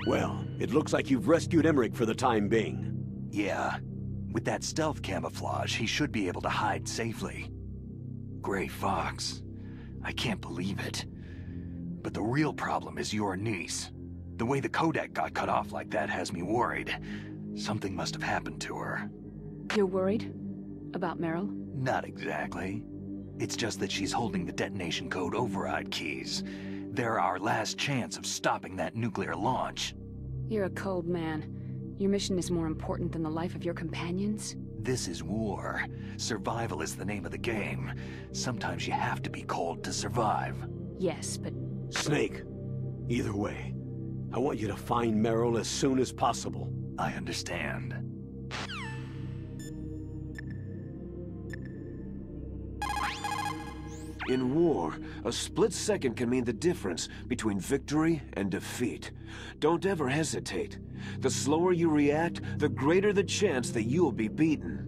Well, it looks like you've rescued Emmerich for the time being. Yeah. With that stealth camouflage, he should be able to hide safely. Gray Fox. I can't believe it. But the real problem is your niece. The way the codec got cut off like that has me worried. Something must have happened to her. You're worried? About Meryl? Not exactly. It's just that she's holding the detonation code override keys. They're our last chance of stopping that nuclear launch. You're a cold man. Your mission is more important than the life of your companions? This is war. Survival is the name of the game. Sometimes you have to be cold to survive. Yes, but... Snake, either way, I want you to find Meryl as soon as possible. I understand. In war, a split second can mean the difference between victory and defeat. Don't ever hesitate. The slower you react, the greater the chance that you'll be beaten.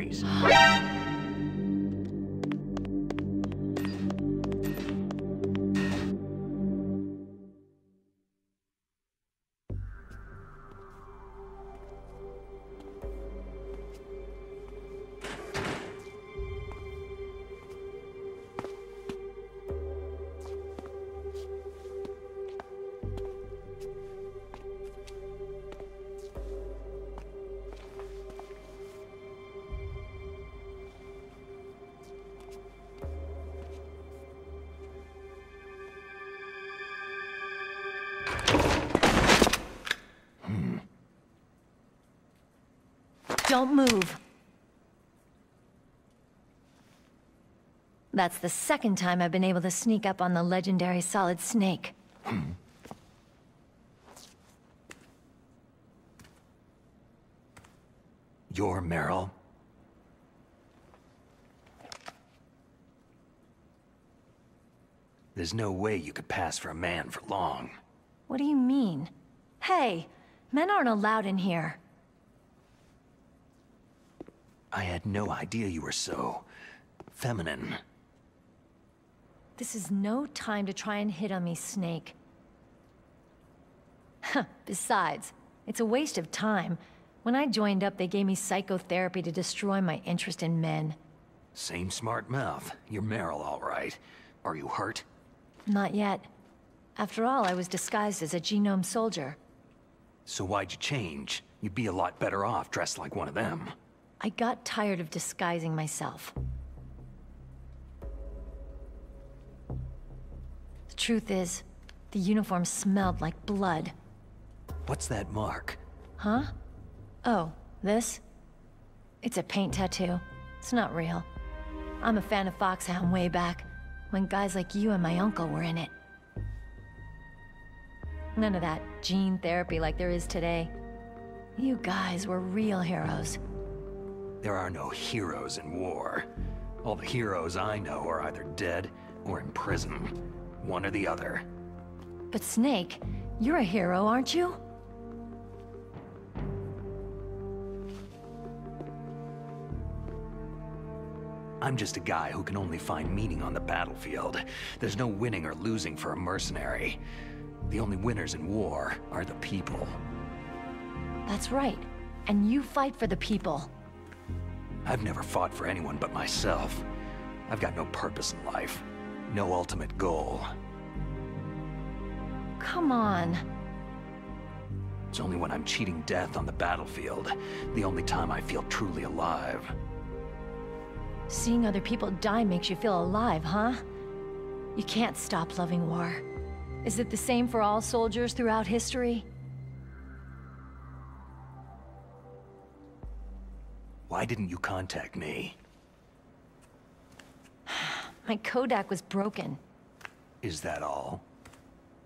memories. Don't move. That's the second time I've been able to sneak up on the legendary Solid Snake. You're Meryl? There's no way you could pass for a man for long. What do you mean? Hey, men aren't allowed in here. I had no idea you were so... feminine. This is no time to try and hit on me, Snake. Besides, it's a waste of time. When I joined up, they gave me psychotherapy to destroy my interest in men. Same smart mouth. You're Meryl, all right. Are you hurt? Not yet. After all, I was disguised as a genome soldier. So why'd you change? You'd be a lot better off dressed like one of them. I got tired of disguising myself. The truth is, the uniform smelled like blood. What's that mark? Huh? Oh, this? It's a paint tattoo. It's not real. I'm a fan of Foxhound way back, when guys like you and my uncle were in it. None of that gene therapy like there is today. You guys were real heroes. There are no heroes in war. All the heroes I know are either dead or in prison. One or the other. But Snake, you're a hero, aren't you? I'm just a guy who can only find meaning on the battlefield. There's no winning or losing for a mercenary. The only winners in war are the people. That's right. And you fight for the people. I've never fought for anyone but myself. I've got no purpose in life. No ultimate goal. Come on. It's only when I'm cheating death on the battlefield, the only time I feel truly alive. Seeing other people die makes you feel alive, huh? You can't stop loving war. Is it the same for all soldiers throughout history? Why didn't you contact me? My Kodak was broken. Is that all?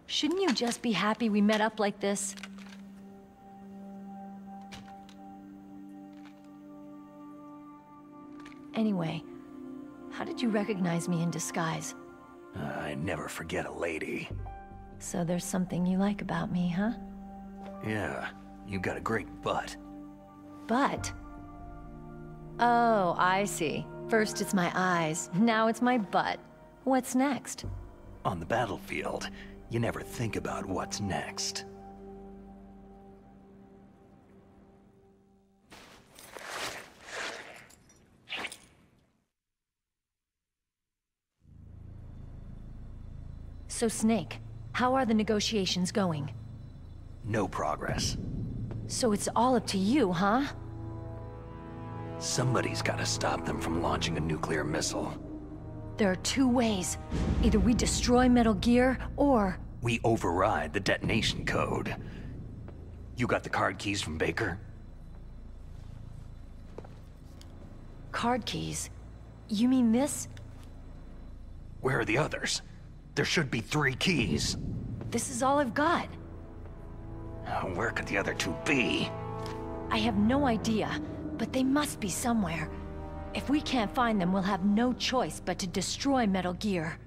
Shouldn't you just be happy we met up like this? Anyway, how did you recognize me in disguise? I never forget a lady. So there's something you like about me, huh? Yeah, you got a great butt. Butt? Oh, I see. First it's my eyes, now it's my butt. What's next? On the battlefield, you never think about what's next. So Snake, how are the negotiations going? No progress. So it's all up to you, huh? Somebody's gotta stop them from launching a nuclear missile. There are two ways. Either we destroy Metal Gear, or... We override the detonation code. You got the card keys from Baker? Card keys? You mean this? Where are the others? There should be 3 keys. This is all I've got. Where could the other 2 be? I have no idea, but they must be somewhere. If we can't find them, we'll have no choice but to destroy Metal Gear.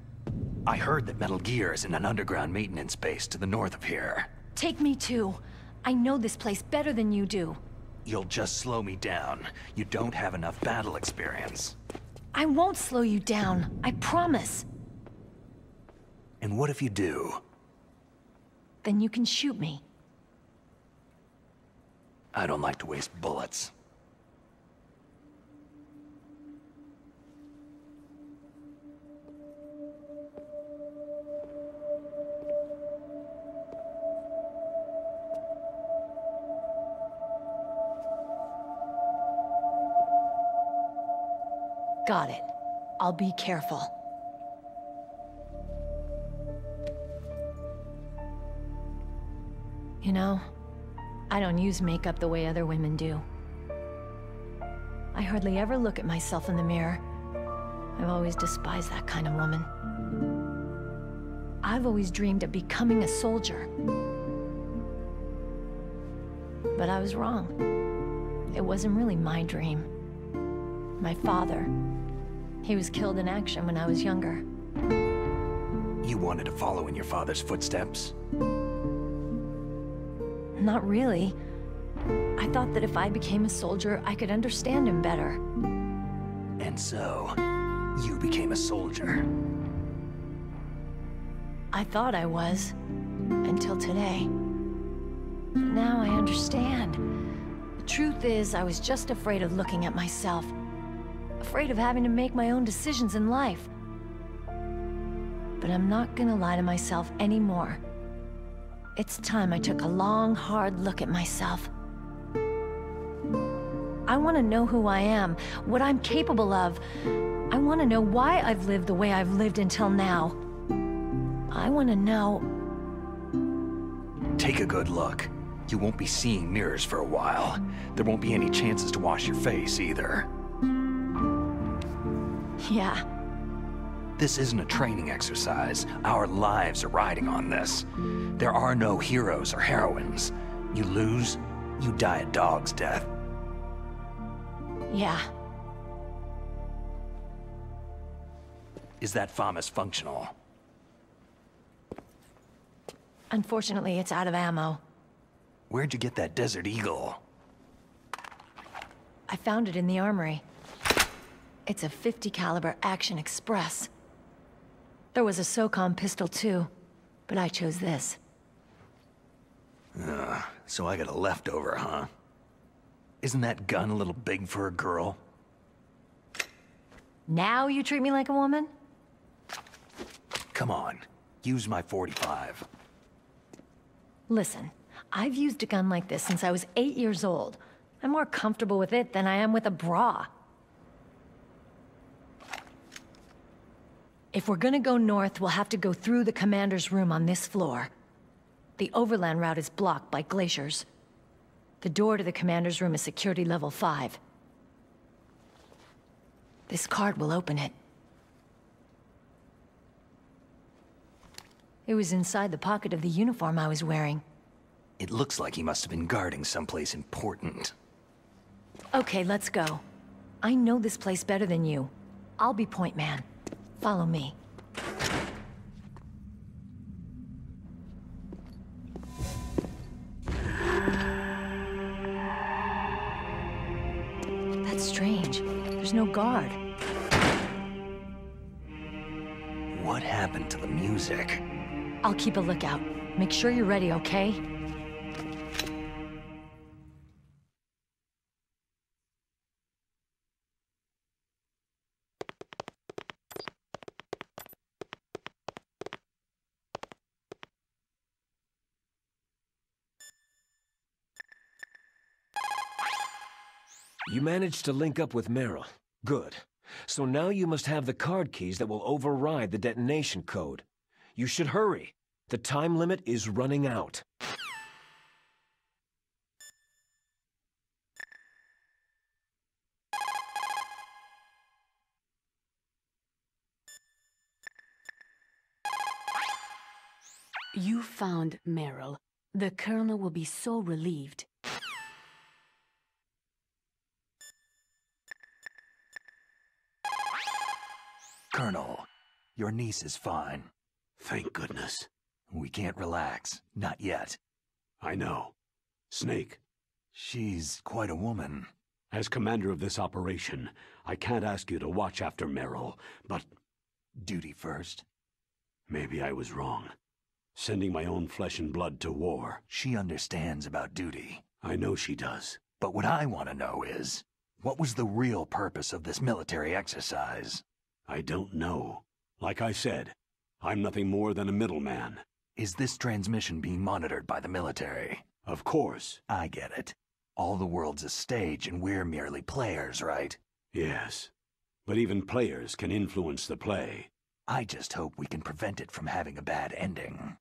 I heard that Metal Gear is in an underground maintenance base to the north of here. Take me too. I know this place better than you do. You'll just slow me down. You don't have enough battle experience. I won't slow you down, I promise. And what if you do? Then you can shoot me. I don't like to waste bullets. Got it. I'll be careful. You know, I don't use makeup the way other women do. I hardly ever look at myself in the mirror. I've always despised that kind of woman. I've always dreamed of becoming a soldier. But I was wrong. It wasn't really my dream. My father, he was killed in action when I was younger. You wanted to follow in your father's footsteps? Not really. I thought that if I became a soldier, I could understand him better. And so, you became a soldier. I thought I was, until today. But now I understand. The truth is, I was just afraid of looking at myself. Afraid of having to make my own decisions in life. But I'm not gonna lie to myself anymore. It's time I took a long, hard look at myself. I want to know who I am, what I'm capable of. I want to know why I've lived the way I've lived until now. I want to know... Take a good look. You won't be seeing mirrors for a while. There won't be any chances to wash your face, either. Yeah. This isn't a training exercise. Our lives are riding on this. There are no heroes or heroines. You lose, you die a dog's death. Yeah. Is that FAMAS functional? Unfortunately, it's out of ammo. Where'd you get that Desert Eagle? I found it in the armory. It's a .50 caliber Action Express. There was a SOCOM pistol too, but I chose this. So I got a leftover, huh? Isn't that gun a little big for a girl? Now you treat me like a woman? Come on, use my .45. Listen, I've used a gun like this since I was 8 years old. I'm more comfortable with it than I am with a bra. If we're gonna go north, we'll have to go through the commander's room on this floor. The overland route is blocked by glaciers. The door to the commander's room is security level 5. This card will open it. It was inside the pocket of the uniform I was wearing. It looks like he must have been guarding someplace important. Okay, let's go. I know this place better than you. I'll be point man. Follow me. That's strange. There's no guard. What happened to the music? I'll keep a lookout. Make sure you're ready, okay? You managed to link up with Meryl. Good. So now you must have the card keys that will override the detonation code. You should hurry. The time limit is running out. You found Meryl. The Colonel will be so relieved. Colonel, your niece is fine. Thank goodness. We can't relax. Not yet. I know. Snake, She's quite a woman. As commander of this operation, I can't ask you to watch after Meryl, but Duty first. maybe I was wrong. Sending my own flesh and blood to war. She understands about duty. I know she does. But what I want to know is, what was the real purpose of this military exercise? I don't know. Like I said, I'm nothing more than a middleman. Is this transmission being monitored by the military? Of course. I get it. All the world's a stage and we're merely players, right? Yes. But even players can influence the play. I just hope we can prevent it from having a bad ending.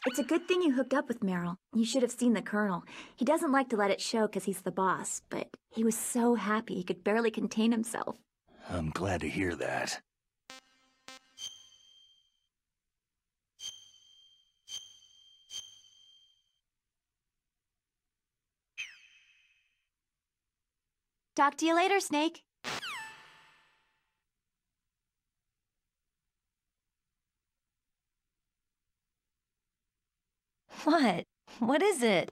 It's a good thing you hooked up with Meryl. You should have seen the Colonel. He doesn't like to let it show because he's the boss, but he was so happy he could barely contain himself. I'm glad to hear that. Talk to you later, Snake. What? What is it?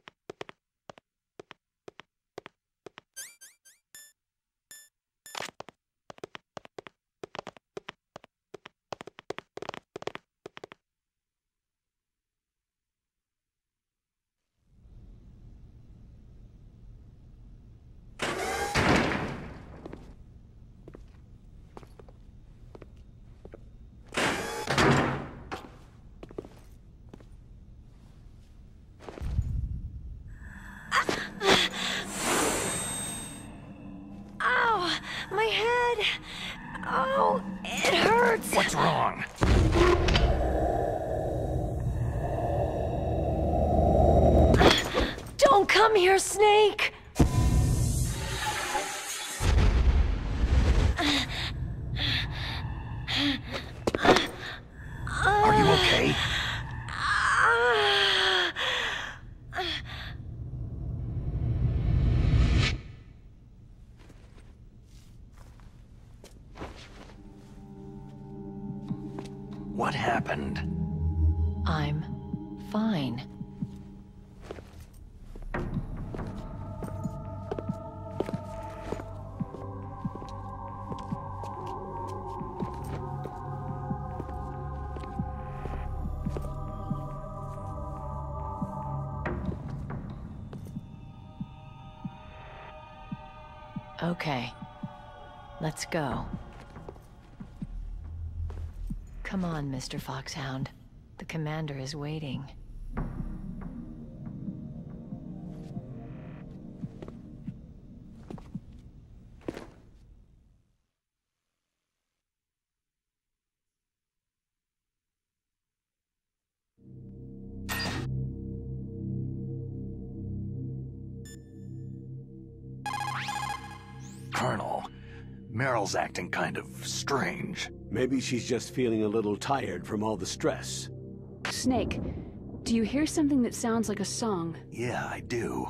My head! Oh, it hurts! What's wrong? Don't come here, Snake! Are you okay? What happened? I'm fine. Okay, let's go. Come on, Mr. Foxhound. The commander is waiting. Colonel, Meryl's acting kind of strange. Maybe she's just feeling a little tired from all the stress. Snake, do you hear something that sounds like a song? Yeah, I do.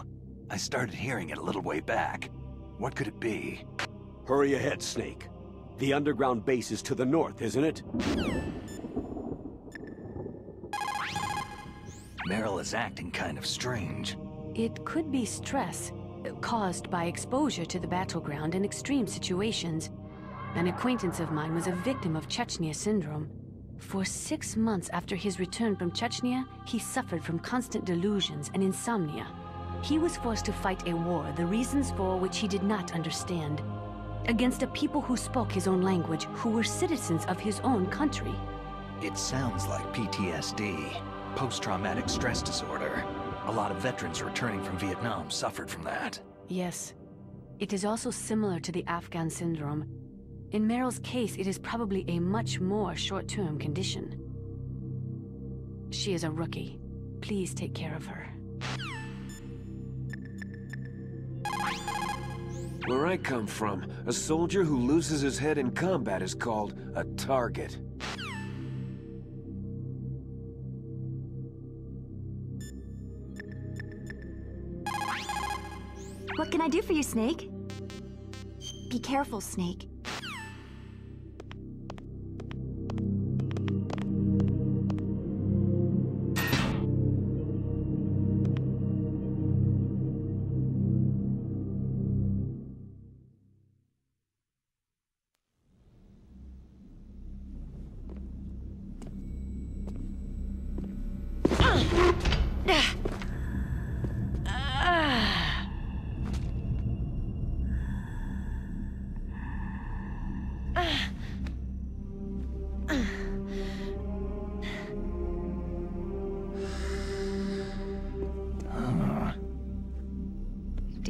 I started hearing it a little way back. What could it be? Hurry ahead, Snake. The underground base is to the north, isn't it? Meryl is acting kind of strange. It could be stress, caused by exposure to the battleground in extreme situations. An acquaintance of mine was a victim of Chechnya syndrome. For 6 months after his return from Chechnya, he suffered from constant delusions and insomnia. He was forced to fight a war, the reasons for which he did not understand, against a people who spoke his own language, who were citizens of his own country. It sounds like PTSD, post-traumatic stress disorder. A lot of veterans returning from Vietnam suffered from that. Yes. It is also similar to the Afghan syndrome. In Meryl's case, it is probably a much more short-term condition. She is a rookie. Please take care of her. Where I come from, a soldier who loses his head in combat is called a target. What can I do for you, Snake? Be careful, Snake.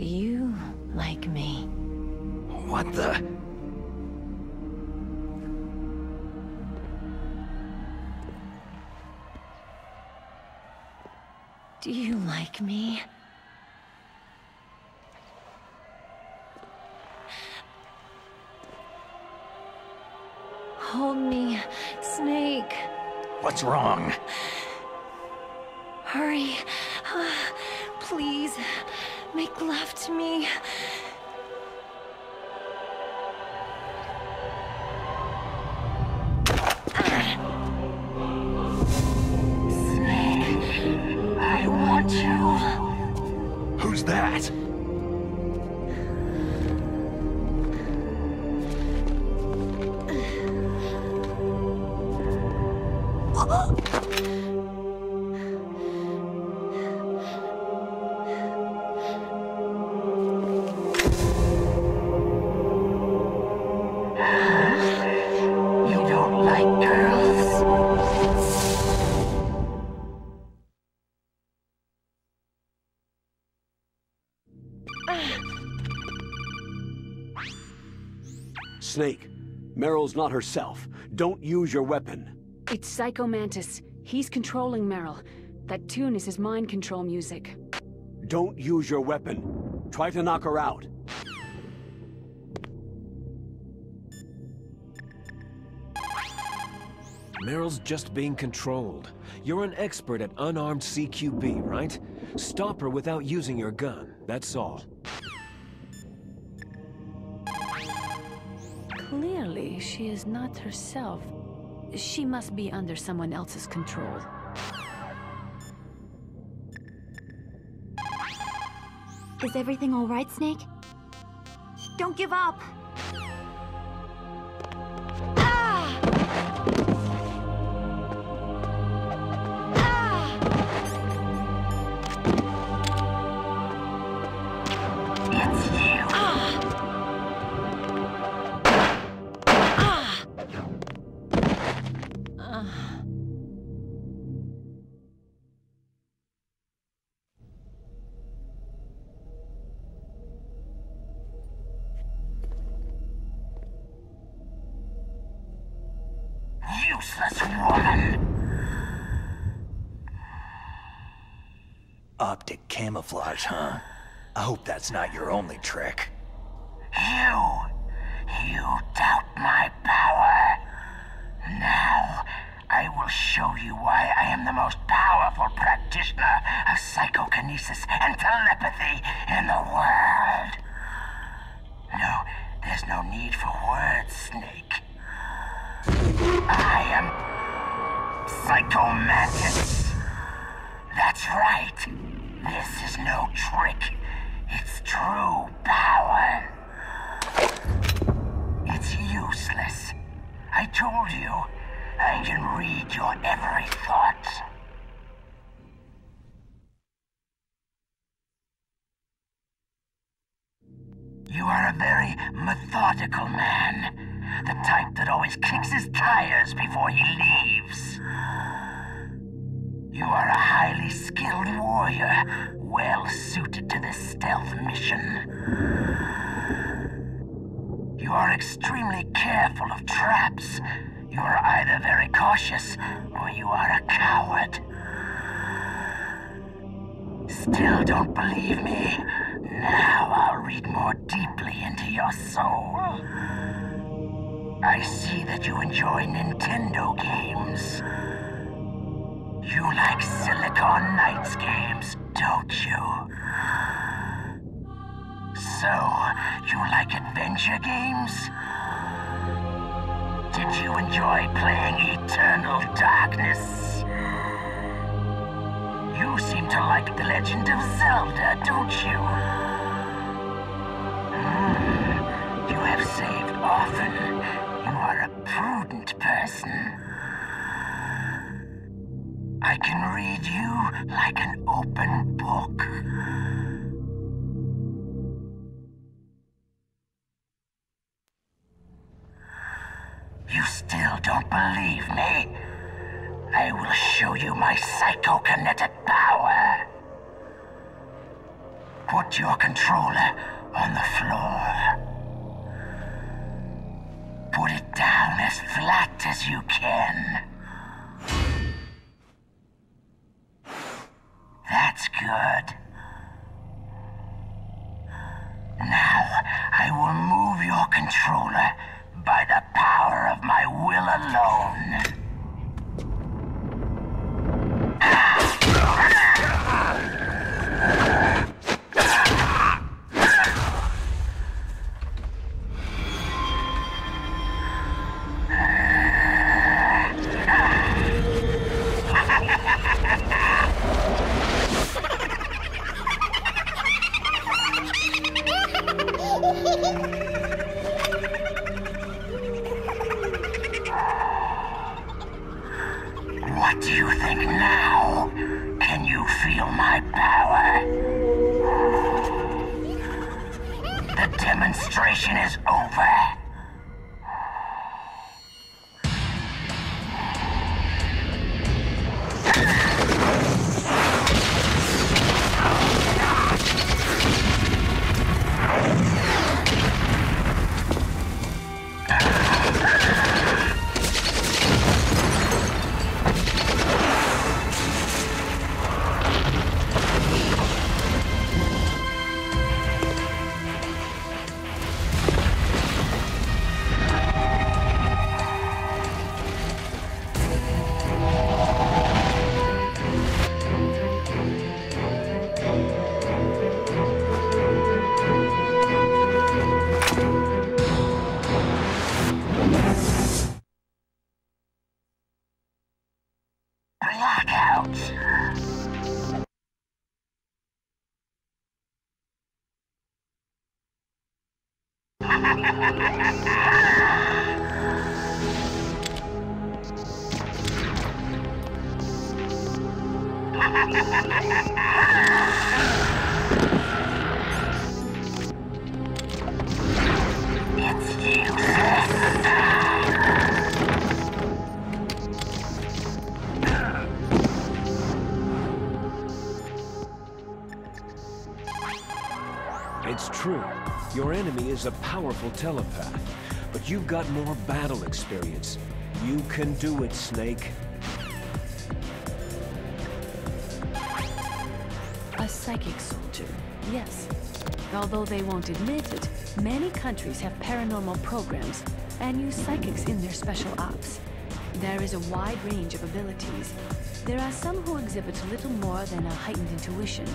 Do you like me? What the? Do you like me? Hold me, Snake. What's wrong? Hurry. Please, make love to me. Snake, I want you. Who's that? You don't like girls? Snake, Meryl's not herself. Don't use your weapon. It's Psycho Mantis. He's controlling Meryl. That tune is his mind control music. Don't use your weapon. Try to knock her out. Meryl's just being controlled. You're an expert at unarmed CQB, right? Stop her without using your gun, that's all. Clearly, she is not herself. She must be under someone else's control. Is everything all right, Snake? Don't give up! Useless woman! Optic camouflage, huh? I hope that's not your only trick. You doubt my power. Now, I will show you why I am the most powerful practitioner of psychokinesis and telepathy in the world. No, there's no need for words, Snake. I am Psycho Mantis. That's right. This is no trick. It's true power. It's useless. I told you, I can read your every thought. You are a very methodical man. The type that always kicks his tires before he leaves. You are a highly skilled warrior, well suited to this stealth mission. You are extremely careful of traps. You are either very cautious, or you are a coward. Still don't believe me? Now I'll read more deeply into your soul. I see that you enjoy Nintendo games. You like Silicon Knights games, don't you? So, you like adventure games? Did you enjoy playing Eternal Darkness? You seem to like The Legend of Zelda, don't you? You have saved often. You are a prudent person. I can read you like an open book. You still don't believe me? I will show you my psychokinetic power. Put your controller on the floor. Put it down as flat as you can. That's good. Now, I will move your controller by the power of my will alone. What do you think now? Can you feel my power? The demonstration is over. It's true. Your enemy is a powerful telepath, but you've got more battle experience. You can do it, Snake. A psychic soldier, yes. Although they won't admit it, many countries have paranormal programs and use psychics in their special ops. There is a wide range of abilities. There are some who exhibit little more than a heightened intuition,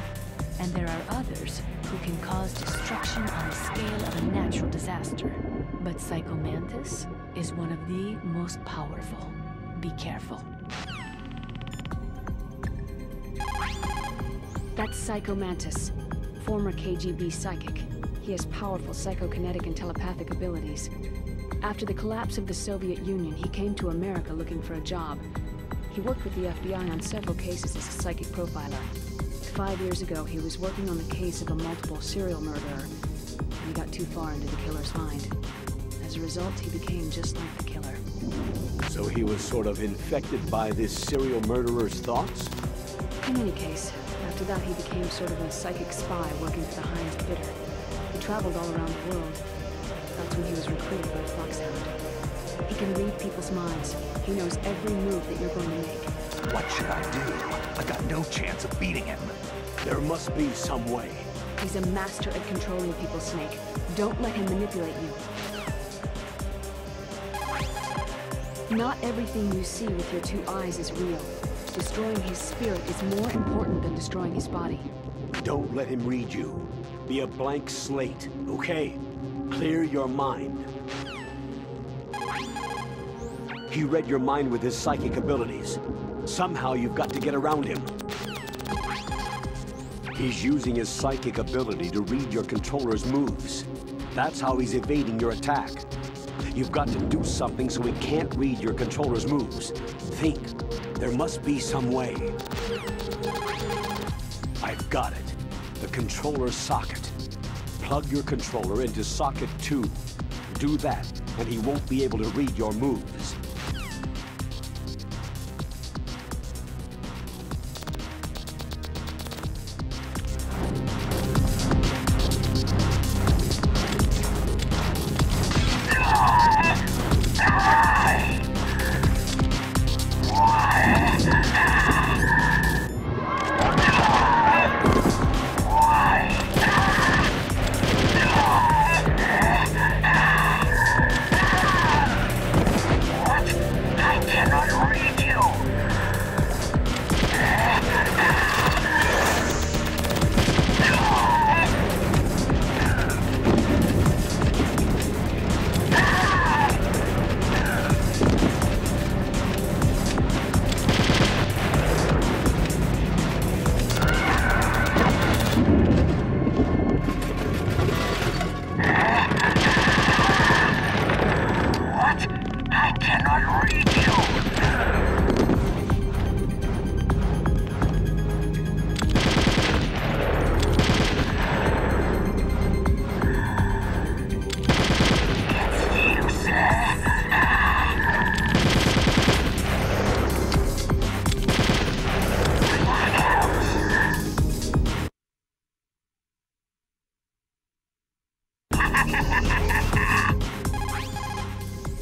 and there are others who can cause destruction on the scale of a natural disaster. But Psycho Mantis is one of the most powerful. Be careful. That's Psycho Mantis, former KGB psychic. He has powerful psychokinetic and telepathic abilities. After the collapse of the Soviet Union, he came to America looking for a job. He worked with the FBI on several cases as a psychic profiler. 5 years ago, he was working on the case of a multiple serial murderer, and he got too far into the killer's mind. As a result, he became just like the killer. So he was sort of infected by this serial murderer's thoughts? In any case, after that he became sort of a psychic spy working for the Heinz Bitter. He traveled all around the world. That's when he was recruited by Foxhound. He can read people's minds. He knows every move that you're going to make. What should I do? I got no chance of beating him. There must be some way. He's a master at controlling people, Snake. Don't let him manipulate you. Not everything you see with your 2 eyes is real. Destroying his spirit is more important than destroying his body. Don't let him read you. Be a blank slate, okay? Clear your mind. He read your mind with his psychic abilities. Somehow you've got to get around him. He's using his psychic ability to read your controller's moves. That's how he's evading your attack. You've got to do something so he can't read your controller's moves. Think. There must be some way. I've got it. The controller socket. Plug your controller into socket 2. Do that, and he won't be able to read your moves.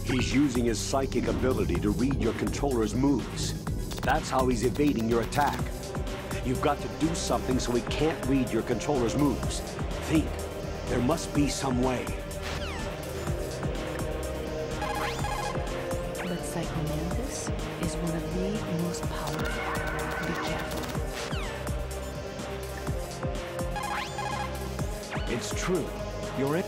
He's using his psychic ability to read your controller's moves. That's how he's evading your attack. You've got to do something so he can't read your controller's moves. Think. There must be some way. But Psycho Mantis is one of the most powerful. Be careful. It's true. You're it.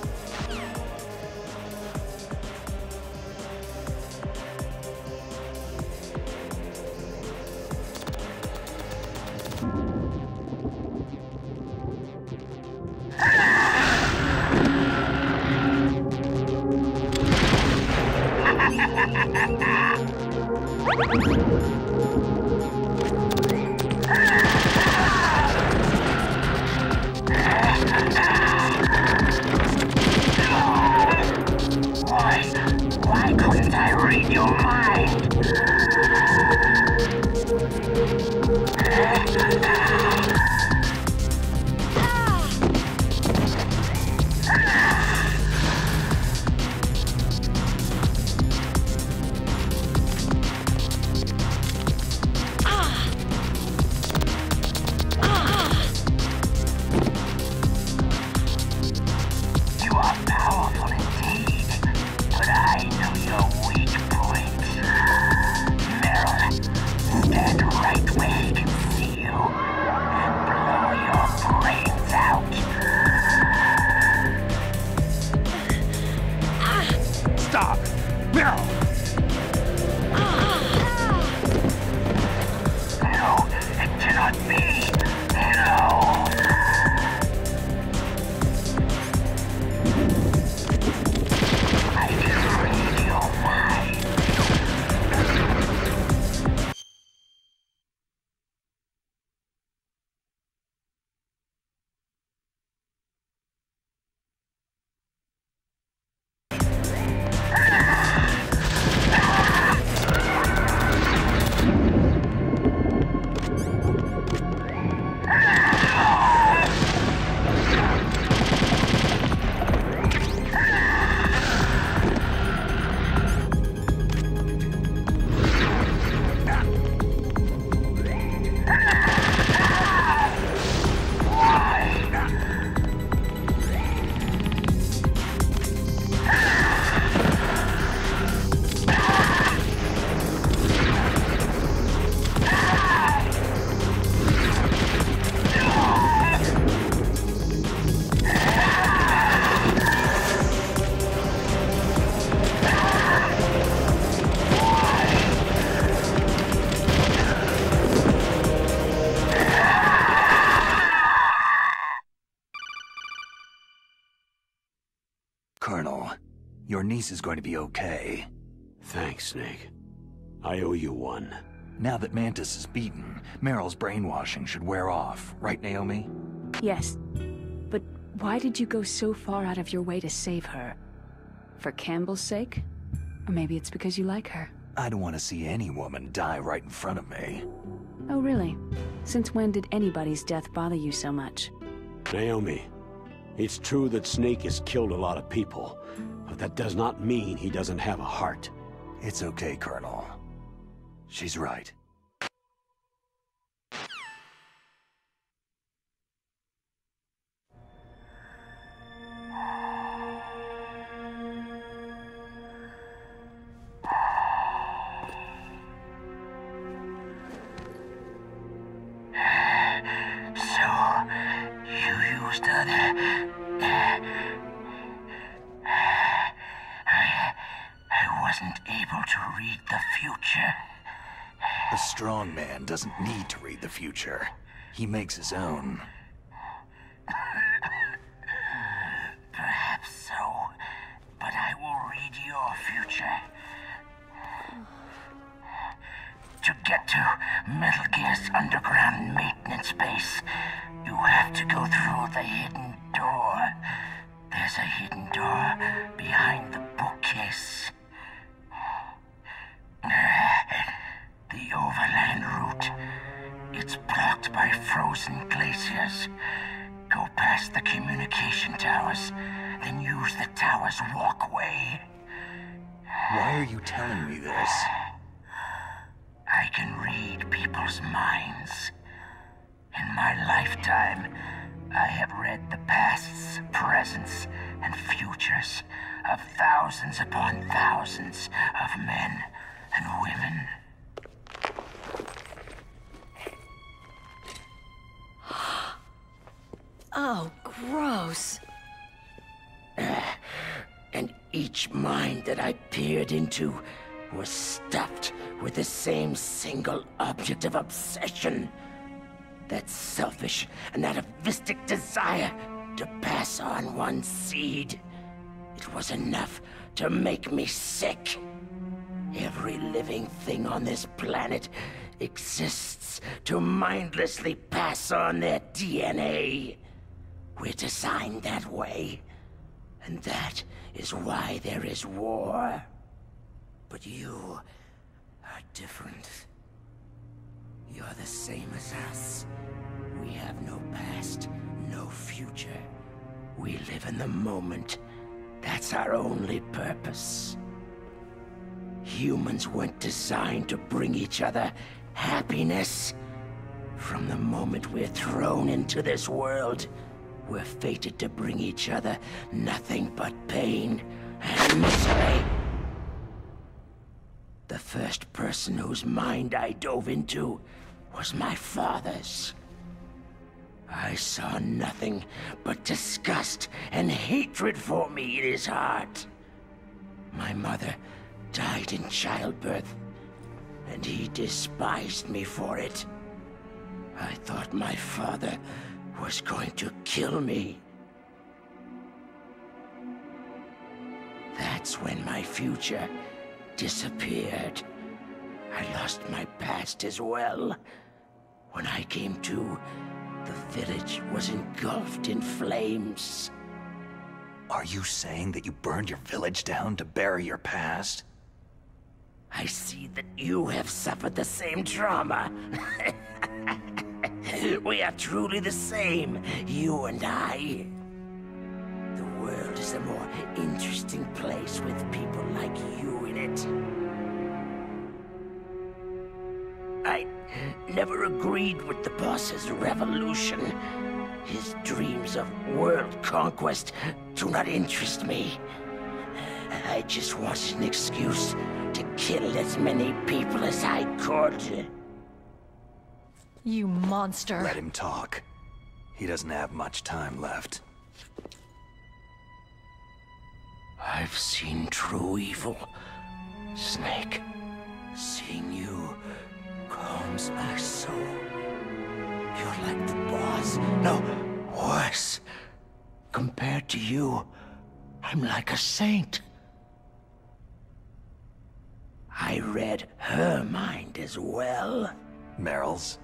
Why couldn't I read your mind? You are powerful indeed, but I know your weak points. Meryl, stand right where he can see you and blow your brains out. Stop! Meryl! No, it cannot be. No. I can read your mind. Colonel, your niece is going to be okay. Thanks, Snake. I owe you one. Now that Mantis is beaten, Meryl's brainwashing should wear off, right, Naomi? Yes. But why did you go so far out of your way to save her? For Campbell's sake? Or maybe it's because you like her. I don't want to see any woman die right in front of me. Oh, really? Since when did anybody's death bother you so much? Naomi, it's true that Snake has killed a lot of people, but that does not mean he doesn't have a heart. It's okay, Colonel. She's right. I wasn't able to read the future. A strong man doesn't need to read the future. He makes his own. Perhaps so, but I will read your future. To get to Metal Gear's underground maintenance base, you have to go through the hidden door. There's a hidden door behind the bookcase. The overland route. It's blocked by frozen glaciers. Go past the communication towers, then use the tower's walkway. Why are you telling me this? I can read people's minds. In my lifetime, I have read the pasts, presents, and futures of thousands upon thousands of men and women. Oh, gross. And each mind that I peered into was stuffed with the same single object of obsession. That selfish and atavistic desire to pass on one's seed. It was enough to make me sick. Every living thing on this planet exists to mindlessly pass on their DNA. We're designed that way. And that is why there is war. But you are different. You're the same as us. We have no past, no future. We live in the moment. That's our only purpose. Humans weren't designed to bring each other happiness. From the moment we're thrown into this world, we're fated to bring each other nothing but pain and misery. The first person whose mind I dove into was my father's. I saw nothing but disgust and hatred for me in his heart. My mother died in childbirth, and he despised me for it. I thought my father was going to kill me. That's when my future disappeared. I lost my past as well. When I came to, the village was engulfed in flames. Are you saying that you burned your village down to bury your past? I see that you have suffered the same trauma. We are truly the same, you and I. The world is a more interesting place with people like you in it. I never agreed with the boss's revolution. His dreams of world conquest do not interest me. I just wanted an excuse to kill as many people as I could. You monster. Let him talk. He doesn't have much time left. I've seen true evil, Snake. Seeing you calms my soul. You're like the boss. No, worse. Compared to you, I'm like a saint. I read her mind as well. Meryl's?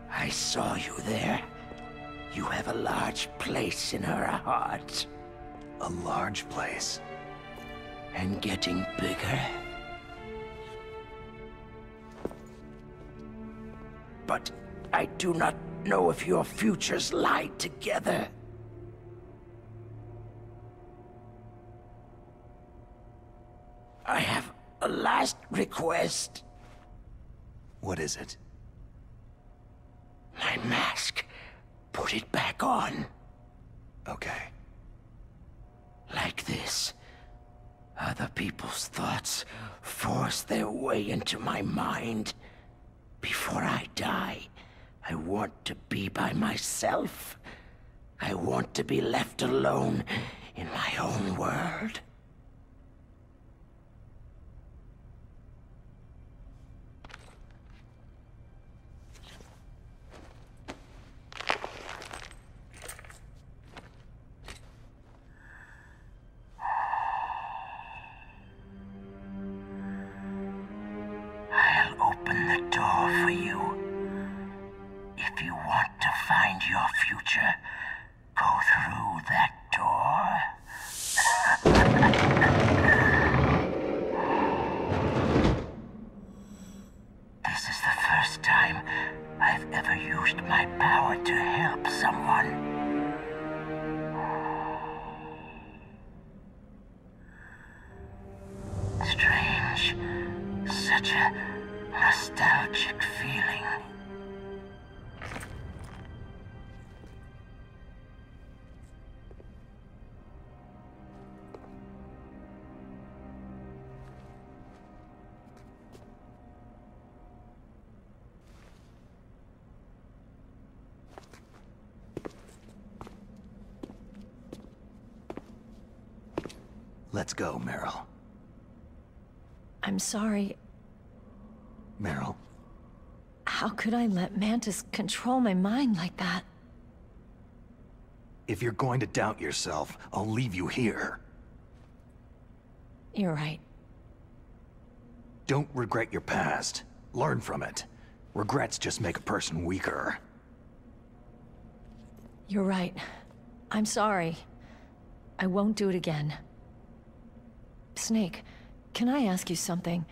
I saw you there. You have a large place in her heart. A large place? And getting bigger. But I do not know if your futures lie together. I have a last request. What is it? My mask. Put it back on. Okay. Like this. Other people's thoughts force their way into my mind. Before I die, I want to be by myself. I want to be left alone in my own world. I'll open the door for you. If you want to find your future, go through that door. such a nostalgic feeling. Let's go, Meryl. I'm sorry. Meryl, How could I let Mantis control my mind like that? if you're going to doubt yourself, I'll leave you here. You're right. Don't regret your past. Learn from it. Regrets just make a person weaker. You're right. I'm sorry. I won't do it again. Snake, can I ask you something?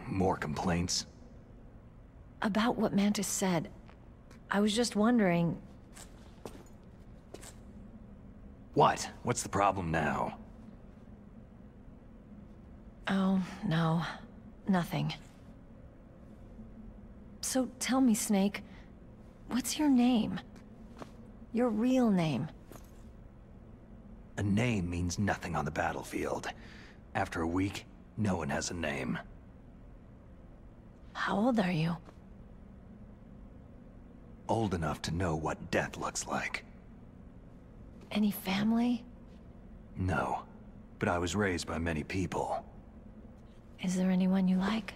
More complaints? About what Mantis said. I was just wondering... What? What's the problem now? Oh, no. Nothing. So tell me, Snake, what's your name? Your real name? A name means nothing on the battlefield. After a week, no one has a name. How old are you? Old enough to know what death looks like. Any family? No, but I was raised by many people. Is there anyone you like?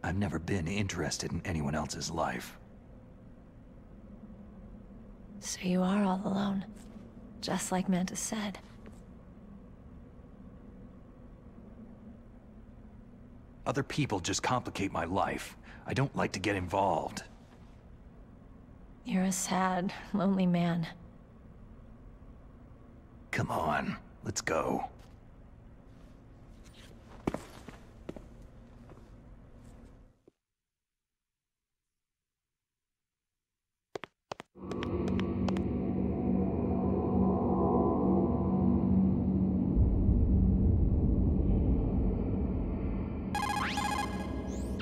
I've never been interested in anyone else's life. So you are all alone, just like Mantis said. Other people just complicate my life. I don't like to get involved. You're a sad, lonely man. Come on, let's go.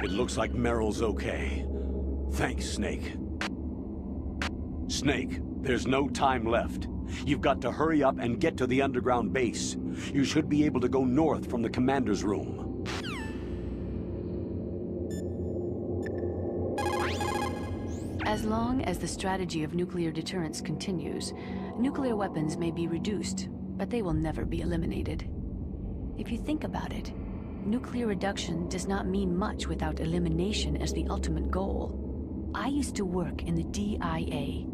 It looks like Meryl's okay. Thanks, Snake. Snake, there's no time left. You've got to hurry up and get to the underground base. You should be able to go north from the commander's room. As long as the strategy of nuclear deterrence continues, nuclear weapons may be reduced, but they will never be eliminated. If you think about it, nuclear reduction does not mean much without elimination as the ultimate goal. I used to work in the DIA.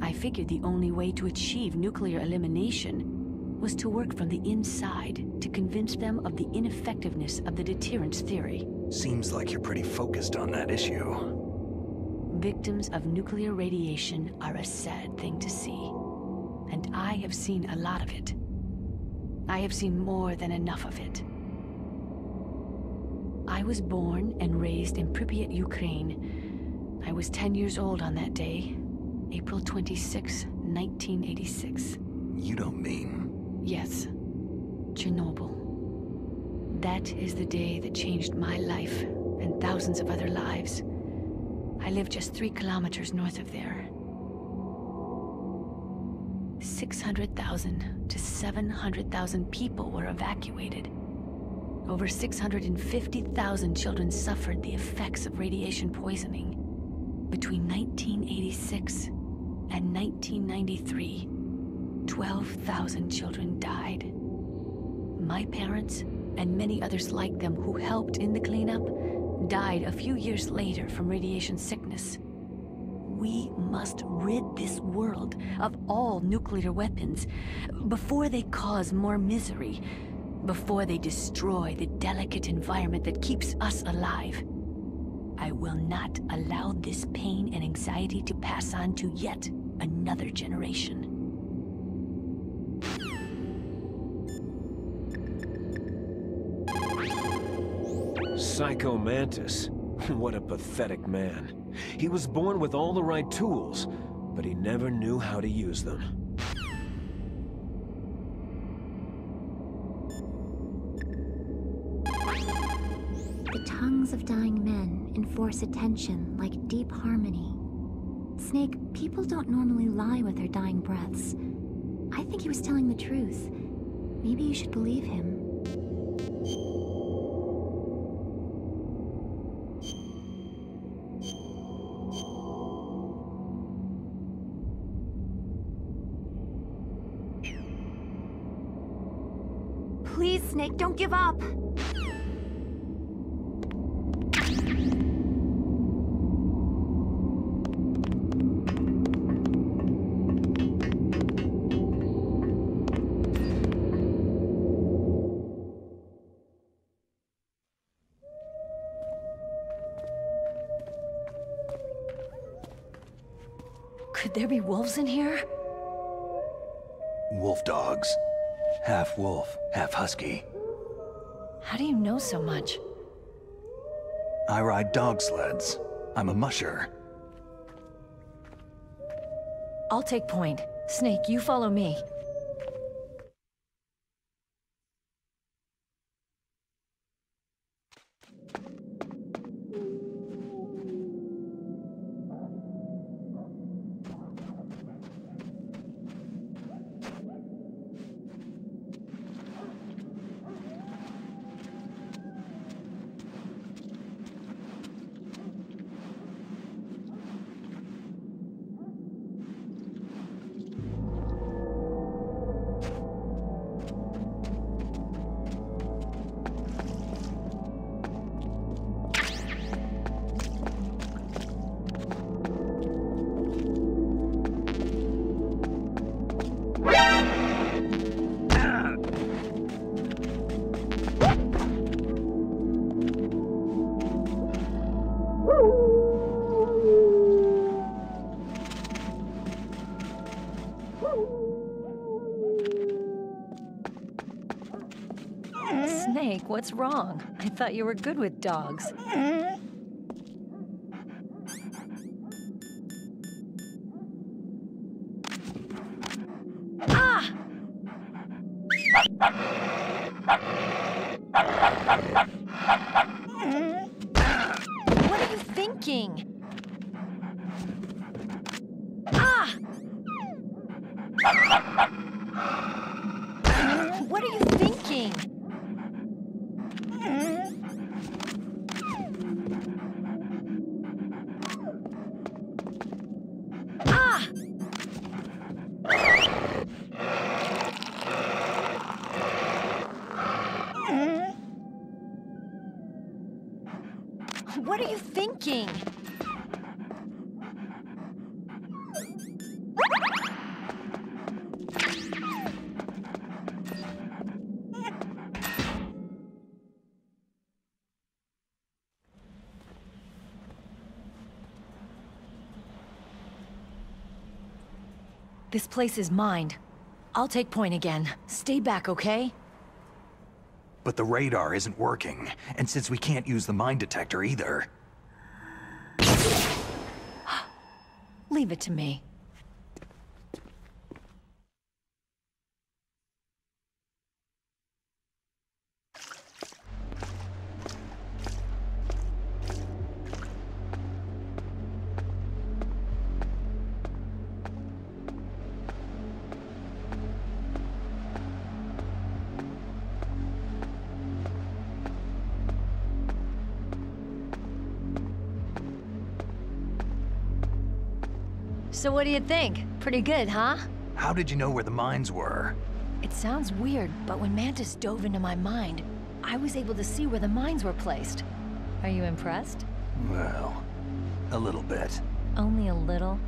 I figured the only way to achieve nuclear elimination was to work from the inside to convince them of the ineffectiveness of the deterrence theory. Seems like you're pretty focused on that issue. Victims of nuclear radiation are a sad thing to see. And I have seen a lot of it. I have seen more than enough of it. I was born and raised in Pripyat, Ukraine. I was 10 years old on that day, April 26, 1986. You don't mean... Yes, Chernobyl. That is the day that changed my life and thousands of other lives. I live just 3 kilometers north of there. 600,000 to 700,000 people were evacuated. Over 650,000 children suffered the effects of radiation poisoning. Between 1986 and 1993, 12,000 children died. My parents, and many others like them who helped in the cleanup, died a few years later from radiation sickness. We must rid this world of all nuclear weapons before they cause more misery, before they destroy the delicate environment that keeps us alive. I will not allow this pain and anxiety to pass on to yet another generation. Psycho Mantis. What a pathetic man. He was born with all the right tools, but he never knew how to use them. songs of dying men enforce attention like deep harmony. Snake, people don't normally lie with their dying breaths. I think he was telling the truth. Maybe you should believe him. Please, Snake, don't give up! Could there be wolves in here? Wolf dogs. Half wolf, half husky. How do you know so much? I ride dog sleds. I'm a musher. I'll take point. Snake, you follow me. Snake, what's wrong? I thought you were good with dogs. Ah! What are you thinking? Ah! What are you thinking? Ah! What are you thinking? This place is mine. I'll take point again. Stay back, okay? But the radar isn't working, and since we can't use the mine detector either... Leave it to me. So what do you think? Pretty good, huh? How did you know where the mines were? It sounds weird, but when Mantis dove into my mind, I was able to see where the mines were placed. Are you impressed? Well, a little bit. Only a little?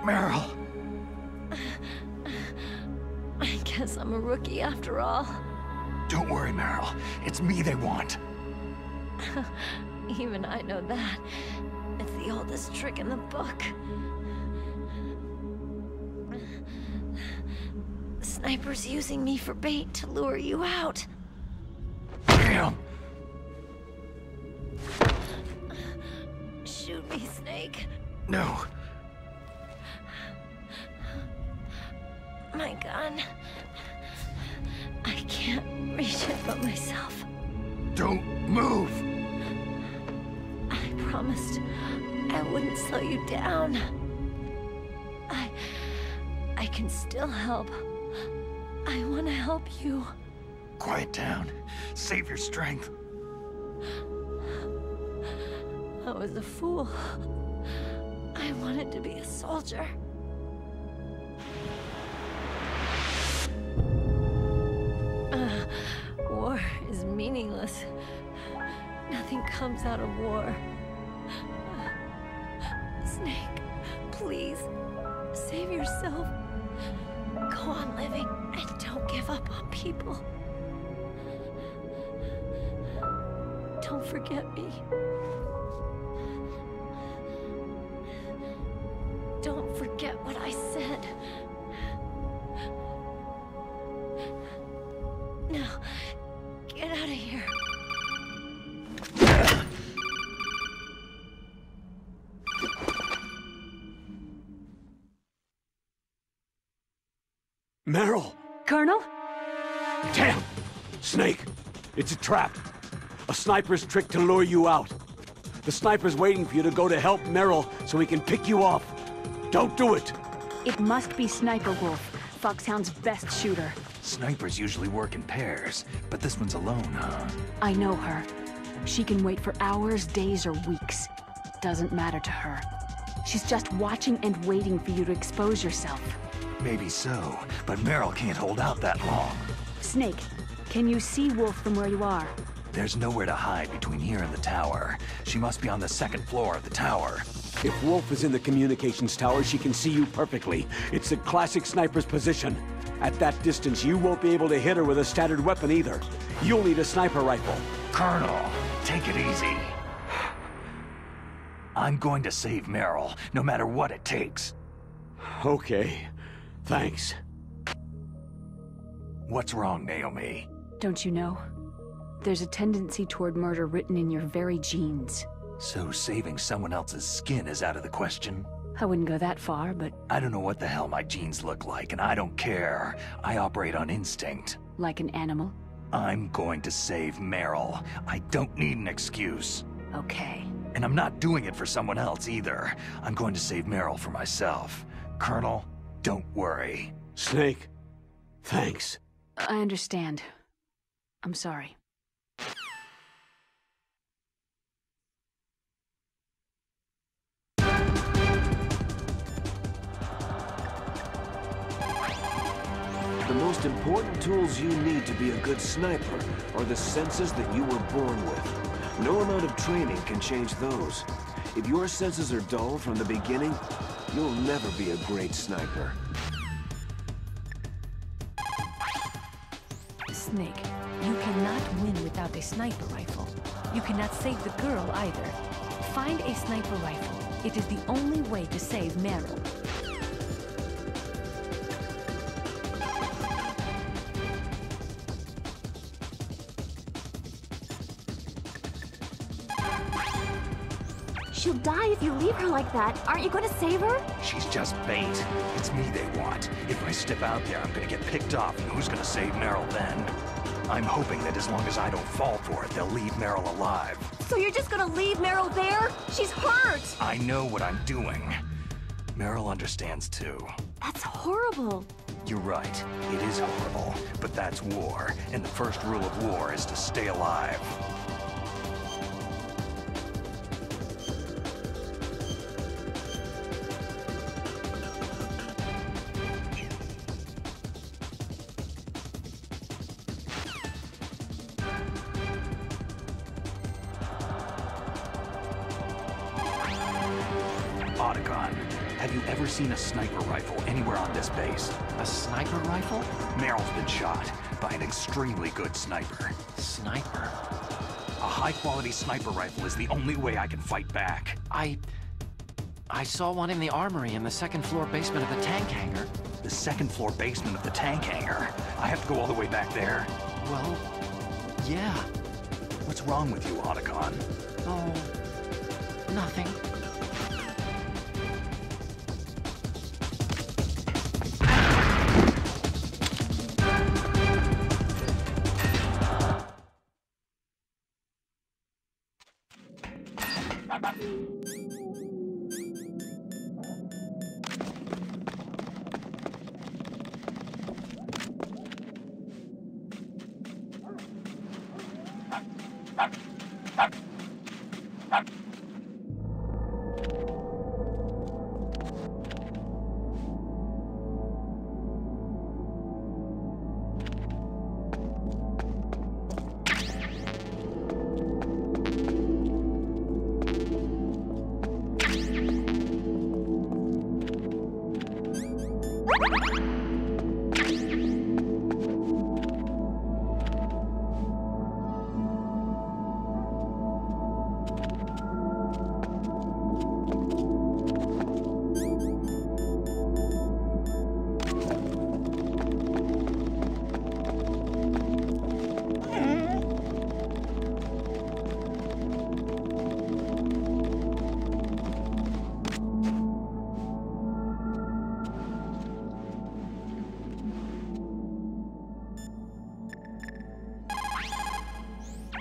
Meryl! I guess I'm a rookie after all. Don't worry, Meryl. It's me they want. Even I know that. It's the oldest trick in the book. The sniper's using me for bait to lure you out. Damn! Shoot me, Snake. No. My gun. I can't reach it by myself. Don't move! I promised I wouldn't slow you down. I can still help. I want to help you. Quiet down. Save your strength. I was a fool. I wanted to be a soldier. War is meaningless. Nothing comes out of war. Snake, please, save yourself. Go on living and don't give up on people. Don't forget me. Don't forget what I said. Now, get out of here. Meryl! Colonel? Damn! Snake! It's a trap. A sniper's trick to lure you out. The sniper's waiting for you to go to help Meryl so he can pick you off. Don't do it! It must be Sniper Wolf, Foxhound's best shooter. Snipers usually work in pairs, but this one's alone, huh? I know her. She can wait for hours, days, or weeks. Doesn't matter to her. She's just watching and waiting for you to expose yourself. Maybe so, but Meryl can't hold out that long. Snake, can you see Wolf from where you are? There's nowhere to hide between here and the tower. She must be on the second floor of the tower. If Wolf is in the communications tower, she can see you perfectly. It's the classic sniper's position. At that distance, you won't be able to hit her with a standard weapon either. You'll need a sniper rifle. Colonel, take it easy. I'm going to save Meryl, no matter what it takes. Okay. Thanks. What's wrong, Naomi? Don't you know? There's a tendency toward murder written in your very genes. So saving someone else's skin is out of the question? I wouldn't go that far, but... I don't know what the hell my genes look like, and I don't care. I operate on instinct. Like an animal? I'm going to save Meryl. I don't need an excuse. Okay. And I'm not doing it for someone else either. I'm going to save Meryl for myself. Colonel, don't worry. Snake, thanks. I understand. I'm sorry. The most important tools you need to be a good sniper are the senses that you were born with. No amount of training can change those. If your senses are dull from the beginning, you'll never be a great sniper. Snake, you cannot win without a sniper rifle. You cannot save the girl either. Find a sniper rifle. It is the only way to save Meryl. She'll die if you leave her like that. Aren't you going to save her? She's just bait. It's me they want. If I step out there, I'm gonna get picked off, and who's gonna save Meryl then? I'm hoping that as long as I don't fall for it, they'll leave Meryl alive. So you're just going to leave Meryl there? She's hurt! I know what I'm doing. Meryl understands too. That's horrible. You're right. It is horrible. But that's war. And the first rule of war is to stay alive. Otacon, have you ever seen a sniper rifle anywhere on this base? A sniper rifle? Meryl's been shot by an extremely good sniper. Sniper? A high-quality sniper rifle is the only way I can fight back. I saw one in the armory in the second-floor basement of the tank hangar. The second-floor basement of the tank hangar? I have to go all the way back there? Well, yeah. What's wrong with you, Otacon? Oh, nothing.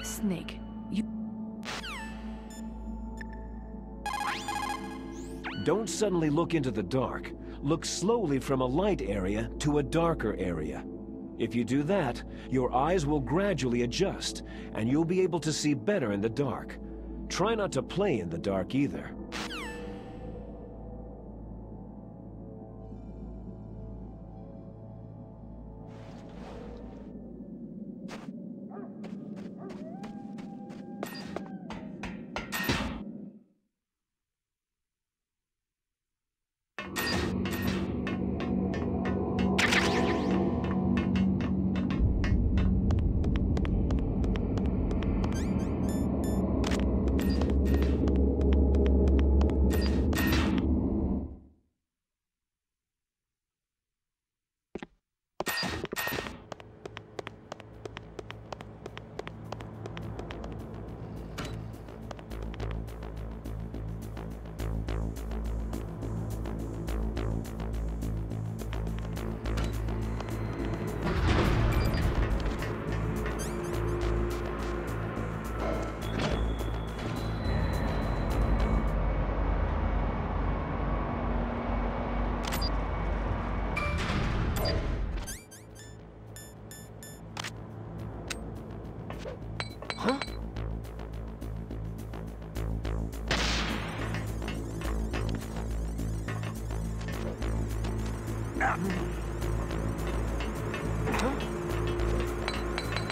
Snake, you... Don't suddenly look into the dark. Look slowly from a light area to a darker area. If you do that, your eyes will gradually adjust, and you'll be able to see better in the dark. Try not to play in the dark either.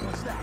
What's that?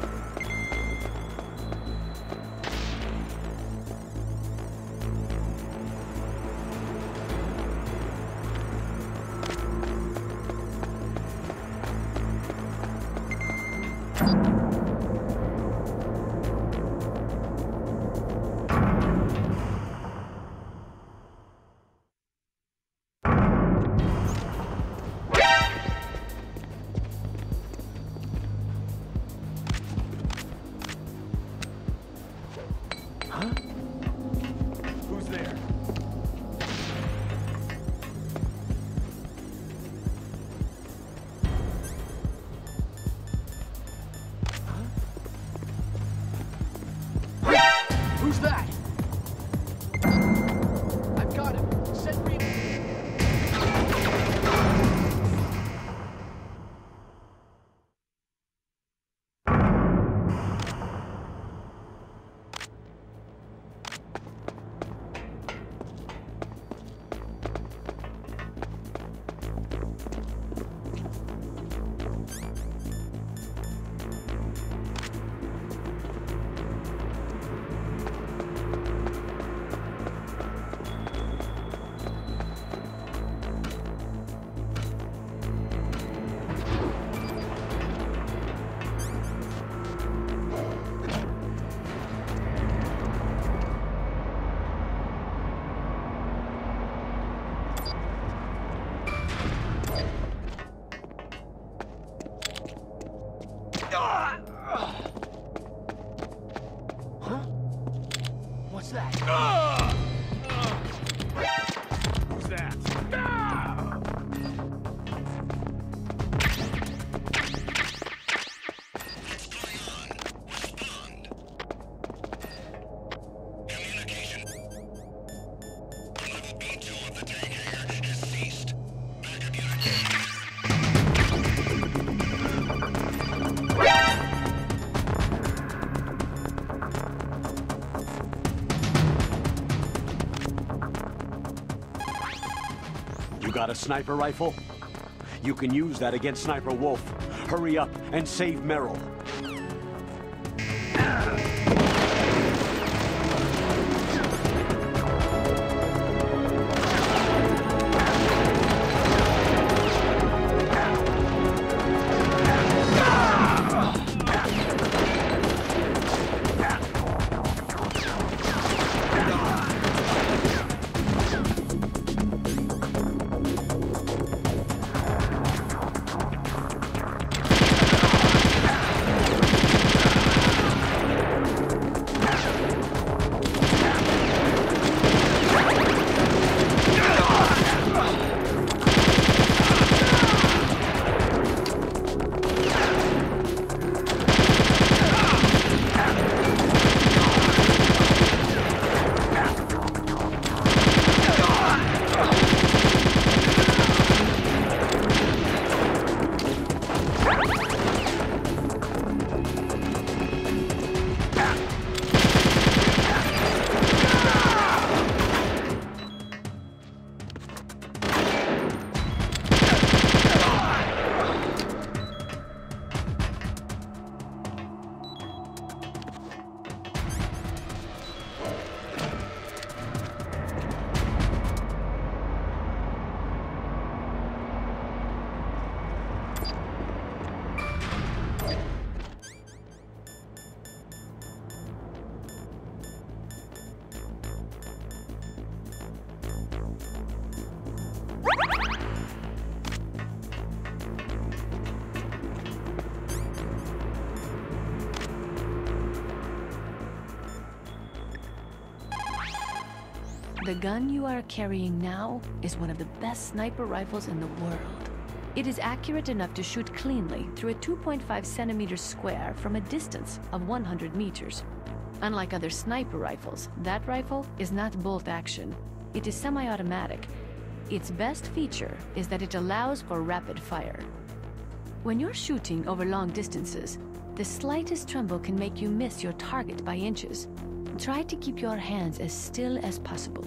You got a sniper rifle? You can use that against Sniper Wolf. Hurry up and save Meryl. The gun you are carrying now is one of the best sniper rifles in the world. It is accurate enough to shoot cleanly through a 2.5 centimeters square from a distance of 100 meters. Unlike other sniper rifles, that rifle is not bolt action. It is semi-automatic. Its best feature is that it allows for rapid fire. When you're shooting over long distances, the slightest tremble can make you miss your target by inches. Try to keep your hands as still as possible.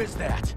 is that?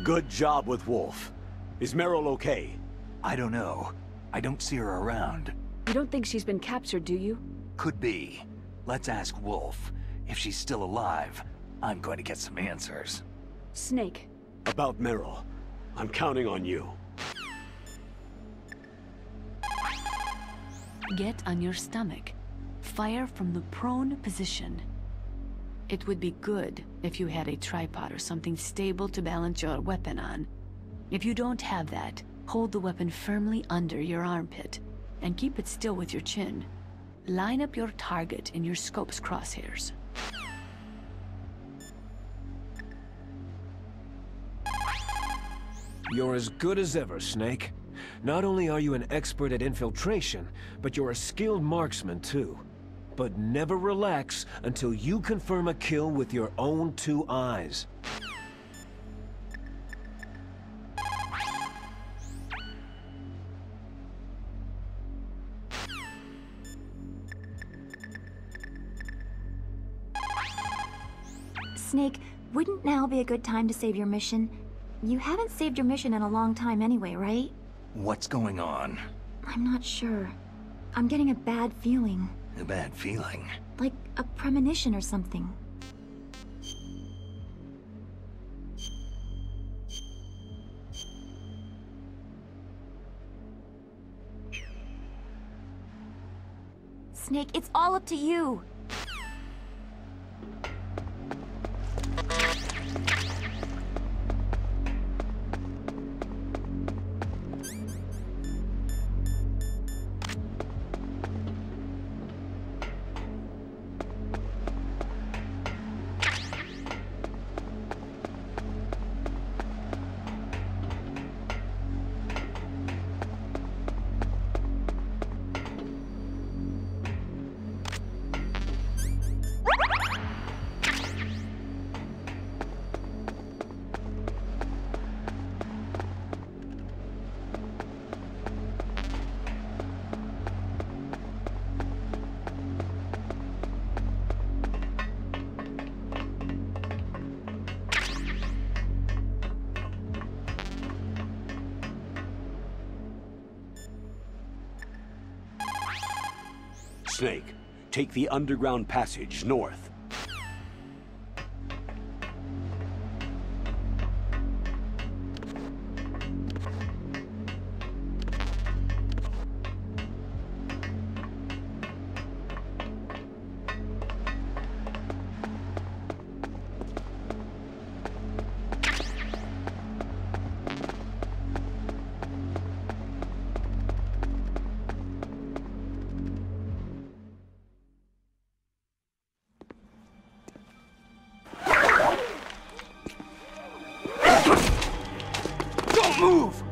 Good job with Wolf. Is Meryl okay? I don't know. I don't see her around. You don't think she's been captured, do you? Could be. Let's ask Wolf. If she's still alive, I'm going to get some answers. Snake. About Meryl. I'm counting on you. Get on your stomach. Fire from the prone position. It would be good if you had a tripod or something stable to balance your weapon on. If you don't have that, hold the weapon firmly under your armpit and keep it still with your chin. Line up your target in your scope's crosshairs. You're as good as ever, Snake. Not only are you an expert at infiltration, but you're a skilled marksman too. But never relax until you confirm a kill with your own 2 eyes. Snake, wouldn't now be a good time to save your mission? You haven't saved your mission in a long time anyway, right? What's going on? I'm not sure. I'm getting a bad feeling. A bad feeling? Like a premonition or something. Snake, it's all up to you! Snake, take the underground passage north. Move!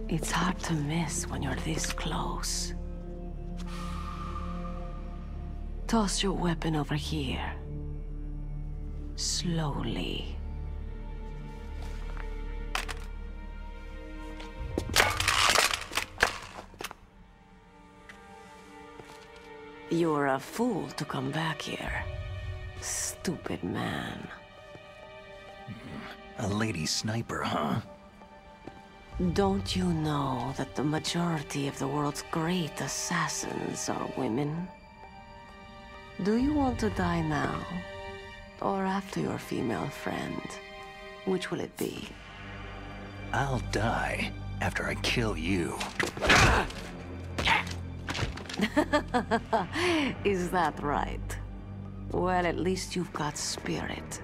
It's hard to miss when you're this close. Toss your weapon over here. Slowly. You're a fool to come back here. Stupid man. A lady sniper, huh? Don't you know that the majority of the world's great assassins are women? Do you want to die now? Or after your female friend? Which will it be? I'll die after I kill you. Is that right? Well, at least you've got spirit.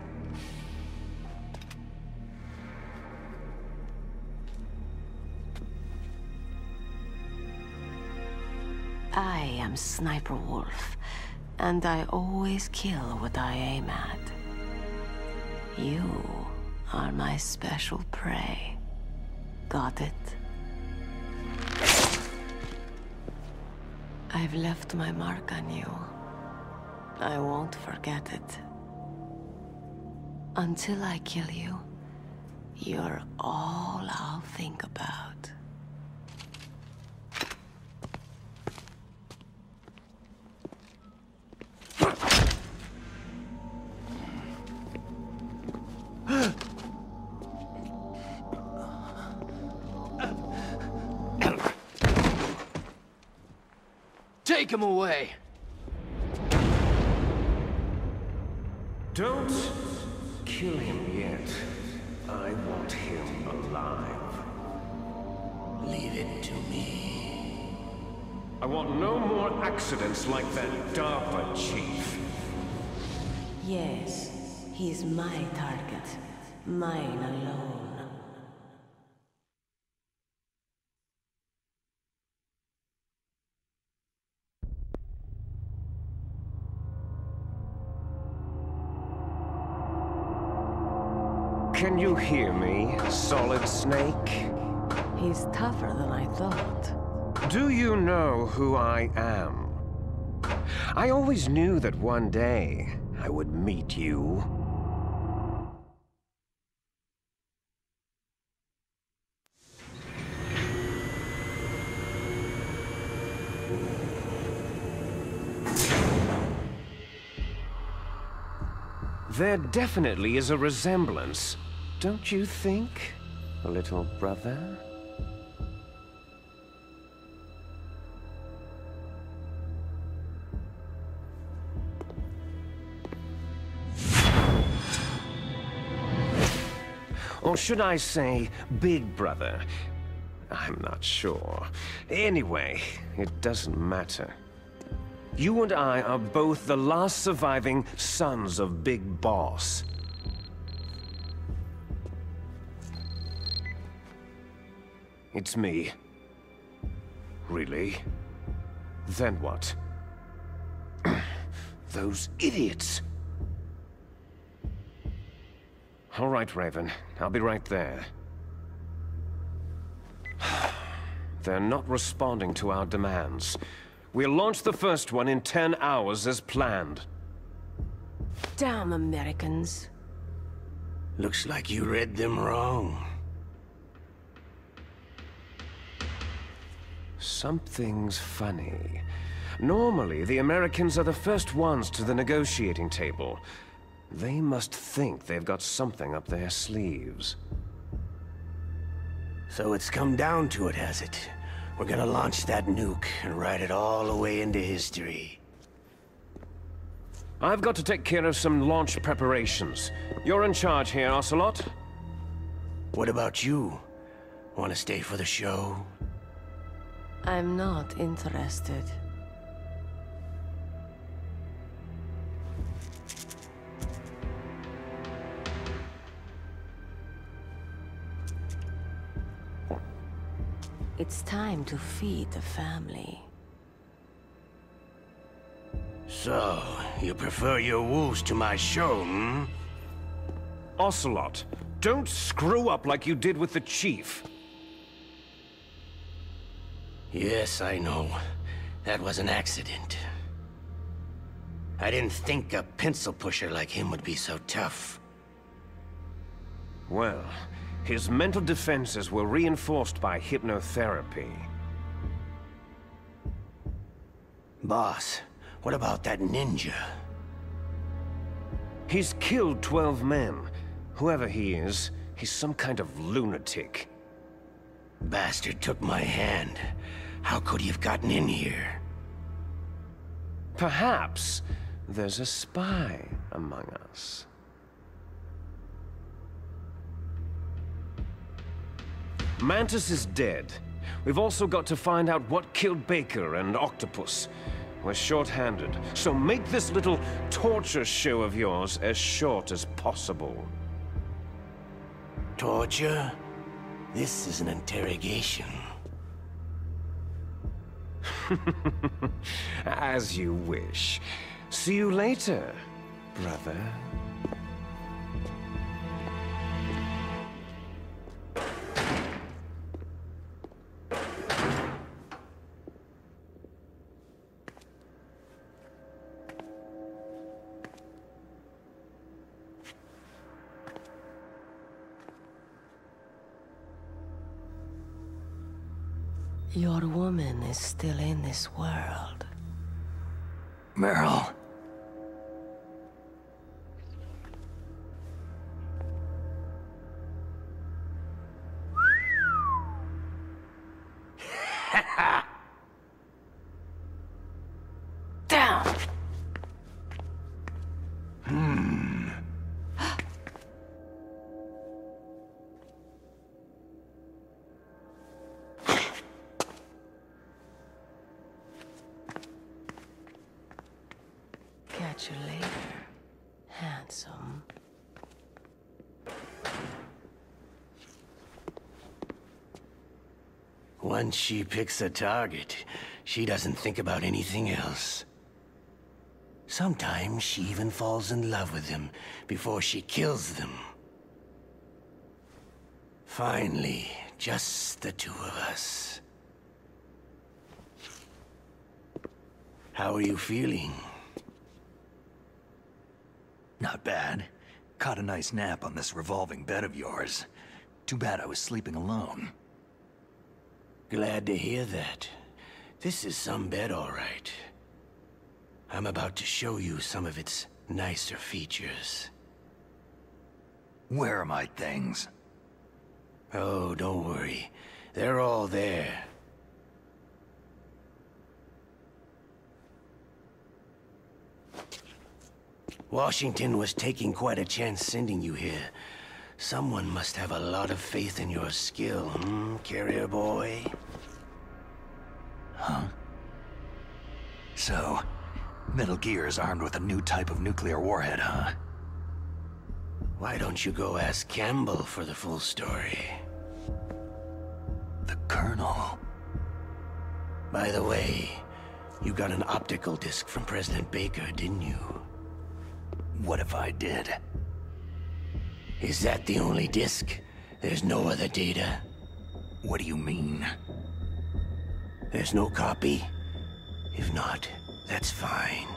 I am Sniper Wolf, and I always kill what I aim at. You are my special prey. Got it? I've left my mark on you. I won't forget it. Until I kill you, you're all I'll think about. Take him away! Don't kill him yet. I want him alive. Leave it to me. I want no more accidents like that DARPA chief. Yes, he's my target. Mine alone. Can you hear me, Solid Snake? He's tougher than I thought. Do you know who I am? I always knew that one day I would meet you. There definitely is a resemblance, don't you think, little brother? Or should I say, big brother? I'm not sure. Anyway, it doesn't matter. You and I are both the last surviving sons of Big Boss. It's me. Really? Then what? Those idiots! All right, Raven. I'll be right there. They're not responding to our demands. We'll launch the first one in 10 hours as planned. Damn Americans. Looks like you read them wrong. Something's funny. Normally, the Americans are the first ones to the negotiating table. They must think they've got something up their sleeves. So it's come down to it, has it? We're gonna launch that nuke and ride it all the way into history. I've got to take care of some launch preparations. You're in charge here, Ocelot. What about you? Want to stay for the show? I'm not interested. It's time to feed the family. So, you prefer your wolves to my show, hmm? Ocelot, don't screw up like you did with the Chief. Yes, I know. That was an accident. I didn't think a pencil pusher like him would be so tough. Well, his mental defenses were reinforced by hypnotherapy. Boss, what about that ninja? He's killed 12 men. Whoever he is, he's some kind of lunatic. Bastard took my hand. How could he have gotten in here? Perhaps there's a spy among us. Mantis is dead. We've also got to find out what killed Baker and Octopus. We're short-handed, so make this little torture show of yours as short as possible. Torture? This is an interrogation. As you wish. See you later, brother. Your woman is still in this world. Meryl. Down! Catch you later, handsome. Once she picks a target, she doesn't think about anything else. Sometimes she even falls in love with them before she kills them. Finally, just the two of us. How are you feeling? Not bad. Caught a nice nap on this revolving bed of yours. Too bad I was sleeping alone. Glad to hear that. This is some bed, all right. I'm about to show you some of its nicer features. Where are my things? Oh, don't worry. They're all there. Washington was taking quite a chance sending you here. Someone must have a lot of faith in your skill, carrier boy? Huh? So, Metal Gear is armed with a new type of nuclear warhead, huh? Why don't you go ask Campbell for the full story? The Colonel. By the way, you got an optical disc from President Baker, didn't you? What if I did? Is that the only disc? There's no other data? What do you mean? There's no copy? If not, that's fine.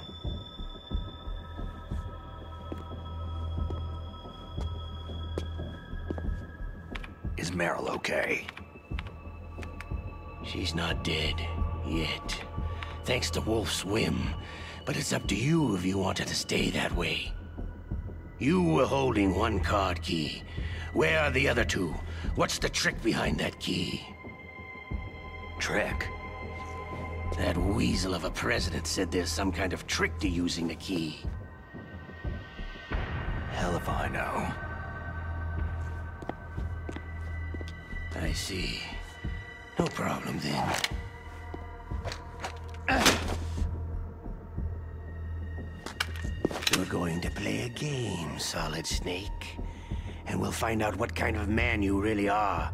Is Meryl okay? She's not dead, yet. Thanks to Wolf's whim. But it's up to you if you want her to stay that way. You were holding one card key. Where are the other two? What's the trick behind that key? Trick? That weasel of a president said there's some kind of trick to using the key. Hell if I know. I see. No problem then. We're going to play a game, Solid Snake. And we'll find out what kind of man you really are.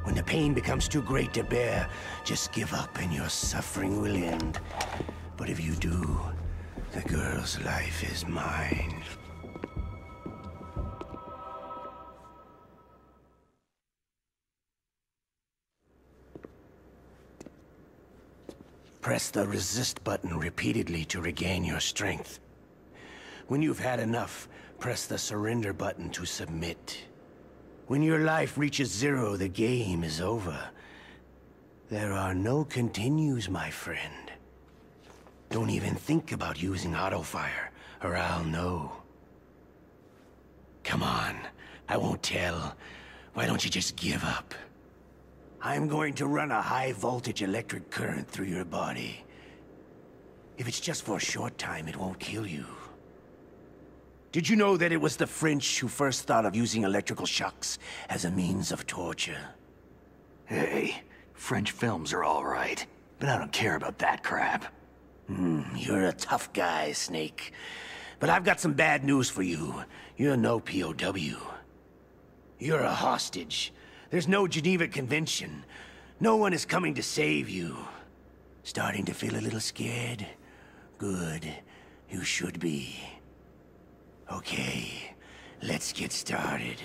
When the pain becomes too great to bear, just give up and your suffering will end. But if you do, the girl's life is mine. Press the resist button repeatedly to regain your strength. When you've had enough, press the surrender button to submit. When your life reaches 0, the game is over. There are no continues, my friend. Don't even think about using auto-fire, or I'll know. Come on, I won't tell. Why don't you just give up? I'm going to run a high-voltage electric current through your body. If it's just for a short time, it won't kill you. Did you know that it was the French who first thought of using electrical shocks as a means of torture? Hey, French films are all right, but I don't care about that crap. You're a tough guy, Snake. But I've got some bad news for you. You're no POW. You're a hostage. There's no Geneva Convention. No one is coming to save you. Starting to feel a little scared? Good. You should be. Okay, let's get started.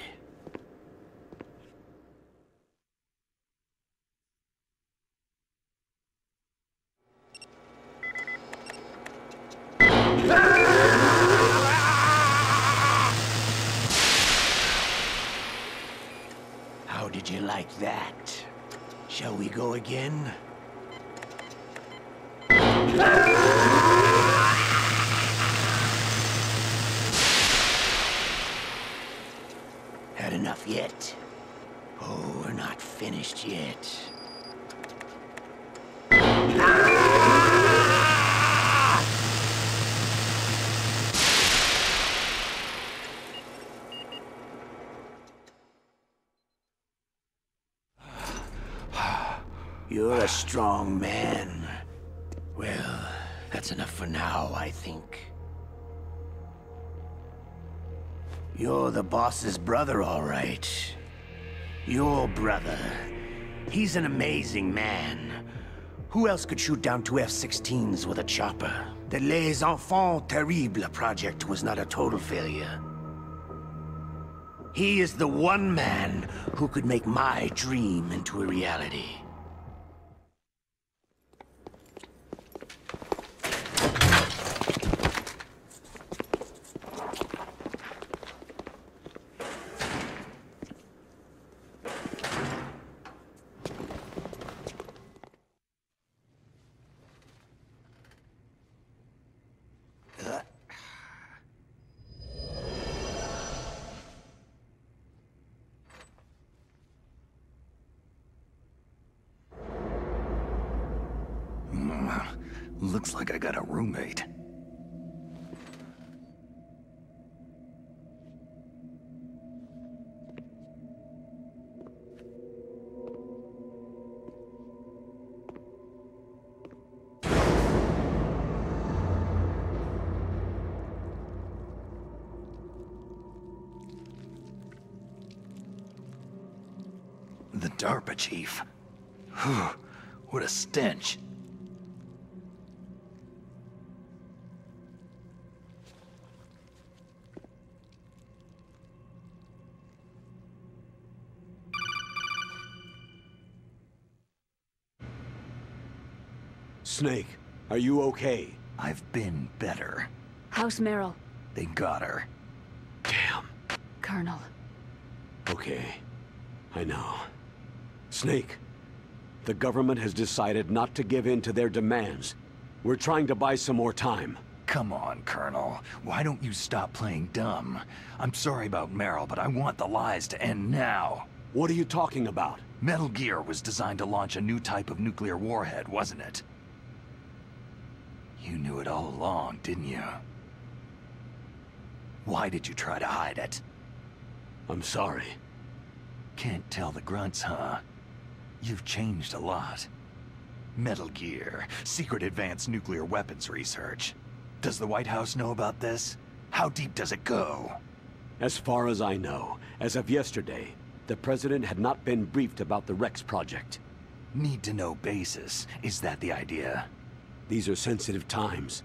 How did you like that? Shall we go again? Had enough yet? Oh, we're not finished yet. You're a strong man. Well, that's enough for now, I think. You're the boss's brother, all right. Your brother. He's an amazing man. Who else could shoot down 2 F-16s with a chopper? The Les Enfants Terribles project was not a total failure. He is the one man who could make my dream into a reality. Looks like I got a roommate. The DARPA chief. Whew, what a stench. Snake, are you okay? I've been better. How's Meryl? They got her. Damn. Colonel. Okay. I know. Snake, the government has decided not to give in to their demands. We're trying to buy some more time. Come on, Colonel. Why don't you stop playing dumb? I'm sorry about Meryl, but I want the lies to end now. What are you talking about? Metal Gear was designed to launch a new type of nuclear warhead, wasn't it? You knew it all along, didn't you? Why did you try to hide it? I'm sorry. Can't tell the grunts, huh? You've changed a lot. Metal Gear, secret advanced nuclear weapons research. Does the White House know about this? How deep does it go? As far as I know, as of yesterday, the President had not been briefed about the Rex project. Need-to-know basis. Is that the idea? These are sensitive times.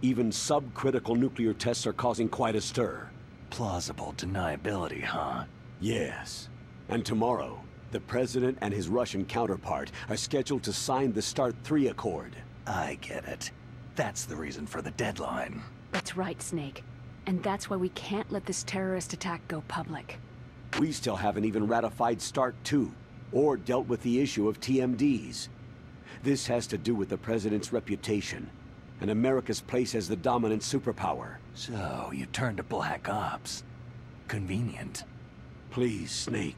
Even subcritical nuclear tests are causing quite a stir. Plausible deniability, huh? Yes. And tomorrow, the President and his Russian counterpart are scheduled to sign the START 3 Accord. I get it. That's the reason for the deadline. That's right, Snake. And that's why we can't let this terrorist attack go public. We still haven't even ratified START 2, or dealt with the issue of TMDs. This has to do with the President's reputation, and America's place as the dominant superpower. So, you turned to Black Ops. Convenient. Please, Snake.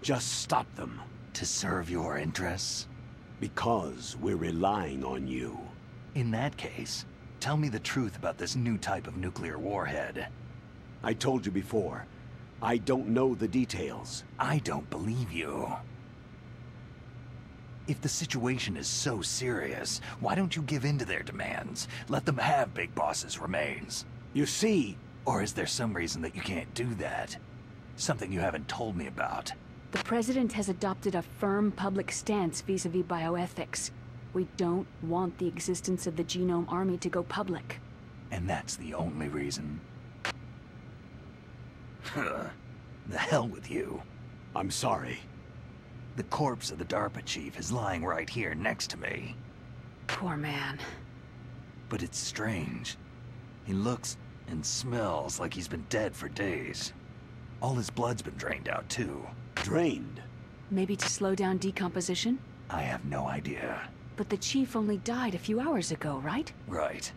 Just stop them. To serve your interests? Because we're relying on you. In that case, tell me the truth about this new type of nuclear warhead. I told you before, I don't know the details. I don't believe you. If the situation is so serious, why don't you give in to their demands? Let them have Big Boss's remains. You see... Or is there some reason that you can't do that? Something you haven't told me about. The President has adopted a firm public stance vis-a-vis bioethics. We don't want the existence of the Genome Army to go public. And that's the only reason? The hell with you. I'm sorry. The corpse of the DARPA chief is lying right here next to me. Poor man. But it's strange. He looks and smells like he's been dead for days. All his blood's been drained out, too. Drained? Maybe to slow down decomposition? I have no idea. But the chief only died a few hours ago, right? Right.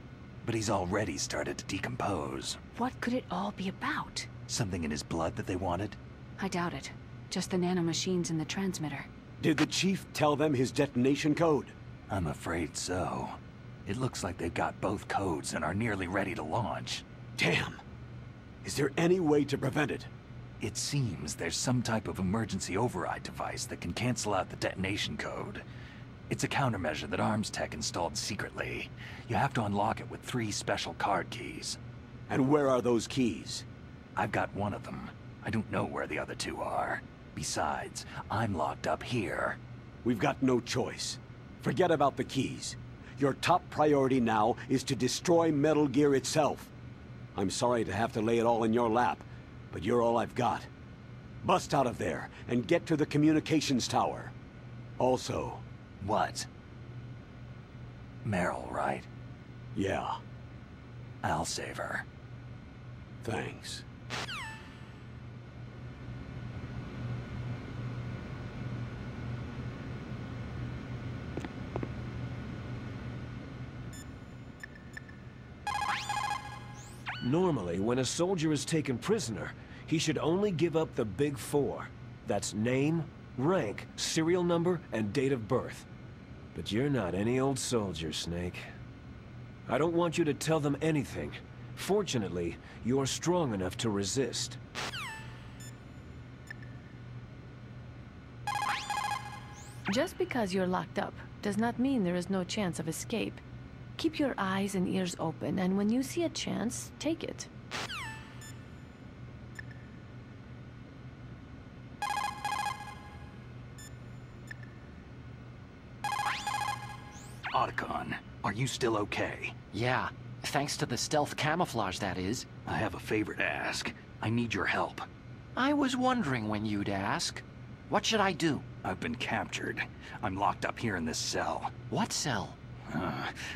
But he's already started to decompose. What could it all be about? Something in his blood that they wanted? I doubt it. Just the nanomachines in the transmitter. Did the chief tell them his detonation code? I'm afraid so. It looks like they've got both codes and are nearly ready to launch. Damn. Is there any way to prevent it? It seems there's some type of emergency override device that can cancel out the detonation code. It's a countermeasure that Arms Tech installed secretly. You have to unlock it with 3 special card keys. And where are those keys? I've got one of them. I don't know where the other two are. Besides, I'm locked up here. We've got no choice. Forget about the keys. Your top priority now is to destroy Metal Gear itself. I'm sorry to have to lay it all in your lap, but you're all I've got. Bust out of there and get to the communications tower. Also... What? Meryl, right? Yeah. I'll save her. Thanks. Normally, when a soldier is taken prisoner, he should only give up the big four. That's name, rank, serial number, and date of birth. But you're not any old soldier, Snake. I don't want you to tell them anything. Fortunately, you're strong enough to resist. Just because you're locked up does not mean there is no chance of escape. Keep your eyes and ears open, and when you see a chance, take it. Otacon, are you still okay? Yeah, thanks to the stealth camouflage, that is. I have a favor to ask. I need your help. I was wondering when you'd ask. What should I do? I've been captured. I'm locked up here in this cell. What cell?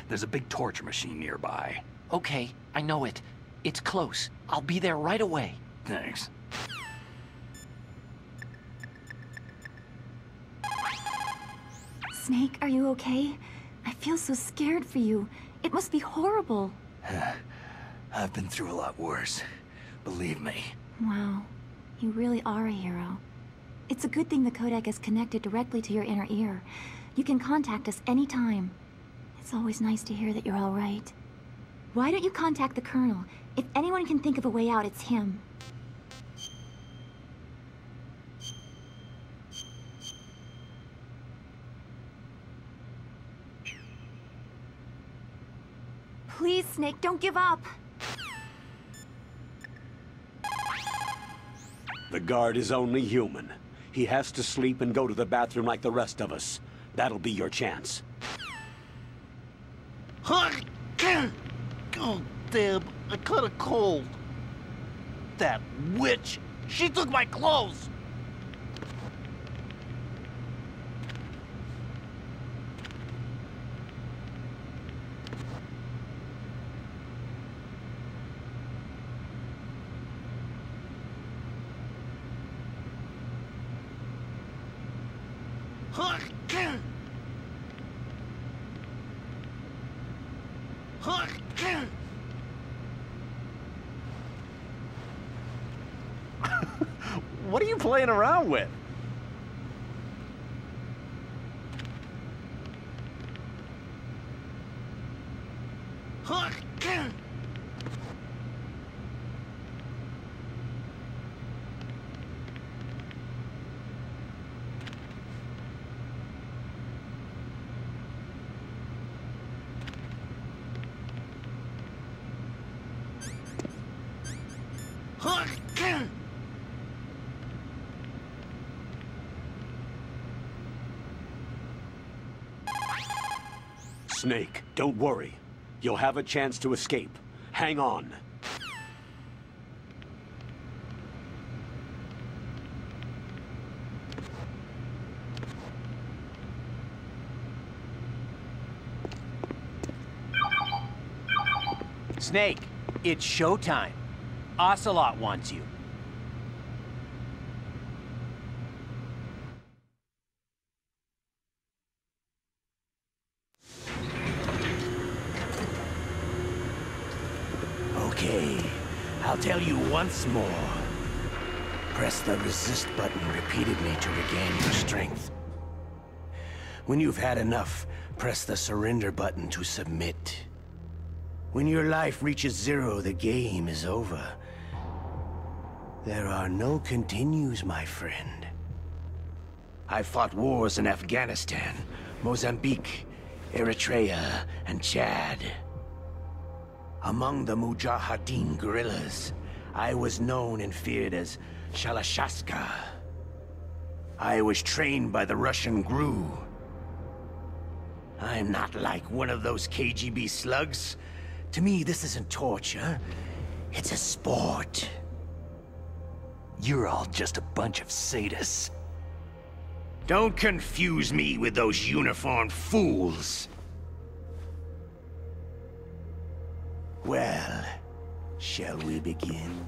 There's a big torture machine nearby. Okay, I know it. It's close. I'll be there right away. Thanks. Snake, are you okay? I feel so scared for you. It must be horrible. I've been through a lot worse. Believe me. Wow. You really are a hero. It's a good thing the codec is connected directly to your inner ear. You can contact us anytime. It's always nice to hear that you're all right. Why don't you contact the Colonel? If anyone can think of a way out, it's him. Please, Snake, don't give up. The guard is only human. He has to sleep and go to the bathroom like the rest of us. That'll be your chance. Oh, damn, I caught a cold. That witch, she took my clothes. What are you playing around with? Snake, don't worry. You'll have a chance to escape. Hang on. Snake, it's showtime. Ocelot wants you. Okay, I'll tell you once more. Press the resist button repeatedly to regain your strength. When you've had enough, press the surrender button to submit. When your life reaches zero, the game is over. There are no continues, my friend. I fought wars in Afghanistan, Mozambique, Eritrea, and Chad. Among the Mujahideen guerrillas, I was known and feared as Shalashashka. I was trained by the Russian GRU. I'm not like one of those KGB slugs. To me, this isn't torture. It's a sport. You're all just a bunch of sadists. Don't confuse me with those uniformed fools. Well, shall we begin?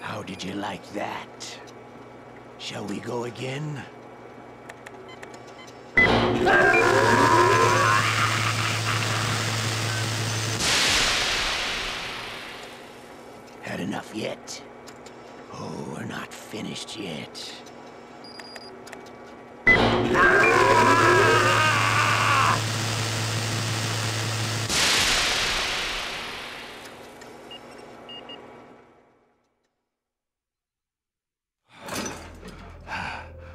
How did you like that? Shall we go again? Had enough yet? Oh, we're not finished yet.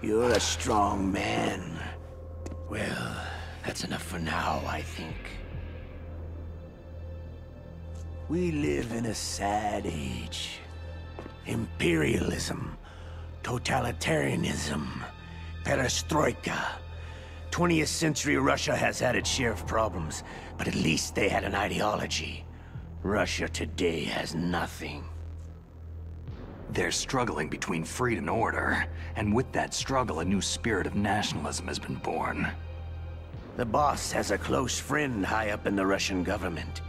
You're a strong man. Well, that's enough for now, I think. We live in a sad age. Imperialism, totalitarianism, perestroika. 20th century Russia has had its share of problems, but at least they had an ideology. Russia today has nothing. They're struggling between freedom and order, and with that struggle, a new spirit of nationalism has been born. The boss has a close friend high up in the Russian government.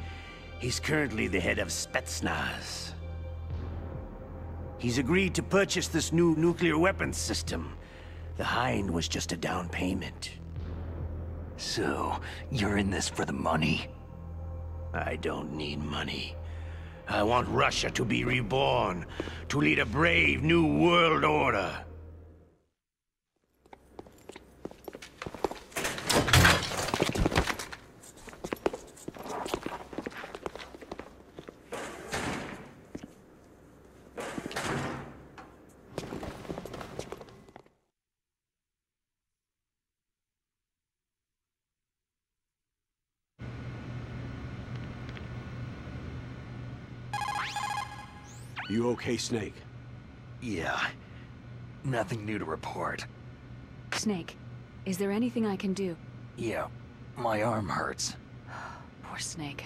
He's currently the head of Spetsnaz. He's agreed to purchase this new nuclear weapons system. The Hind was just a down payment. So, you're in this for the money? I don't need money. I want Russia to be reborn, to lead a brave new world order. You okay, Snake? Yeah. Nothing new to report. Snake, is there anything I can do? Yeah, my arm hurts. Poor Snake.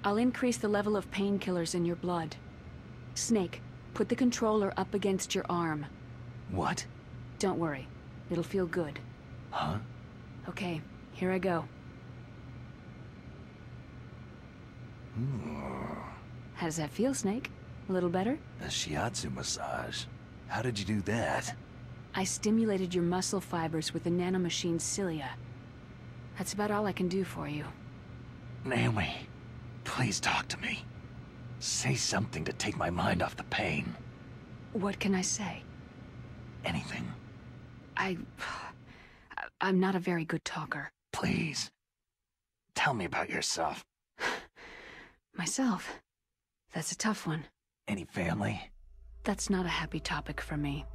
I'll increase the level of painkillers in your blood. Snake, put the controller up against your arm. What? Don't worry. It'll feel good. Huh? Okay, here I go. How does that feel, Snake? A little better? A shiatsu massage. How did you do that? I stimulated your muscle fibers with the nanomachine cilia. That's about all I can do for you. Naomi, please talk to me. Say something to take my mind off the pain. What can I say? Anything. I'm not a very good talker. Please. Tell me about yourself. Myself? That's a tough one. Any family? That's not a happy topic for me.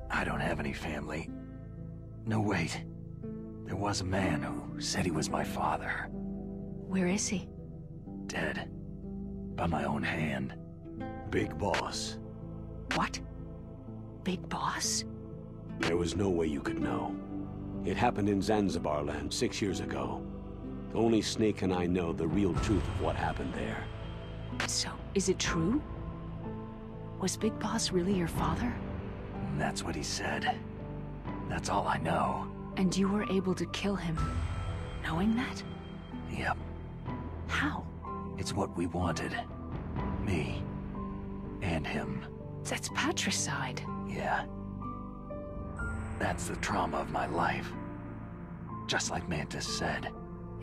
I don't have any family. No, wait. There was a man who said he was my father. Where is he? Dead. By my own hand. Big Boss. What? Big Boss? There was no way you could know. It happened in Zanzibar land 6 years ago. Only Snake and I know the real truth of what happened there. So, is it true? Was Big Boss really your father? That's what he said. That's all I know. And you were able to kill him, knowing that? Yep. How? It's what we wanted. Me. And him. That's patricide. Yeah. That's the trauma of my life. Just like Mantis said.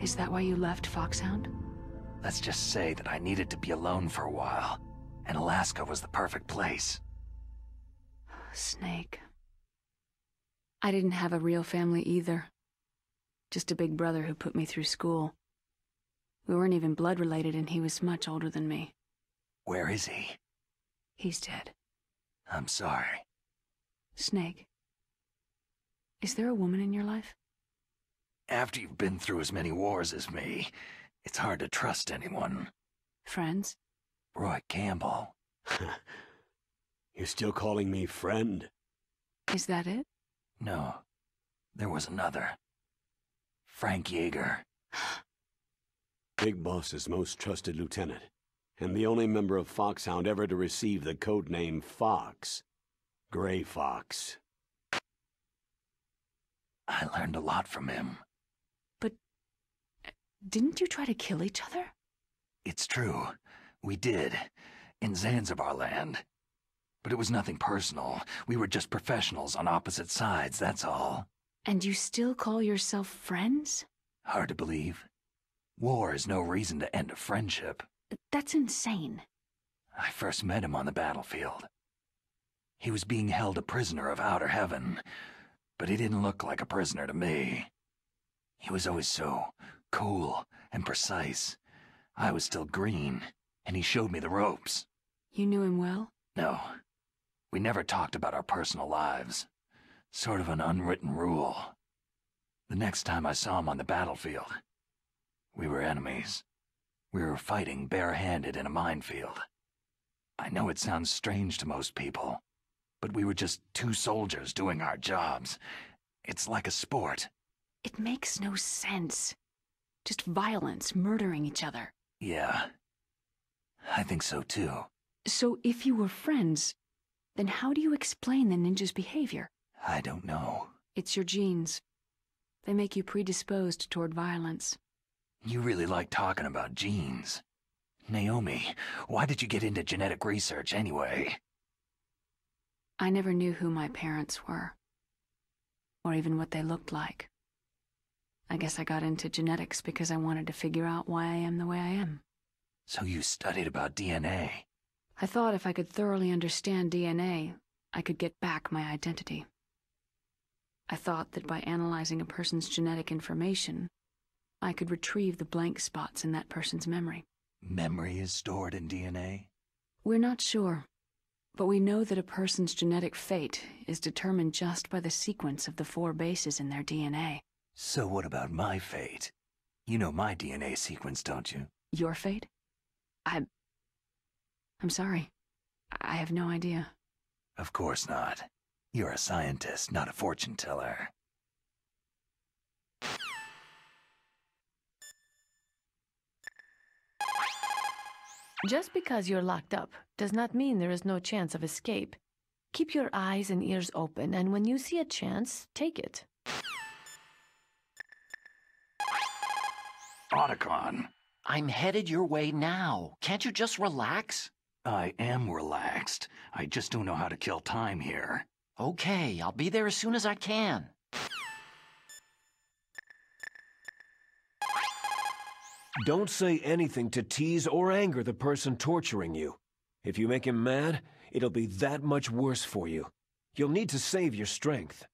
Is that why you left Foxhound? Let's just say that I needed to be alone for a while, and Alaska was the perfect place. Snake. I didn't have a real family either. Just a big brother who put me through school. We weren't even blood related and he was much older than me. Where is he? He's dead. I'm sorry. Snake, is there a woman in your life? After you've been through as many wars as me, it's hard to trust anyone. Friends? Roy Campbell. You're still calling me friend? Is that it? No. There was another. Frank Yeager. Big Boss's most trusted lieutenant, and the only member of Foxhound ever to receive the codename Fox. Gray Fox. I learned a lot from him. But didn't you try to kill each other? It's true. We did. In Zanzibar land. But it was nothing personal. We were just professionals on opposite sides, that's all. And you still call yourself friends? Hard to believe. War is no reason to end a friendship. That's insane. I first met him on the battlefield. He was being held a prisoner of outer heaven, but he didn't look like a prisoner to me. He was always so cool and precise. I was still green, and he showed me the ropes. You knew him well? No. We never talked about our personal lives. Sort of an unwritten rule. The next time I saw him on the battlefield, we were enemies. We were fighting barehanded in a minefield. I know it sounds strange to most people, but we were just two soldiers doing our jobs. It's like a sport. It makes no sense. Just violence, murdering each other. Yeah. I think so too. So if you were friends, then how do you explain the ninja's behavior? I don't know. It's your genes. They make you predisposed toward violence. You really like talking about genes. Naomi, why did you get into genetic research anyway? I never knew who my parents were, or even what they looked like. I guess I got into genetics because I wanted to figure out why I am the way I am. So you studied about DNA? I thought if I could thoroughly understand DNA, I could get back my identity. I thought that by analyzing a person's genetic information, I could retrieve the blank spots in that person's memory. Memory is stored in DNA? We're not sure, but we know that a person's genetic fate is determined just by the sequence of the 4 bases in their DNA. So what about my fate? You know my DNA sequence, don't you? Your fate? I'm sorry. I have no idea. Of course not. You're a scientist, not a fortune teller. Just because you're locked up does not mean there is no chance of escape. Keep your eyes and ears open, and when you see a chance, take it. Otacon. I'm headed your way now. Can't you just relax? I am relaxed. I just don't know how to kill time here. Okay, I'll be there as soon as I can. Don't say anything to tease or anger the person torturing you. If you make him mad, it'll be that much worse for you. You'll need to save your strength.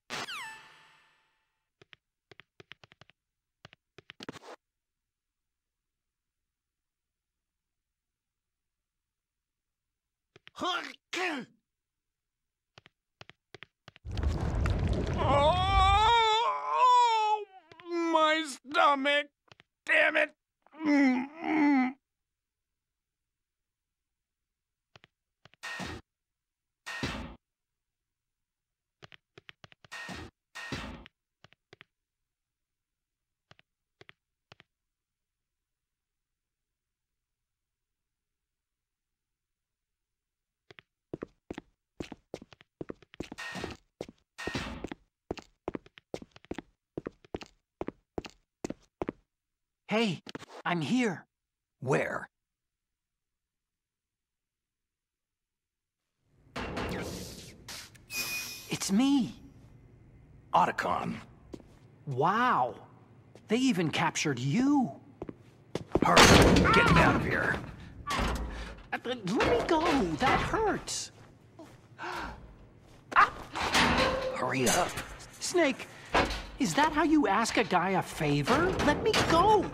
Oh, my stomach! Damn it! Hey, I'm here. Where? It's me. Otacon. Wow. They even captured you. Hurry, get me out of here. Let me go. That hurts. Hurry up. Snake, is that how you ask a guy a favor? Let me go.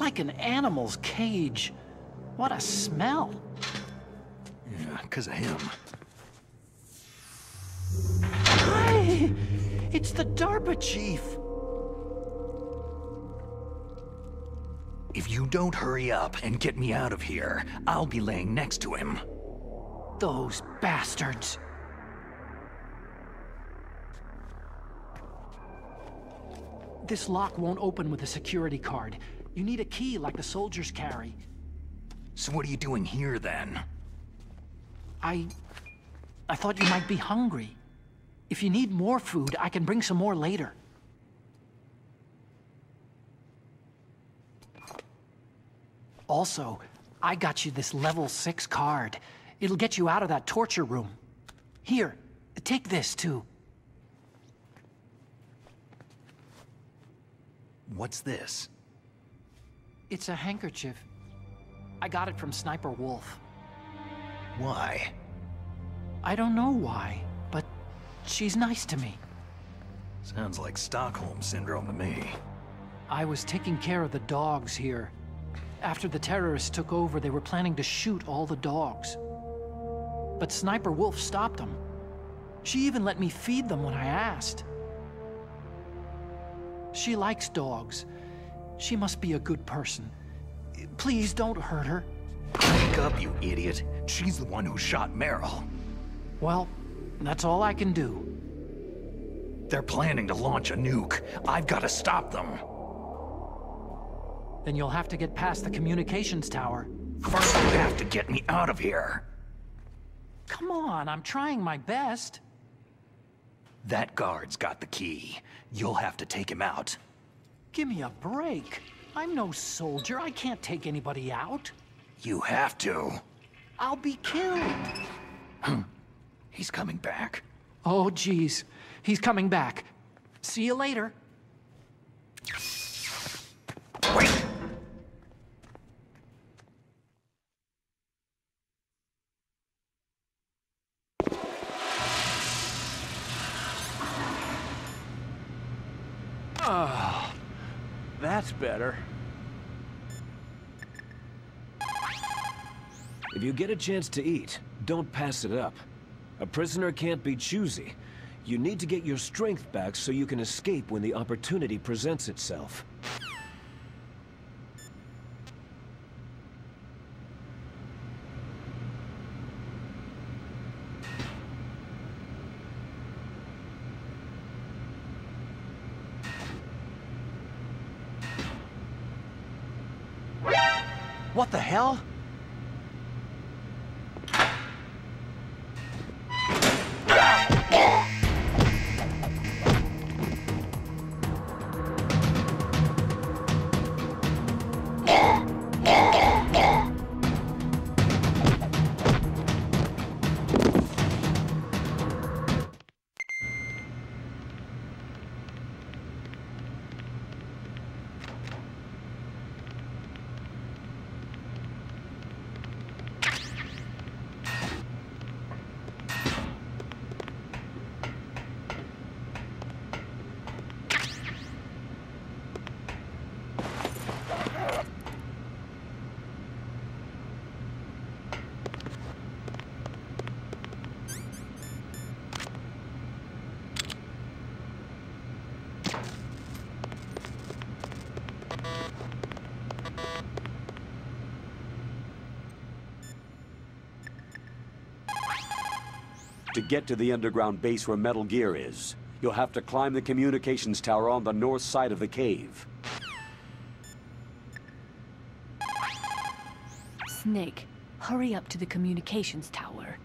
like an animal's cage. What a smell. Yeah, 'cause of him. Hi! It's the DARPA chief! If you don't hurry up and get me out of here, I'll be laying next to him. Those bastards. This lock won't open with a security card. You need a key like the soldiers carry. So what are you doing here, then? I thought you might be hungry. If you need more food, I can bring some more later. Also, I got you this level 6 card. It'll get you out of that torture room. Here, take this too. What's this? It's a handkerchief. I got it from Sniper Wolf. Why? I don't know why, but she's nice to me. Sounds like Stockholm Syndrome to me. I was taking care of the dogs here. After the terrorists took over, they were planning to shoot all the dogs. But Sniper Wolf stopped them. She even let me feed them when I asked. She likes dogs. She must be a good person. Please don't hurt her. Wake up, you idiot. She's the one who shot Meryl. Well, that's all I can do. They're planning to launch a nuke. I've got to stop them. Then you'll have to get past the communications tower. First, you have to get me out of here. Come on, I'm trying my best. That guard's got the key. You'll have to take him out. Give me a break. I'm no soldier. I can't take anybody out. You have to. I'll be killed. He's coming back. Oh, geez. He's coming back. See you later. Wait! Oh, that's better. If you get a chance to eat, don't pass it up. A prisoner can't be choosy. You need to get your strength back so you can escape when the opportunity presents itself. What the hell? To get to the underground base where Metal Gear is, you'll have to climb the communications tower on the north side of the cave. Snake, hurry up to the communications tower.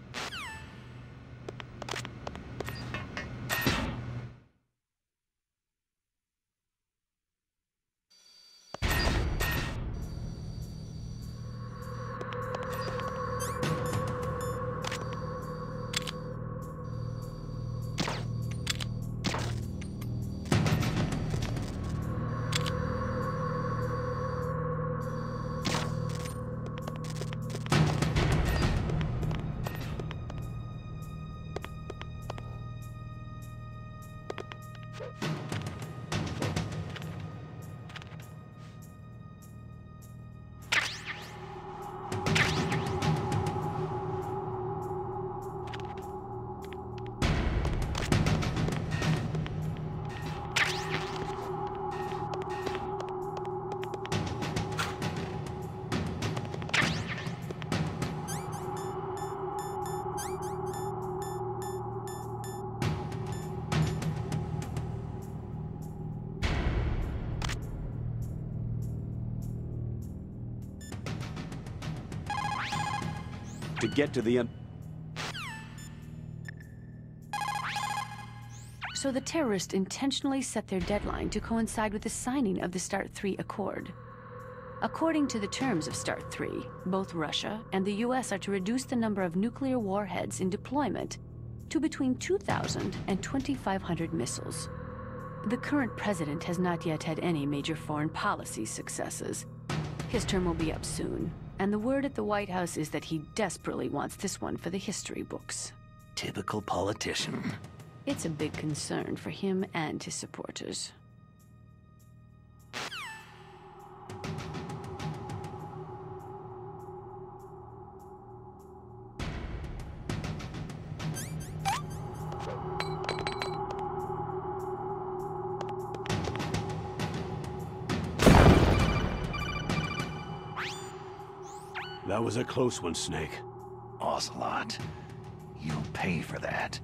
To get to the So the terrorists intentionally set their deadline to coincide with the signing of the START 3 Accord. According to the terms of START 3, both Russia and the US are to reduce the number of nuclear warheads in deployment to between 2,000 and 2,500 missiles. The current president has not yet had any major foreign policy successes. His term will be up soon, and the word at the White House is that he desperately wants this one for the history books. Typical politician. It's a big concern for him and his supporters. That was a close one, Snake. Ocelot, you'll pay for that.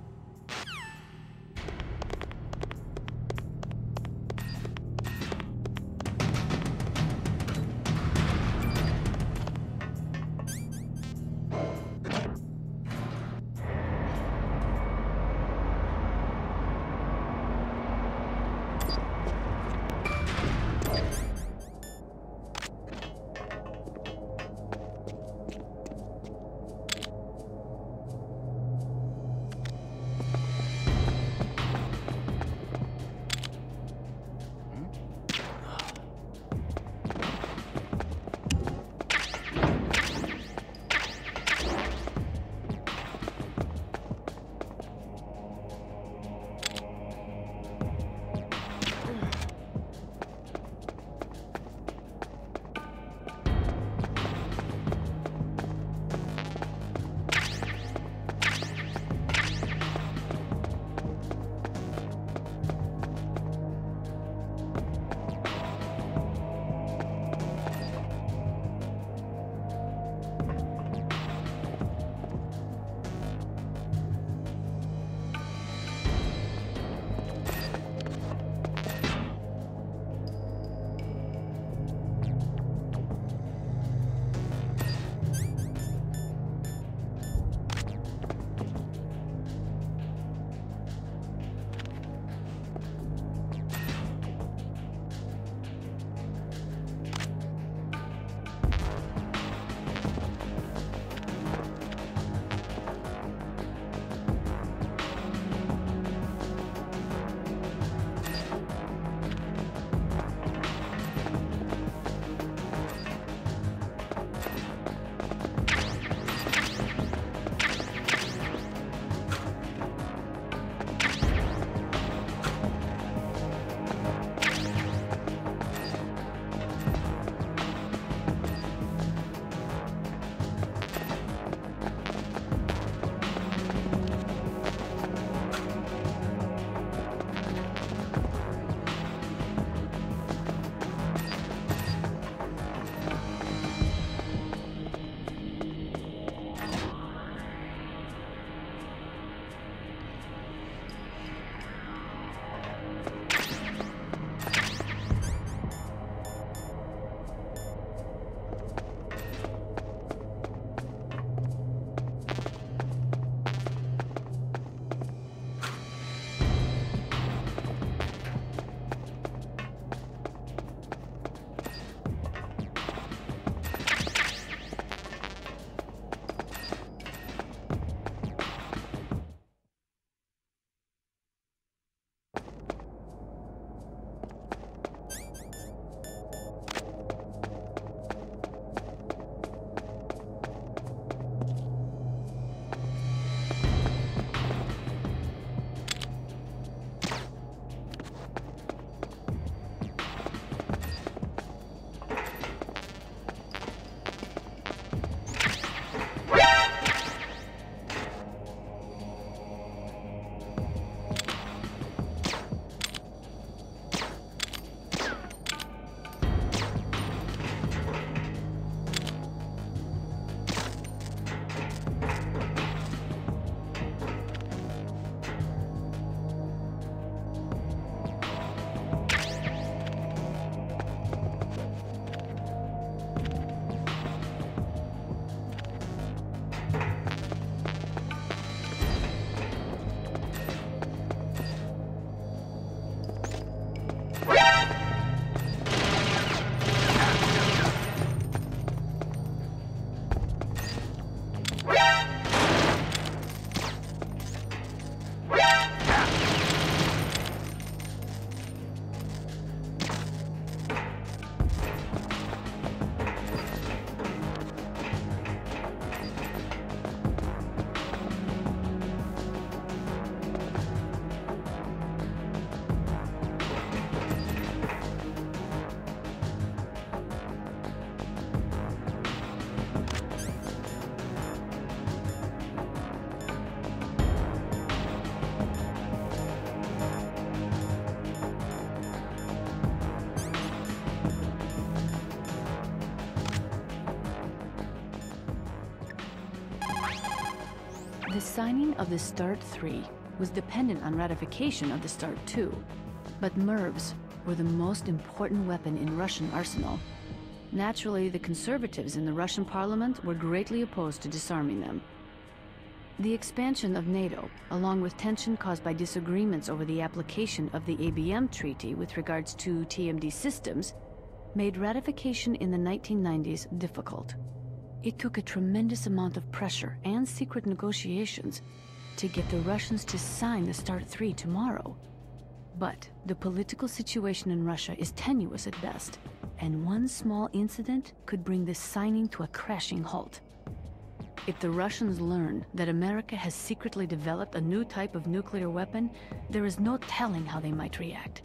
The signing of the START 3 was dependent on ratification of the START 2, but MIRVs were the most important weapon in Russian arsenal. Naturally, the conservatives in the Russian parliament were greatly opposed to disarming them. The expansion of NATO, along with tension caused by disagreements over the application of the ABM Treaty with regards to TMD systems, made ratification in the 1990s difficult. It took a tremendous amount of pressure and secret negotiations to get the Russians to sign the START 3 tomorrow. But the political situation in Russia is tenuous at best, and one small incident could bring this signing to a crashing halt. If the Russians learn that America has secretly developed a new type of nuclear weapon, there is no telling how they might react.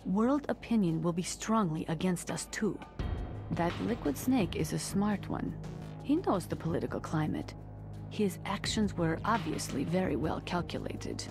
World opinion will be strongly against us too. That Liquid Snake is a smart one. He knows the political climate. His actions were obviously very well calculated.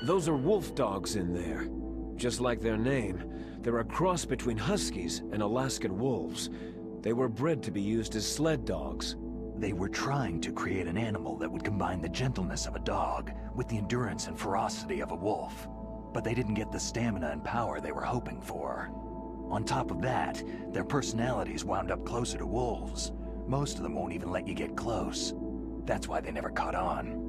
Those are wolf dogs in there. Just like their name, they're a cross between huskies and Alaskan wolves. They were bred to be used as sled dogs. They were trying to create an animal that would combine the gentleness of a dog with the endurance and ferocity of a wolf. But they didn't get the stamina and power they were hoping for. On top of that, their personalities wound up closer to wolves. Most of them won't even let you get close. That's why they never caught on.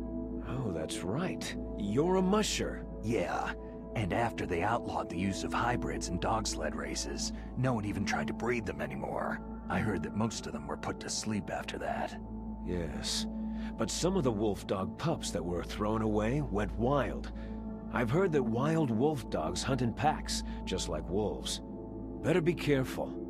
Oh, that's right. You're a musher. Yeah, and after they outlawed the use of hybrids in dog sled races, no one even tried to breed them anymore. I heard that most of them were put to sleep after that. Yes, but some of the wolf dog pups that were thrown away went wild. I've heard that wild wolf dogs hunt in packs, just like wolves. Better be careful.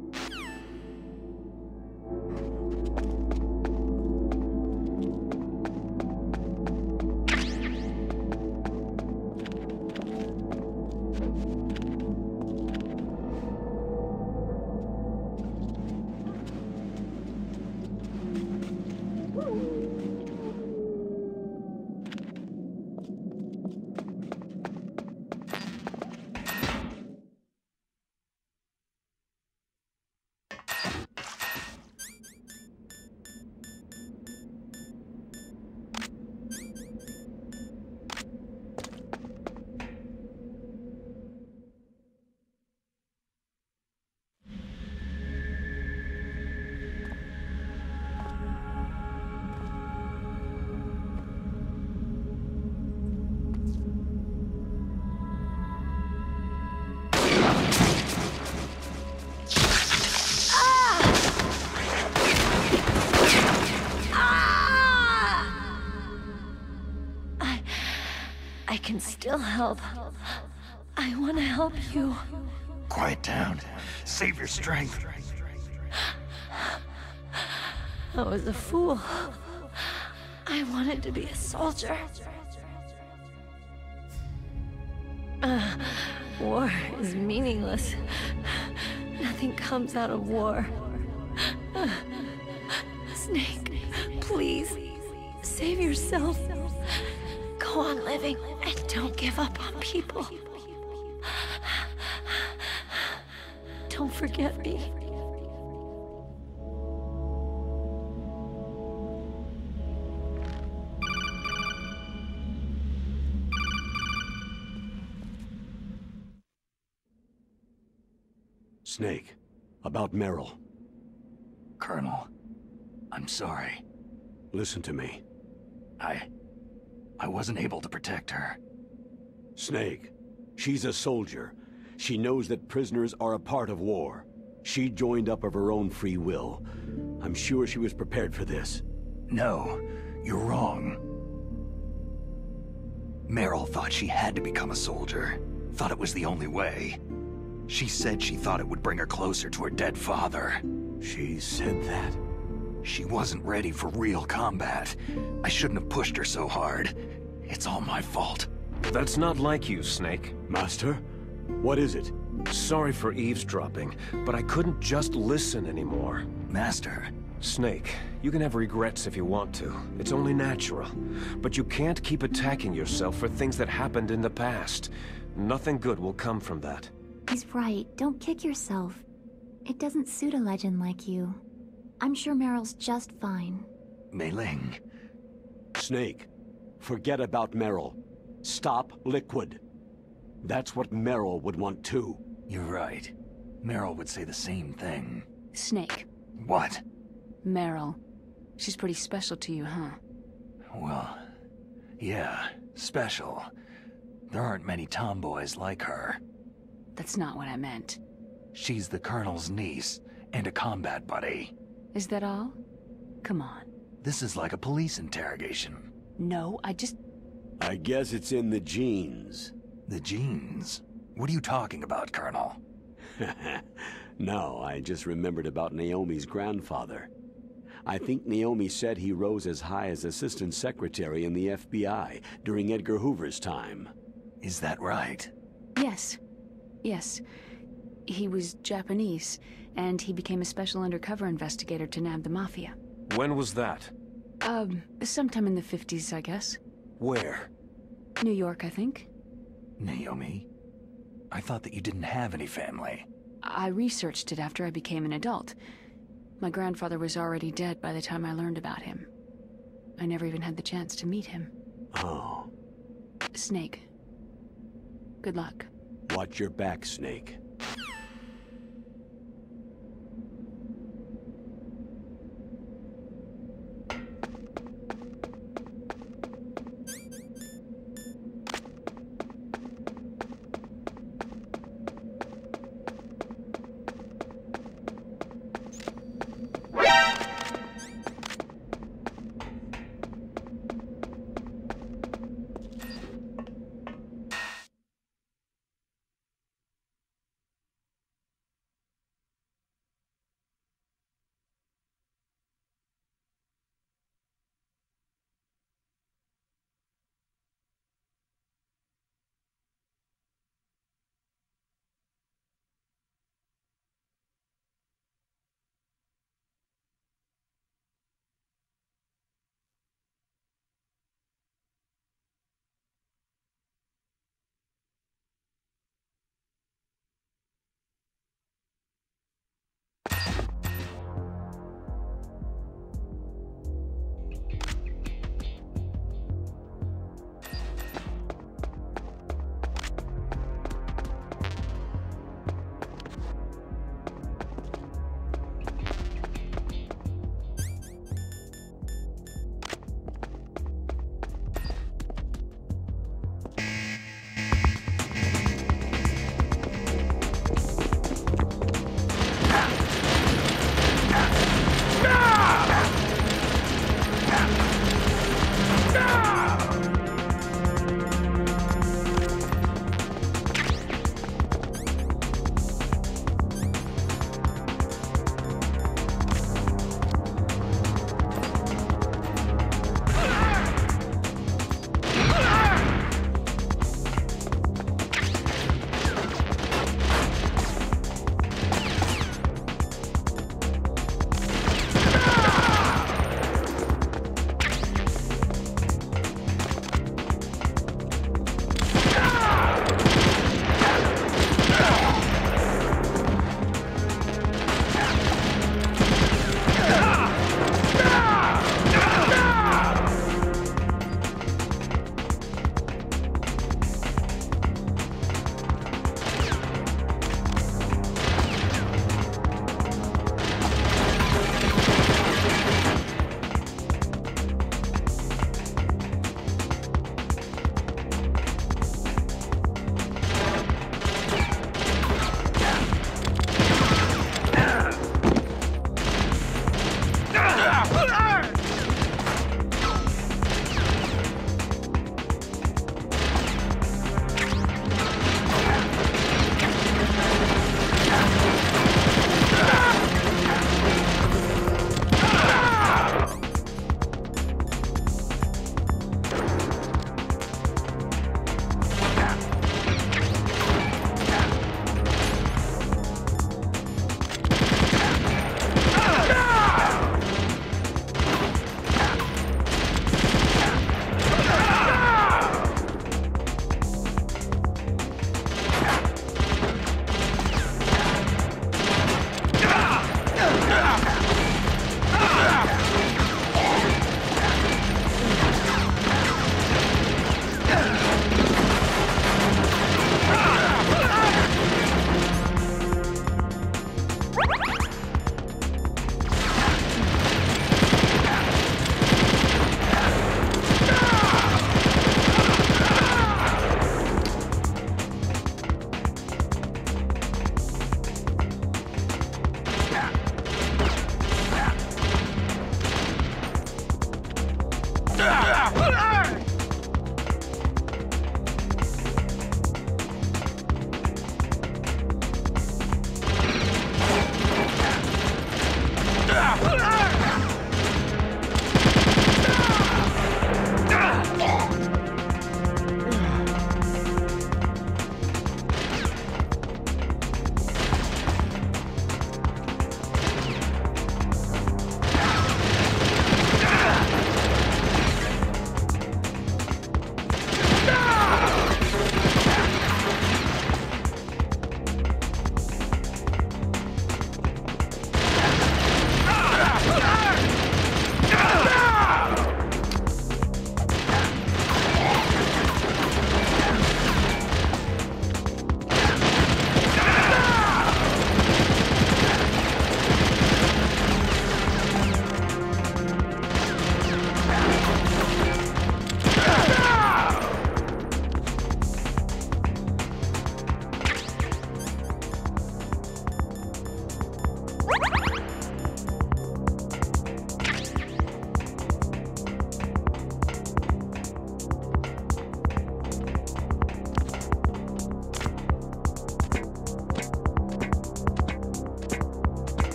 I can still help. I want to help you. Quiet down. Save your strength. I was a fool. I wanted to be a soldier. War is meaningless. Nothing comes out of war. Snake, please, save yourself. Go on living and don't give up on people. Don't forget me. Snake, about Meryl. Colonel, I'm sorry. Listen to me. I wasn't able to protect her. Snake, she's a soldier. She knows that prisoners are a part of war. She joined up of her own free will. I'm sure she was prepared for this. No, you're wrong. Meryl thought she had to become a soldier. Thought it was the only way. She said she thought it would bring her closer to her dead father. She said that? She wasn't ready for real combat. I shouldn't have pushed her so hard. It's all my fault. That's not like you, Snake. Master? What is it? Sorry for eavesdropping, but I couldn't just listen anymore. Master? Snake, you can have regrets if you want to. It's only natural. But you can't keep attacking yourself for things that happened in the past. Nothing good will come from that. He's right. Don't kick yourself. It doesn't suit a legend like you. I'm sure Meryl's just fine. Mei Ling. Snake, forget about Meryl. Stop Liquid. That's what Meryl would want too. You're right. Meryl would say the same thing. Snake. What? Meryl. She's pretty special to you, huh? Well, yeah, special. There aren't many tomboys like her. That's not what I meant. She's the Colonel's niece, and a combat buddy. Is that all? Come on. This is like a police interrogation. No, I guess it's in the genes. The genes? What are you talking about, Colonel? No, I just remembered about Naomi's grandfather. I think Naomi said he rose as high as assistant secretary in the FBI during Edgar Hoover's time. Is that right? Yes. Yes. He was Japanese, and he became a special undercover investigator to nab the Mafia. When was that? Sometime in the 50s, I guess. Where? New York, I think. Naomi, I thought that you didn't have any family. I researched it after I became an adult. My grandfather was already dead by the time I learned about him. I never even had the chance to meet him. Oh. Snake. Good luck. Watch your back, Snake.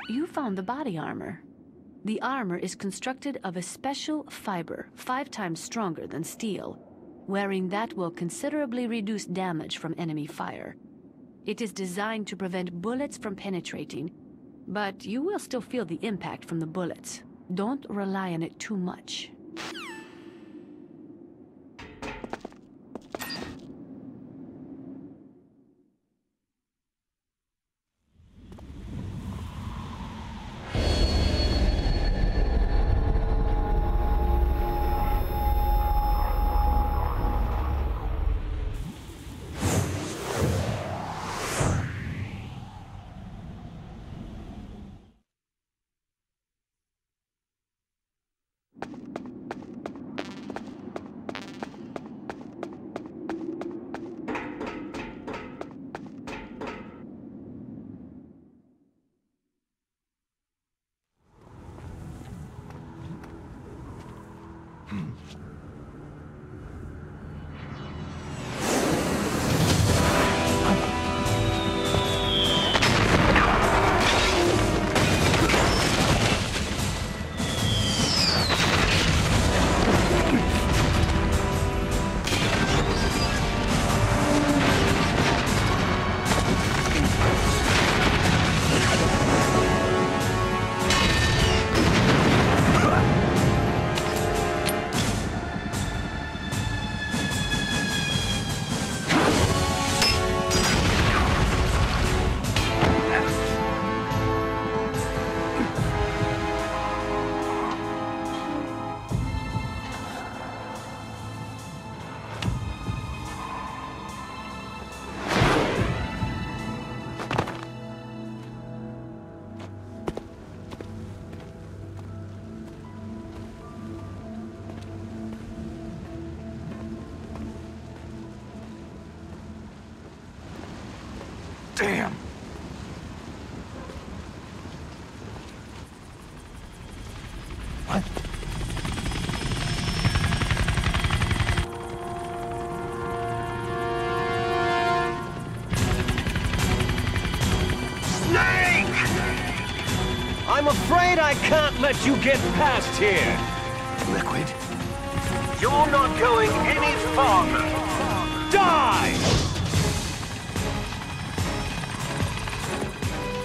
You found the body armor. The armor is constructed of a special fiber, 5 times stronger than steel. Wearing that will considerably reduce damage from enemy fire. It is designed to prevent bullets from penetrating, but you will still feel the impact from the bullets. Don't rely on it too much. Damn! What? Snake! I'm afraid I can't let you get past here. Liquid? You're not going any farther. Die!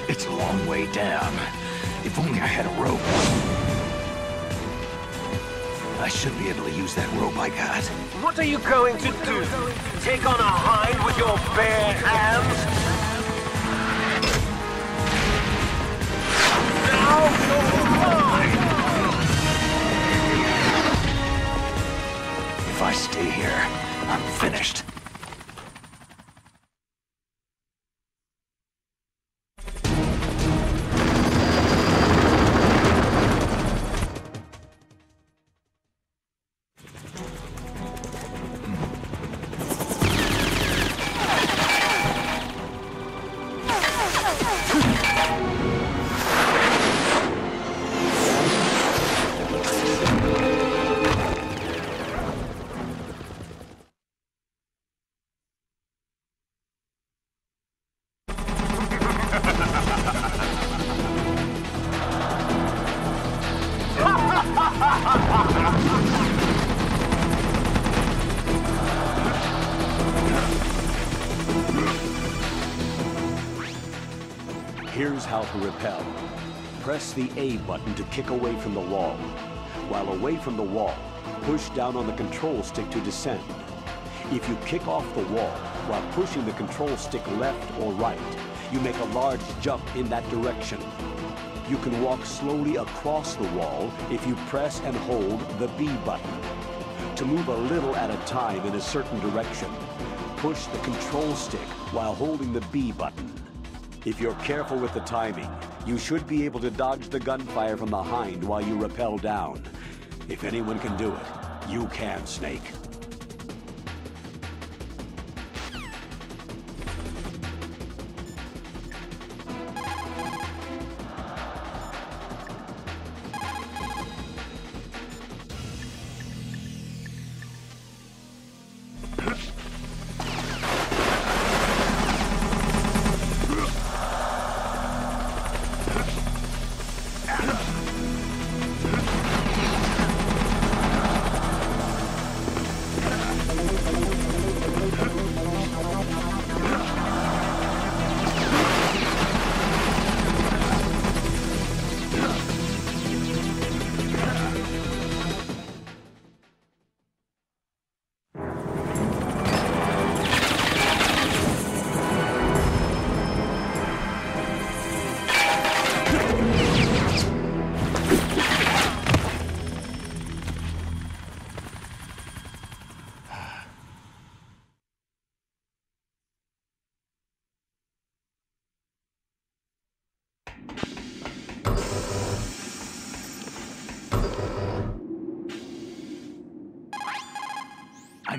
It's a long way down. If only I had a rope. I should be able to use that rope I got. What are you going to do? Take on a hind with your bare hands? Now you're mine! If I stay here, I'm finished. Here's how to repel. Press the A button to kick away from the wall. While away from the wall, push down on the control stick to descend. If you kick off the wall while pushing the control stick left or right, you make a large jump in that direction. You can walk slowly across the wall if you press and hold the B button. To move a little at a time in a certain direction, push the control stick while holding the B button. If you're careful with the timing, you should be able to dodge the gunfire from behind while you rappel down. If anyone can do it, you can, Snake.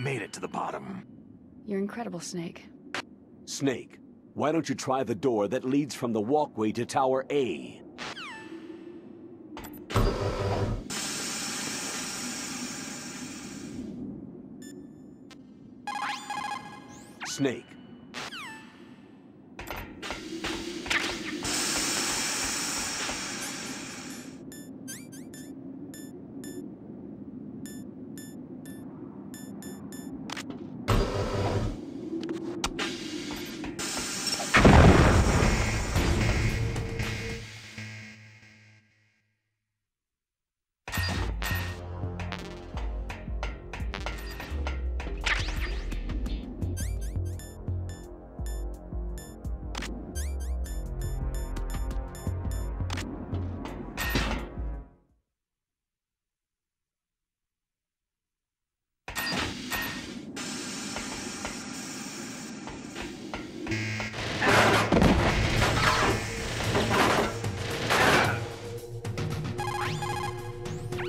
made it to the bottom. You're incredible, Snake. Snake, why don't you try the door that leads from the walkway to Tower A? Snake.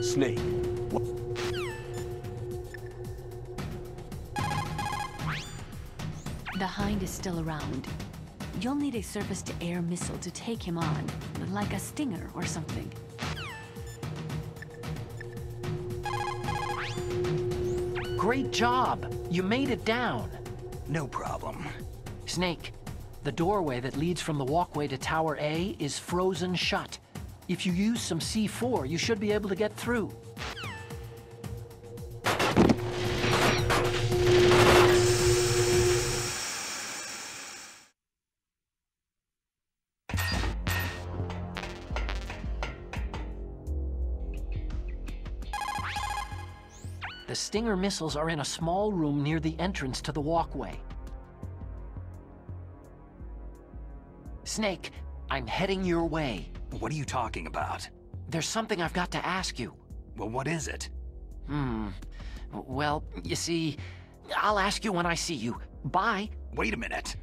Snake. The Hind is still around. You'll need a surface-to-air missile to take him on, like a Stinger or something. Great job! You made it down. No problem. Snake, the doorway that leads from the walkway to Tower A is frozen shut. If you use some C4, you should be able to get through. The Stinger missiles are in a small room near the entrance to the walkway. Snake, I'm heading your way. What are you talking about? There's something I've got to ask you. Well, what is it? Well, you see, I'll ask you when I see you. Bye. Wait a minute.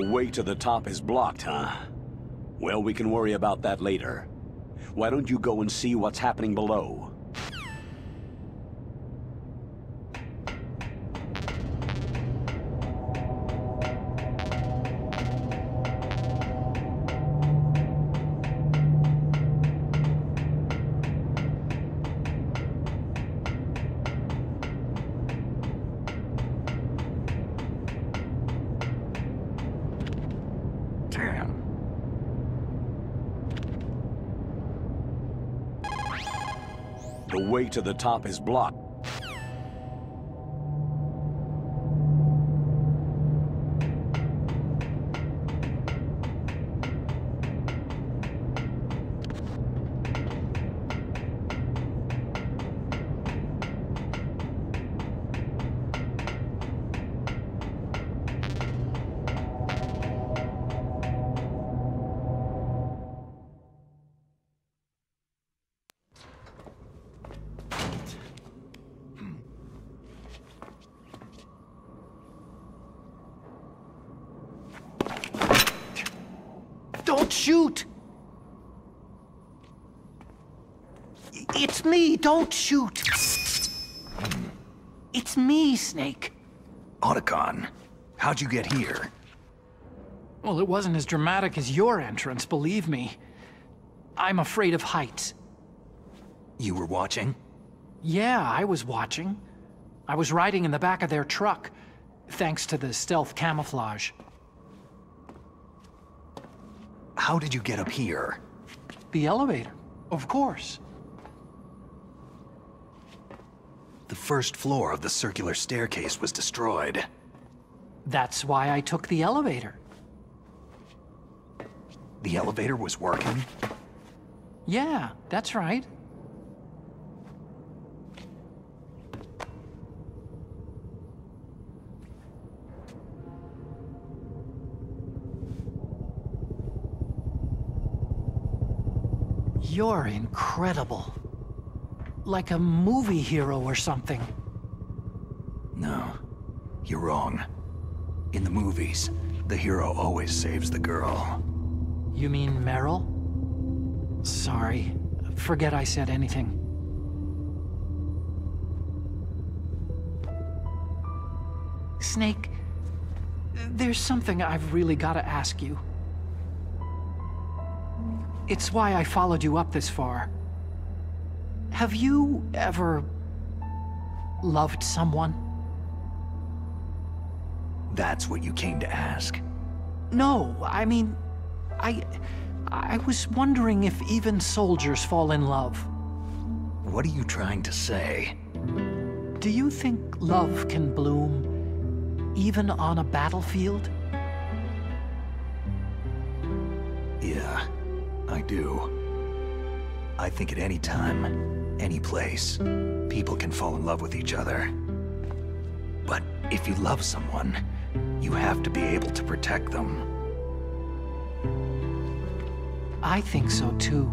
way to the top is blocked, huh? Well, we can worry about that later. Why don't you go and see what's happening below? The way to the top is blocked. Don't shoot! It's me, don't shoot! It's me, Snake. Otacon, how'd you get here? Well, it wasn't as dramatic as your entrance, believe me. I'm afraid of heights. You were watching? Yeah, I was watching. I was riding in the back of their truck, thanks to the stealth camouflage. How did you get up here? The elevator, of course. The first floor of the circular staircase was destroyed. That's why I took the elevator. The elevator was working? Yeah, that's right. You're incredible. Like a movie hero or something. No, you're wrong. In the movies, the hero always saves the girl. You mean Meryl? Sorry. Forget I said anything. Snake, there's something I've really got to ask you. It's why I followed you up this far. Have you ever loved someone? That's what you came to ask? No, I mean, I was wondering if even soldiers fall in love. What are you trying to say? Do you think love can bloom even on a battlefield? Yeah, I do. I think at any time, any place, people can fall in love with each other. But if you love someone, you have to be able to protect them. I think so too.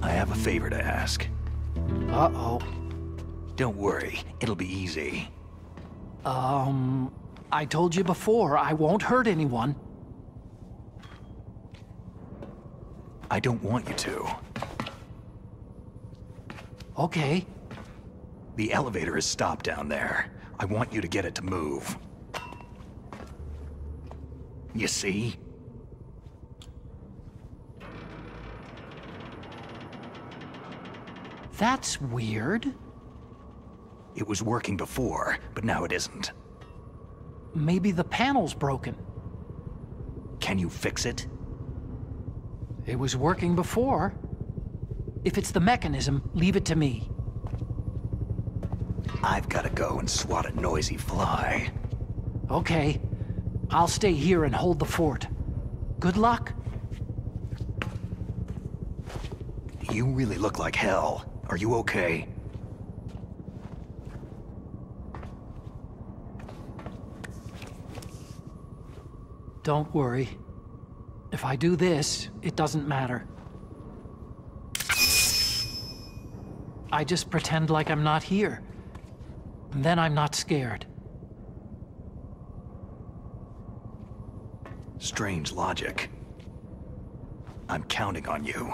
I have a favor to ask. Uh-oh. Don't worry, it'll be easy. I told you before, I won't hurt anyone. I don't want you to. Okay. The elevator is stopped down there. I want you to get it to move. You see? That's weird. It was working before, but now it isn't. Maybe the panel's broken. Can you fix it? It was working before. If it's the mechanism, leave it to me. I've got to go and swat a noisy fly. Okay. I'll stay here and hold the fort. Good luck. You really look like hell. Are you okay? Don't worry. If I do this, it doesn't matter. I just pretend like I'm not here. And then I'm not scared. Strange logic. I'm counting on you.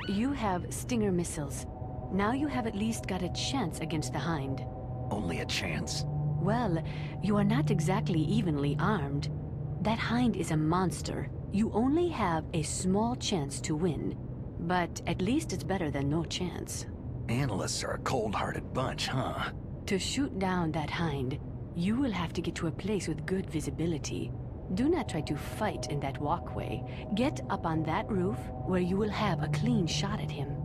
You have Stinger missiles. Now you have at least got a chance against the Hind. Only a chance? Well, you are not exactly evenly armed. That Hind is a monster. You only have a small chance to win. But at least it's better than no chance. Analysts are a cold-hearted bunch, huh? To shoot down that Hind, you will have to get to a place with good visibility. Do not try to fight in that walkway. Get up on that roof, where you will have a clean shot at him.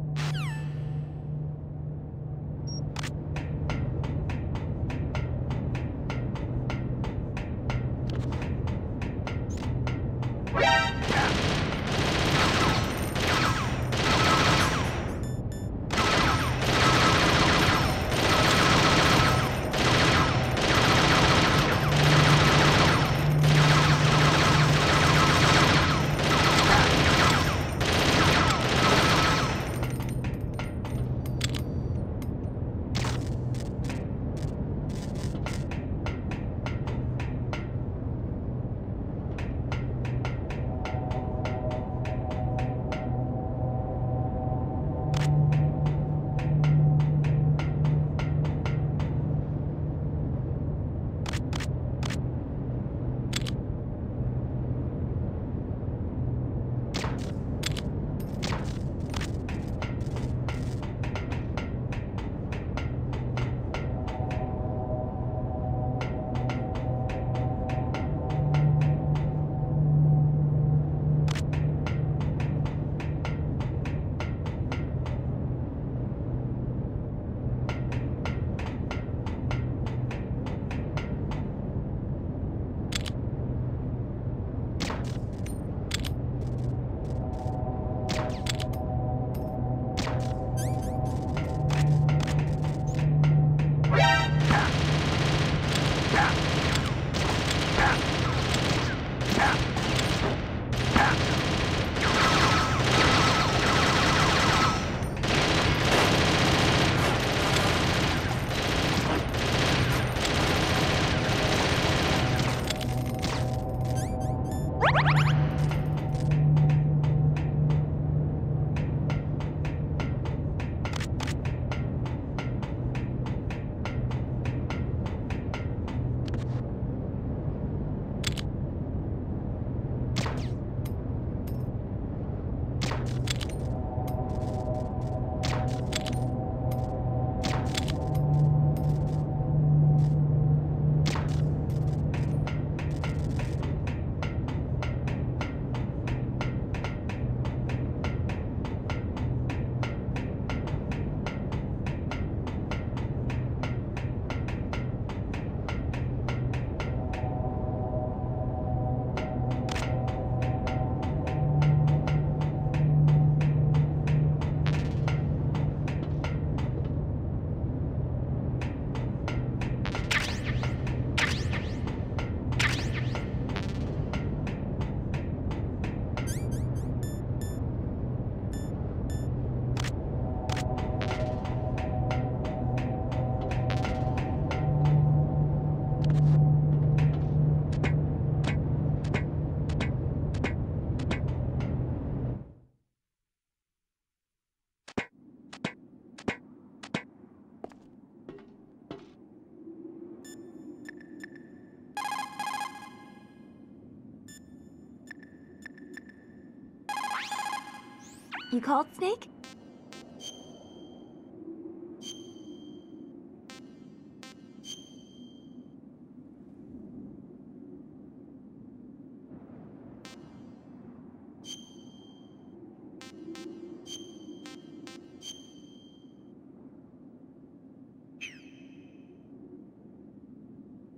You called, Snake?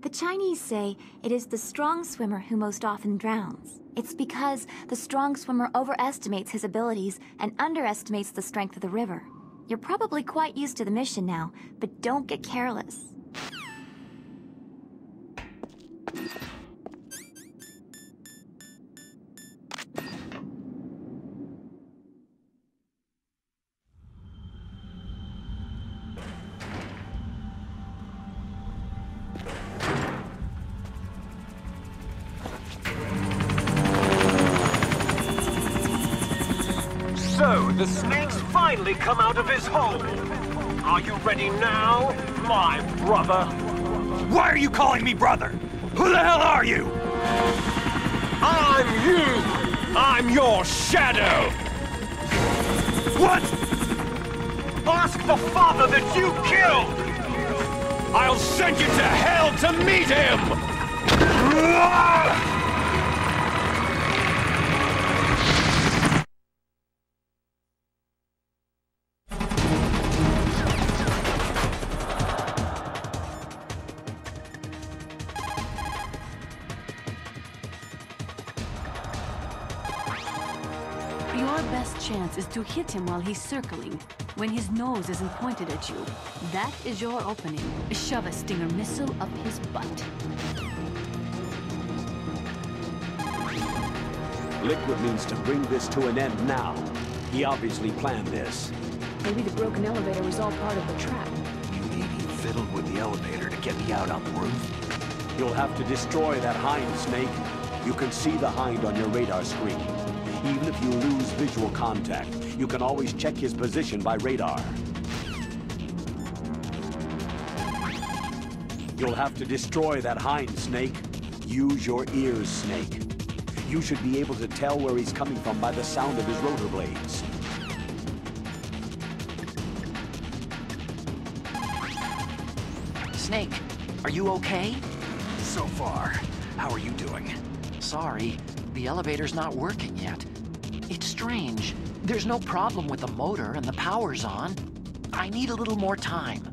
The Chinese say it is the strong swimmer who most often drowns. It's because the strong swimmer overestimates his abilities and underestimates the strength of the river. You're probably quite used to the mission now, but don't get careless. So, the snake's finally come out of his hole. Are you ready now, my brother? Why are you calling me brother? Who the hell are you? I'm you! I'm your shadow! What? Ask the father that you killed! I'll send you to hell to meet him! Your best chance is to hit him while he's circling, when his nose isn't pointed at you. That is your opening. Shove a Stinger missile up his butt. Liquid means to bring this to an end now. He obviously planned this. Maybe the broken elevator was all part of the trap. You mean he fiddled with the elevator to get me out on the roof? You'll have to destroy that hind, Snake. You can see the hind on your radar screen. Even if you lose visual contact, you can always check his position by radar. You'll have to destroy that hind, Snake. Use your ears, Snake. You should be able to tell where he's coming from by the sound of his rotor blades. Snake, are you okay? So far. How are you doing? Sorry, the elevator's not working yet. It's strange. There's no problem with the motor and the power's on. I need a little more time.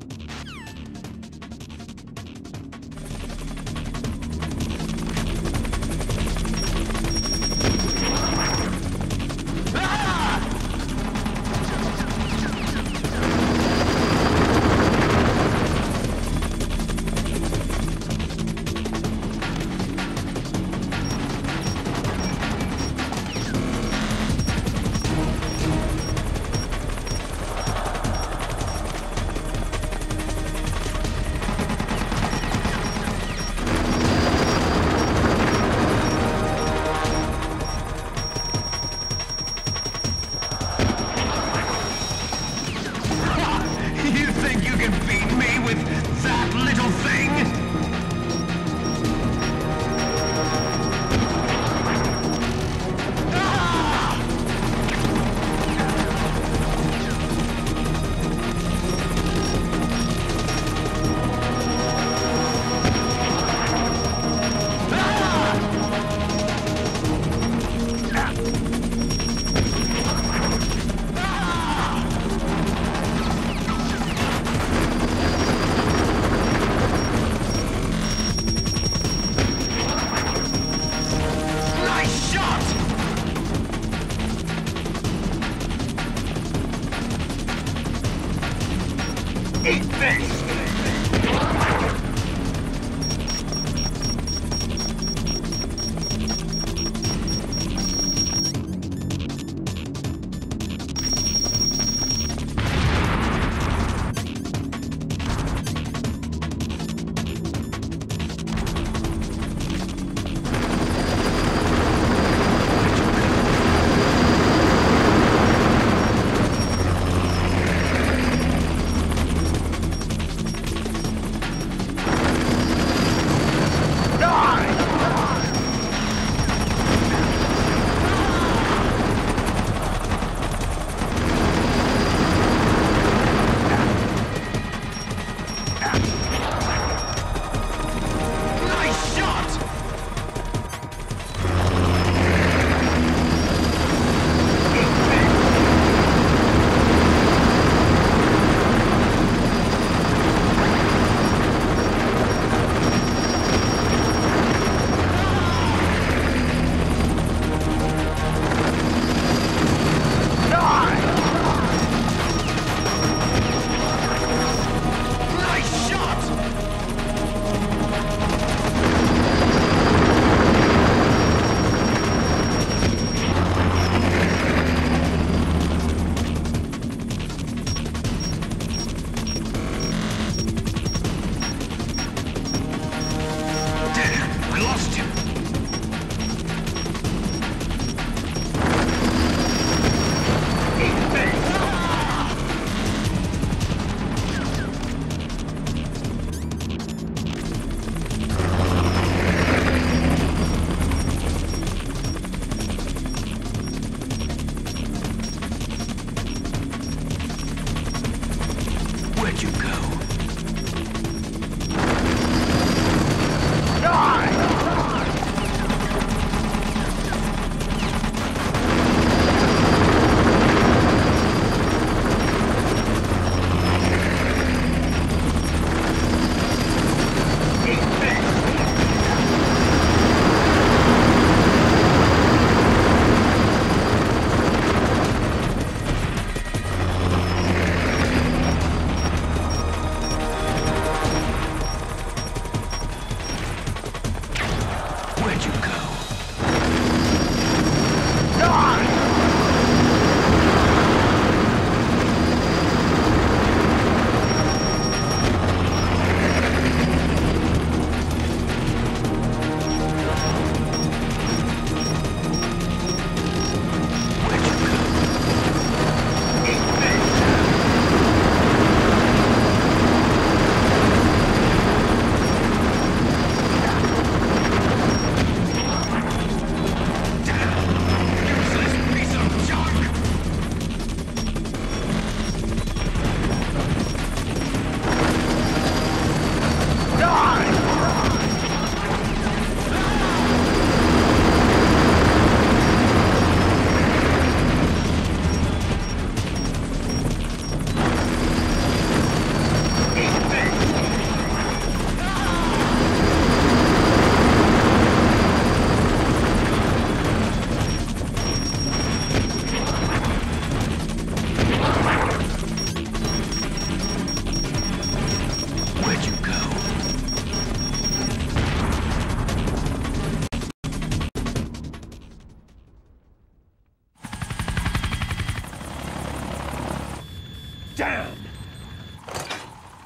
Damn!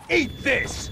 Eat this!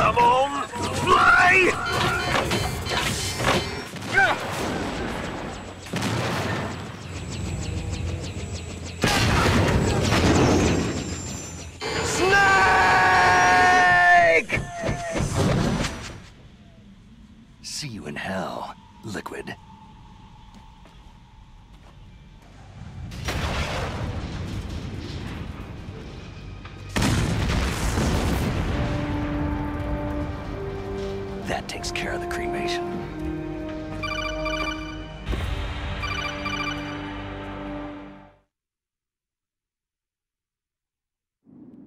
Come on, fly! Snake! See you in hell, Liquid. That takes care of the cremation.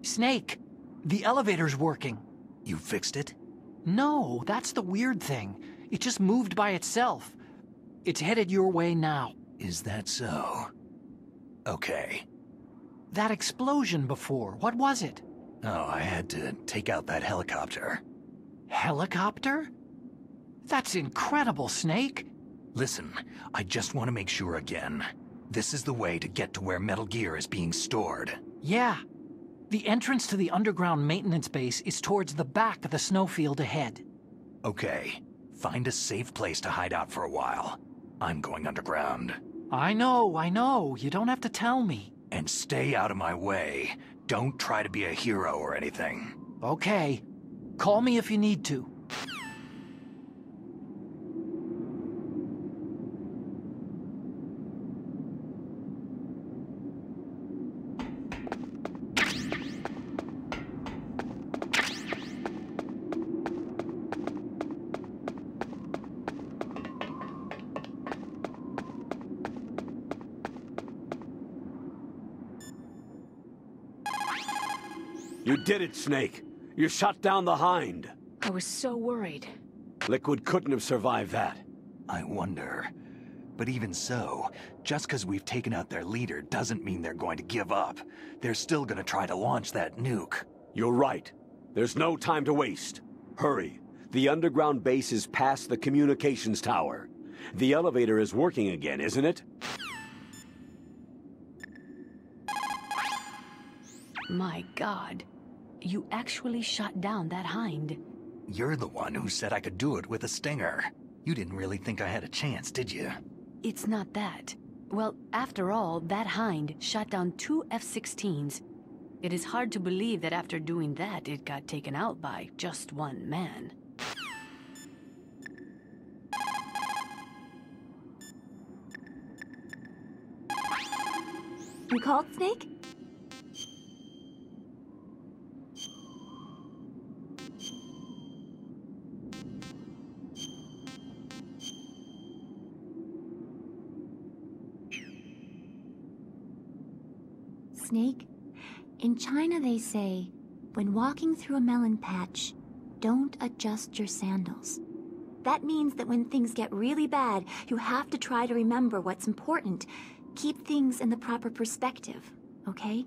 Snake, the elevator's working. You fixed it? No, that's the weird thing. It just moved by itself. It's headed your way now. Is that so? Okay. That explosion before, what was it? Oh, I had to take out that helicopter. Helicopter? That's incredible, Snake. Listen, I just want to make sure again. This is the way to get to where Metal Gear is being stored. Yeah. The entrance to the underground maintenance base is towards the back of the snowfield ahead. Okay. Find a safe place to hide out for a while. I'm going underground. I know. You don't have to tell me. And stay out of my way. Don't try to be a hero or anything. Okay. Call me if you need to. You did it, Snake. You shot down the Hind. I was so worried. Liquid couldn't have survived that. I wonder. But even so, just because we've taken out their leader doesn't mean they're going to give up. They're still going to try to launch that nuke. You're right. There's no time to waste. Hurry. The underground base is past the communications tower. The elevator is working again, isn't it? My God. You actually shot down that Hind. You're the one who said I could do it with a Stinger. You didn't really think I had a chance, did you? It's not that. Well, after all, that Hind shot down 2 F-16s. It is hard to believe that after doing that, it got taken out by just one man. You called, Snake? Snake, in China they say, when walking through a melon patch, don't adjust your sandals. That means that when things get really bad, you have to try to remember what's important. Keep things in the proper perspective, okay?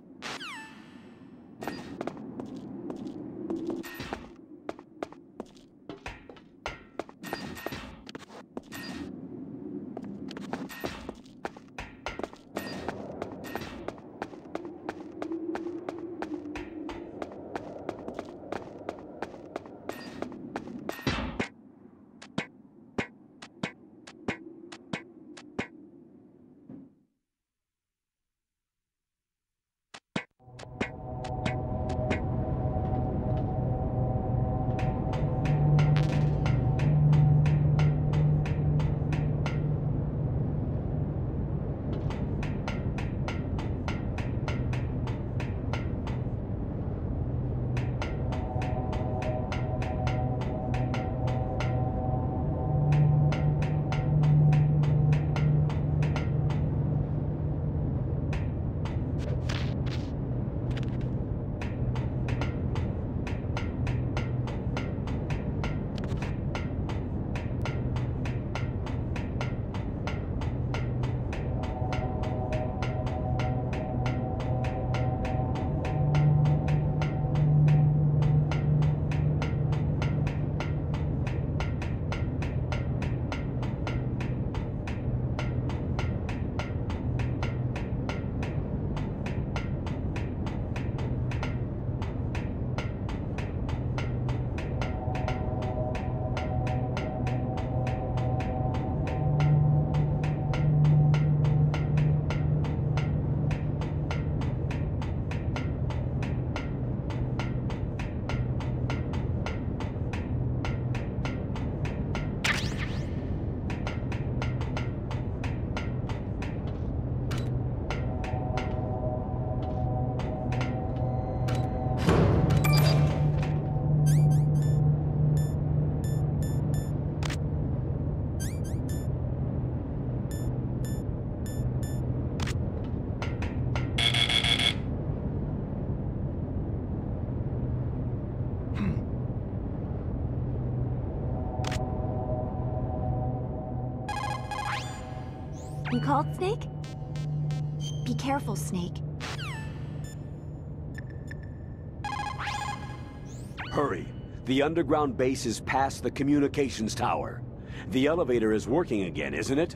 You called, Snake? Be careful, Snake. Hurry. The underground base is past the communications tower. The elevator is working again, isn't it?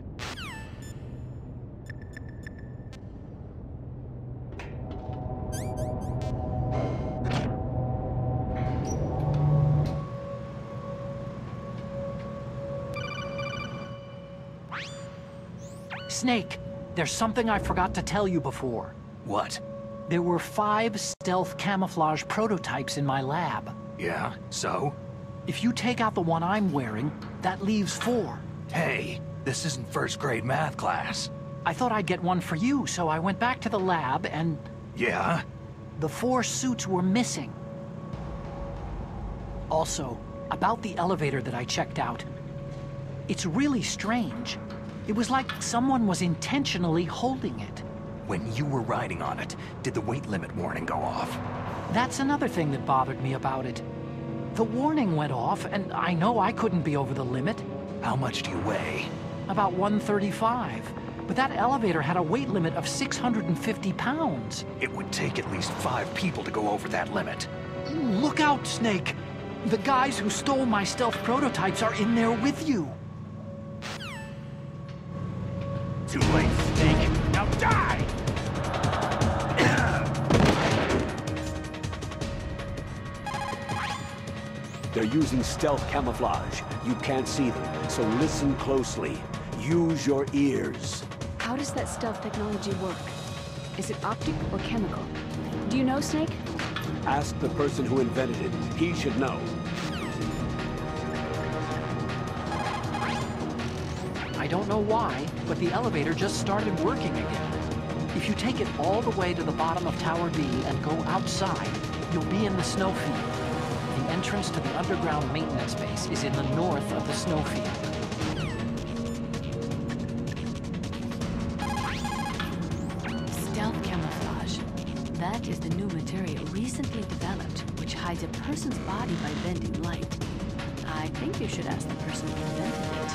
Snake, there's something I forgot to tell you before. What? There were 5 stealth camouflage prototypes in my lab. Yeah, so? If you take out the one I'm wearing, that leaves 4. Hey, this isn't first-grade math class. I thought I'd get one for you, so I went back to the lab and... Yeah? The 4 suits were missing. Also, about the elevator that I checked out. It's really strange. It was like someone was intentionally holding it. When you were riding on it, did the weight limit warning go off? That's another thing that bothered me about it. The warning went off, and I know I couldn't be over the limit. How much do you weigh? About 135. But that elevator had a weight limit of 650 pounds. It would take at least 5 people to go over that limit. Look out, Snake! The guys who stole my stealth prototypes are in there with you. Too late, Snake. Now die! They're using stealth camouflage. You can't see them, so listen closely. Use your ears. How does that stealth technology work? Is it optic or chemical? Do you know, Snake? Ask the person who invented it. He should know. I don't know why, but the elevator just started working again. If you take it all the way to the bottom of Tower B and go outside, you'll be in the snowfield. The entrance to the underground maintenance base is in the north of the snowfield. Stealth camouflage. That is the new material recently developed, which hides a person's body by bending light. I think you should ask the person who invented it.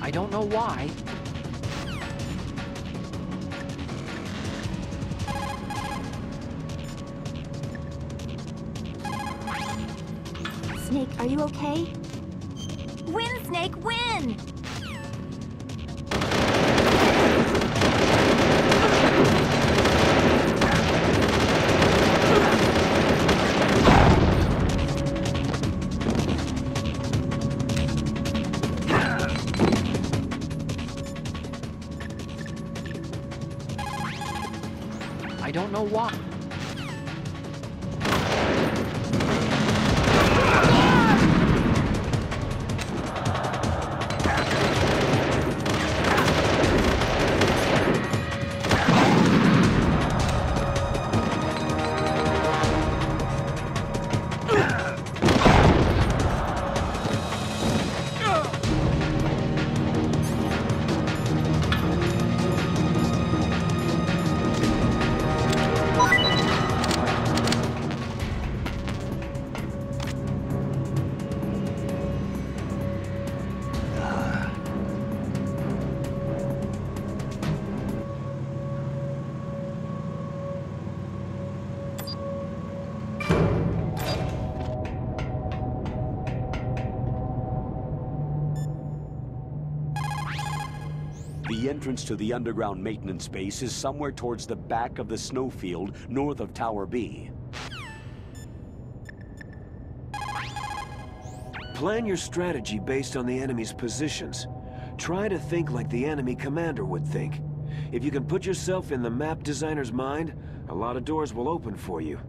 I don't know why. Snake, are you okay? Win, Snake, win! I don't know why. The entrance to the underground maintenance base is somewhere towards the back of the snowfield, north of Tower B. Plan your strategy based on the enemy's positions. Try to think like the enemy commander would think. If you can put yourself in the map designer's mind, a lot of doors will open for you.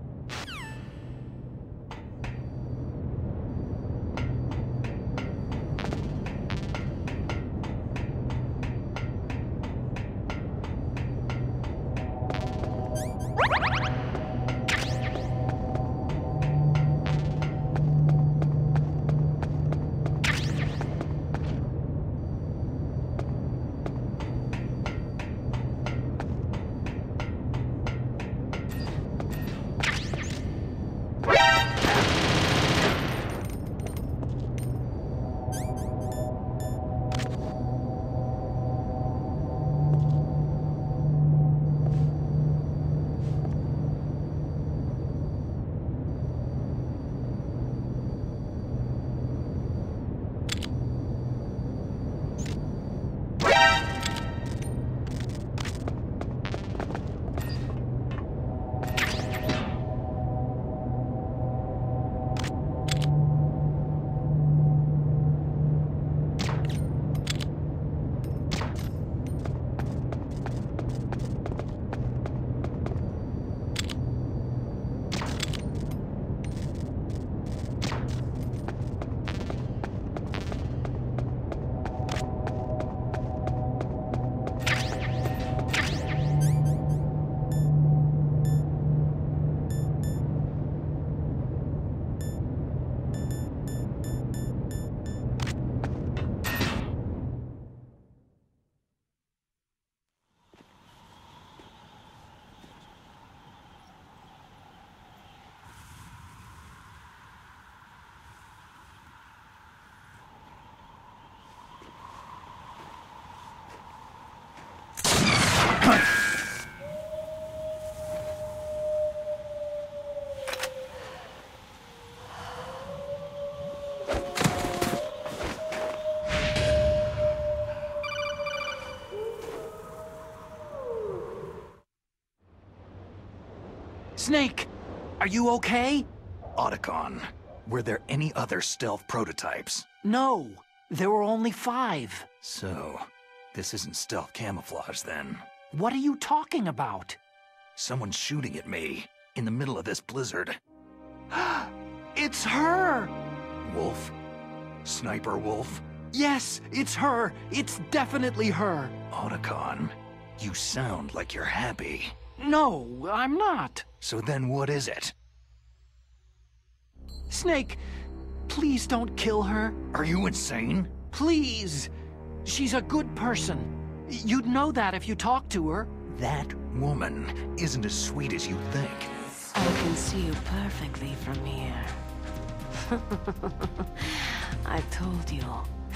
Snake, are you okay? Otacon, were there any other stealth prototypes? No, there were only 5. So, this isn't stealth camouflage then. What are you talking about? Someone's shooting at me, in the middle of this blizzard. It's her! Wolf? Sniper Wolf? Yes, it's her! It's definitely her! Otacon, you sound like you're happy. No, I'm not. So then what is it? Snake, please don't kill her. Are you insane? Please! She's a good person. You'd know that if you talked to her. That woman isn't as sweet as you think. I can see you perfectly from here. I told you,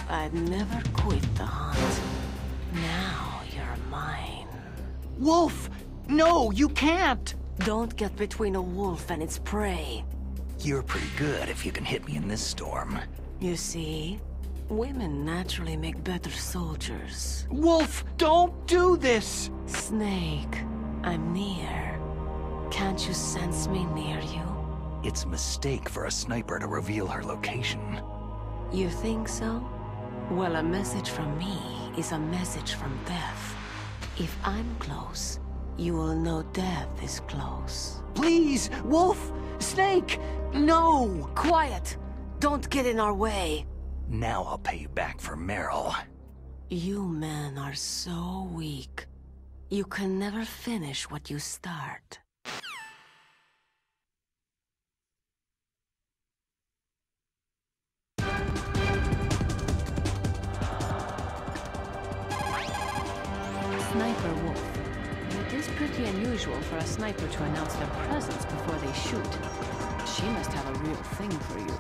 I'd never quit the hunt. Now you're mine. Wolf! No, you can't! Don't get between a wolf and its prey. You're pretty good if you can hit me in this storm. You see, women naturally make better soldiers. Wolf, don't do this! Snake, I'm near. Can't you sense me near you? It's a mistake for a sniper to reveal her location. You think so? Well, a message from me is a message from death. If I'm close, you will know death is close. Please, Wolf! Snake! No! Quiet! Don't get in our way! Now I'll pay you back for Meryl. You men are so weak. You can never finish what you start. Sniper Wolf. It is pretty unusual for a sniper to announce their presence before they shoot. She must have a real thing for you.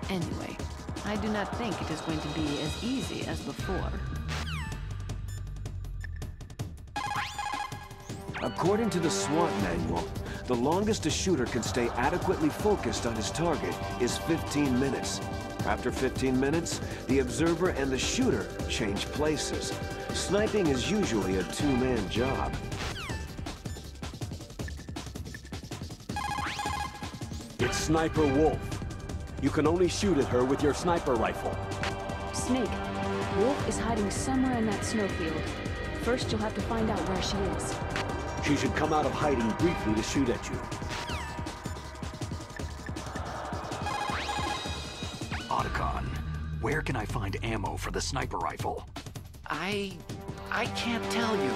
Anyway, I do not think it is going to be as easy as before. According to the SWAT manual, the longest a shooter can stay adequately focused on his target is 15 minutes. After 15 minutes, the observer and the shooter change places. Sniping is usually a two-man job. It's Sniper Wolf. You can only shoot at her with your sniper rifle. Snake, Wolf is hiding somewhere in that snowfield. First, you'll have to find out where she is. She should come out of hiding briefly to shoot at you. Otacon, where can I find ammo for the sniper rifle? I can't tell you.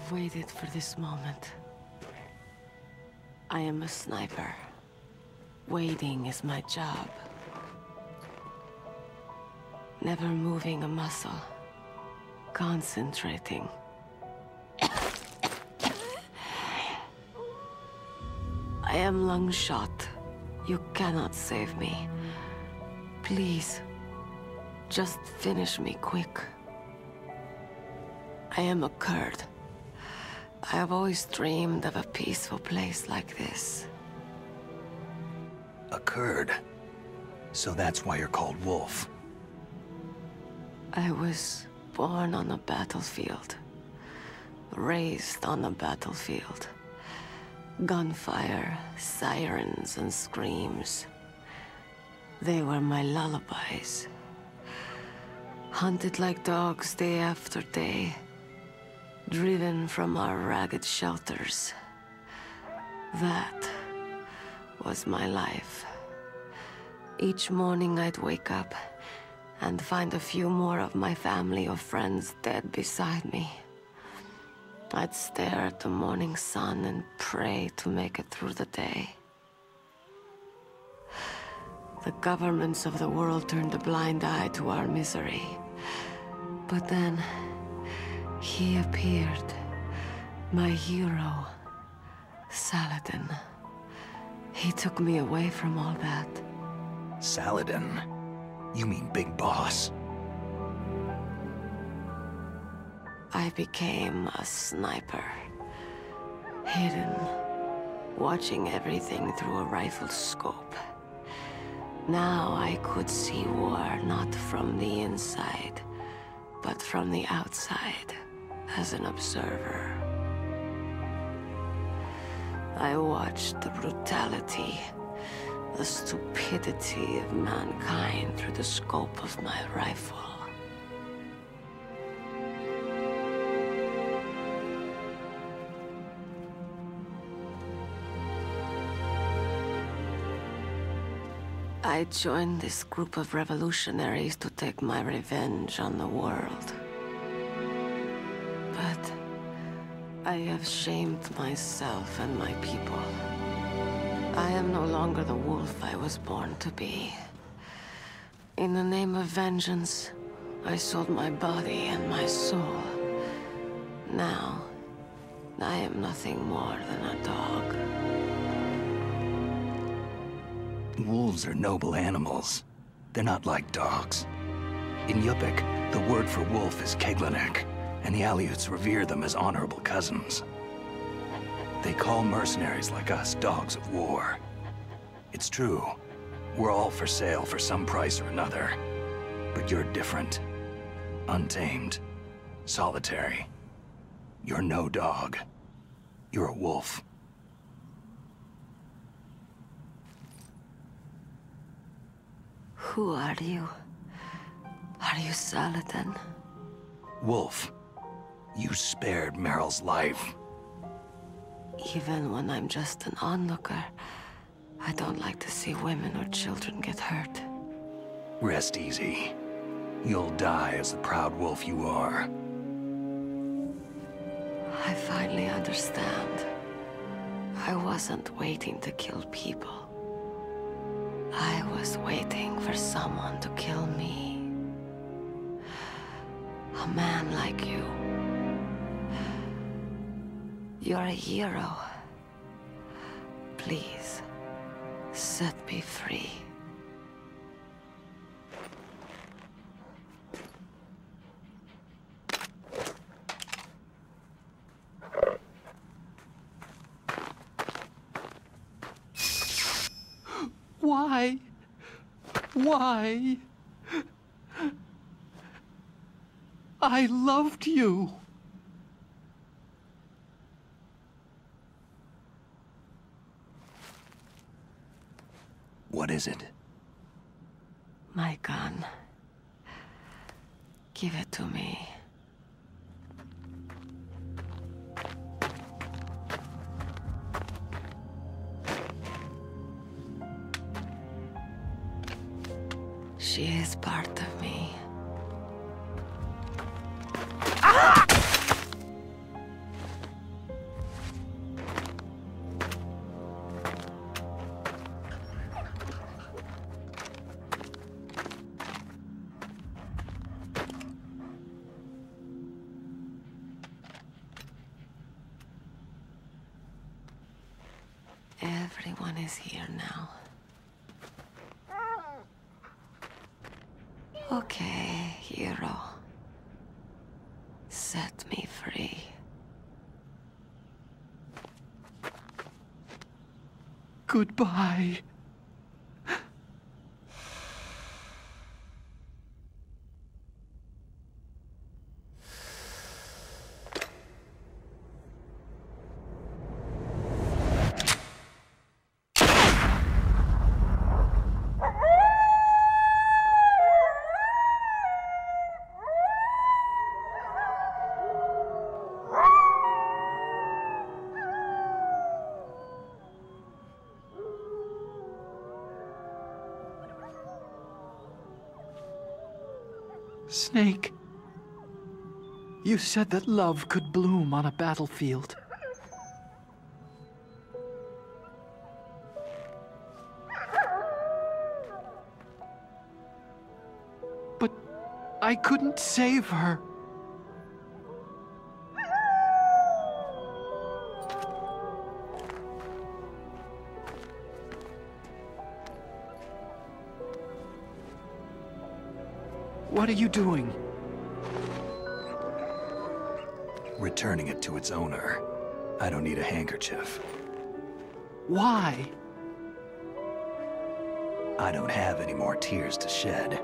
I've waited for this moment. I am a sniper. Waiting is my job. Never moving a muscle. Concentrating. I am Lungshot. You cannot save me. Please, just finish me quick. I am a Kurd. I have always dreamed of a peaceful place like this. A Kurd? So that's why you're called Wolf. I was born on a battlefield. Raised on a battlefield. Gunfire, sirens, and screams. They were my lullabies. Hunted like dogs day after day. Driven from our ragged shelters. That was my life. Each morning I'd wake up and find a few more of my family or friends dead beside me. I'd stare at the morning sun and pray to make it through the day. The governments of the world turned a blind eye to our misery. But then, he appeared. My hero, Saladin. He took me away from all that. Saladin? You mean Big Boss? I became a sniper. Hidden, watching everything through a rifle's scope. Now I could see war not from the inside, but from the outside, as an observer. I watched the brutality, the stupidity of mankind through the scope of my rifle. I joined this group of revolutionaries to take my revenge on the world. But I have shamed myself and my people. I am no longer the wolf I was born to be. In the name of vengeance, I sold my body and my soul. Now, I am nothing more than a dog. Wolves are noble animals. They're not like dogs. In Yupik, the word for wolf is Keglanek, and the Aleuts revere them as honorable cousins. They call mercenaries like us dogs of war. It's true. We're all for sale for some price or another. But you're different. Untamed. Solitary. You're no dog. You're a wolf. Who are you? Are you Saladin? Wolf. You spared Meryl's life. Even when I'm just an onlooker, I don't like to see women or children get hurt. Rest easy. You'll die as the proud wolf you are. I finally understand. I wasn't waiting to kill people. I was waiting for someone to kill me. A man like you. You're a hero. Please, set me free. Why? Why? I loved you. What is it? My gun. Give it to me. She is part of me. Everyone is here now. Okay, hero. Set me free. Goodbye. Snake, you said that love could bloom on a battlefield. But I couldn't save her. What are you doing? Returning it to its owner. I don't need a handkerchief. Why? I don't have any more tears to shed.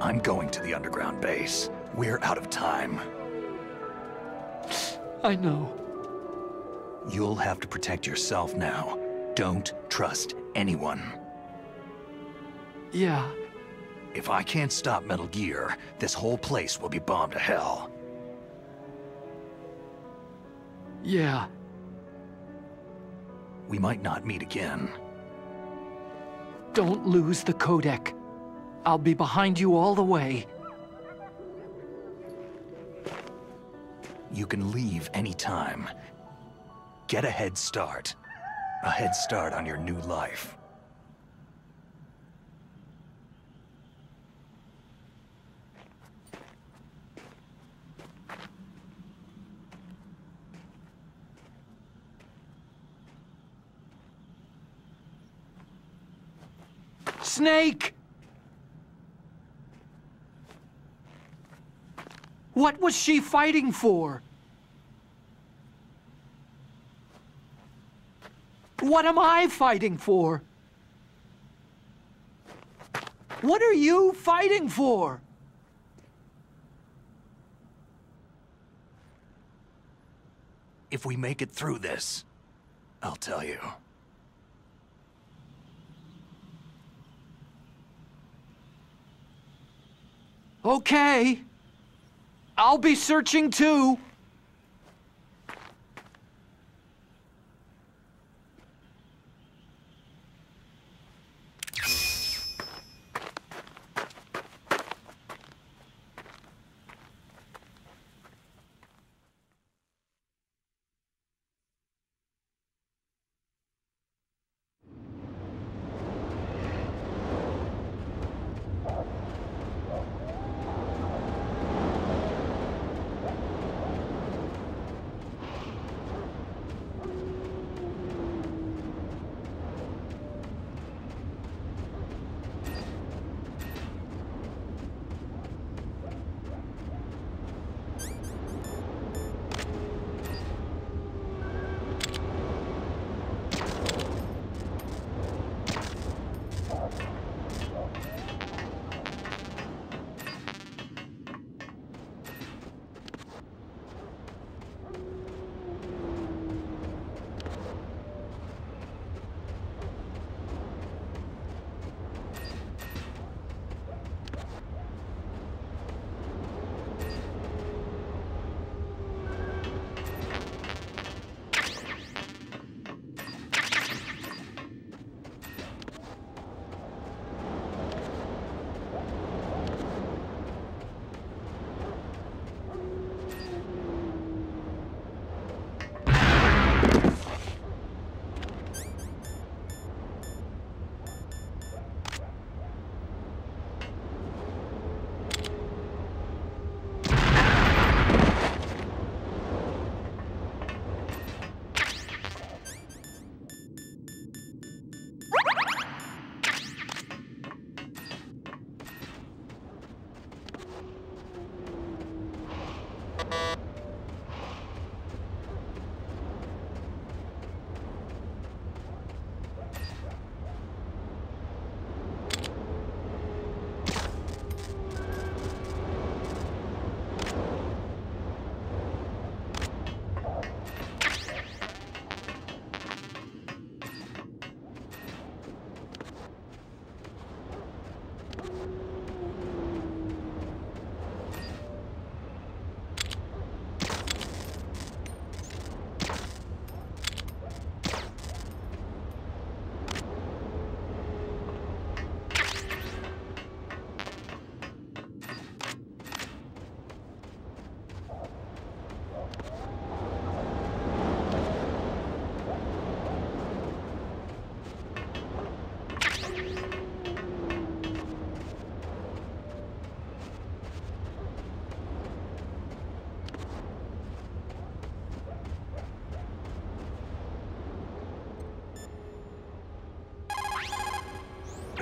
I'm going to the underground base. We're out of time. I know. You'll have to protect yourself now. Don't trust anyone. Yeah. If I can't stop Metal Gear, this whole place will be bombed to hell. Yeah. We might not meet again. Don't lose the codec. I'll be behind you all the way. You can leave anytime. Get a head start. A head start on your new life. Snake! What was she fighting for? What am I fighting for? What are you fighting for? If we make it through this, I'll tell you. Okay. I'll be searching too.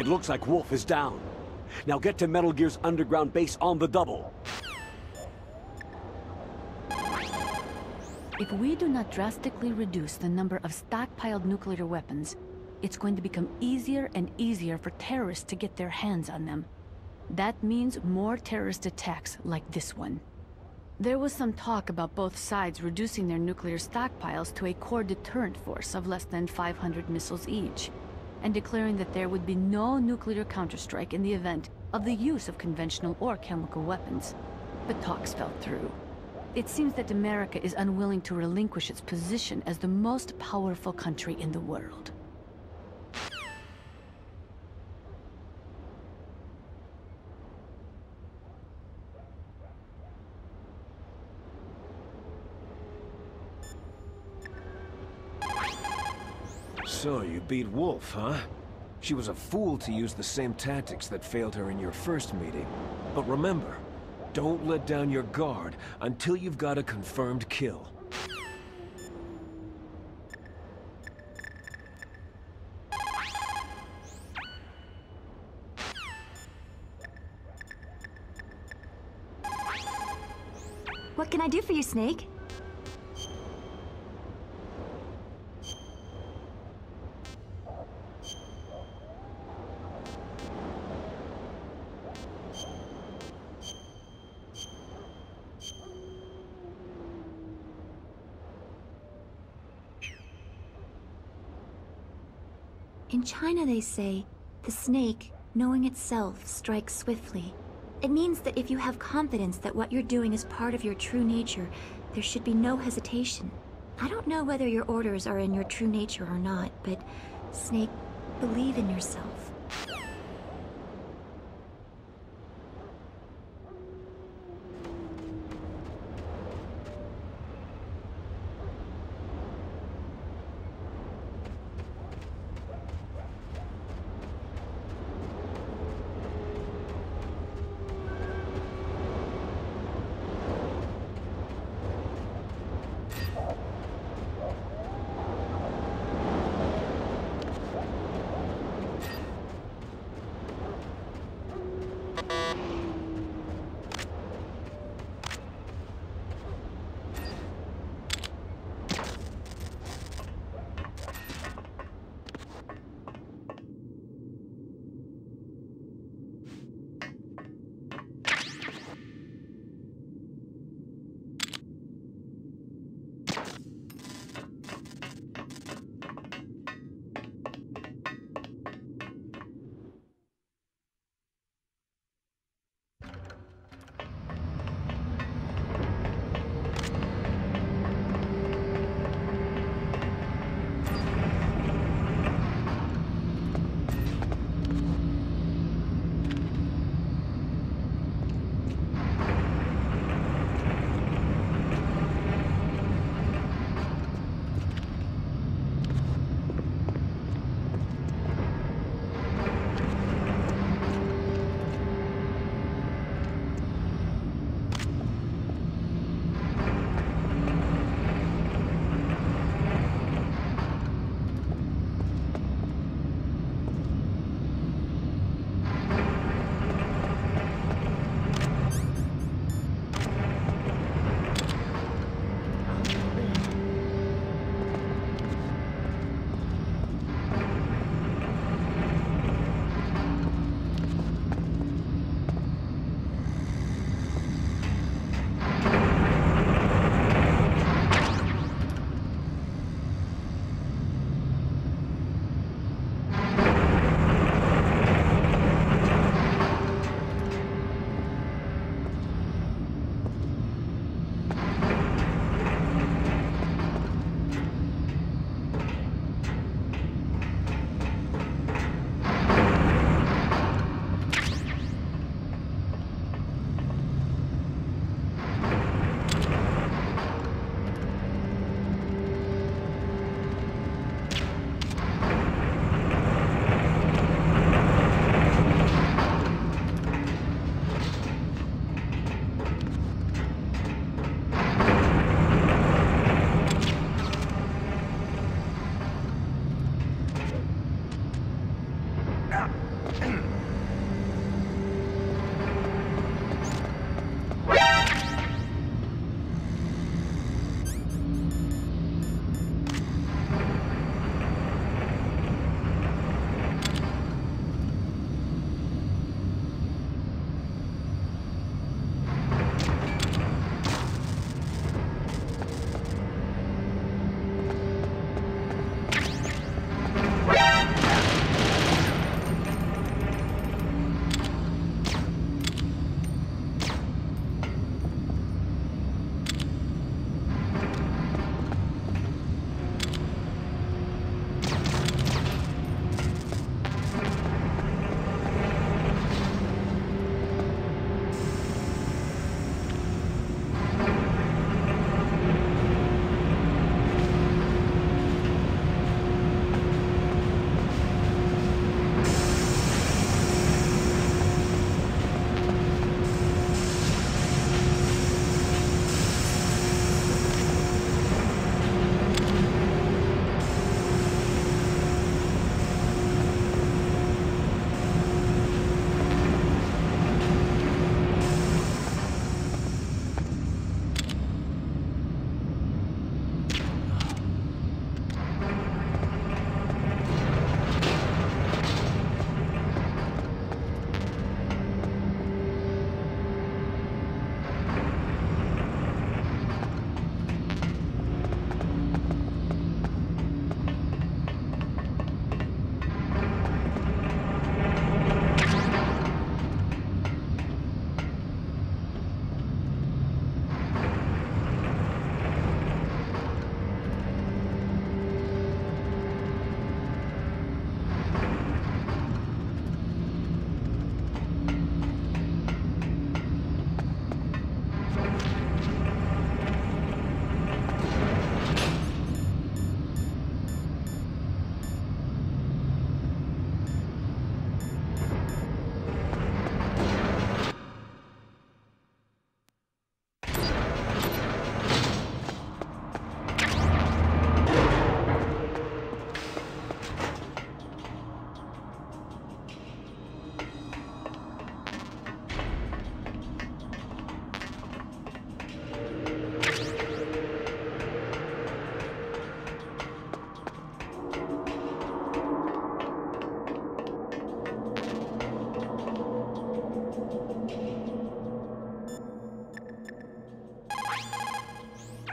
It looks like Wolf is down. Now get to Metal Gear's underground base on the double. If we do not drastically reduce the number of stockpiled nuclear weapons, it's going to become easier and easier for terrorists to get their hands on them. That means more terrorist attacks like this one. There was some talk about both sides reducing their nuclear stockpiles to a core deterrent force of less than 500 missiles each, and declaring that there would be no nuclear counterstrike in the event of the use of conventional or chemical weapons. But talks fell through. It seems that America is unwilling to relinquish its position as the most powerful country in the world. So you beat Wolf, huh? She was a fool to use the same tactics that failed her in your first meeting. But remember, don't let down your guard until you've got a confirmed kill. What can I do for you, Snake? In China, they say, the snake, knowing itself, strikes swiftly. It means that if you have confidence that what you're doing is part of your true nature, there should be no hesitation. I don't know whether your orders are in your true nature or not, but, Snake, believe in yourself.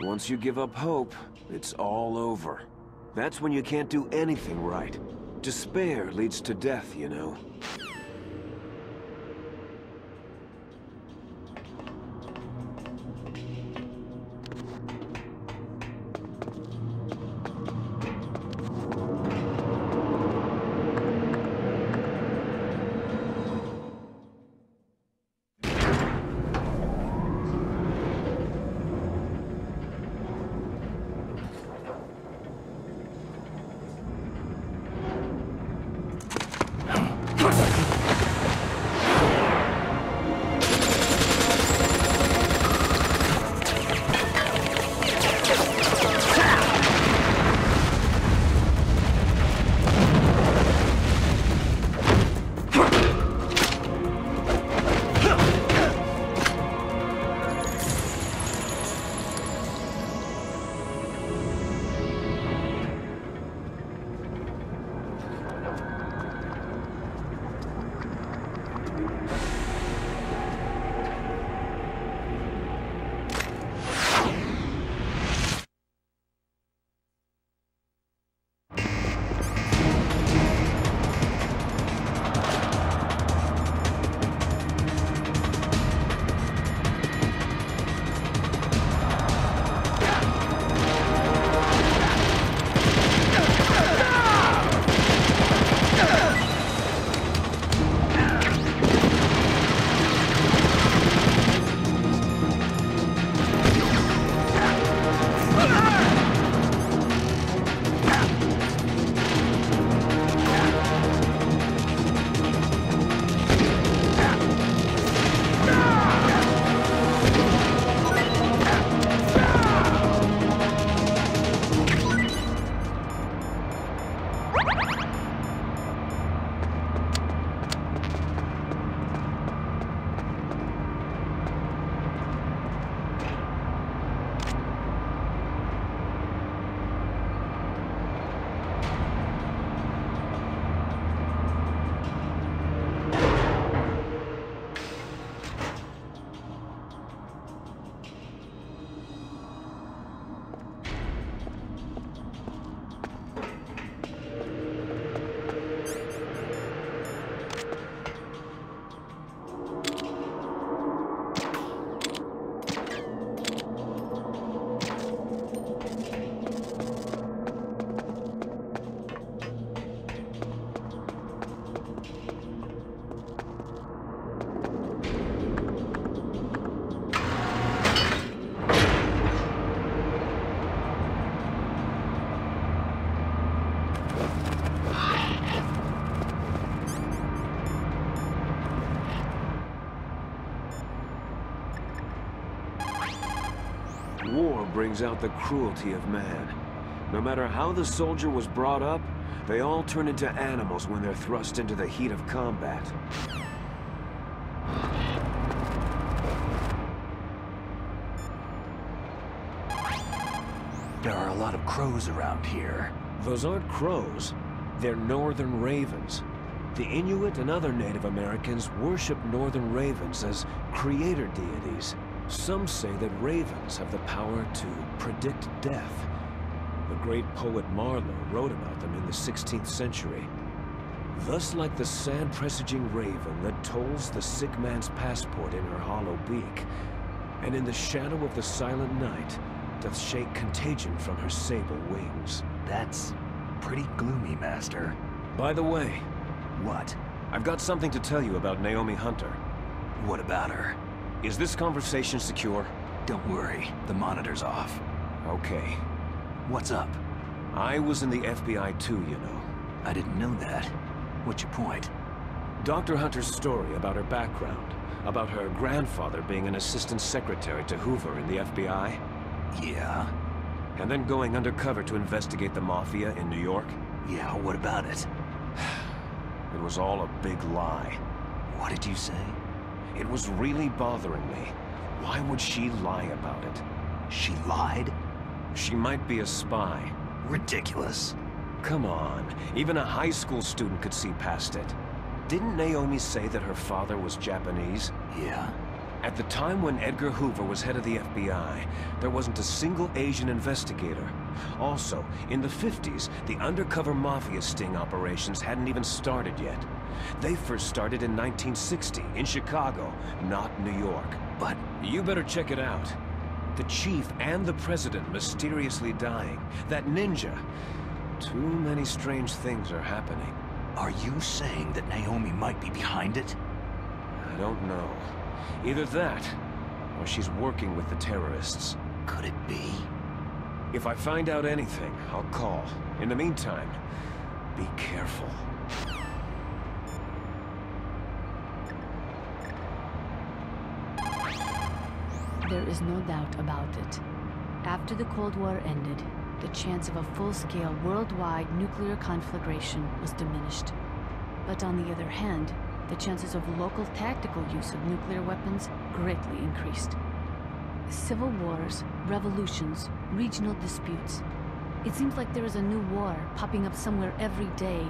Once you give up hope, it's all over. That's when you can't do anything right. Despair leads to death, you know. War brings out the cruelty of man. No matter how the soldier was brought up, they all turn into animals when they're thrust into the heat of combat. There are a lot of crows around here. Those aren't crows. They're northern ravens. The Inuit and other Native Americans worship northern ravens as creator deities. Some say that ravens have the power to predict death. The great poet Marlowe wrote about them in the 16th century. Thus like the sad-presaging raven that tolls the sick man's passport in her hollow beak, and in the shadow of the silent night doth shake contagion from her sable wings. That's pretty gloomy, Master. By the way... What? I've got something to tell you about Naomi Hunter. What about her? Is this conversation secure? Don't worry, the monitor's off. Okay. What's up? I was in the FBI too, you know. I didn't know that. What's your point? Dr. Hunter's story about her background, about her grandfather being an assistant secretary to Hoover in the FBI. Yeah? And then going undercover to investigate the Mafia in New York. Yeah, what about it? It was all a big lie. What did you say? It was really bothering me. Why would she lie about it? She lied? She might be a spy. Ridiculous. Come on, even a high school student could see past it. Didn't Naomi say that her father was Japanese? Yeah. At the time when Edgar Hoover was head of the FBI, there wasn't a single Asian investigator. Also, in the 50s, the undercover mafia sting operations hadn't even started yet. They first started in 1960, in Chicago, not New York. But you better check it out. The chief and the president mysteriously dying. That ninja. Too many strange things are happening. Are you saying that Naomi might be behind it? I don't know. Either that, or she's working with the terrorists. Could it be? If I find out anything, I'll call. In the meantime, be careful. There is no doubt about it. After the Cold War ended, the chance of a full-scale worldwide nuclear conflagration was diminished. But on the other hand, the chances of local tactical use of nuclear weapons greatly increased. Civil wars, revolutions, regional disputes. It seems like there is a new war popping up somewhere every day,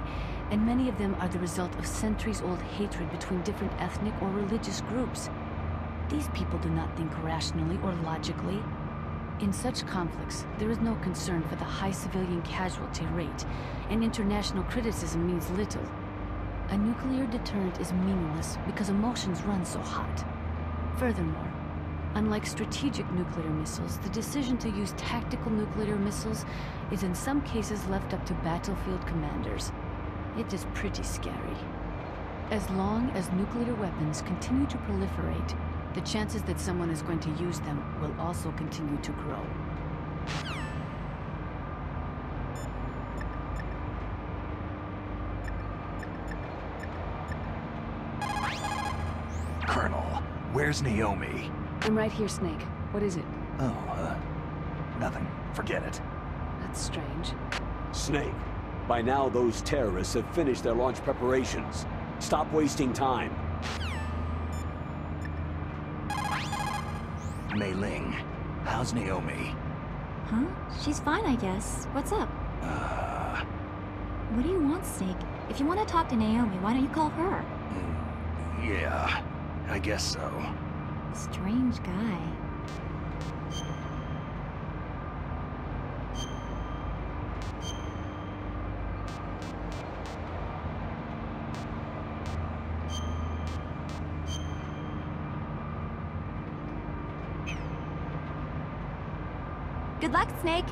and many of them are the result of centuries-old hatred between different ethnic or religious groups. These people do not think rationally or logically. In such conflicts, there is no concern for the high civilian casualty rate, and international criticism means little. A nuclear deterrent is meaningless because emotions run so hot. Furthermore, unlike strategic nuclear missiles, the decision to use tactical nuclear missiles is in some cases left up to battlefield commanders. It is pretty scary. As long as nuclear weapons continue to proliferate, the chances that someone is going to use them will also continue to grow. Colonel, where's Naomi? I'm right here, Snake. What is it? Oh, nothing. Forget it. That's strange. Snake, by now those terrorists have finished their launch preparations. Stop wasting time. Mei Ling, how's Naomi? Huh? She's fine, I guess. What's up? What do you want, Snake? If you want to talk to Naomi, why don't you call her? Yeah, I guess so. Strange guy. Good luck, Snake.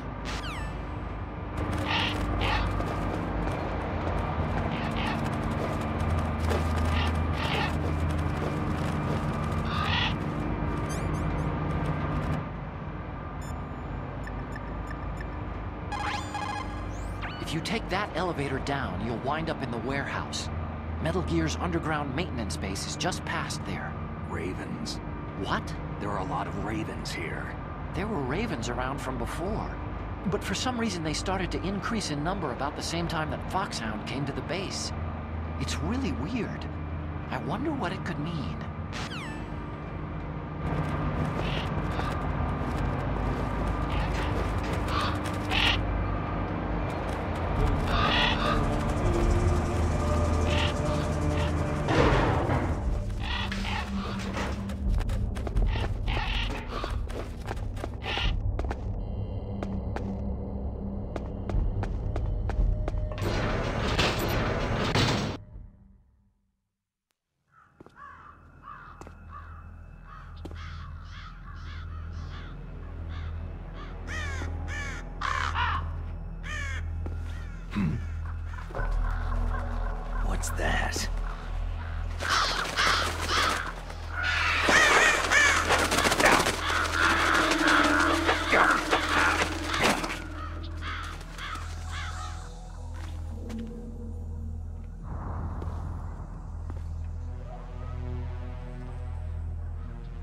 If you take that elevator down, you'll wind up in the warehouse. Metal Gear's underground maintenance base is just past there. Ravens. What? There are a lot of Ravens here. There were Ravens around from before. But for some reason they started to increase in number about the same time that Foxhound came to the base. It's really weird. I wonder what it could mean. What's that?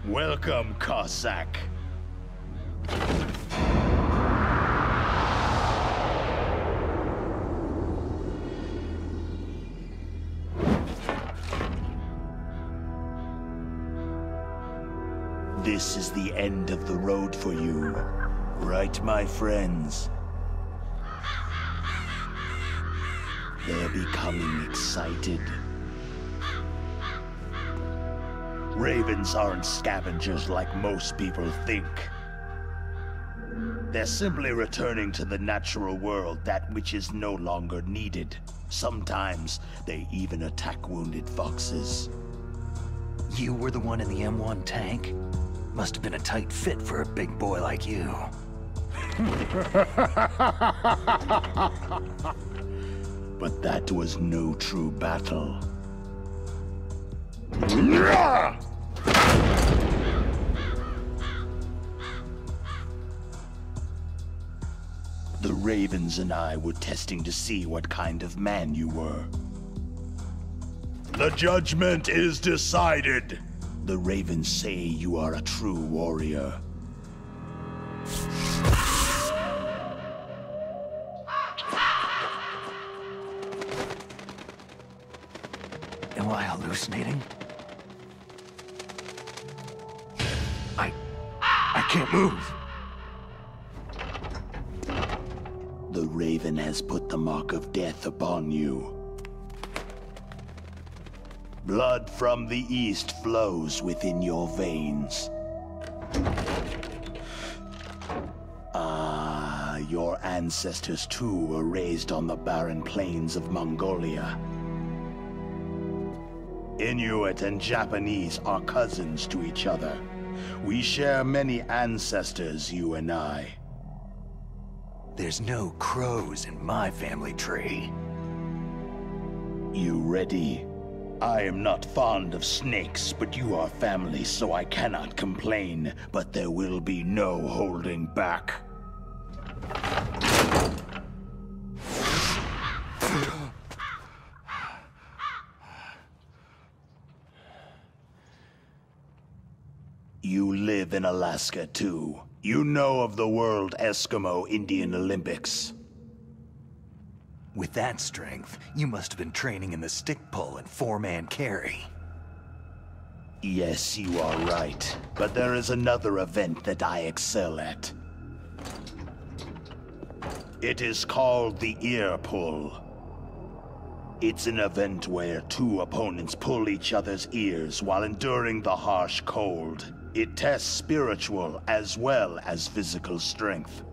Welcome, Cossack. This is the end of the road for you, right, my friends? They're becoming excited. Ravens aren't scavengers like most people think. They're simply returning to the natural world that which is no longer needed. Sometimes they even attack wounded foxes. You were the one in the M1 tank? Must have been a tight fit for a big boy like you. But that was no true battle. The Ravens and I were testing to see what kind of man you were. The judgment is decided. The Ravens say you are a true warrior. Am I hallucinating? I can't move. The Raven has put the mark of death upon you. Blood from the east flows within your veins. Your ancestors too were raised on the barren plains of Mongolia. Inuit and Japanese are cousins to each other. We share many ancestors, you and I. There's no crows in my family tree. You ready? I am not fond of snakes, but you are family, so I cannot complain. But there will be no holding back. You live in Alaska, too. You know of the World Eskimo Indian Olympics. With that strength, you must have been training in the stick pull and four-man carry. Yes, you are right. But there is another event that I excel at. It is called the ear pull. It's an event where two opponents pull each other's ears while enduring the harsh cold. It tests spiritual as well as physical strength.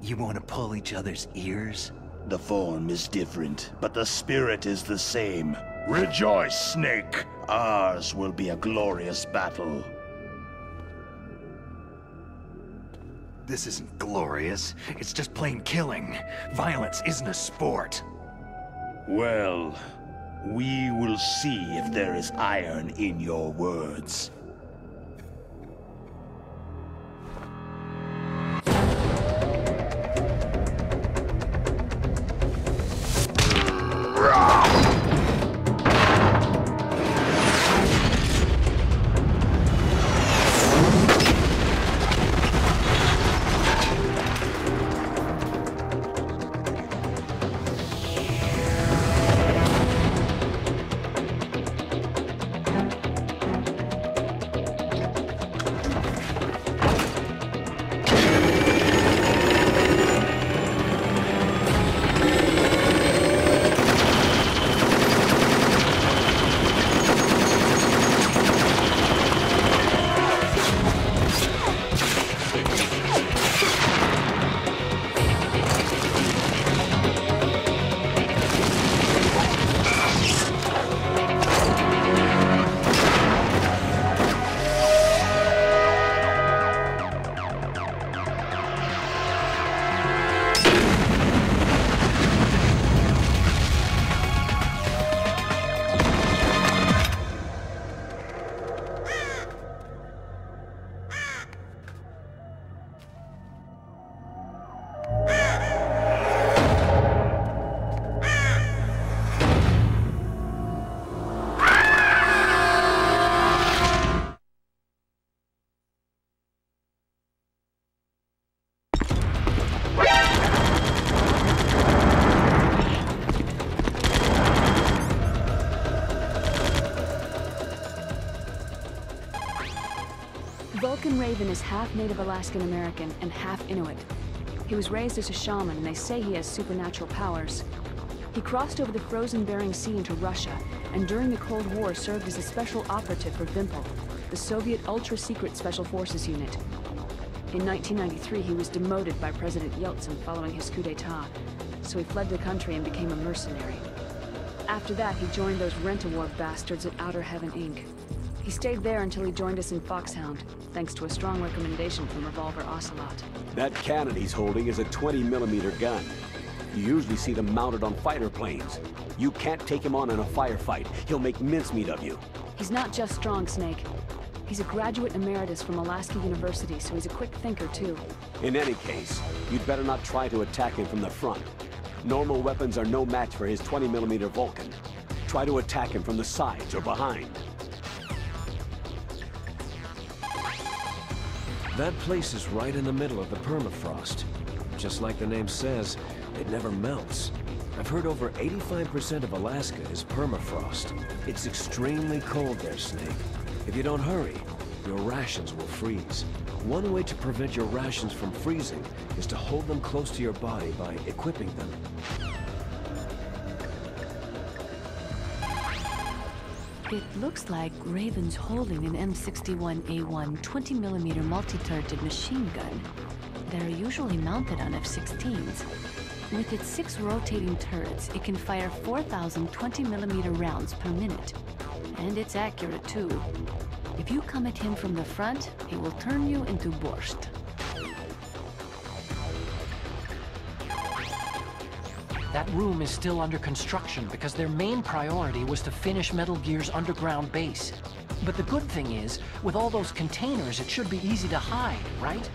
You want to pull each other's ears? The form is different, but the spirit is the same. Rejoice, Snake! Ours will be a glorious battle. This isn't glorious. It's just plain killing. Violence isn't a sport. Well, we will see if there is iron in your words. Vulcan Raven is half Native Alaskan American and half Inuit. He was raised as a shaman, and they say he has supernatural powers. He crossed over the frozen Bering Sea into Russia, and during the Cold War served as a special operative for Vimple, the Soviet ultra-secret Special Forces unit. In 1993, he was demoted by President Yeltsin following his coup d'etat, so he fled the country and became a mercenary. After that, he joined those rent-a-war bastards at Outer Heaven, Inc. He stayed there until he joined us in Foxhound, thanks to a strong recommendation from Revolver Ocelot. That cannon he's holding is a 20mm gun. You usually see them mounted on fighter planes. You can't take him on in a firefight. He'll make mincemeat of you. He's not just strong, Snake. He's a graduate emeritus from Alaska University, so he's a quick thinker, too. In any case, you'd better not try to attack him from the front. Normal weapons are no match for his 20mm Vulcan. Try to attack him from the sides or behind. That place is right in the middle of the permafrost. Just like the name says, it never melts. I've heard over 85% of Alaska is permafrost. It's extremely cold there, Snake. If you don't hurry, your rations will freeze. One way to prevent your rations from freezing is to hold them close to your body by equipping them. It looks like Raven's holding an M61A1 20mm multi-turreted machine gun. They're usually mounted on F-16s. With its 6 rotating turrets, it can fire 4,000 20mm rounds per minute. And it's accurate, too. If you come at him from the front, he will turn you into borscht. That room is still under construction because their main priority was to finish Metal Gear's underground base. But the good thing is, with all those containers, it should be easy to hide, right?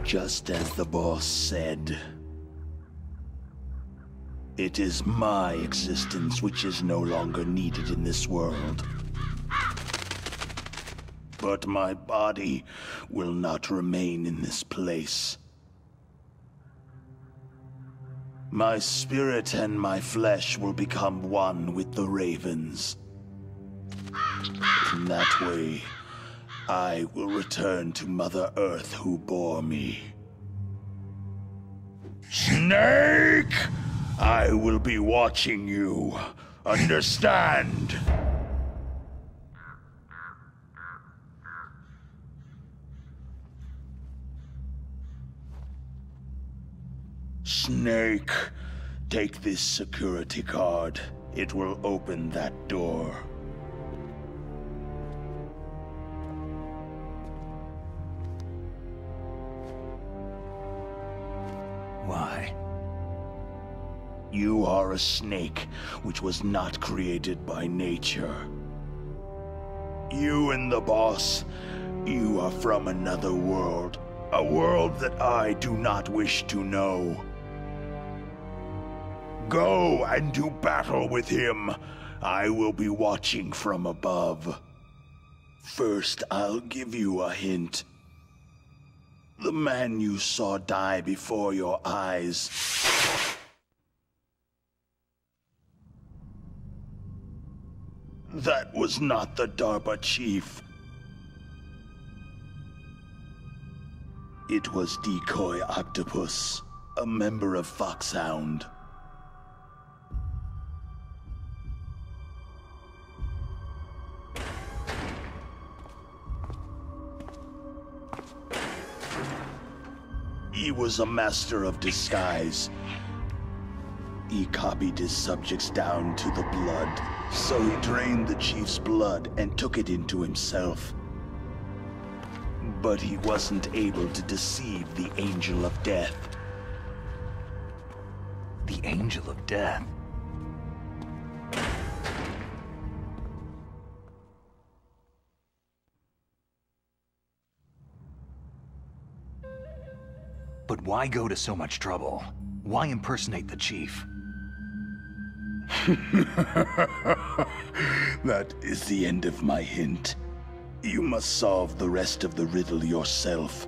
Just as the boss said. It is my existence which is no longer needed in this world. But my body will not remain in this place. My spirit and my flesh will become one with the ravens. In that way, I will return to Mother Earth who bore me. Snake! I will be watching you. Understand? Snake, take this security card. It will open that door. Why? You are a snake, which was not created by nature. You and the boss, you are from another world. A world that I do not wish to know. Go and do battle with him. I will be watching from above. First, I'll give you a hint. The man you saw die before your eyes. That was not the DARPA chief. It was Decoy Octopus, a member of Foxhound. He was a master of disguise. He copied his subjects down to the blood, so he drained the chief's blood and took it into himself. But he wasn't able to deceive the Angel of Death. The Angel of Death? But why go to so much trouble? Why impersonate the chief? That is the end of my hint. You must solve the rest of the riddle yourself.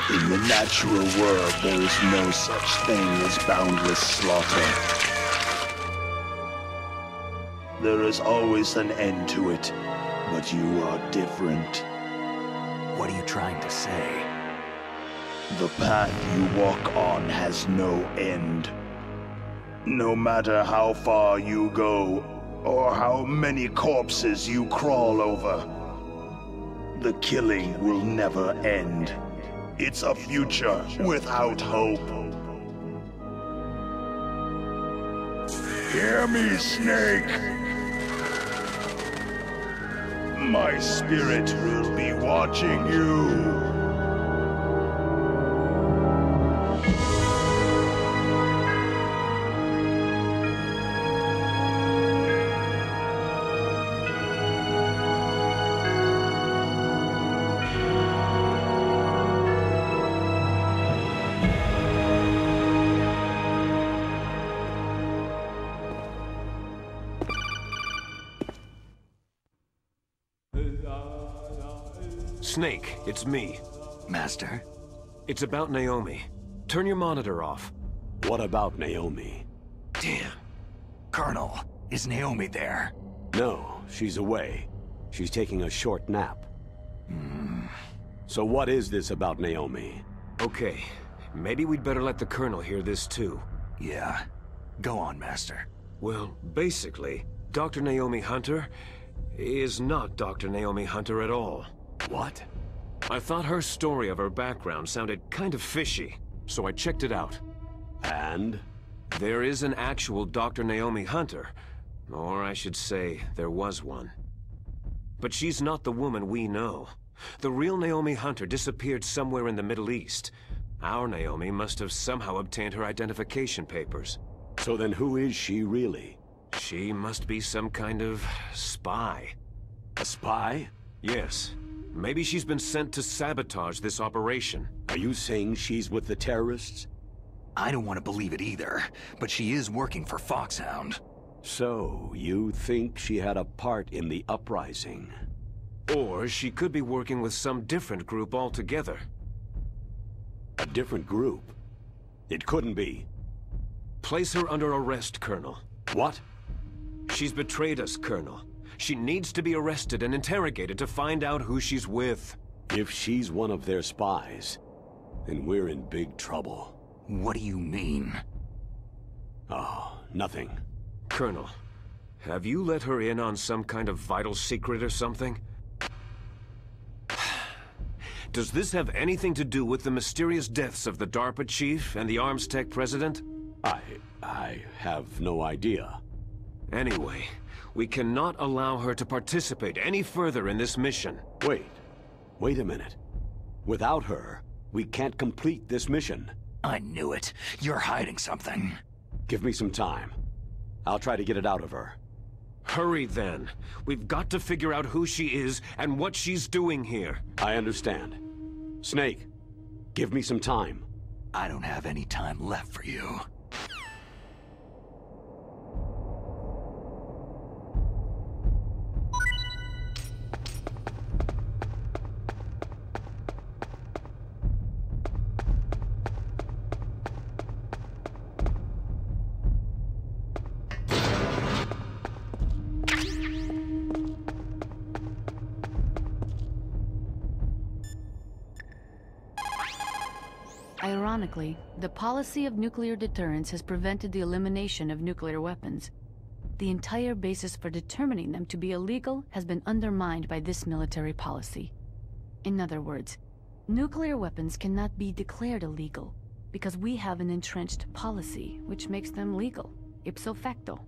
In the natural world, there is no such thing as boundless slaughter. There is always an end to it, but you are different. What are you trying to say? The path you walk on has no end. No matter how far you go, or how many corpses you crawl over, the killing will never end. It's a future without hope. Hear me, Snake! My spirit will be watching you. Snake, it's me. Master? It's about Naomi. Turn your monitor off. What about Naomi? Damn. Colonel, is Naomi there? No, she's away. She's taking a short nap. So what is this about Naomi? Okay, maybe we'd better let the Colonel hear this too. Yeah. Go on, Master. Well, basically, Dr. Naomi Hunter is not Dr. Naomi Hunter at all. What? I thought her story of her background sounded kind of fishy, so I checked it out. And? There is an actual Dr. Naomi Hunter, or I should say, there was one. But she's not the woman we know. The real Naomi Hunter disappeared somewhere in the Middle East. Our Naomi must have somehow obtained her identification papers. So then who is she really? She must be some kind of spy. A spy? Yes. Maybe she's been sent to sabotage this operation. Are you saying she's with the terrorists? I don't want to believe it either, but she is working for Foxhound. So, you think she had a part in the uprising? Or she could be working with some different group altogether. A different group? It couldn't be. Place her under arrest, Colonel. What? She's betrayed us, Colonel. She needs to be arrested and interrogated to find out who she's with. If she's one of their spies, then we're in big trouble. What do you mean? Oh, nothing. Colonel, have you let her in on some kind of vital secret or something? Does this have anything to do with the mysterious deaths of the DARPA chief and the Armstech president? I have no idea. Anyway, we cannot allow her to participate any further in this mission. Wait a minute. Without her, we can't complete this mission. I knew it. You're hiding something. Give me some time. I'll try to get it out of her. Hurry then. We've got to figure out who she is and what she's doing here. I understand. Snake, give me some time. I don't have any time left for you. Ironically, the policy of nuclear deterrence has prevented the elimination of nuclear weapons. The entire basis for determining them to be illegal has been undermined by this military policy. In other words, nuclear weapons cannot be declared illegal because we have an entrenched policy which makes them legal, ipso facto.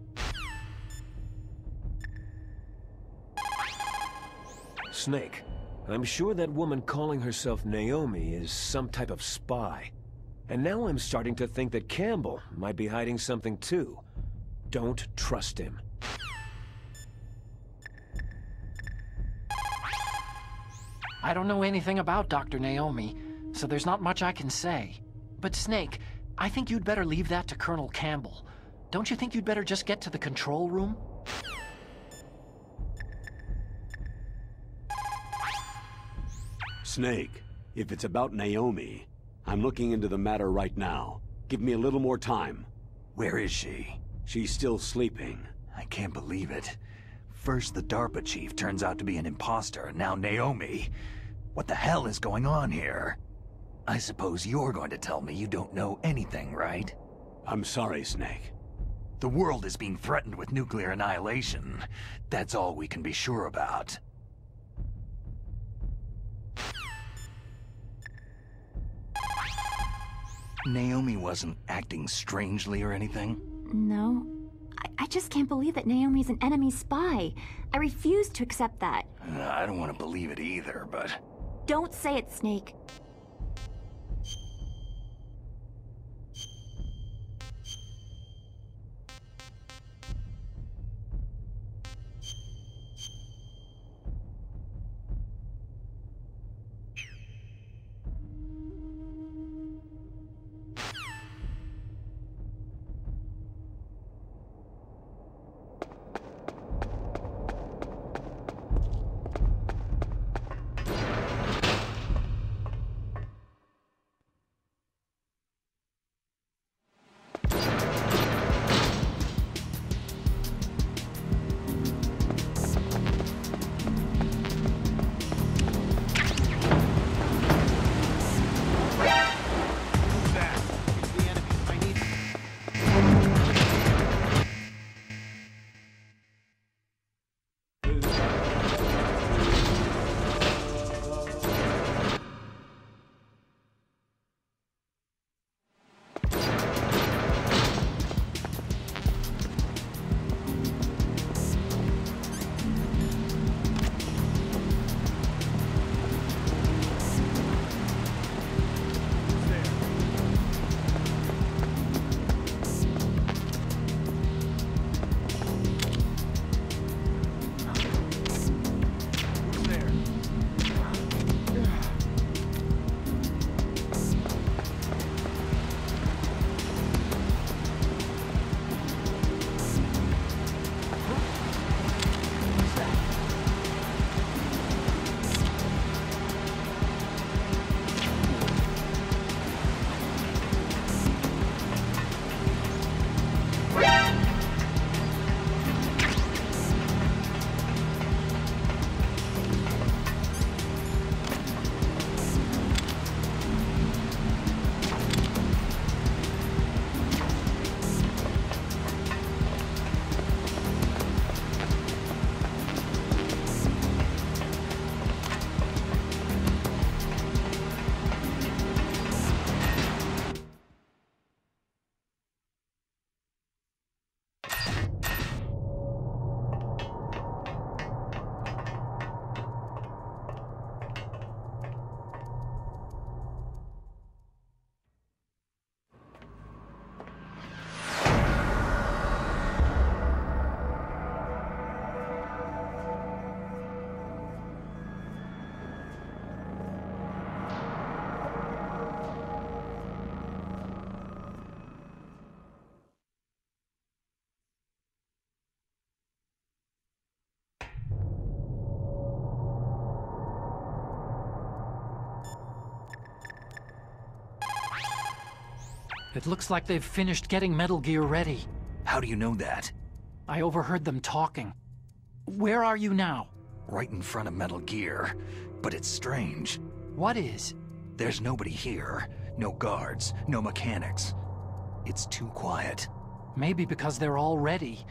Snake, I'm sure that woman calling herself Naomi is some type of spy. And now I'm starting to think that Campbell might be hiding something too. Don't trust him. I don't know anything about Dr. Naomi, so there's not much I can say. But Snake, I think you'd better leave that to Colonel Campbell. Don't you think you'd better just get to the control room? Snake, if it's about Naomi, I'm looking into the matter right now. Give me a little more time. Where is she? She's still sleeping. I can't believe it. First the DARPA chief turns out to be an imposter, and now Naomi. What the hell is going on here? I suppose you're going to tell me you don't know anything, right? I'm sorry, Snake. The world is being threatened with nuclear annihilation. That's all we can be sure about. Naomi wasn't acting strangely or anything? No. I just can't believe that Naomi's an enemy spy. I refuse to accept that. I don't want to believe it either, but... Don't say it, Snake. It looks like they've finished getting Metal Gear ready. How do you know that? I overheard them talking. Where are you now? Right in front of Metal Gear. But it's strange. What is? There's nobody here. No guards, no mechanics. It's too quiet. Maybe because they're all ready.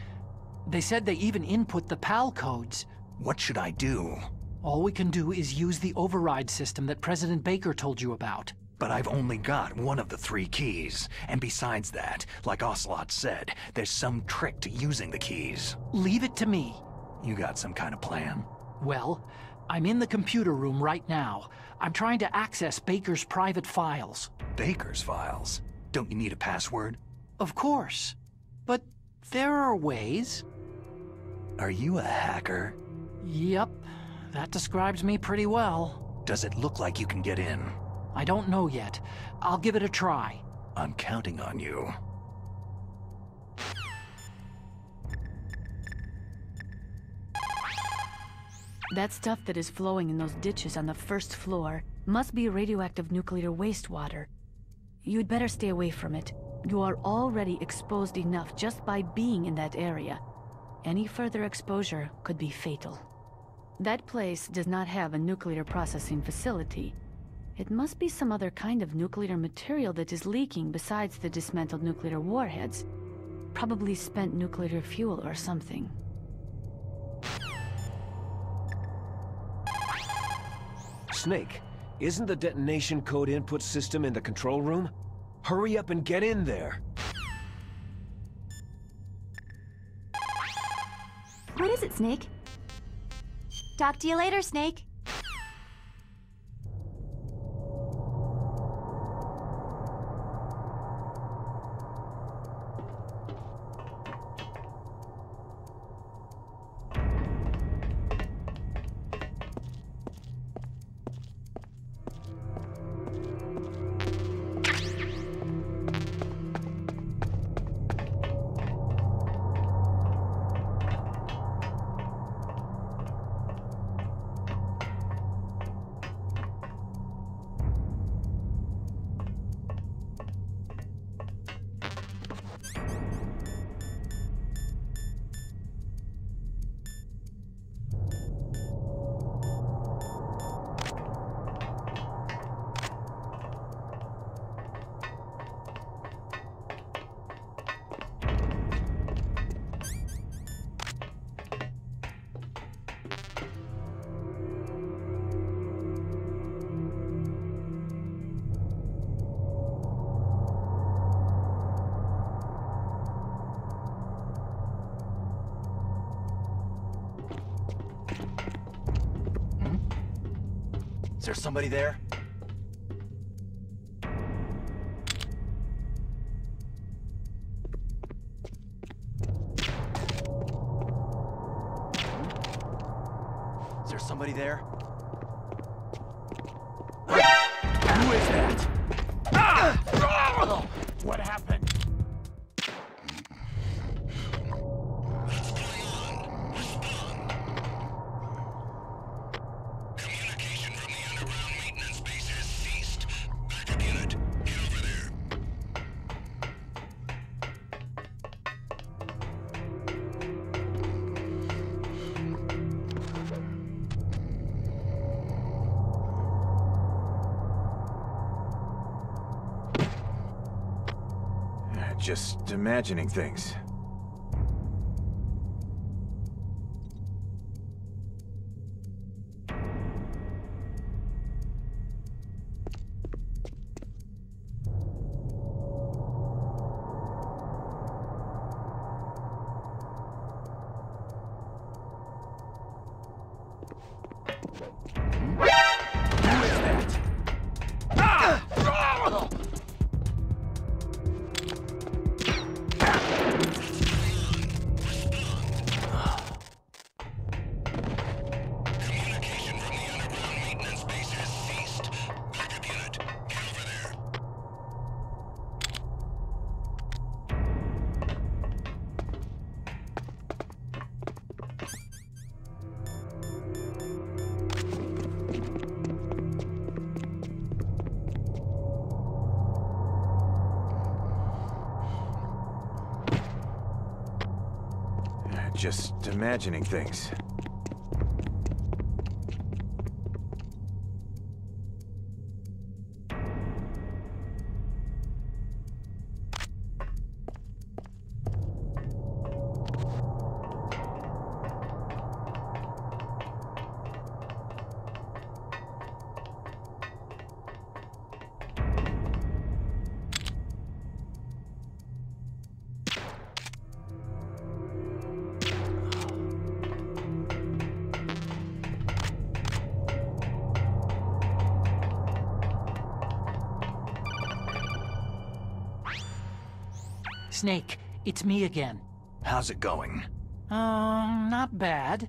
They said they even input the PAL codes. What should I do? All we can do is use the override system that President Baker told you about. But I've only got one of the 3 keys. And besides that, like Ocelot said, there's some trick to using the keys. Leave it to me. You got some kind of plan? Well, I'm in the computer room right now. I'm trying to access Baker's private files. Baker's files? Don't you need a password? Of course. But there are ways. Are you a hacker? Yep. That describes me pretty well. Does it look like you can get in? I don't know yet. I'll give it a try. I'm counting on you. That stuff that is flowing in those ditches on the first floor must be radioactive nuclear wastewater. You'd better stay away from it. You are already exposed enough just by being in that area. Any further exposure could be fatal. That place does not have a nuclear processing facility. It must be some other kind of nuclear material that is leaking besides the dismantled nuclear warheads. Probably spent nuclear fuel or something. Snake, isn't the detonation code input system in the control room? Hurry up and get in there! What is it, Snake? Talk to you later, Snake. Is there somebody there? Is there somebody there? Who is that? Ah! What happened? Just imagining things. Just imagining things. Snake, it's me again. How's it going? Not bad.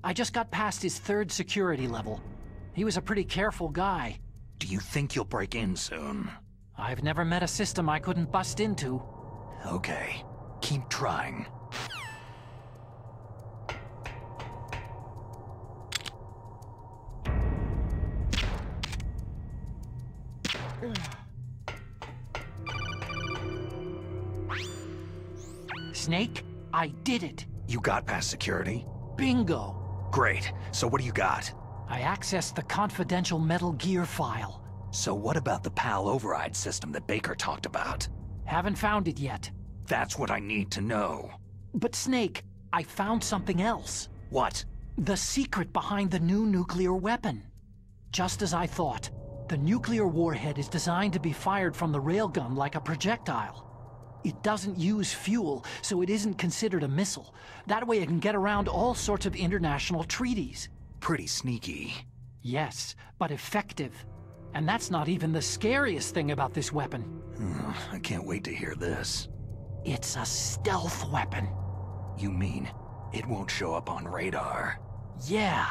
I just got past his 3rd security level. He was a pretty careful guy. Do you think you'll break in soon? I've never met a system I couldn't bust into. Okay, keep trying. Snake, I did it. You got past security? Bingo. Great. So what do you got? I accessed the confidential Metal Gear file. So what about the PAL override system that Baker talked about? Haven't found it yet. That's what I need to know. But Snake, I found something else. What? The secret behind the new nuclear weapon. Just as I thought, the nuclear warhead is designed to be fired from the railgun like a projectile. It doesn't use fuel, so it isn't considered a missile. That way it can get around all sorts of international treaties. Pretty sneaky. Yes, but effective. And that's not even the scariest thing about this weapon. I can't wait to hear this. It's a stealth weapon. You mean it won't show up on radar? Yeah.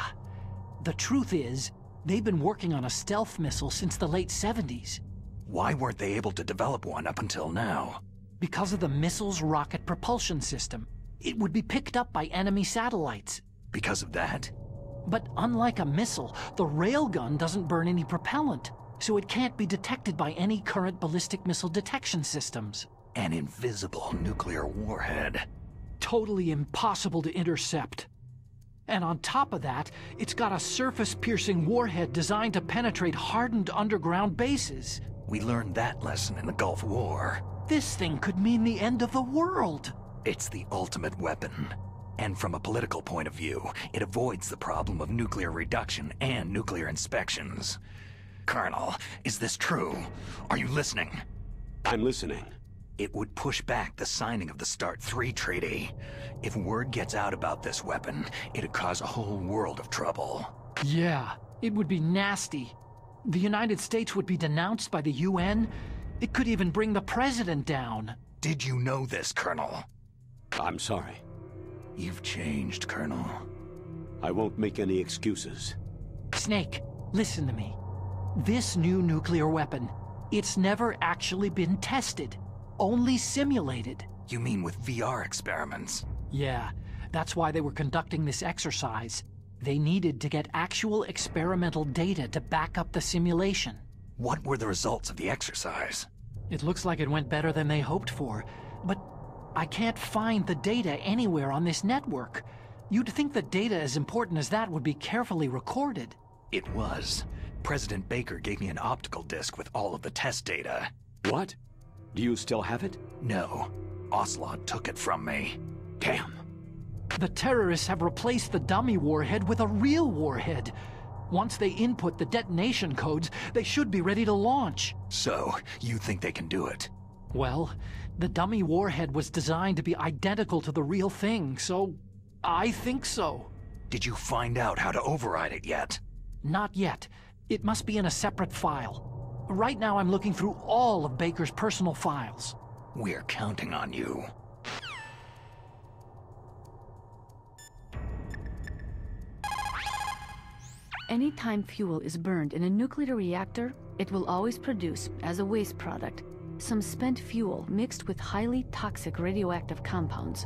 The truth is, they've been working on a stealth missile since the late 70s. Why weren't they able to develop one up until now? Because of the missile's rocket propulsion system. It would be picked up by enemy satellites. Because of that? But unlike a missile, the railgun doesn't burn any propellant, so it can't be detected by any current ballistic missile detection systems. An invisible nuclear warhead. Totally impossible to intercept. And on top of that, it's got a surface-piercing warhead designed to penetrate hardened underground bases. We learned that lesson in the Gulf War. This thing could mean the end of the world. It's the ultimate weapon. And from a political point of view, it avoids the problem of nuclear reduction and nuclear inspections. Colonel, is this true? Are you listening? I'm listening. It would push back the signing of the START III treaty. If word gets out about this weapon, it'd cause a whole world of trouble. Yeah, it would be nasty. The United States would be denounced by the UN. It could even bring the president down. Did you know this, Colonel? I'm sorry. You've changed, Colonel. I won't make any excuses. Snake, listen to me. This new nuclear weapon, it's never actually been tested. Only simulated. You mean with VR experiments? Yeah, that's why they were conducting this exercise. They needed to get actual experimental data to back up the simulation. What were the results of the exercise? It looks like it went better than they hoped for, but I can't find the data anywhere on this network. You'd think the data as important as that would be carefully recorded. It was. President Baker gave me an optical disc with all of the test data. What? Do you still have it? No. Ocelot took it from me. Damn. The terrorists have replaced the dummy warhead with a real warhead. Once they input the detonation codes, they should be ready to launch. So, you think they can do it? Well, the dummy warhead was designed to be identical to the real thing, so I think so. Did you find out how to override it yet? Not yet. It must be in a separate file. Right now I'm looking through all of Baker's personal files. We're counting on you. Anytime fuel is burned in a nuclear reactor, it will always produce, as a waste product, some spent fuel mixed with highly toxic radioactive compounds.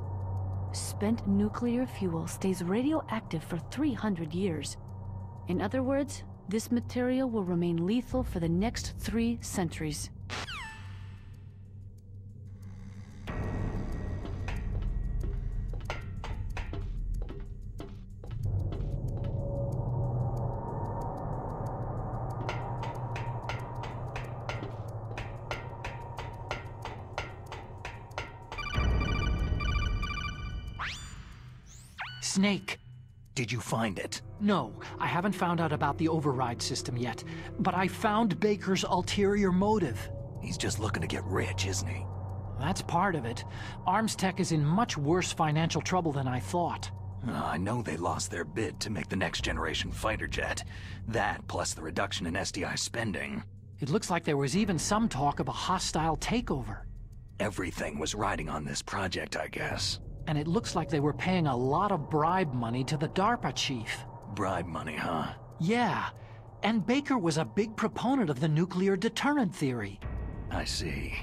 Spent nuclear fuel stays radioactive for 300 years. In other words, this material will remain lethal for the next 3 centuries. Snake. Did you find it? No, I haven't found out about the override system yet, but I found Baker's ulterior motive. He's just looking to get rich, isn't he? That's part of it. ArmsTech is in much worse financial trouble than I thought. I know they lost their bid to make the next-generation fighter jet. That, plus the reduction in SDI spending. It looks like there was even some talk of a hostile takeover. Everything was riding on this project, I guess. And it looks like they were paying a lot of bribe money to the DARPA chief. Bribe money, huh? Yeah. And Baker was a big proponent of the nuclear deterrent theory. I see.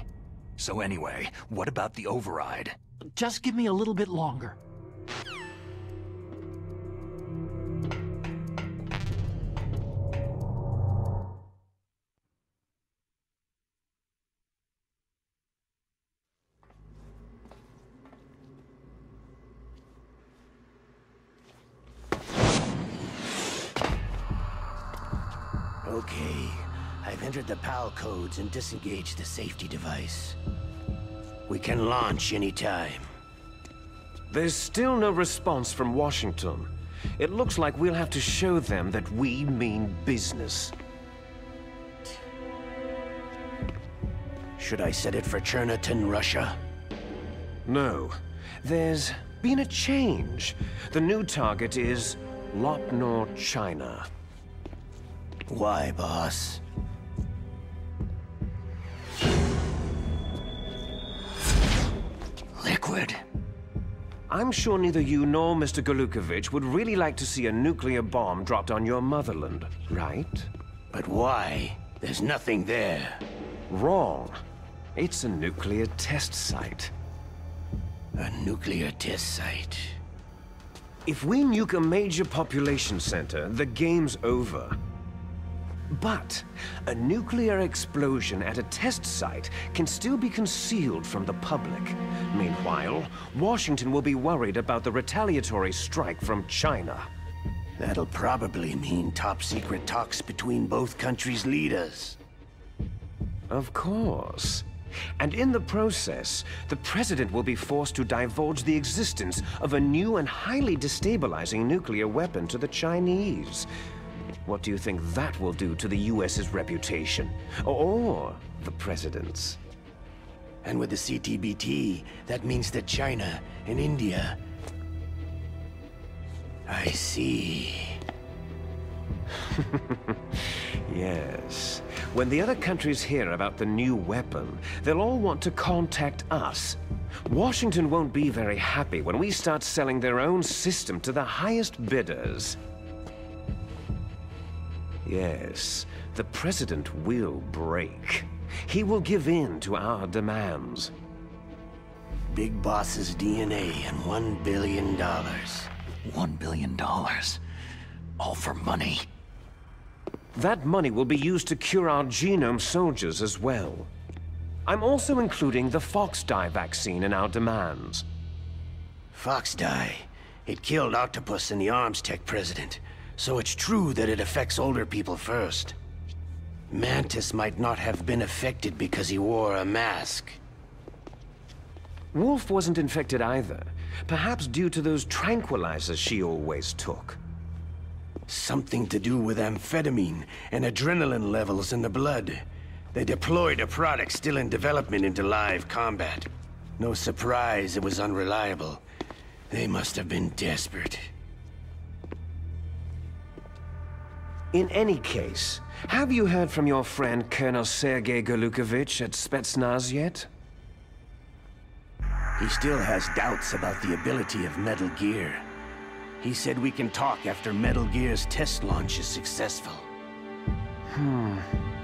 So anyway, what about the override? Just give me a little bit longer. Okay, I've entered the PAL codes and disengaged the safety device. We can launch anytime. There's still no response from Washington. It looks like we'll have to show them that we mean business. Should I set it for Cherniton, Russia? No. There's been a change. The new target is Lopnor, China. Why, boss? Liquid. I'm sure neither you nor Mr. Golukovich would really like to see a nuclear bomb dropped on your motherland, right? But why? There's nothing there. Wrong. It's a nuclear test site. A nuclear test site? If we nuke a major population center, the game's over. But a nuclear explosion at a test site can still be concealed from the public. Meanwhile, Washington will be worried about the retaliatory strike from China. That'll probably mean top-secret talks between both countries' leaders. Of course. And in the process, the President will be forced to divulge the existence of a new and highly destabilizing nuclear weapon to the Chinese. What do you think that will do to the U.S.'s reputation? Or the President's? And with the CTBT, that means that China and India... I see. Yes. When the other countries hear about the new weapon, they'll all want to contact us. Washington won't be very happy when we start selling their own system to the highest bidders. Yes, the President will break. He will give in to our demands. Big Boss's DNA and $1 billion. $1 billion? All for money? That money will be used to cure our genome soldiers as well. I'm also including the Foxdie vaccine in our demands. Foxdie? It killed Octopus and the ArmsTech president. So it's true that it affects older people first. Mantis might not have been affected because he wore a mask. Wolf wasn't infected either. Perhaps due to those tranquilizers she always took. Something to do with amphetamine and adrenaline levels in the blood. They deployed a product still in development into live combat. No surprise it was unreliable. They must have been desperate. In any case, have you heard from your friend Colonel Sergei Golukovich at Spetsnaz yet? He still has doubts about the ability of Metal Gear. He said we can talk after Metal Gear's test launch is successful.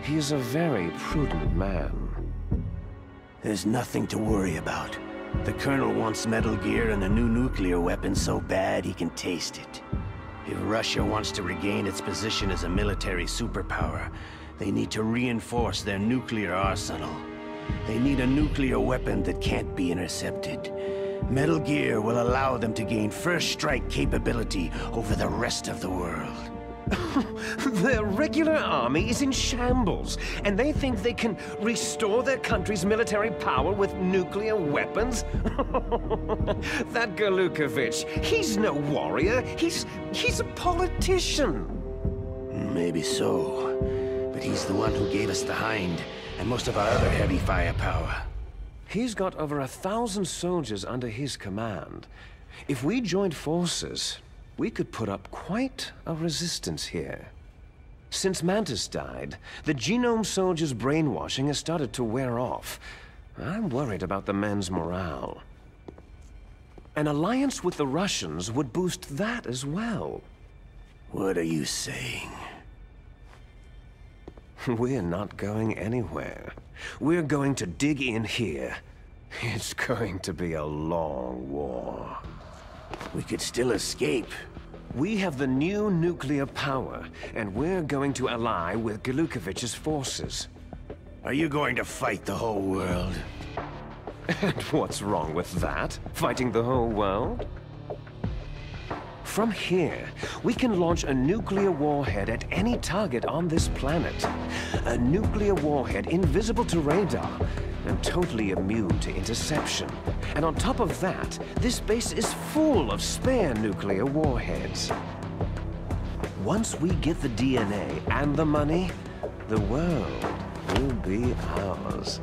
He's a very prudent man. There's nothing to worry about. The Colonel wants Metal Gear and a new nuclear weapon so bad he can taste it. If Russia wants to regain its position as a military superpower, they need to reinforce their nuclear arsenal. They need a nuclear weapon that can't be intercepted. Metal Gear will allow them to gain first strike capability over the rest of the world. Their regular army is in shambles, and they think they can restore their country's military power with nuclear weapons? That Galukovich, he's no warrior. He's a politician. Maybe so, but he's the one who gave us the Hind and most of our other heavy firepower. He's got over 1,000 soldiers under his command. If we joined forces, we could put up quite a resistance here. Since Mantis died, the Genome Soldiers' brainwashing has started to wear off. I'm worried about the men's morale. An alliance with the Russians would boost that as well. What are you saying? We're not going anywhere. We're going to dig in here. It's going to be a long war. We could still escape. We have the new nuclear power, and we're going to ally with Galukovich's forces. Are you going to fight the whole world? And what's wrong with that? Fighting the whole world? From here, we can launch a nuclear warhead at any target on this planet. A nuclear warhead invisible to radar and totally immune to interception. And on top of that, this base is full of spare nuclear warheads. Once we get the DNA and the money, the world will be ours.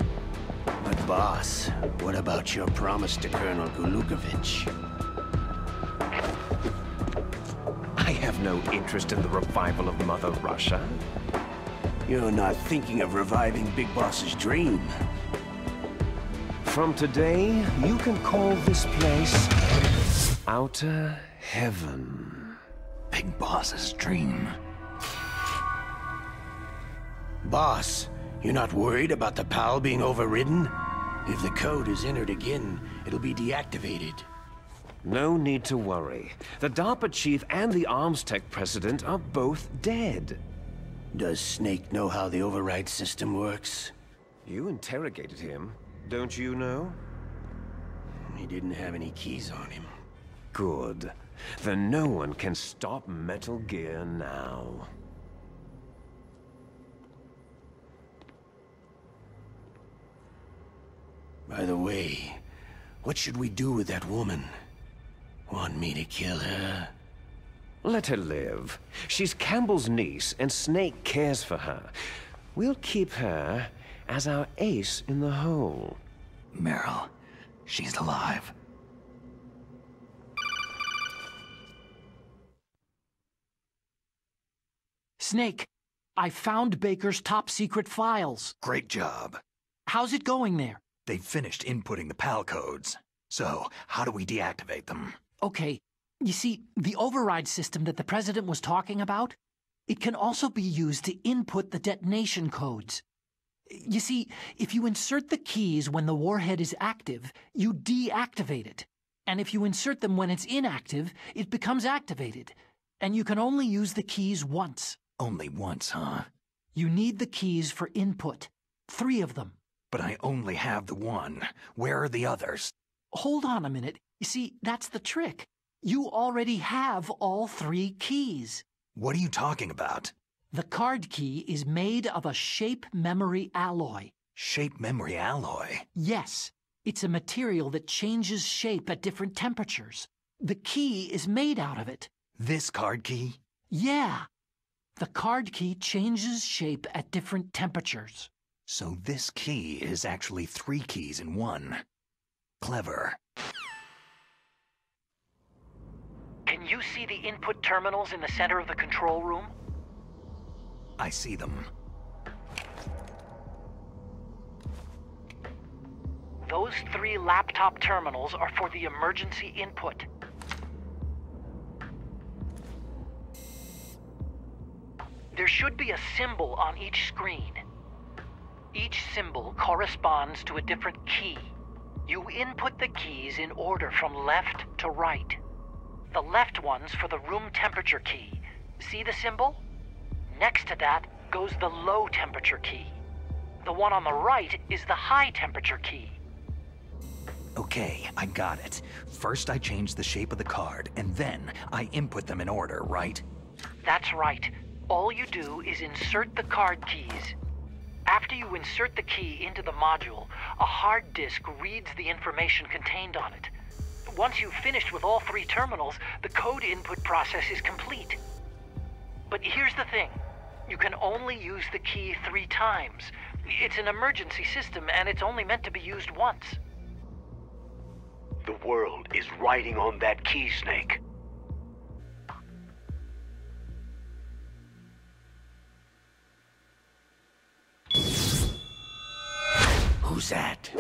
But boss, what about your promise to Colonel Galukovich? I have no interest in the revival of Mother Russia. You're not thinking of reviving Big Boss's dream. From today, you can call this place Outer Heaven. Big Boss's dream. Boss, you're not worried about the PAL being overridden? If the code is entered again, it'll be deactivated. No need to worry. The DARPA chief and the ArmsTech president are both dead. Does Snake know how the override system works? You interrogated him, don't you know? He didn't have any keys on him. Good. Then no one can stop Metal Gear now. By the way, what should we do with that woman? Want me to kill her? Let her live. She's Campbell's niece, and Snake cares for her. We'll keep her as our ace in the hole. Meryl, she's alive. Snake, I found Baker's top-secret files. Great job. How's it going there? They've finished inputting the PAL codes. So, how do we deactivate them? Okay, you see, the override system that the President was talking about, it can also be used to input the detonation codes. You see, if you insert the keys when the warhead is active, you deactivate it. And if you insert them when it's inactive, it becomes activated. And you can only use the keys once. Only once, huh? You need the keys for input. 3 of them. But I only have the one. Where are the others? Hold on a minute. You see, that's the trick. You already have all 3 keys. What are you talking about? The card key is made of a shape memory alloy. Shape memory alloy? Yes. It's a material that changes shape at different temperatures. The key is made out of it. This card key? Yeah. The card key changes shape at different temperatures. So this key is actually 3 keys in one. Clever. Can you see the input terminals in the center of the control room? I see them. Those 3 laptop terminals are for the emergency input. There should be a symbol on each screen. Each symbol corresponds to a different key. You input the keys in order from left to right. The left one's for the room temperature key. See the symbol? Next to that goes the low temperature key. The one on the right is the high temperature key. Okay, I got it. First I change the shape of the card, and then I input them in order, right? That's right. All you do is insert the card keys. After you insert the key into the module, a hard disk reads the information contained on it. Once you've finished with all 3 terminals, the code input process is complete. But here's the thing. You can only use the key 3 times. It's an emergency system, and it's only meant to be used once. The world is riding on that key, Snake. Who's that?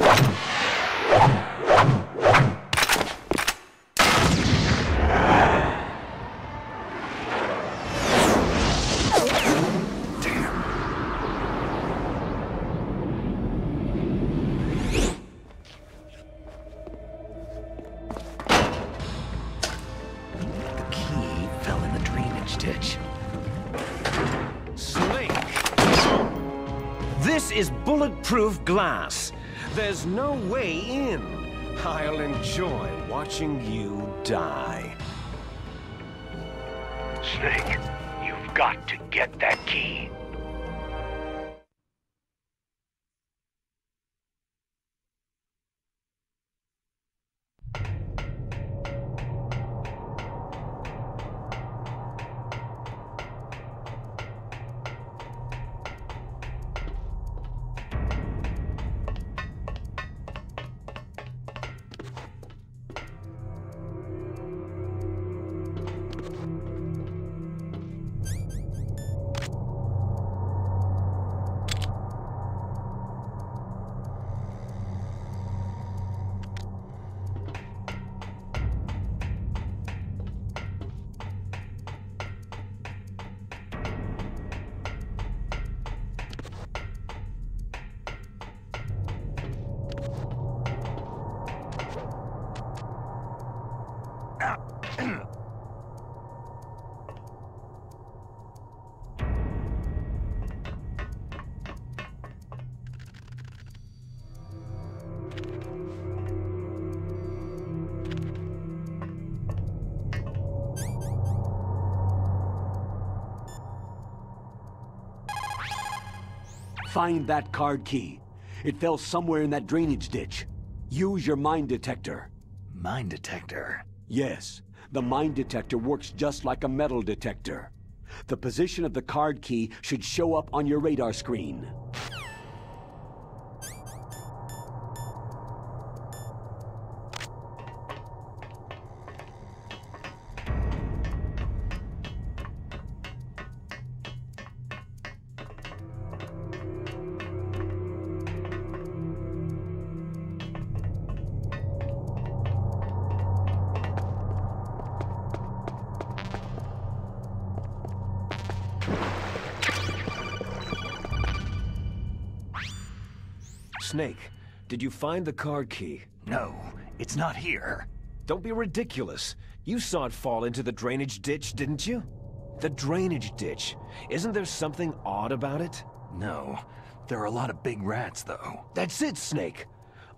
This is bulletproof glass. There's no way in. I'll enjoy watching you die. Snake, you've got to get that key. Find that card key. It fell somewhere in that drainage ditch. Use your mine detector. Mine detector? Yes. The mine detector works just like a metal detector. The position of the card key should show up on your radar screen. Snake, did you find the card key? No, it's not here. Don't be ridiculous. You saw it fall into the drainage ditch, didn't you? The drainage ditch. Isn't there something odd about it? No. There are a lot of big rats, though. That's it, Snake.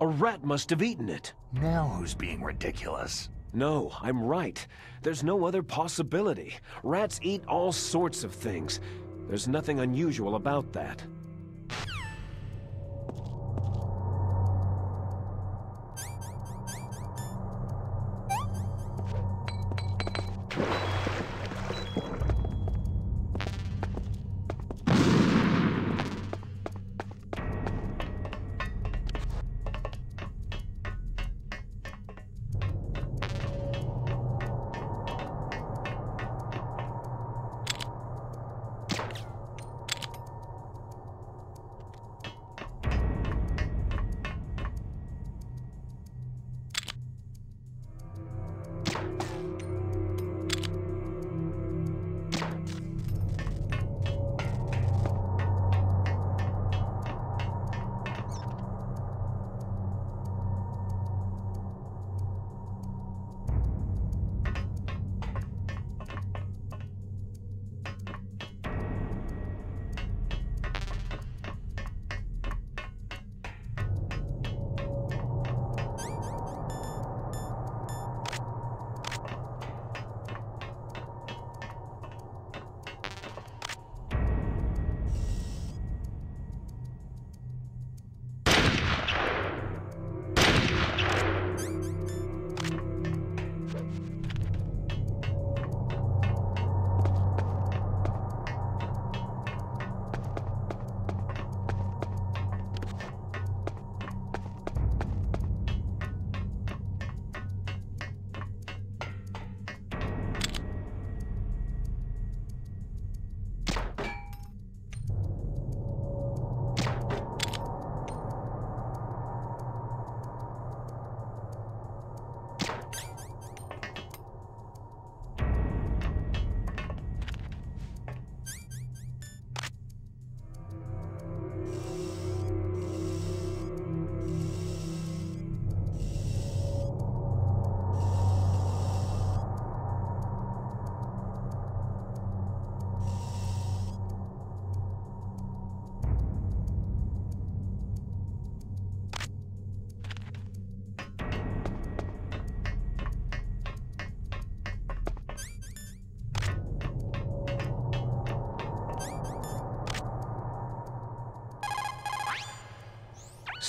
A rat must have eaten it. Now who's being ridiculous? No, I'm right. There's no other possibility. Rats eat all sorts of things. There's nothing unusual about that.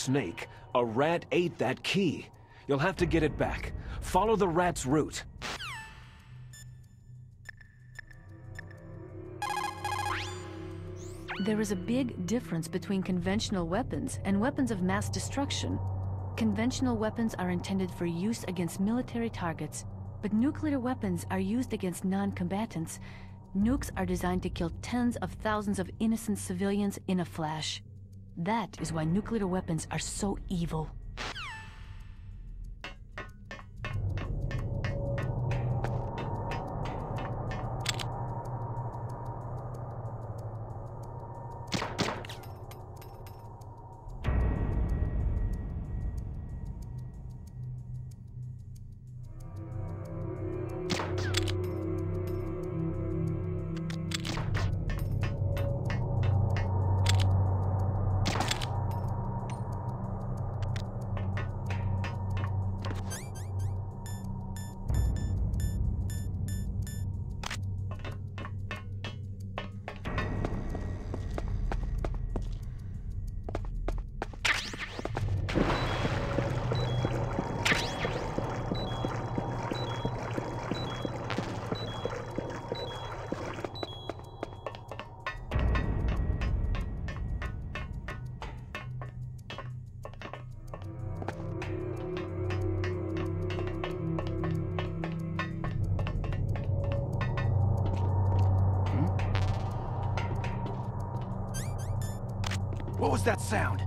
Snake, a rat ate that key. You'll have to get it back. Follow the rat's route. There is a big difference between conventional weapons and weapons of mass destruction. Conventional weapons are intended for use against military targets, but nuclear weapons are used against non-combatants. Nukes are designed to kill tens of thousands of innocent civilians in a flash. That is why nuclear weapons are so evil. What was that sound?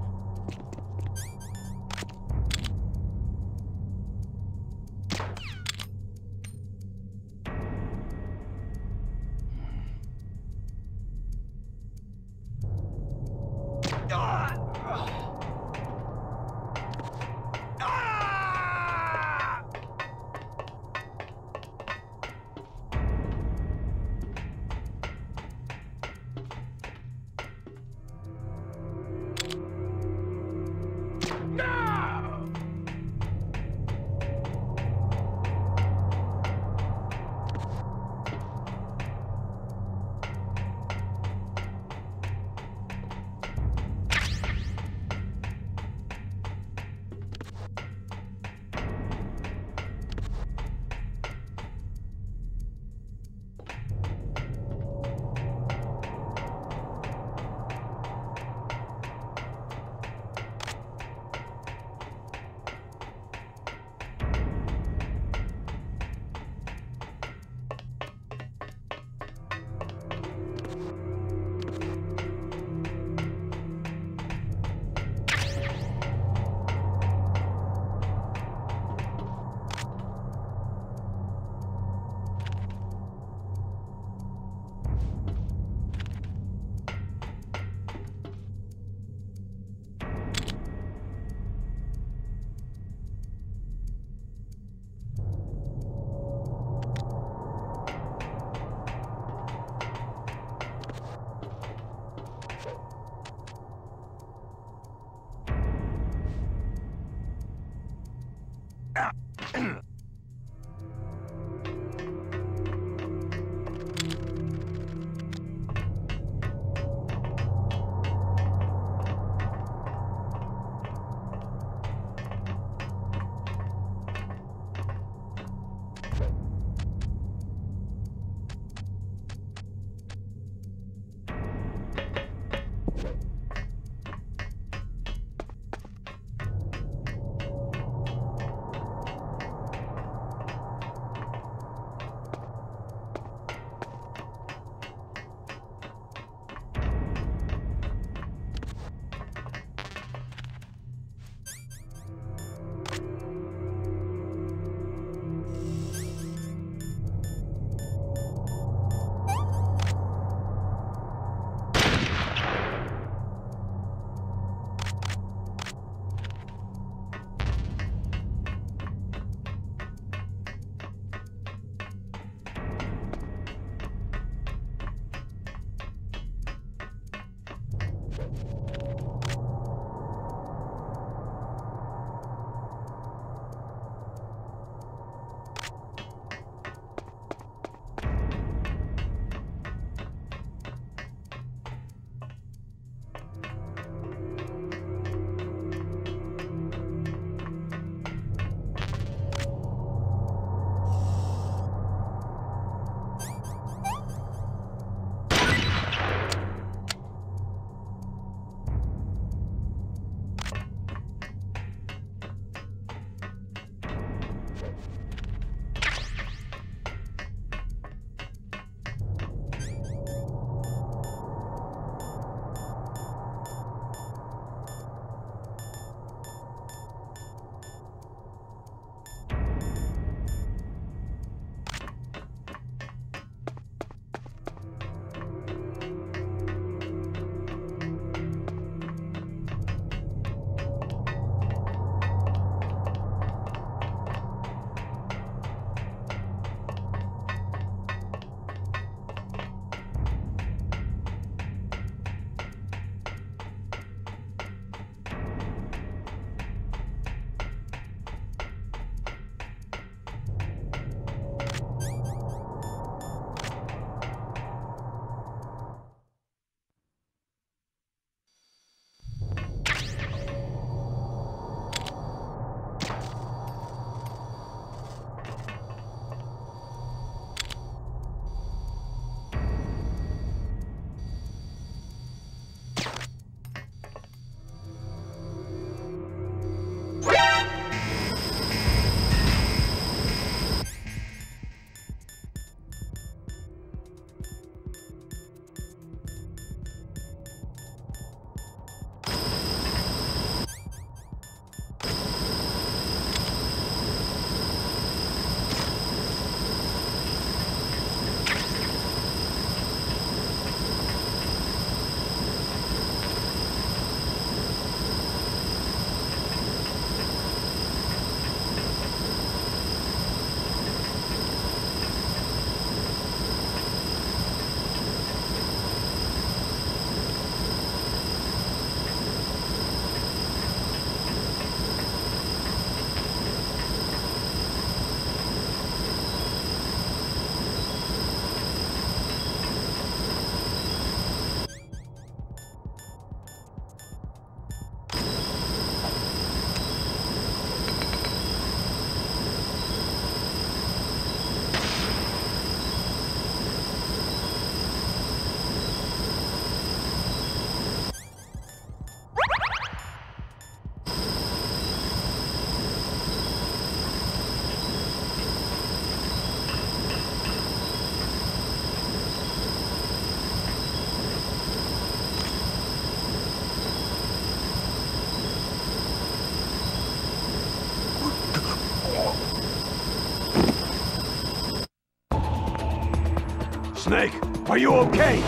Snake, are you okay?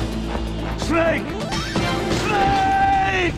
Snake! Snake!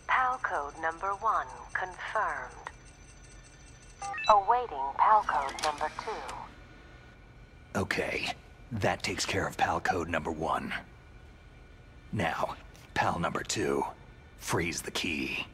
PAL code number 1 confirmed. Awaiting PAL code number 2. Okay, that takes care of PAL code number 1. Now, PAL number 2, freeze the key.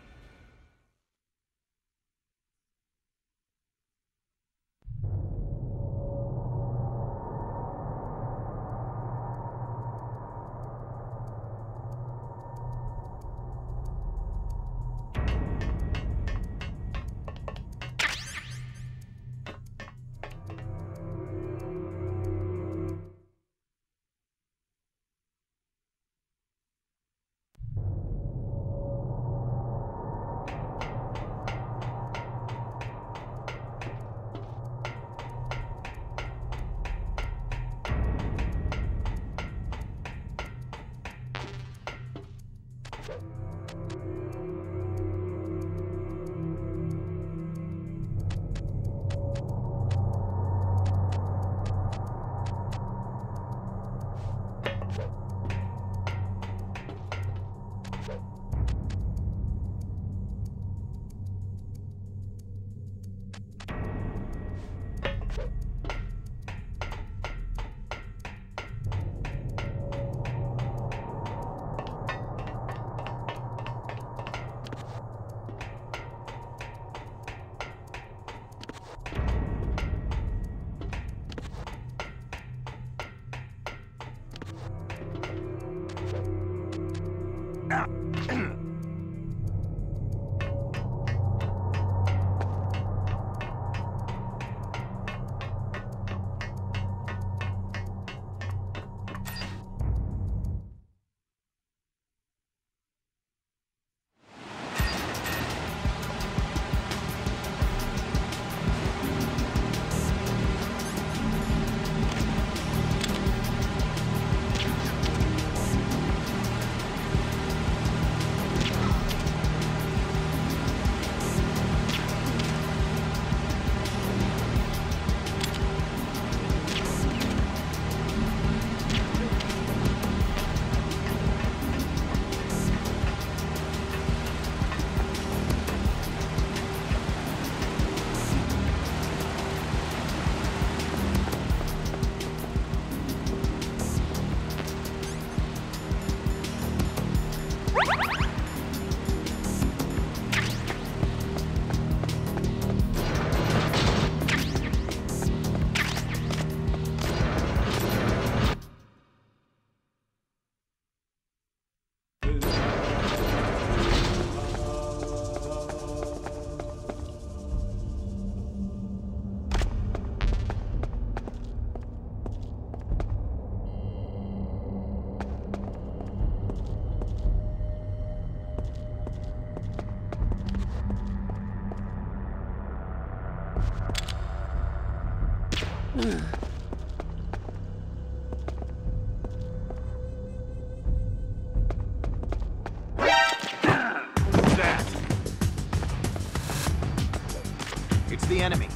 It's the enemy.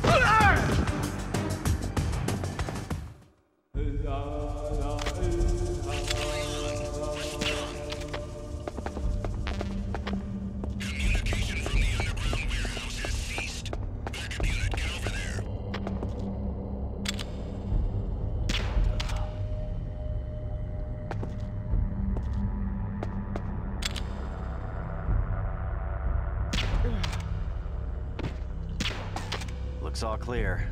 Looks all clear.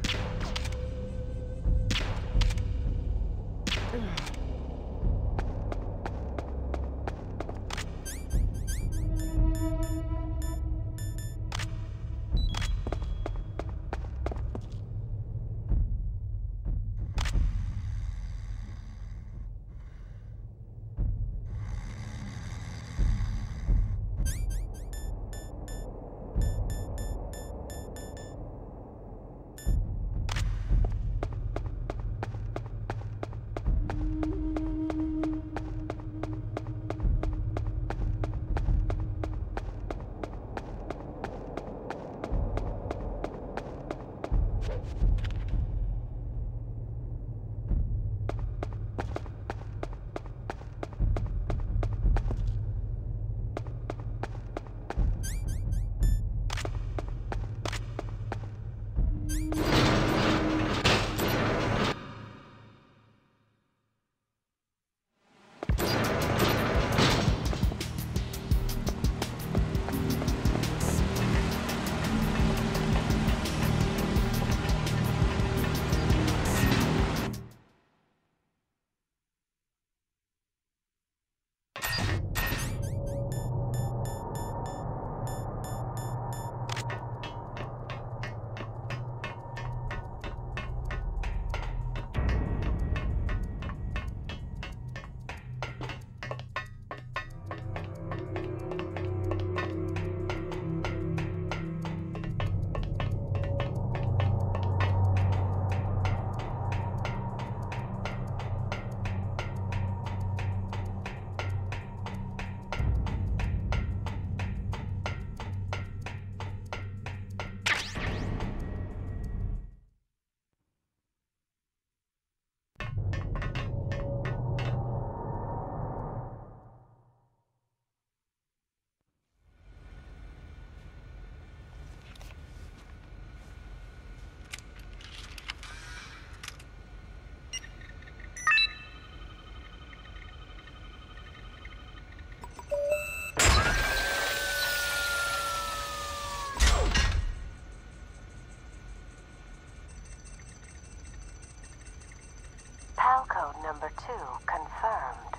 PAL code number 2 confirmed.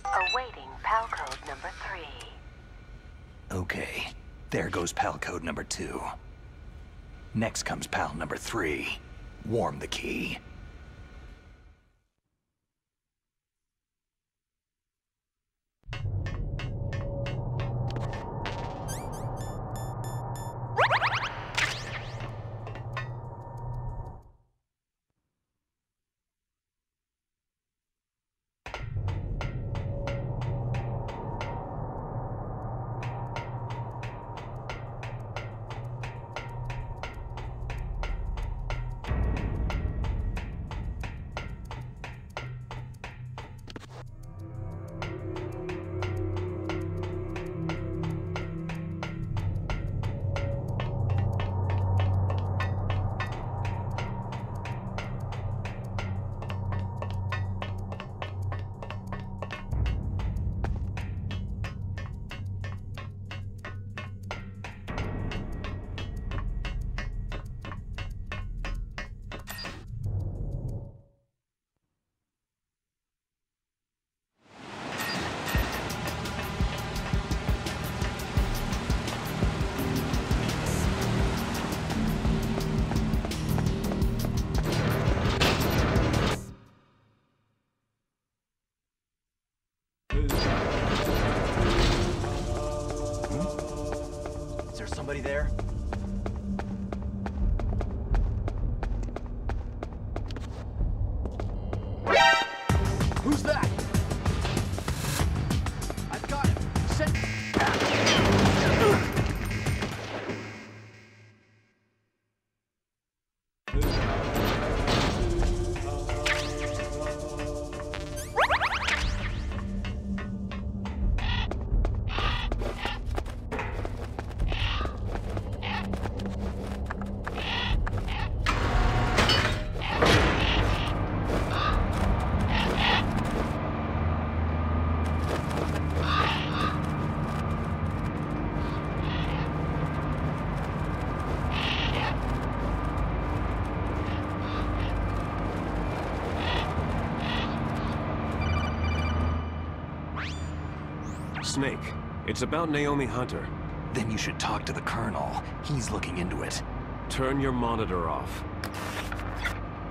Awaiting PAL code number 3. Okay, there goes PAL code number 2. Next comes PAL number 3. Warm the key. Somebody there? Who's that? I've got him. Send... Snake, it's about Naomi Hunter. Then you should talk to the Colonel. He's looking into it. Turn your monitor off.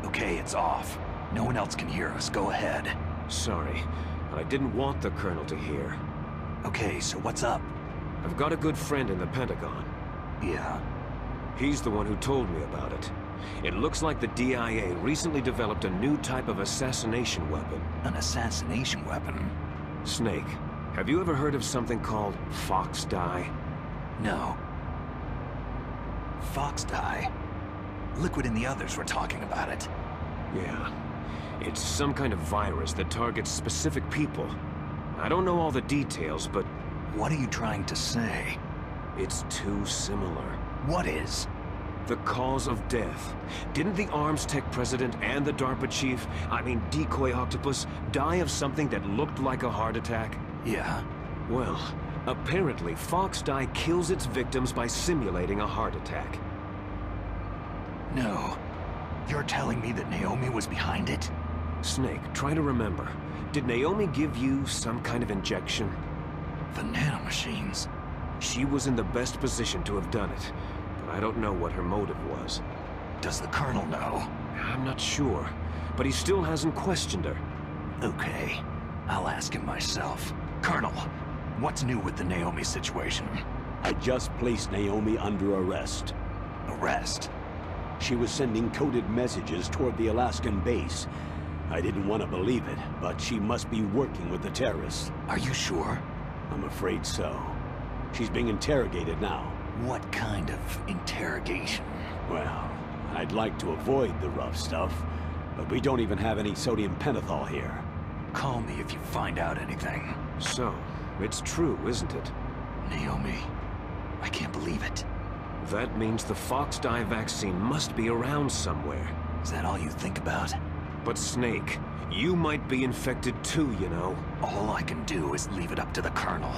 Okay, it's off. No one else can hear us. Go ahead. Sorry, but I didn't want the Colonel to hear. Okay, so what's up? I've got a good friend in the Pentagon. Yeah? He's the one who told me about it. It looks like the DIA recently developed a new type of assassination weapon. An assassination weapon? Snake, have you ever heard of something called Fox Dye? No. Fox Dye? Liquid and the others were talking about it. Yeah. It's some kind of virus that targets specific people. I don't know all the details, but... What are you trying to say? It's too similar. What is? The cause of death. Didn't the Arms Tech president and the DARPA chief, I mean Decoy Octopus, die of something that looked like a heart attack? Yeah. Well, apparently Fox Dye kills its victims by simulating a heart attack. No. You're telling me that Naomi was behind it? Snake, try to remember. Did Naomi give you some kind of injection? The nanomachines. She was in the best position to have done it, but I don't know what her motive was. Does the Colonel know? I'm not sure, but he still hasn't questioned her. Okay, I'll ask him myself. Colonel, what's new with the Naomi situation? I just placed Naomi under arrest. Arrest? She was sending coded messages toward the Alaskan base. I didn't want to believe it, but she must be working with the terrorists. Are you sure? I'm afraid so. She's being interrogated now. What kind of interrogation? Well, I'd like to avoid the rough stuff, but we don't even have any sodium pentothal here. Call me if you find out anything. So, it's true, isn't it? Naomi, I can't believe it. That means the Fox Dye vaccine must be around somewhere. Is that all you think about? But Snake, you might be infected too, you know. All I can do is leave it up to the Colonel.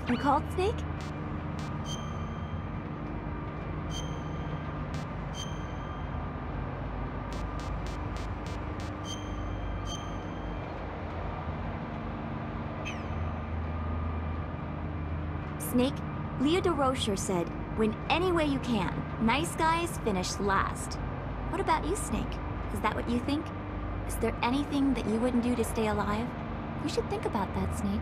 You called, Snake? Snake, Leo DeRocher said, win any way you can. Nice guys finish last. What about you, Snake? Is that what you think? Is there anything that you wouldn't do to stay alive? You should think about that, Snake.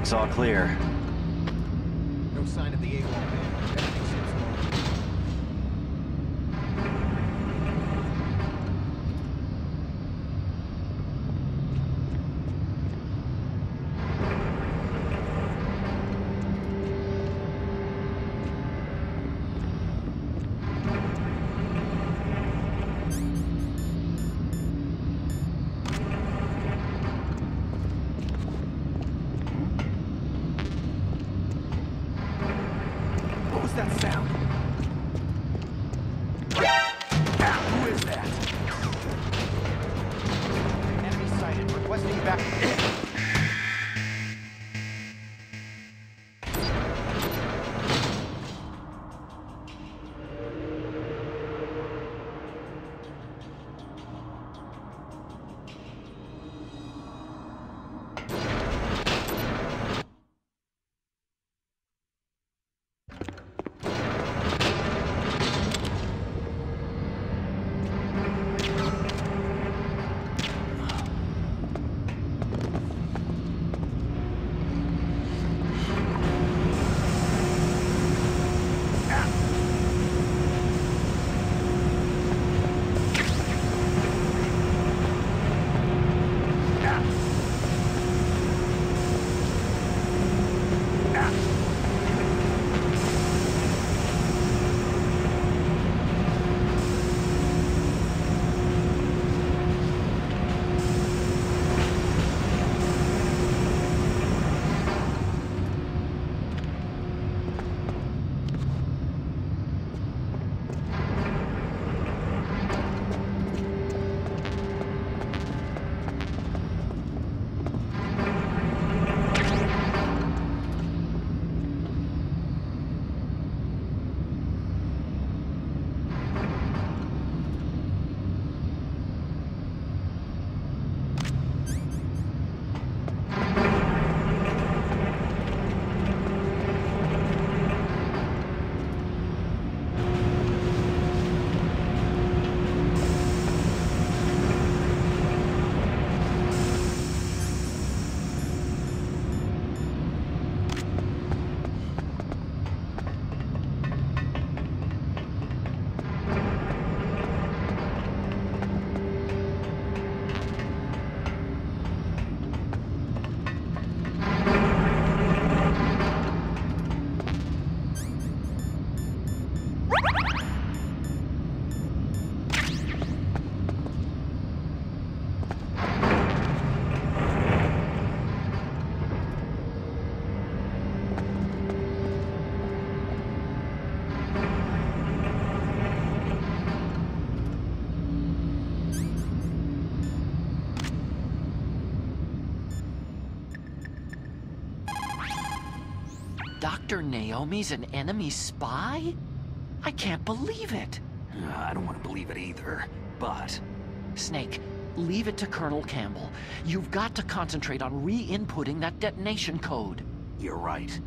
Looks all clear. No sign of the AWOL man. Everything seems normal. that sound? Who is that? Enemy sighted. Requesting evacuation. Dr. Naomi's an enemy spy? I can't believe it. I don't want to believe it either, but... Snake, leave it to Colonel Campbell. You've got to concentrate on re-inputting that detonation code. You're right.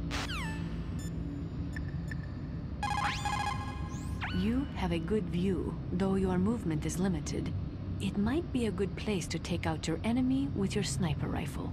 You have a good view, though your movement is limited. It might be a good place to take out your enemy with your sniper rifle.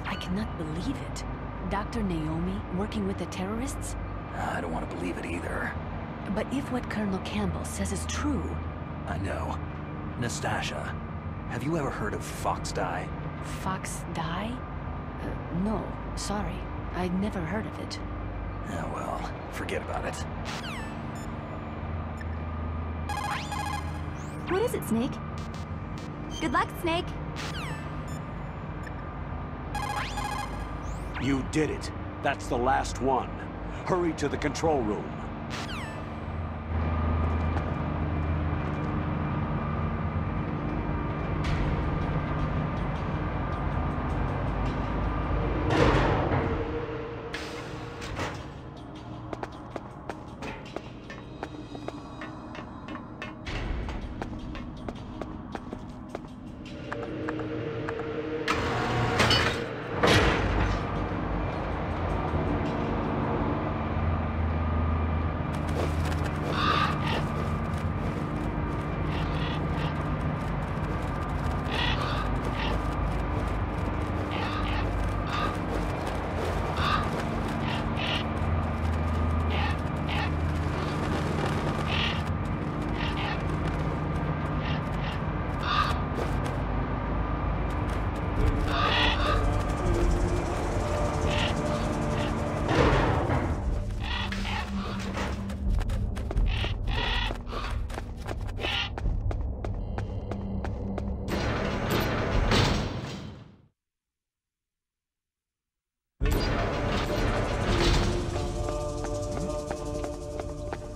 I cannot believe it. Dr. Naomi working with the terrorists? I don't want to believe it either. But if what Colonel Campbell says is true... I know. Nastasha, have you ever heard of Foxdie? Fox die? No, sorry. I'd never heard of it. Oh well, forget about it. What is it, Snake? Good luck, Snake. You did it. That's the last one. Hurry to the control room.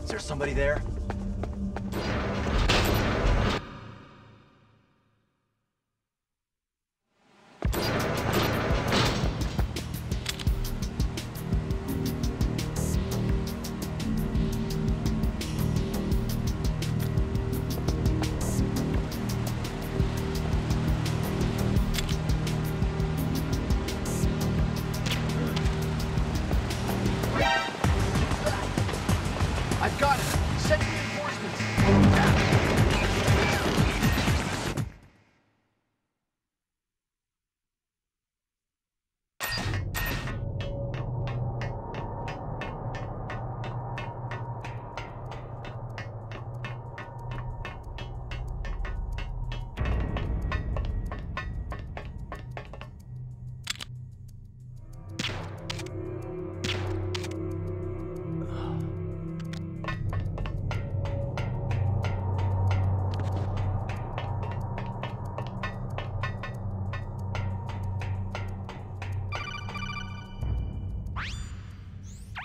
Is there somebody there? I've got it! Send reinforcements!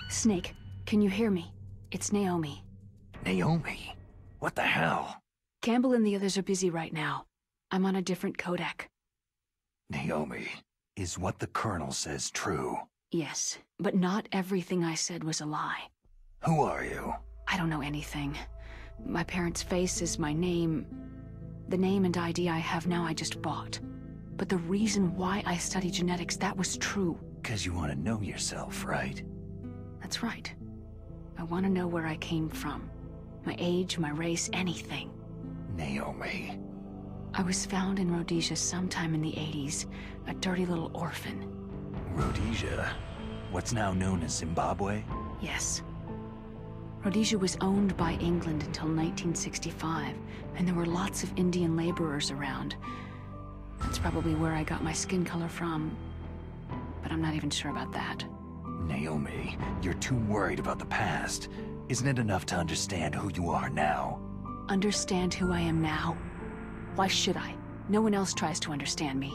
Snake, can you hear me? It's Naomi. Naomi? What the hell? Campbell and the others are busy right now. I'm on a different codec. Naomi, is what the Colonel says true? Yes, but not everything I said was a lie. Who are you? I don't know anything. My parents' face is my name. The name and ID I have now I just bought. But the reason why I study genetics, that was true. 'Cause you want to know yourself, right? That's right. I want to know where I came from. My age, my race, anything. Naomi. I was found in Rhodesia sometime in the 80s. A dirty little orphan. Rhodesia? What's now known as Zimbabwe? Yes. Rhodesia was owned by England until 1965, and there were lots of Indian laborers around. That's probably where I got my skin color from, but I'm not even sure about that. Naomi, you're too worried about the past. Isn't it enough to understand who you are now? Understand who I am now? Why should I? No one else tries to understand me.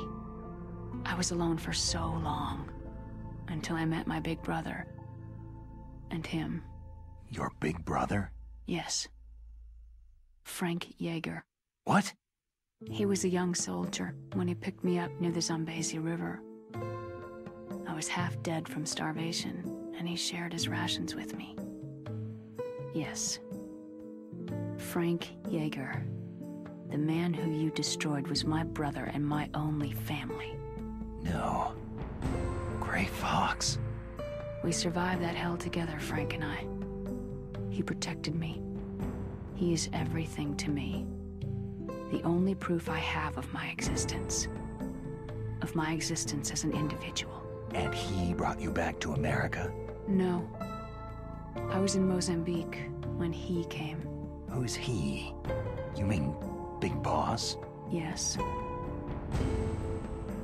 I was alone for so long, until I met my big brother. And him. Your big brother? Yes. Frank Yeager. What? He was a young soldier when he picked me up near the Zambezi River. I was half dead from starvation, and he shared his rations with me. Yes. Frank Yeager. The man who you destroyed was my brother and my only family. No. Gray Fox. We survived that hell together, Frank and I. He protected me. He is everything to me. The only proof I have of my existence. Of my existence as an individual. And he brought you back to America? No. I was in Mozambique when he came. Who's he? You mean Big Boss? Yes.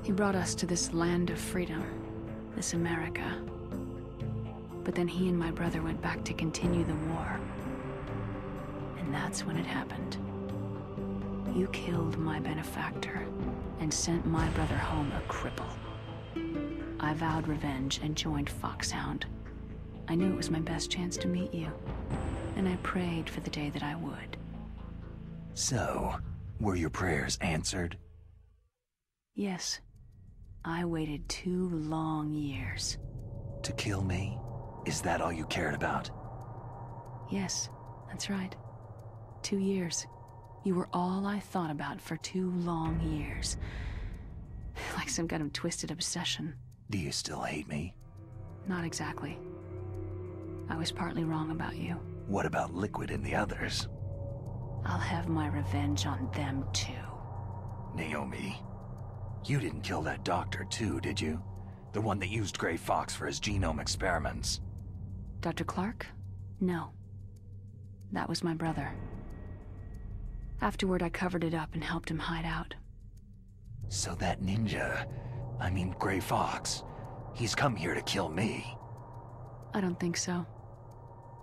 He brought us to this land of freedom, this America. But then he and my brother went back to continue the war. And that's when it happened. You killed my benefactor and sent my brother home a cripple. I vowed revenge and joined Foxhound. I knew it was my best chance to meet you, and I prayed for the day that I would. So, were your prayers answered? Yes. I waited 2 long years. To kill me? Is that all you cared about? Yes, that's right. 2 years. You were all I thought about for 2 long years. Like some kind of twisted obsession. Do you still hate me? Not exactly. I was partly wrong about you. What about Liquid and the others? I'll have my revenge on them too. Naomi, you didn't kill that doctor too, did you? The one that used Gray Fox for his genome experiments. Dr. Clark? No. That was my brother. Afterward, I covered it up and helped him hide out. So that ninja, I mean Gray Fox, he's come here to kill me. I don't think so.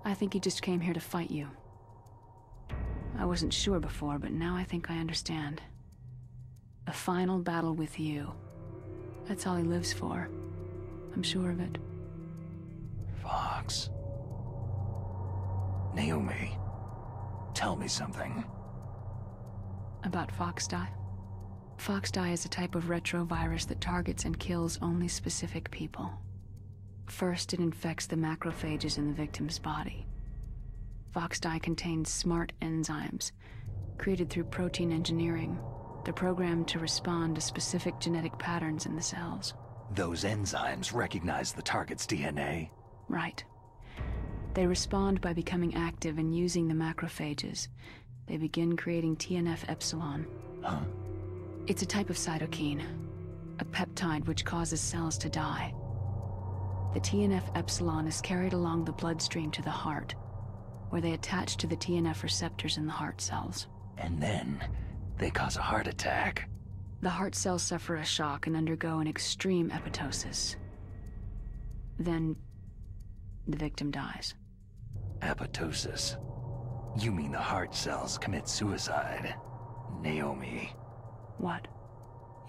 I think he just came here to fight you. I wasn't sure before, but now I think I understand. A final battle with you. That's all he lives for. I'm sure of it. Fox. Naomi, tell me something. About FoxDie? FoxDie is a type of retrovirus that targets and kills only specific people. First, it infects the macrophages in the victim's body. FoxDie contains smart enzymes, created through protein engineering. They're programmed to respond to specific genetic patterns in the cells. Those enzymes recognize the target's DNA? Right. They respond by becoming active and using the macrophages. They begin creating TNF-epsilon. Huh? It's a type of cytokine, a peptide which causes cells to die. The TNF-epsilon is carried along the bloodstream to the heart, where they attach to the TNF receptors in the heart cells. And then, they cause a heart attack. The heart cells suffer a shock and undergo an extreme apoptosis. Then, the victim dies. Apoptosis? You mean the heart cells commit suicide? Naomi. What?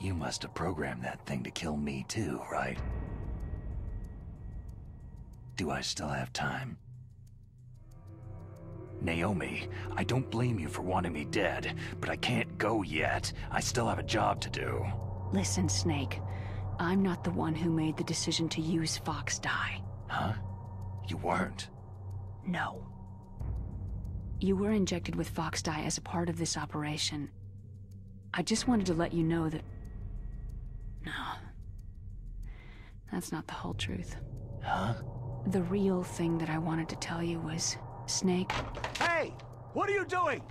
You must have programmed that thing to kill me too, right? Do I still have time? Naomi, I don't blame you for wanting me dead, but I can't go yet. I still have a job to do. Listen, Snake. I'm not the one who made the decision to use FoxDie. Huh? You weren't? No. You were injected with FoxDie as a part of this operation. I just wanted to let you know that... No. That's not the whole truth. Huh? The real thing that I wanted to tell you was... Snake... Hey! What are you doing?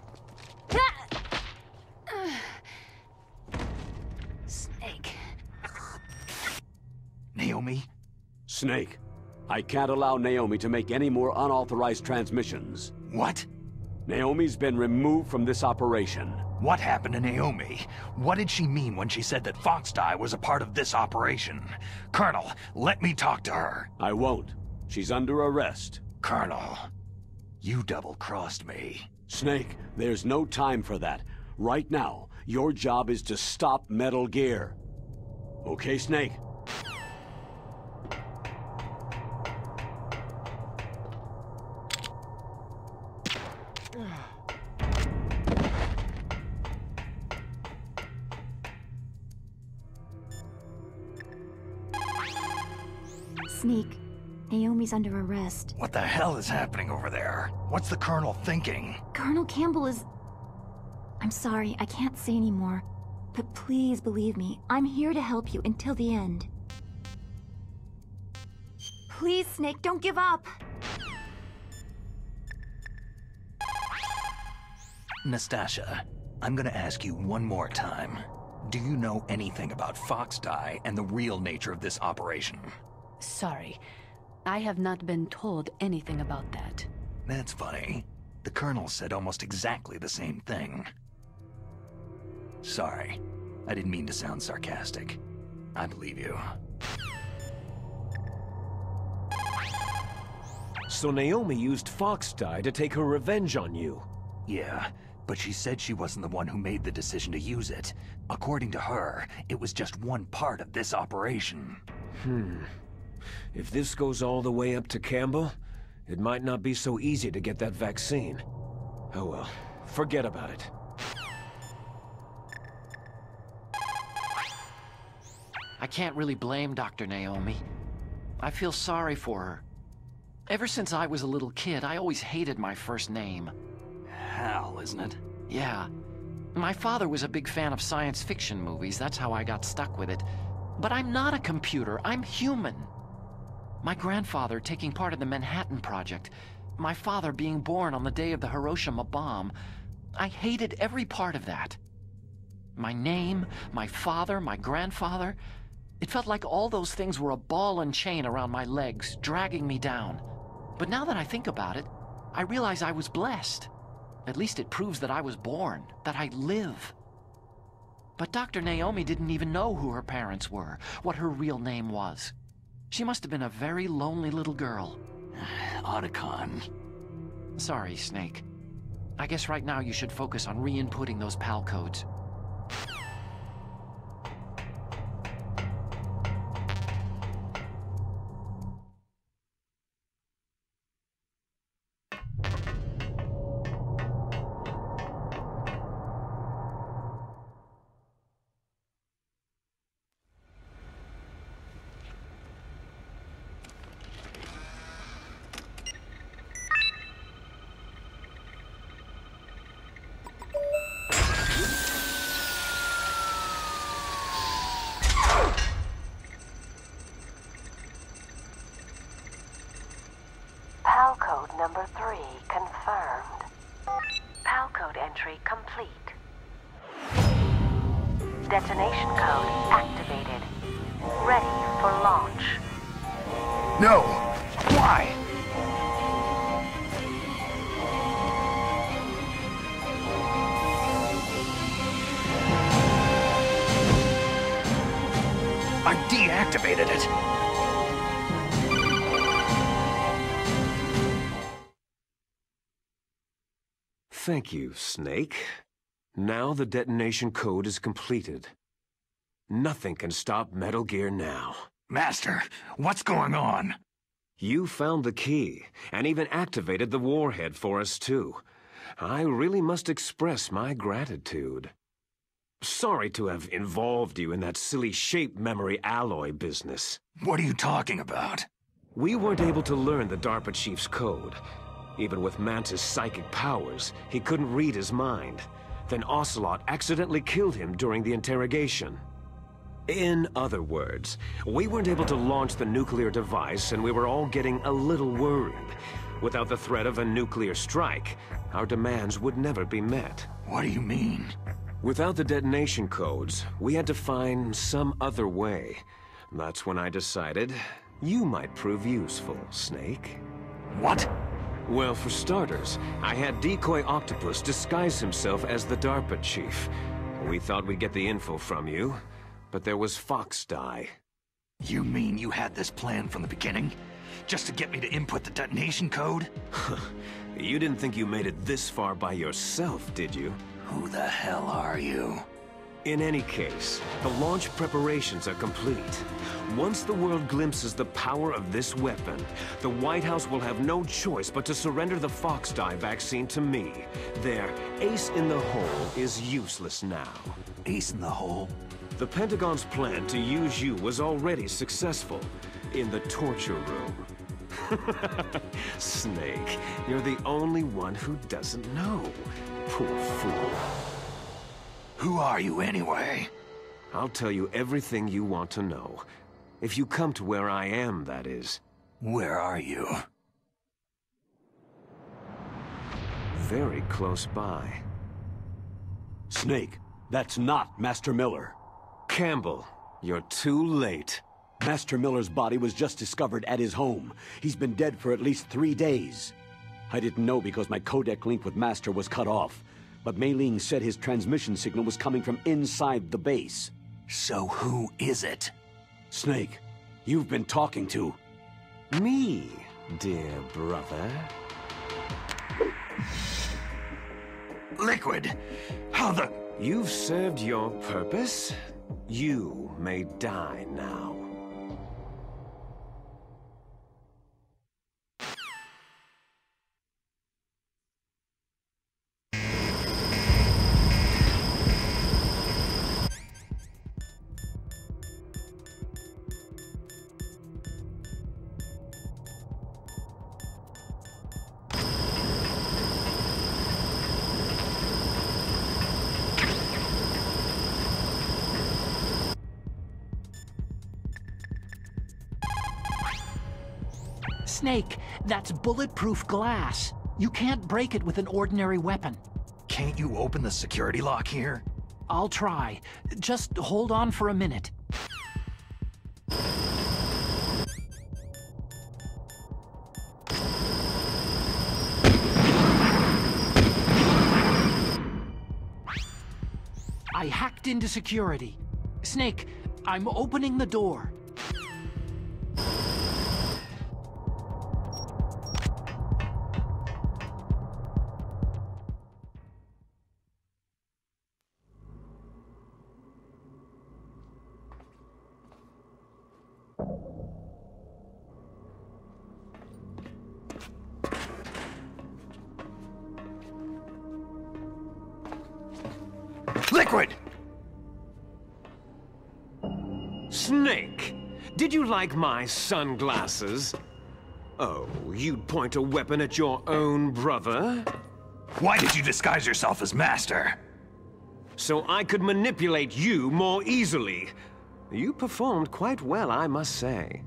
Snake... Naomi? Snake, I can't allow Naomi to make any more unauthorized transmissions. What? Naomi's been removed from this operation. What happened to Naomi? What did she mean when she said that FoxDie was a part of this operation? Colonel, let me talk to her. I won't. She's under arrest. Colonel, you double-crossed me. Snake, there's no time for that. Right now, your job is to stop Metal Gear. Okay, Snake? Sneak, Naomi's under arrest. What the hell is happening over there? What's the Colonel thinking? Colonel Campbell is... I'm sorry, I can't say anymore. But please believe me, I'm here to help you until the end. Please, Snake, don't give up! Nastasha, I'm gonna ask you one more time. Do you know anything about FoxDie and the real nature of this operation? Sorry. I have not been told anything about that. That's funny. The Colonel said almost exactly the same thing. Sorry. I didn't mean to sound sarcastic. I believe you. So Naomi used Fox dye to take her revenge on you? Yeah, but she said she wasn't the one who made the decision to use it. According to her, it was just one part of this operation. If this goes all the way up to Campbell, it might not be so easy to get that vaccine. Oh well, forget about it. I can't really blame Dr. Naomi. I feel sorry for her. Ever since I was a little kid, I always hated my first name. Hal, isn't it? Yeah. My father was a big fan of science fiction movies. That's how I got stuck with it. But I'm not a computer. I'm human. My grandfather taking part in the Manhattan Project. My father being born on the day of the Hiroshima bomb. I hated every part of that. My name, my father, my grandfather. It felt like all those things were a ball and chain around my legs, dragging me down. But now that I think about it, I realize I was blessed. At least it proves that I was born, that I live. But Dr. Naomi didn't even know who her parents were, what her real name was. She must have been a very lonely little girl. Otacon. Sorry, Snake. I guess right now you should focus on re-inputting those PAL codes. PAL code number 3 confirmed. PAL code entry complete. Detonation code activated. Ready for launch. No! Why? I deactivated it! Thank you, Snake. Now the detonation code is completed. Nothing can stop Metal Gear now. Master, what's going on? You found the key, and even activated the warhead for us too. I really must express my gratitude. Sorry to have involved you in that silly shape memory alloy business. What are you talking about? We weren't able to learn the DARPA chief's code. Even with Mantis' psychic powers, he couldn't read his mind. Then Ocelot accidentally killed him during the interrogation. In other words, we weren't able to launch the nuclear device, and we were all getting a little worried. Without the threat of a nuclear strike, our demands would never be met. What do you mean? Without the detonation codes, we had to find some other way. That's when I decided you might prove useful, Snake. What? Well, for starters, I had Decoy Octopus disguise himself as the DARPA chief. We thought we'd get the info from you, but there was Fox dye. You mean you had this plan from the beginning? Just to get me to input the detonation code? You didn't think you made it this far by yourself, did you? Who the hell are you? In any case, the launch preparations are complete. Once the world glimpses the power of this weapon, the White House will have no choice but to surrender the Fox dye vaccine to me. Their ace in the hole is useless now. Ace in the hole? The Pentagon's plan to use you was already successful in the torture room. Snake, you're the only one who doesn't know. Poor fool. Who are you anyway? I'll tell you everything you want to know. If you come to where I am, that is. Where are you? Very close by. Snake, that's not Master Miller. Campbell, you're too late. Master Miller's body was just discovered at his home. He's been dead for at least 3 days. I didn't know because my codec link with Master was cut off. But Mei Ling said his transmission signal was coming from inside the base. So who is it? Snake, you've been talking to... Me, dear brother. Liquid! How the... You've served your purpose. You may die now. Snake, that's bulletproof glass. You can't break it with an ordinary weapon. Can't you open the security lock here? I'll try. Just hold on for a minute. I hacked into security. Snake, I'm opening the door. Liquid! Snake, did you like my sunglasses? Oh, you'd point a weapon at your own brother? Why did you disguise yourself as Master? So I could manipulate you more easily. You performed quite well, I must say.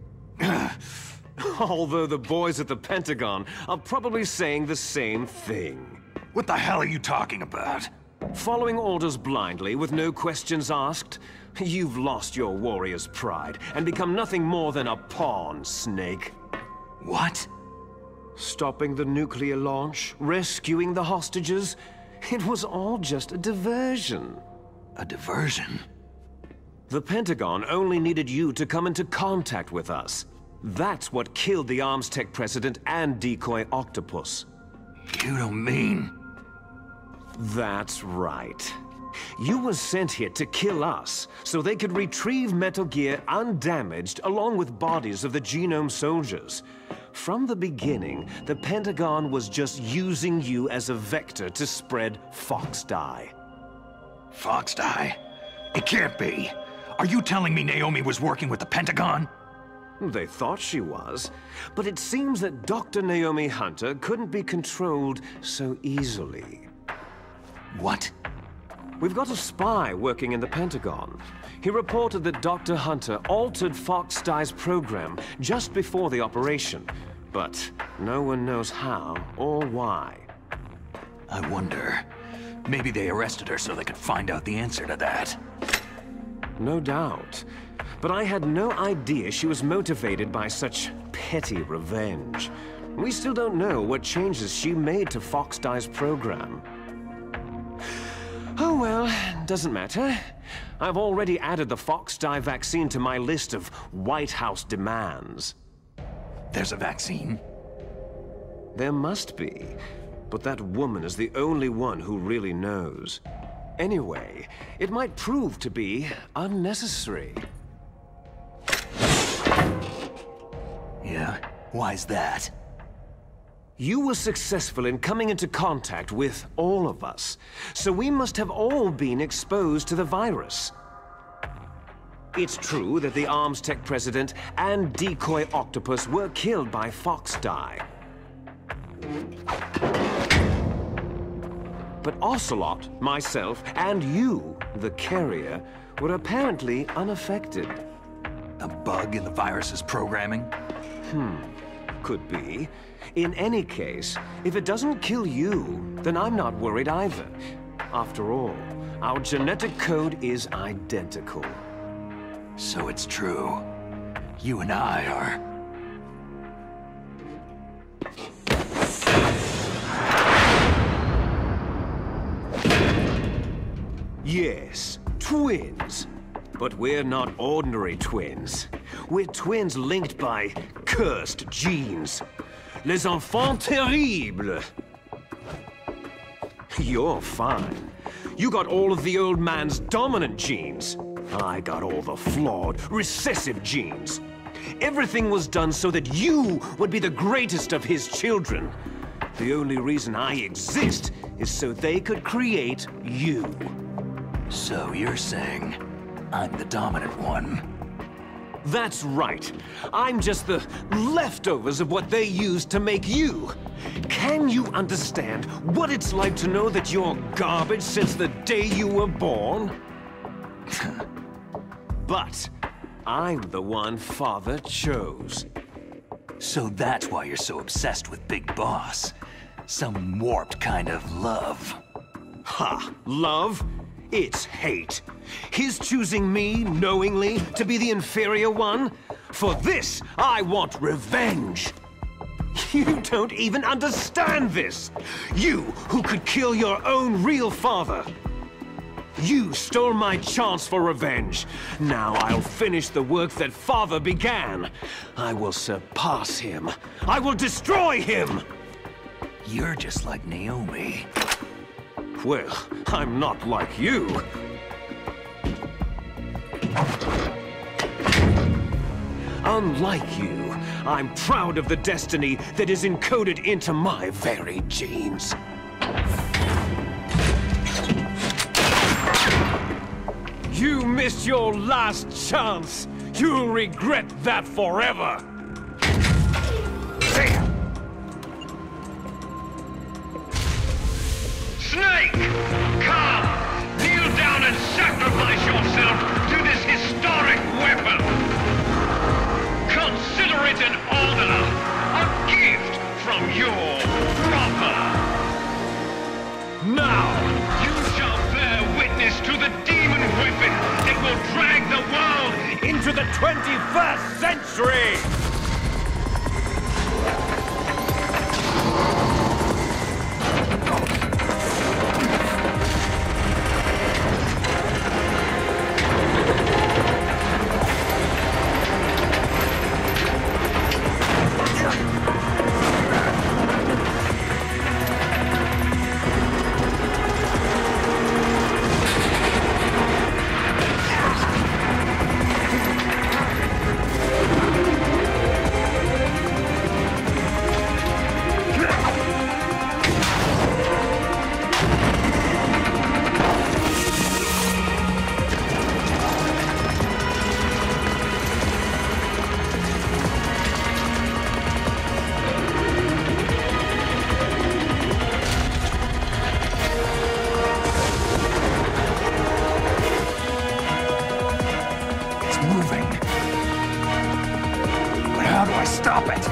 Although the boys at the Pentagon are probably saying the same thing. What the hell are you talking about? Following orders blindly with no questions asked, you've lost your warrior's pride and become nothing more than a pawn, Snake. What? Stopping the nuclear launch, rescuing the hostages, it was all just a diversion. A diversion? The Pentagon only needed you to come into contact with us. That's what killed the Armstech president and decoy Octopus. You don't mean... That's right. You were sent here to kill us, so they could retrieve Metal Gear undamaged along with bodies of the Genome soldiers. From the beginning, the Pentagon was just using you as a vector to spread Fox-Die. Fox-Die? It can't be! Are you telling me Naomi was working with the Pentagon? They thought she was, but it seems that Dr. Naomi Hunter couldn't be controlled so easily. What? We've got a spy working in the Pentagon. He reported that Dr. Hunter altered Fox-Die's program just before the operation, but no one knows how or why. I wonder, maybe they arrested her so they could find out the answer to that. No doubt. But I had no idea she was motivated by such petty revenge. We still don't know what changes she made to Fox-Die's program. Oh well, doesn't matter. I've already added the Fox-Die vaccine to my list of White House demands. There's a vaccine? There must be, but that woman is the only one who really knows. Anyway, it might prove to be unnecessary. Yeah? Why's that? You were successful in coming into contact with all of us, so we must have all been exposed to the virus. It's true that the Armstech president and decoy Octopus were killed by Fox-Die. But Ocelot, myself, and you, the carrier, were apparently unaffected. A bug in the virus's programming? Could be. In any case, if it doesn't kill you, then I'm not worried either. After all, our genetic code is identical. So it's true. You and I are... Yes, twins. But we're not ordinary twins. We're twins linked by cursed genes. Les enfants terribles. You're fine. You got all of the old man's dominant genes. I got all the flawed, recessive genes. Everything was done so that you would be the greatest of his children. The only reason I exist is so they could create you. So you're saying I'm the dominant one? That's right. I'm just the leftovers of what they used to make you. Can you understand what it's like to know that you're garbage since the day you were born? But I'm the one Father chose. So that's why you're so obsessed with Big Boss. Some warped kind of love. Ha! Love? It's hate. His choosing me, knowingly, to be the inferior one? For this, I want revenge. You don't even understand this. You, who could kill your own real father. You stole my chance for revenge. Now I'll finish the work that Father began. I will surpass him. I will destroy him! You're just like Naomi. Well, I'm not like you. Unlike you, I'm proud of the destiny that is encoded into my very genes. You missed your last chance. You'll regret that forever. Snake! Come! Kneel down and sacrifice yourself to this historic weapon! Consider it an honor, a gift from your brother! Now! You shall bear witness to the demon weapon that will drag the world into the 21st century! Stop it!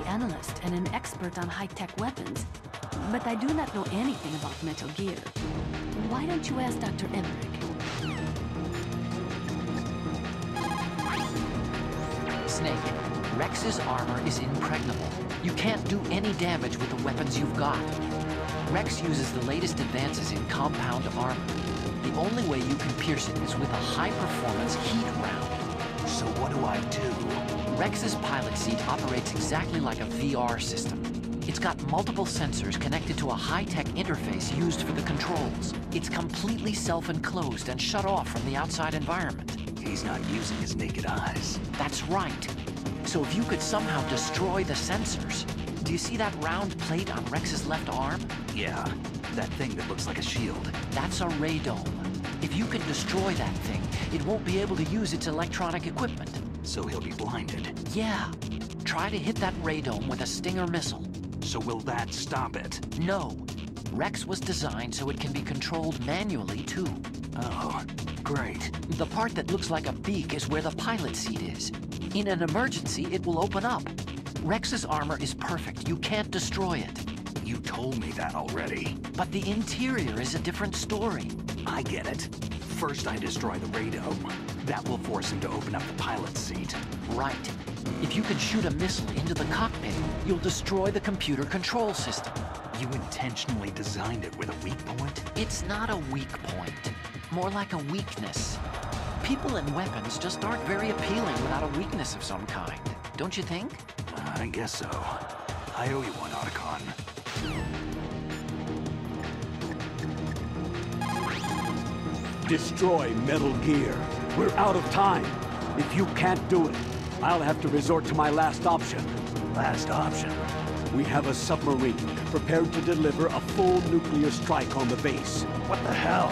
Analyst and an expert on high-tech weapons, but I do not know anything about Metal Gear. Why don't you ask Dr. Emmerich? Snake, Rex's armor is impregnable. You can't do any damage with the weapons you've got. Rex uses the latest advances in compound armor. The only way you can pierce it is with a high-performance heat round. So what do I do? Rex's pilot seat operates exactly like a VR system. It's got multiple sensors connected to a high-tech interface used for the controls. It's completely self-enclosed and shut off from the outside environment. He's not using his naked eyes. That's right. So if you could somehow destroy the sensors... Do you see that round plate on Rex's left arm? Yeah, that thing that looks like a shield. That's a radome. If you can destroy that thing, it won't be able to use its electronic equipment. So he'll be blinded? Yeah. Try to hit that radome with a Stinger missile. So will that stop it? No. Rex was designed so it can be controlled manually, too. Oh, great. The part that looks like a beak is where the pilot seat is. In an emergency, it will open up. Rex's armor is perfect. You can't destroy it. You told me that already. But the interior is a different story. I get it. First I destroy the radome. That will force him to open up the pilot's seat. Right. If you can shoot a missile into the cockpit, you'll destroy the computer control system. You intentionally designed it with a weak point? It's not a weak point. More like a weakness. People and weapons just aren't very appealing without a weakness of some kind. Don't you think? I guess so. I owe you one, Otacon. Destroy Metal Gear. We're out of time. If you can't do it, I'll have to resort to my last option. Last option? We have a submarine prepared to deliver a full nuclear strike on the base. What the hell?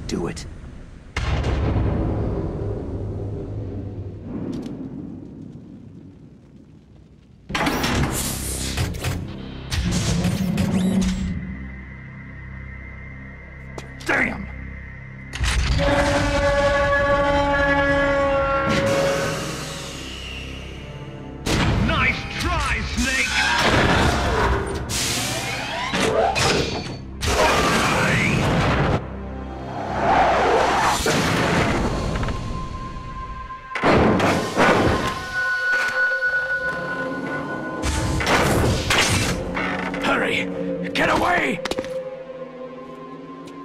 do it. Damn! Nice try, Snake! Hurry! Get away!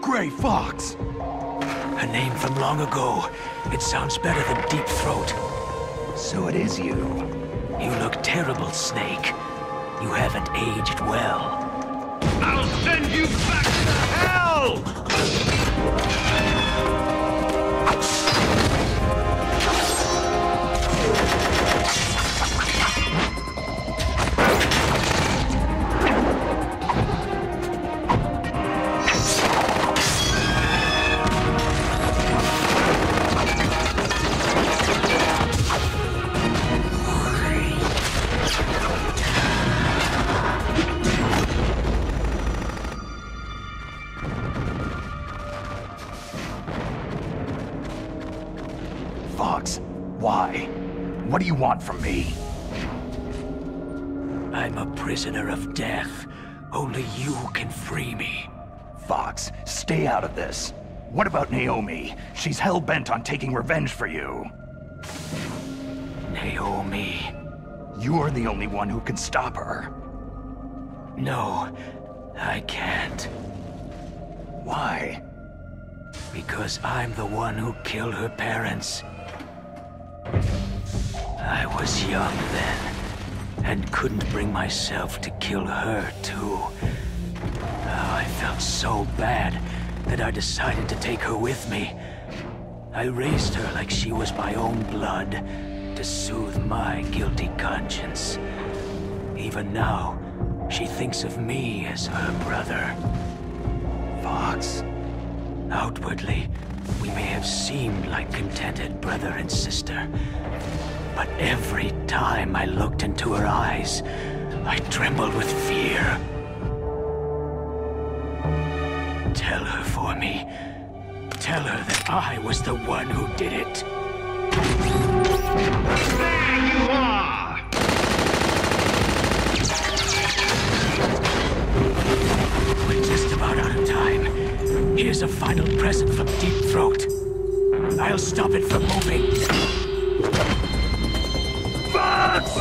Gray Fox! A name from long ago. It sounds better than Deep Throat. So it is you. You look terrible, Snake. You haven't aged well. I'll send you back to hell! Fox, why? What do you want from me? I'm a prisoner of death. Only you can free me. Fox, stay out of this. What about Naomi? She's hell-bent on taking revenge for you. Naomi. You're the only one who can stop her. No, I can't. Why? Because I'm the one who killed her parents. I was young then, and couldn't bring myself to kill her, too. I felt so bad that I decided to take her with me. I raised her like she was my own blood, to soothe my guilty conscience. Even now, she thinks of me as her brother. Fox. Outwardly, we may have seemed like contented brother and sister. But every time I looked into her eyes, I trembled with fear. Tell her for me. Tell her that I was the one who did it. There you are! We're just about out of time. Here's a final present from Deep Throat. I'll stop it from moving. Fox!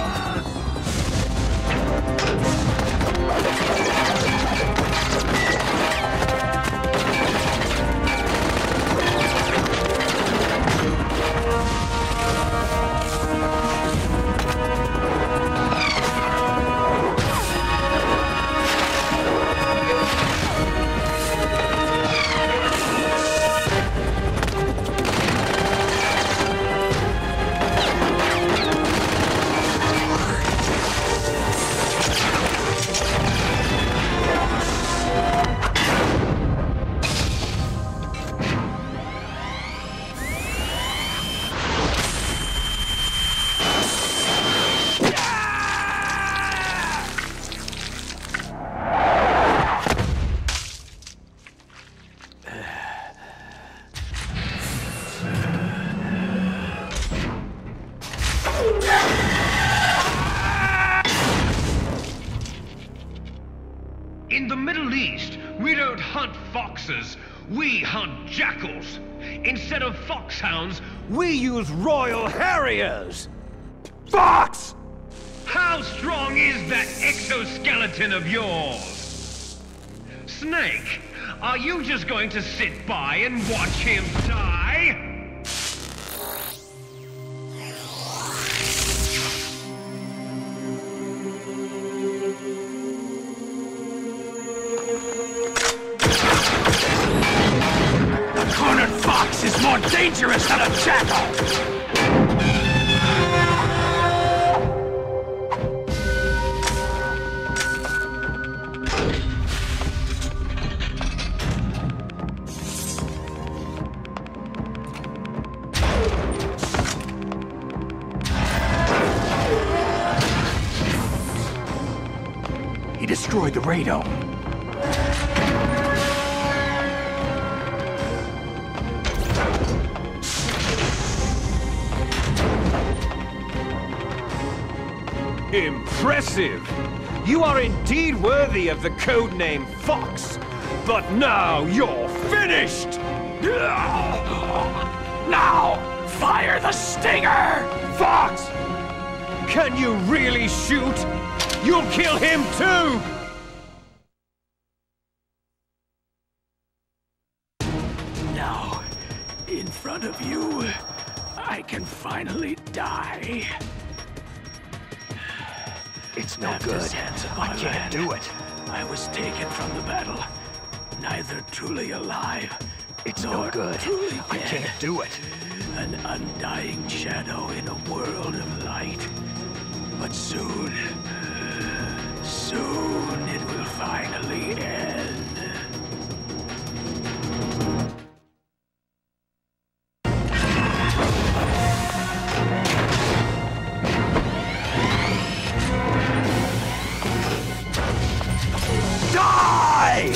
In the Middle East, we don't hunt foxes, we hunt jackals. Instead of foxhounds, we use Royal Harriers! Fox! How strong is that exoskeleton of yours? Snake, are you just going to sit by and watch him die? The cornered fox is more dangerous than a jackal! radome. Impressive! You are indeed worthy of the codename Fox. But now you're finished! Now, fire the stinger! Fox! Can you really shoot? You'll kill him too! Now, in front of you, I can finally die. It's no good. I can't do it. I was taken from the battle. Neither truly alive. It's no good. I can't do it. An undying shadow in a world of light. But soon it will finally end. Die!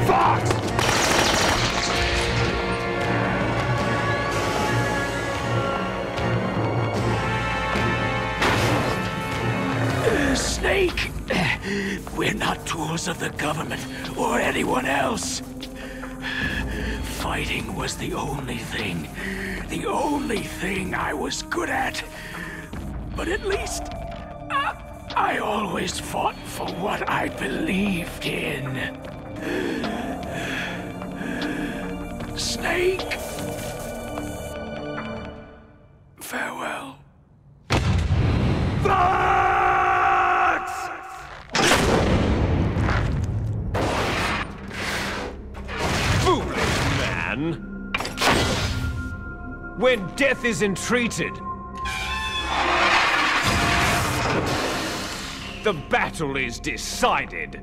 Fox! Snake! We're not tools of the government or anyone else. Fighting was the only thing I was good at. But at least I always fought for what I believed in. Snake. Farewell. Fox! Foolish man! When death is entreated, the battle is decided.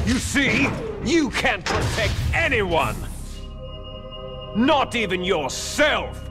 You see, you can't protect anyone! Not even yourself!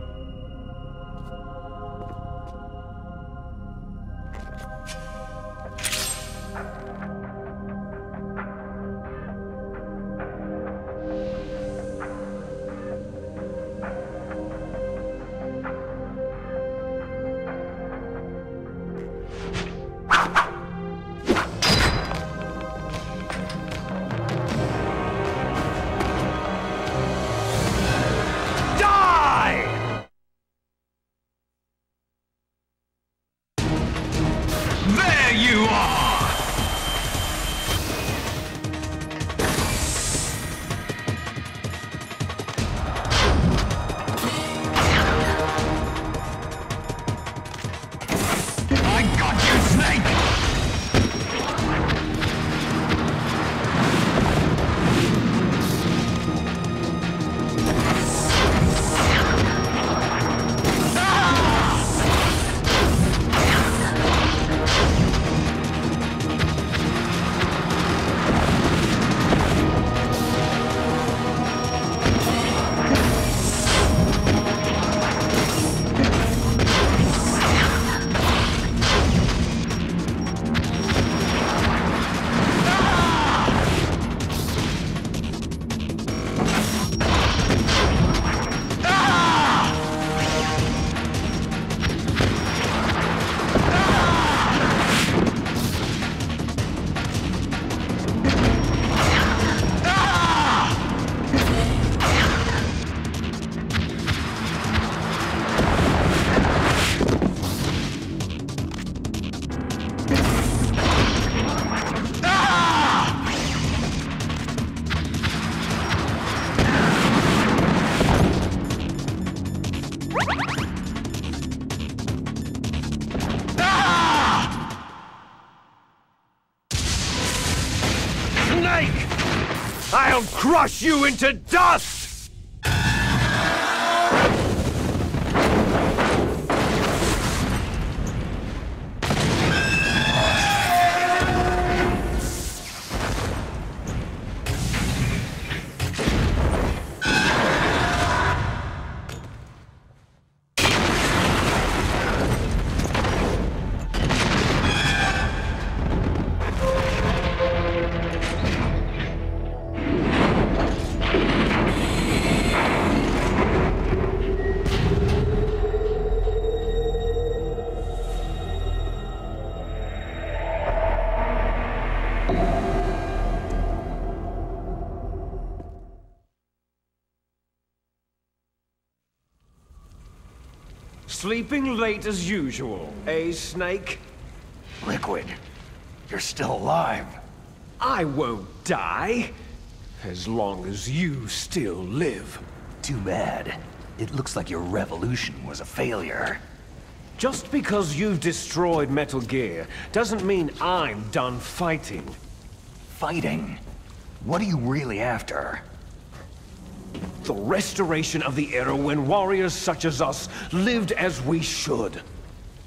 There you are! I got you, Snake! Snake! I'll crush you into dust! Sleeping late as usual, eh, Snake? Liquid, you're still alive. I won't die. As long as you still live. Too bad. It looks like your revolution was a failure. Just because you've destroyed Metal Gear doesn't mean I'm done fighting. Fighting? What are you really after? The restoration of the era when warriors such as us lived as we should.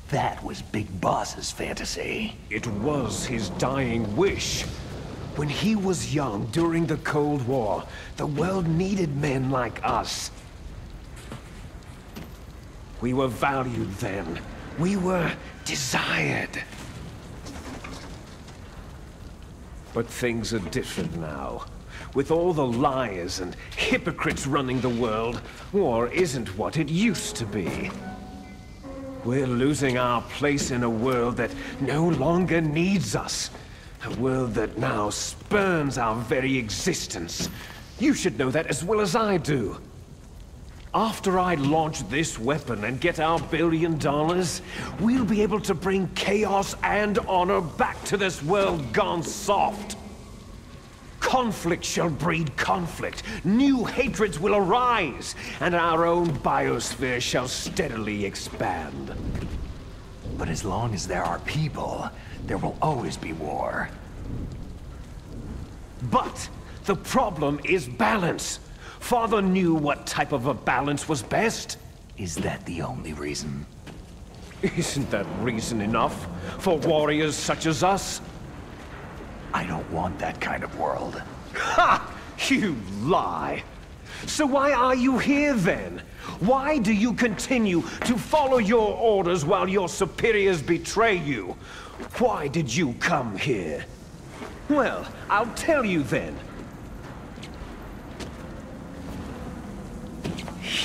That was Big Boss's fantasy. It was his dying wish. When he was young during the Cold War, the world needed men like us. We were valued then. We were desired. But things are different now. With all the liars and hypocrites running the world, war isn't what it used to be. We're losing our place in a world that no longer needs us. A world that now spurns our very existence. You should know that as well as I do. After I launch this weapon and get our $1 billion, we'll be able to bring chaos and honor back to this world gone soft. Conflict shall breed conflict. New hatreds will arise, and our own biosphere shall steadily expand. But as long as there are people, there will always be war. But the problem is balance. Father knew what type of a balance was best. Is that the only reason? Isn't that reason enough for warriors such as us? I don't want that kind of world. Ha! You lie! So why are you here then? Why do you continue to follow your orders while your superiors betray you? Why did you come here? Well, I'll tell you then.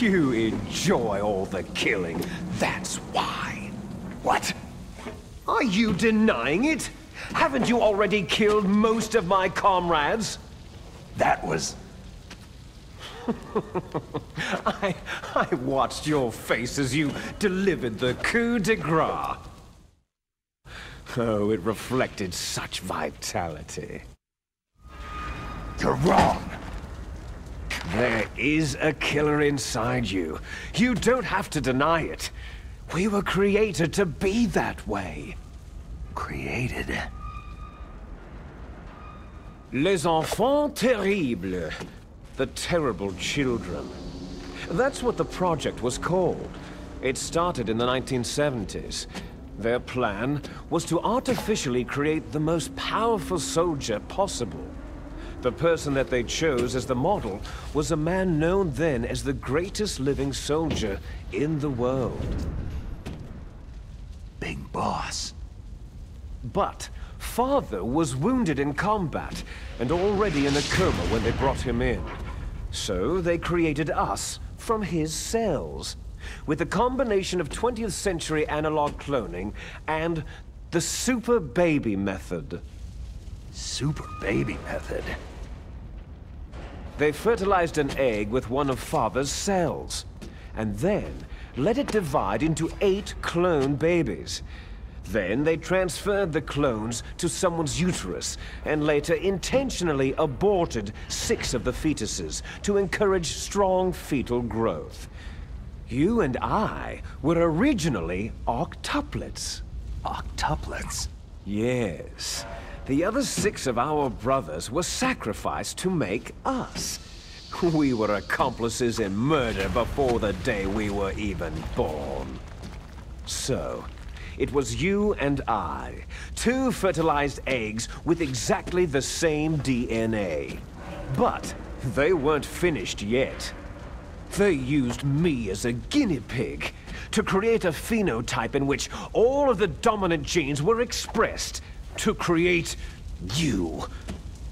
You enjoy all the killing, that's why. What? Are you denying it? Haven't you already killed most of my comrades? That was... I watched your face as you delivered the coup de grace. Oh, it reflected such vitality. You're wrong. There is a killer inside you. You don't have to deny it. We were created to be that way. Created? Les enfants terribles. The terrible children. That's what the project was called. It started in the 1970s. Their plan was to artificially create the most powerful soldier possible. The person that they chose as the model was a man known then as the greatest living soldier in the world. Big Boss. But Father was wounded in combat and already in a coma when they brought him in. So they created us from his cells, with a combination of 20th century analog cloning and the Super Baby method. Super Baby method? They fertilized an egg with one of Father's cells, and then let it divide into 8 clone babies. Then they transferred the clones to someone's uterus, and later intentionally aborted 6 of the fetuses to encourage strong fetal growth. You and I were originally octuplets. Octuplets? Yes. The other 6 of our brothers were sacrificed to make us. We were accomplices in murder before the day we were even born. So, it was you and I, 2 fertilized eggs with exactly the same DNA. But they weren't finished yet. They used me as a guinea pig to create a phenotype in which all of the dominant genes were expressed to create you.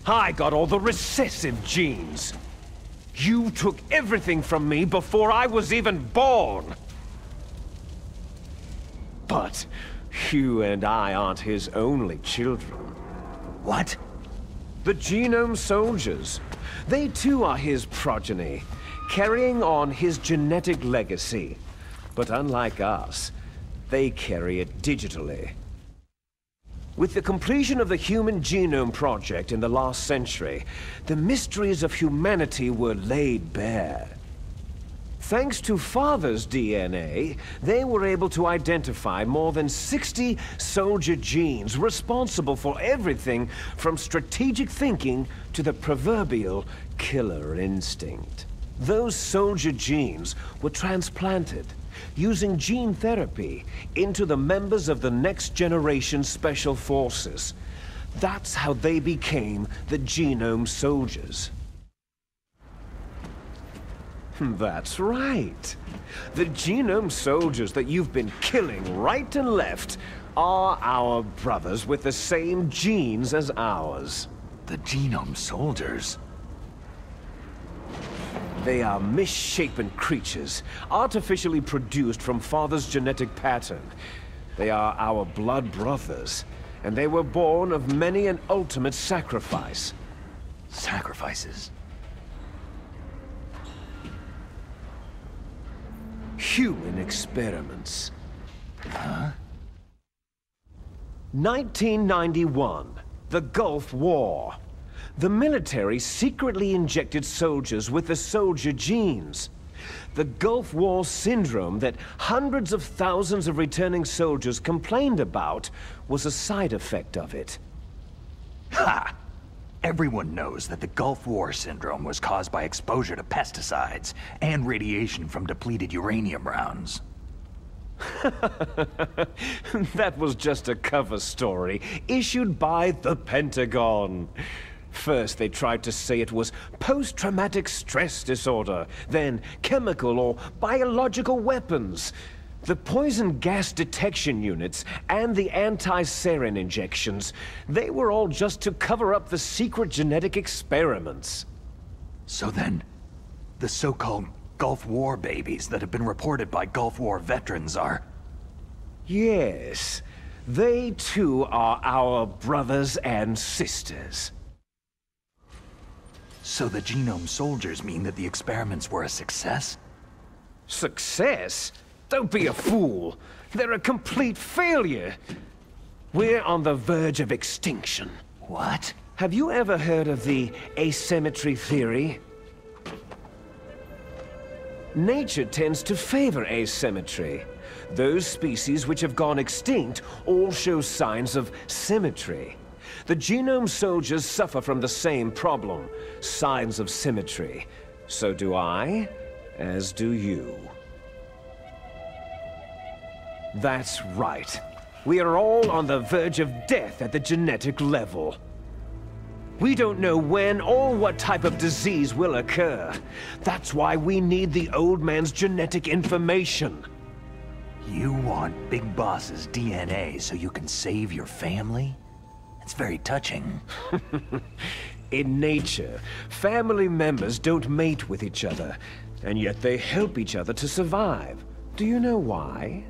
I got all the recessive genes. You took everything from me before I was even born. But you and I aren't his only children. What? The Genome Soldiers. They too are his progeny, carrying on his genetic legacy. But unlike us, they carry it digitally. With the completion of the Human Genome Project in the last century, the mysteries of humanity were laid bare. Thanks to Father's DNA, they were able to identify more than 60 soldier genes responsible for everything from strategic thinking to the proverbial killer instinct. Those soldier genes were transplanted, using gene therapy, into the members of the Next Generation Special Forces. That's how they became the Genome Soldiers. That's right. The Genome Soldiers that you've been killing right and left are our brothers with the same genes as ours. The Genome Soldiers? They are misshapen creatures, artificially produced from Father's genetic pattern. They are our blood brothers, and they were born of many an ultimate sacrifice. Sacrifices? Human experiments. Huh? 1991, the Gulf War. The military secretly injected soldiers with the soldier genes. The Gulf War syndrome that hundreds of thousands of returning soldiers complained about was a side effect of it. Ha! Everyone knows that the Gulf War syndrome was caused by exposure to pesticides and radiation from depleted uranium rounds. That was just a cover story issued by the Pentagon. First, they tried to say it was post-traumatic stress disorder, then chemical or biological weapons. The poison gas detection units and the anti-sarin injections, they were all just to cover up the secret genetic experiments. So then, the so-called Gulf War babies that have been reported by Gulf War veterans are... Yes, they too are our brothers and sisters. So the Genome Soldiers mean that the experiments were a success? Success? Don't be a fool. They're a complete failure. We're on the verge of extinction. What? Have you ever heard of the asymmetry theory? Nature tends to favor asymmetry. Those species which have gone extinct all show signs of symmetry. The Genome Soldiers suffer from the same problem, signs of symmetry. So do I, as do you. That's right. We are all on the verge of death at the genetic level. We don't know when or what type of disease will occur. That's why we need the old man's genetic information. You want Big Boss's DNA so you can save your family? It's very touching. In nature, family members don't mate with each other, and yet they help each other to survive. Do you know why?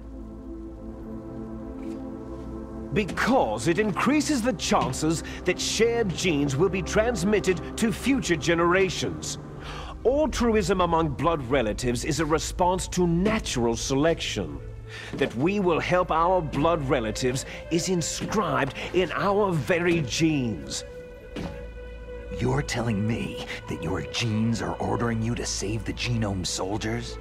Because it increases the chances that shared genes will be transmitted to future generations. Altruism among blood relatives is a response to natural selection. That we will help our blood relatives is inscribed in our very genes. You're telling me that your genes are ordering you to save the Genome Soldiers?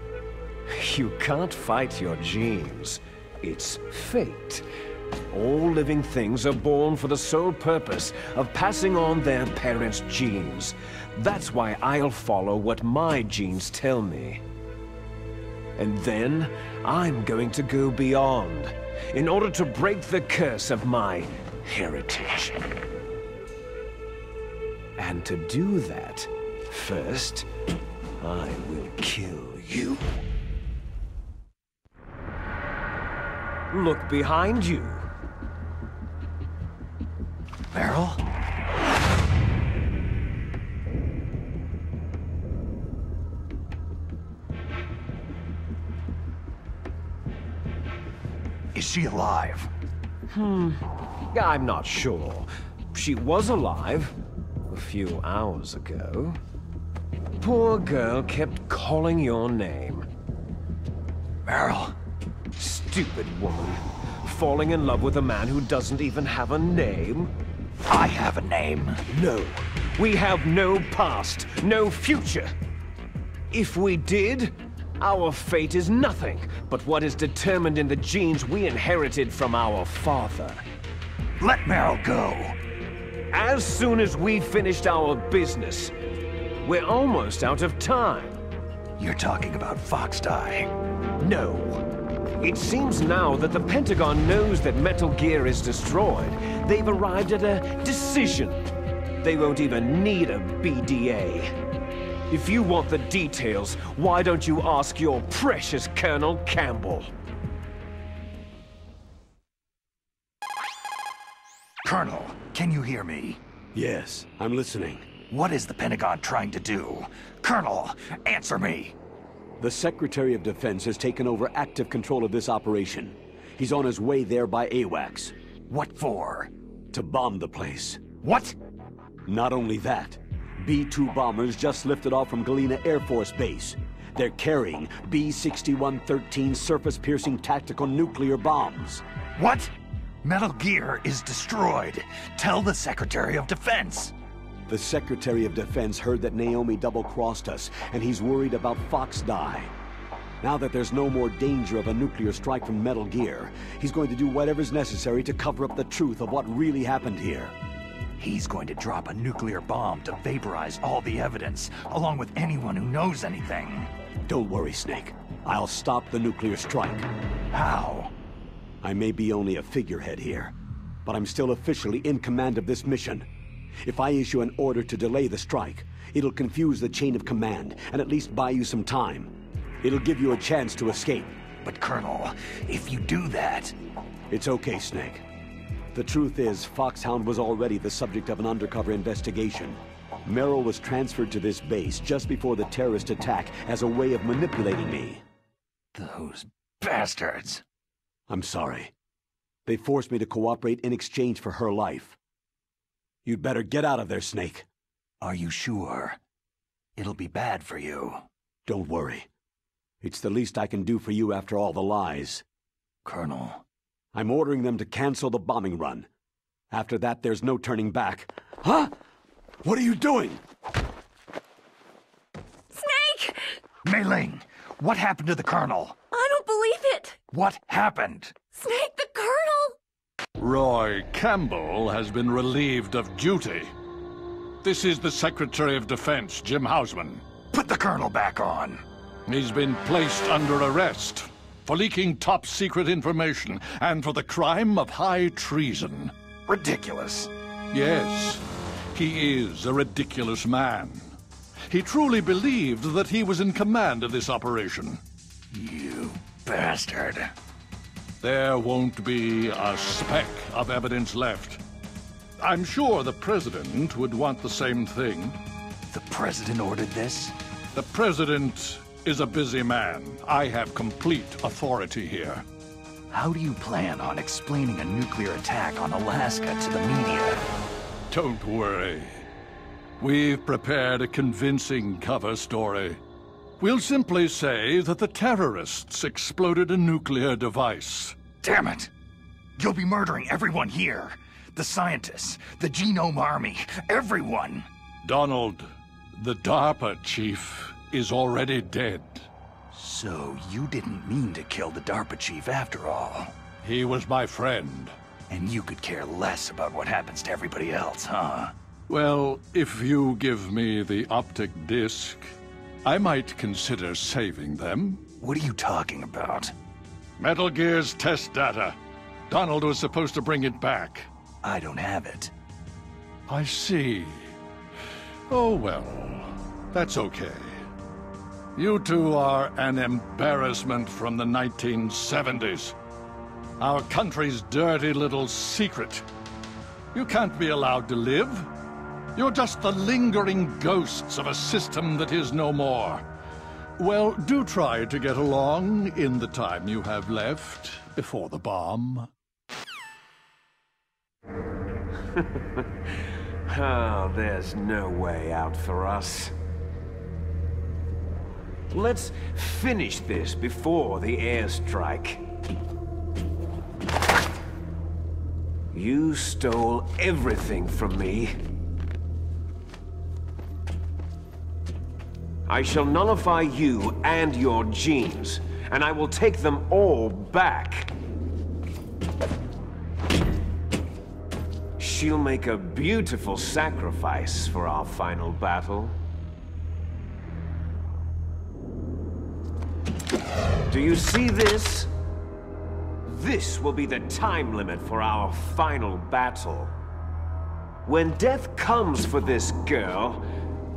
You can't fight your genes. It's fate. All living things are born for the sole purpose of passing on their parents' genes. That's why I'll follow what my genes tell me. And then, I'm going to go beyond, in order to break the curse of my heritage. And to do that, first, I will kill you. Look behind you. Meryl? Is she alive? I'm not sure. She was alive a few hours ago. Poor girl kept calling your name. Meryl. Stupid woman. Falling in love with a man who doesn't even have a name? I have a name. No. We have no past, no future. If we did, our fate is nothing but what is determined in the genes we inherited from our father. Let Meryl go. As soon as we finished our business, we're almost out of time. You're talking about Fox Die. No. It seems now that the Pentagon knows that Metal Gear is destroyed. They've arrived at a decision. They won't even need a BDA. If you want the details, why don't you ask your precious Colonel Campbell? Colonel, can you hear me? Yes, I'm listening. What is the Pentagon trying to do? Colonel, answer me! The Secretary of Defense has taken over active control of this operation. He's on his way there by AWACS. What for? To bomb the place. What? Not only that, B-2 bombers just lifted off from Galena Air Force Base. They're carrying B-6113 surface-piercing tactical nuclear bombs. What? Metal Gear is destroyed. Tell the Secretary of Defense. The Secretary of Defense heard that Naomi double-crossed us, and he's worried about Fox Die. Now that there's no more danger of a nuclear strike from Metal Gear, he's going to do whatever's necessary to cover up the truth of what really happened here. He's going to drop a nuclear bomb to vaporize all the evidence, along with anyone who knows anything. Don't worry, Snake. I'll stop the nuclear strike. How? I may be only a figurehead here, but I'm still officially in command of this mission. If I issue an order to delay the strike, it'll confuse the chain of command and at least buy you some time. It'll give you a chance to escape. But Colonel, if you do that... It's okay, Snake. The truth is, Foxhound was already the subject of an undercover investigation. Meryl was transferred to this base just before the terrorist attack as a way of manipulating me. Those bastards! I'm sorry. They forced me to cooperate in exchange for her life. You'd better get out of there, Snake. Are you sure? It'll be bad for you. Don't worry. It's the least I can do for you after all the lies. Colonel. I'm ordering them to cancel the bombing run. After that, there's no turning back. Huh? What are you doing? Snake! Mei Ling, what happened to the Colonel? I don't believe it! What happened? Snake, the Colonel! Roy Campbell has been relieved of duty. This is the Secretary of Defense, Jim Hausman. Put the Colonel back on. He's been placed under arrest for leaking top-secret information and for the crime of high treason. Ridiculous. Yes, he is a ridiculous man. He truly believed that he was in command of this operation. You bastard. There won't be a speck of evidence left. I'm sure the President would want the same thing. The President ordered this? The President is a busy man. I have complete authority here. How do you plan on explaining a nuclear attack on Alaska to the media? Don't worry. We've prepared a convincing cover story. We'll simply say that the terrorists exploded a nuclear device. Damn it! You'll be murdering everyone here. The scientists, the Genome Army, everyone. Donald, the DARPA chief is already dead. So you didn't mean to kill the DARPA chief after all. He was my friend. And you could care less about what happens to everybody else, huh? Well, if you give me the optic disc, I might consider saving them. What are you talking about? Metal Gear's test data. Donald was supposed to bring it back. I don't have it. I see. Oh, well, that's okay. You two are an embarrassment from the 1970s. Our country's dirty little secret. You can't be allowed to live. You're just the lingering ghosts of a system that is no more. Well, do try to get along in the time you have left before the bomb. Oh, there's no way out for us. Let's finish this before the airstrike. You stole everything from me. I shall nullify you and your genes, and I will take them all back. She'll make a beautiful sacrifice for our final battle. Do you see this? This will be the time limit for our final battle. When death comes for this girl,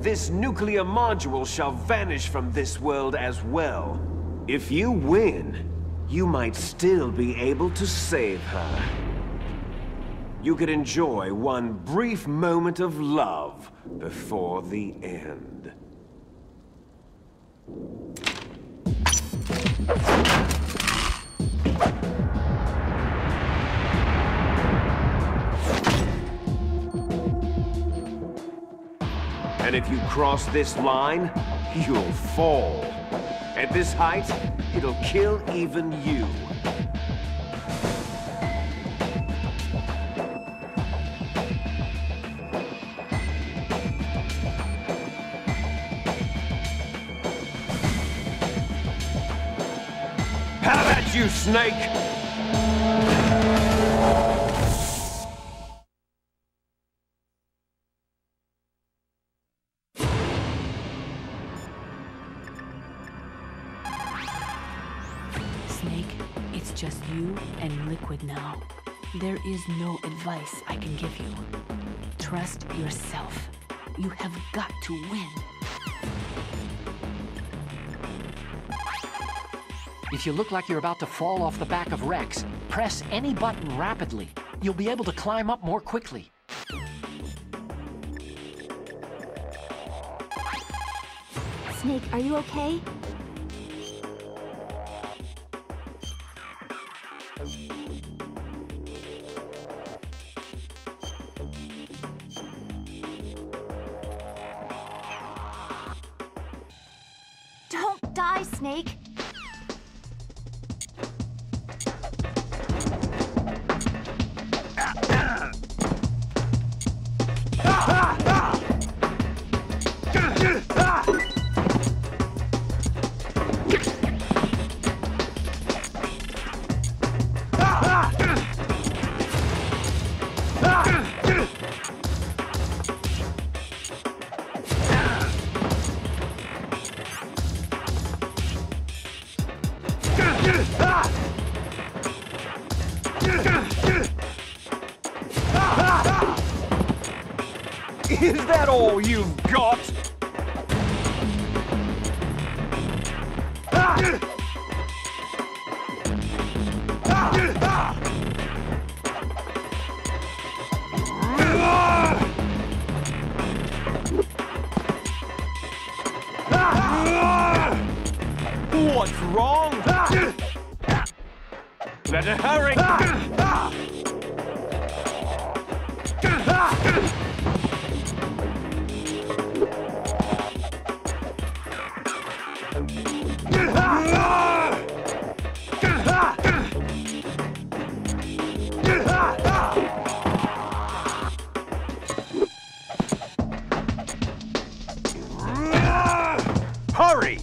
this nuclear module shall vanish from this world as well. If you win, you might still be able to save her. You could enjoy one brief moment of love before the end. And if you cross this line, you'll fall. At this height, it'll kill even you. How about you, Snake? Snake, it's just you and Liquid now. There is no advice I can give you. Trust yourself. You have got to win. If you look like you're about to fall off the back of Rex, press any button rapidly. You'll be able to climb up more quickly. Snake, are you okay? Don't die, Snake! Is that all you've got? What's wrong? Better hurry! Hurry!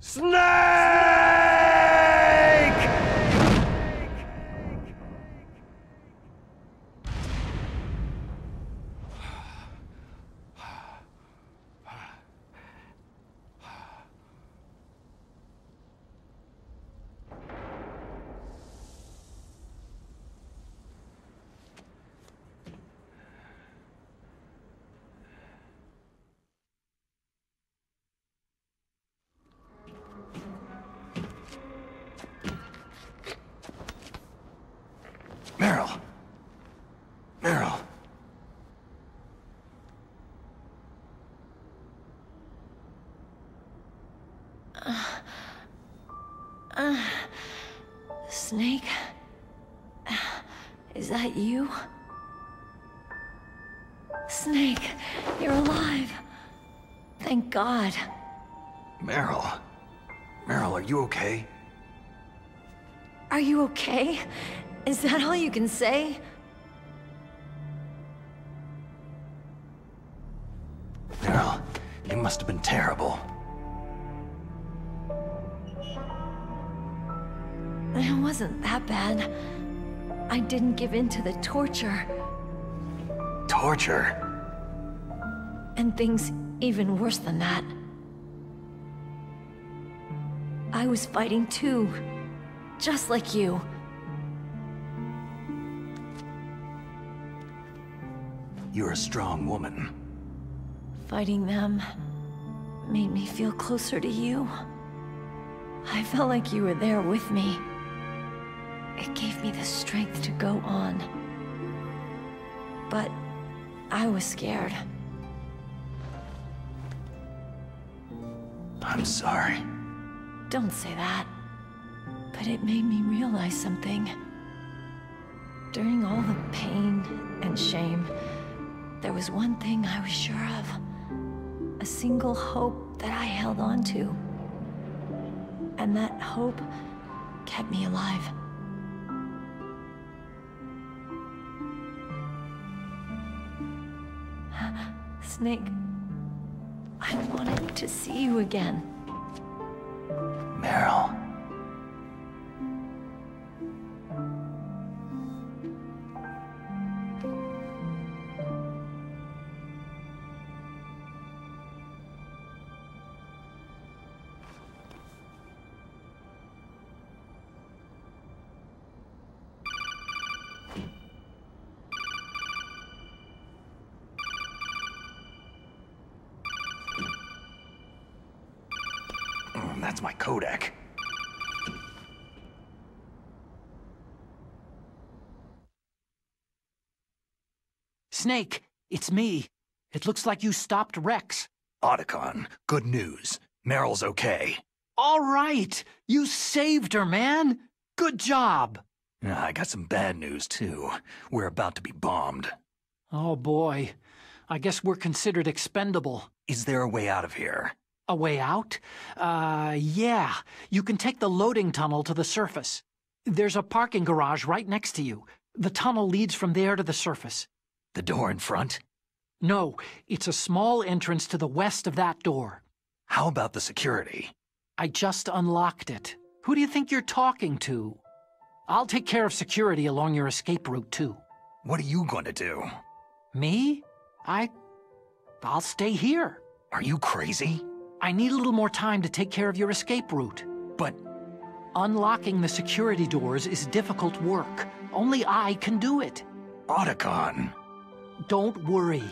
Snake! Meryl! Meryl! Snake? Is that you? Snake, you're alive. Thank God. Meryl. Meryl, are you okay? Are you okay? Is that all you can say? Meryl, you must have been terrible. It wasn't that bad. I didn't give in to the torture. Torture? And things even worse than that. I was fighting too. Just like you. You're a strong woman. Fighting them made me feel closer to you. I felt like you were there with me. It gave me the strength to go on. But I was scared. I'm sorry. Don't say that. But it made me realize something. During all the pain and shame, there was one thing I was sure of. A single hope that I held on to. And that hope kept me alive. Snake, I wanted to see you again. Meryl. That's my Kodak. Snake, it's me. It looks like you stopped Rex. Otacon, good news. Meryl's okay. All right! You saved her, man! Good job! I got some bad news, too. We're about to be bombed. Oh, boy. I guess we're considered expendable. Is there a way out of here? A way out? Yeah. You can take the loading tunnel to the surface. There's a parking garage right next to you. The tunnel leads from there to the surface. The door in front? No, it's a small entrance to the west of that door. How about the security? I just unlocked it. Who do you think you're talking to? I'll take care of security along your escape route, too. What are you going to do? Me? I'll stay here. Are you crazy? I need a little more time to take care of your escape route. But unlocking the security doors is difficult work. Only I can do it. Otacon. Don't worry.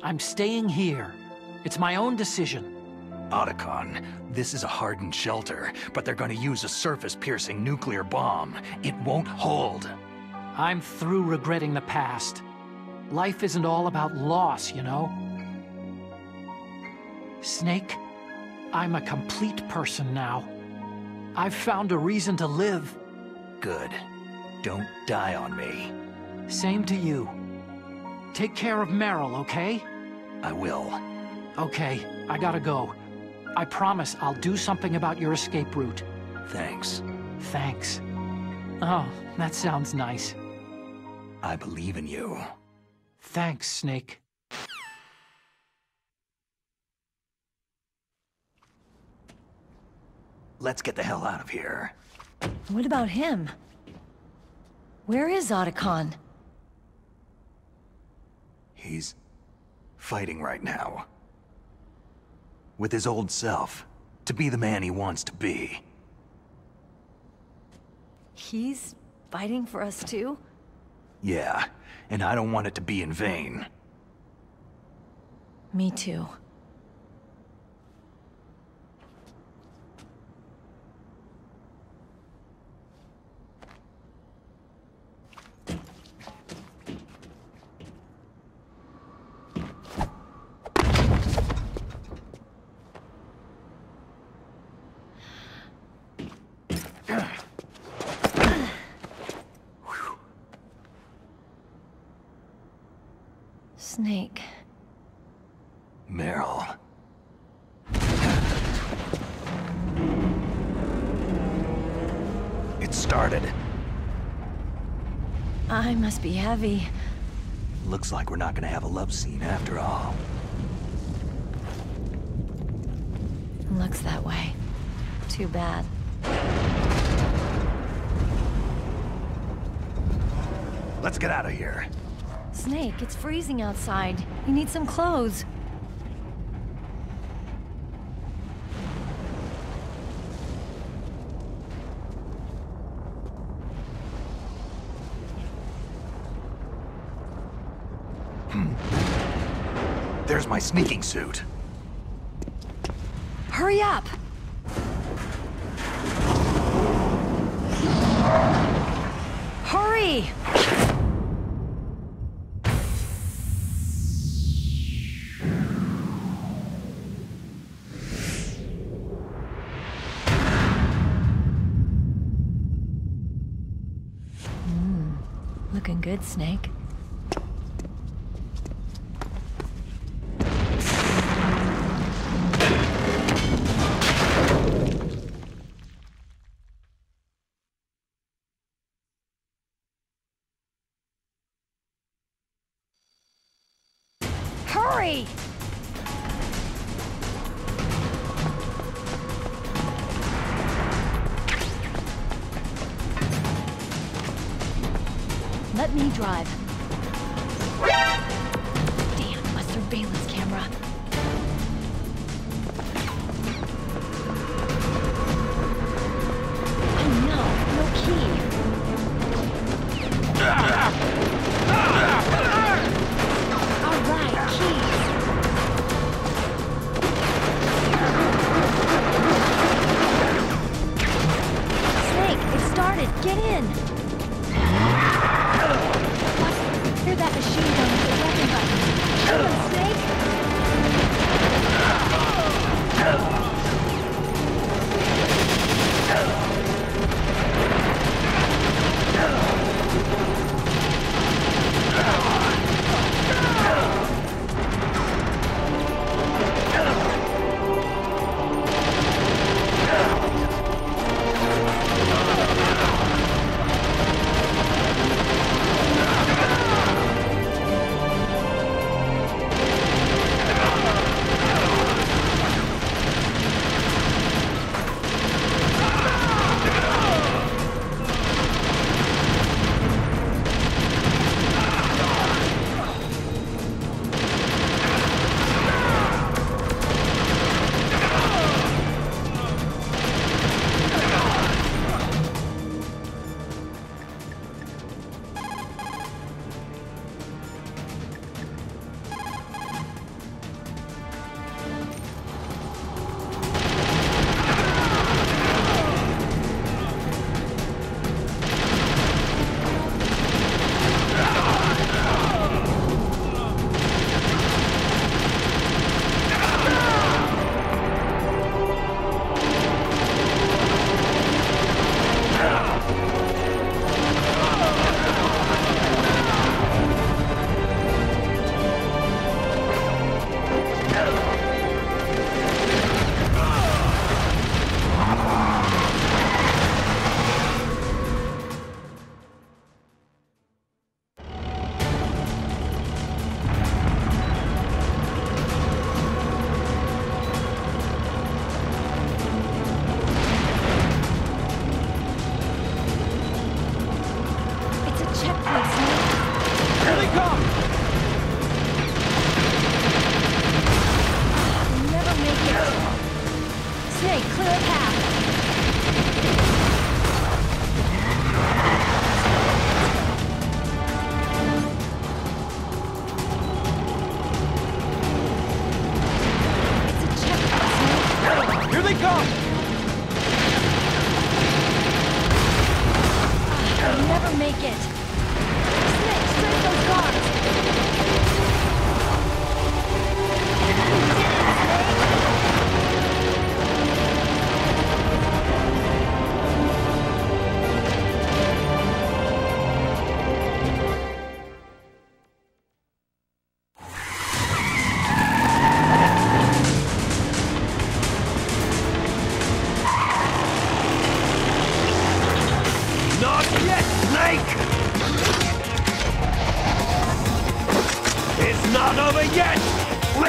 I'm staying here. It's my own decision. Otacon, this is a hardened shelter, but they're going to use a surface-piercing nuclear bomb. It won't hold. I'm through regretting the past. Life isn't all about loss, you know? Snake, I'm a complete person now. I've found a reason to live. Good. Don't die on me. Same to you. Take care of Meryl, okay? I will. Okay, I gotta go. I promise I'll do something about your escape route. Thanks. Thanks. Oh, that sounds nice. I believe in you. Thanks, Snake. let's get the hell out of here. What about him? Where is Otacon? He's fighting right now. With his old self, to be the man he wants to be. He's fighting for us too? Yeah, and I don't want it to be in vain. Me too. Snake. Meryl. It started. I must be heavy. Looks like we're not gonna have a love scene after all. Looks that way. Too bad. Let's get out of here. Snake, it's freezing outside. You need some clothes. There's my sneaking suit. Hurry up! Hurry! Looking good, Snake. Hurry! Let me drive. Damn, my surveillance camera. Oh no, no key. All right, keys. Snake, it started. Get in. What's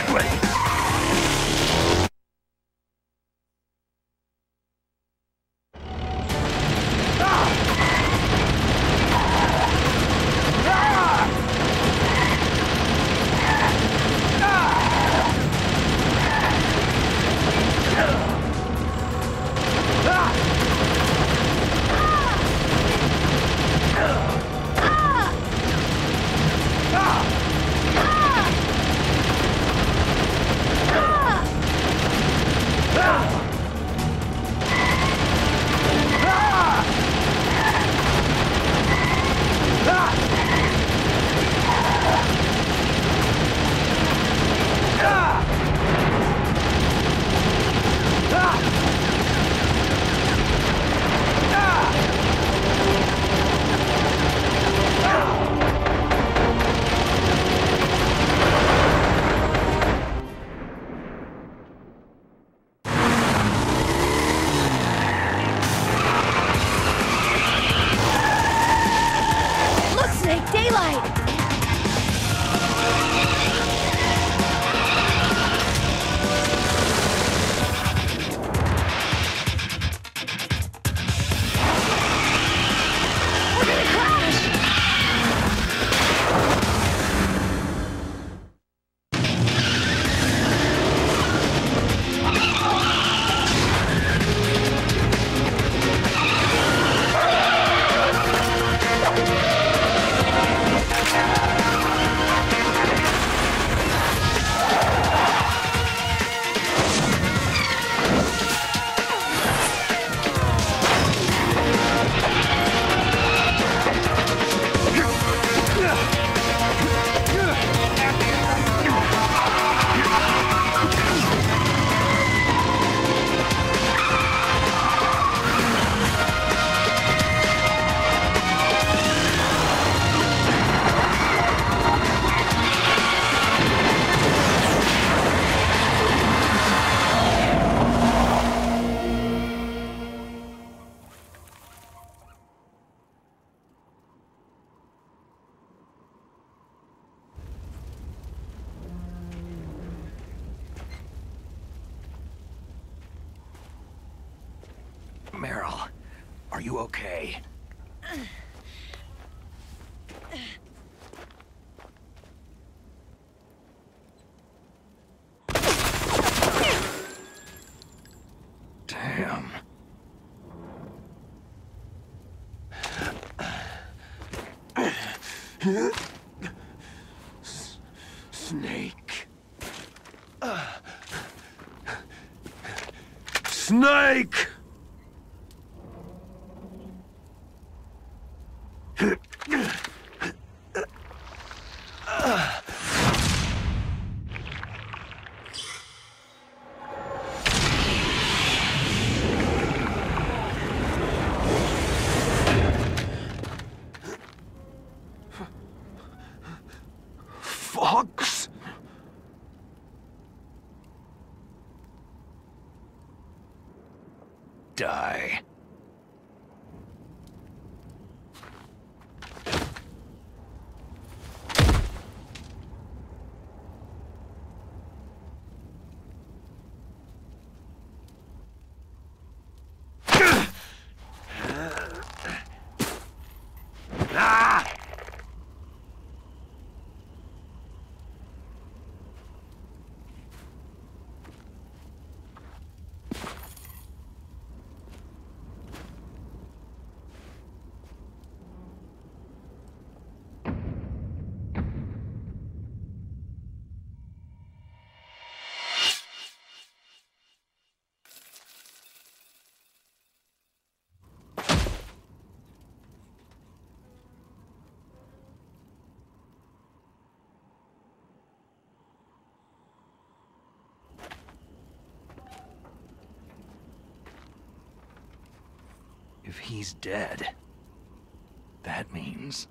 quickly! Meryl, are you okay? Damn. Snake. Snake! Fox? Die. If he's dead, that means...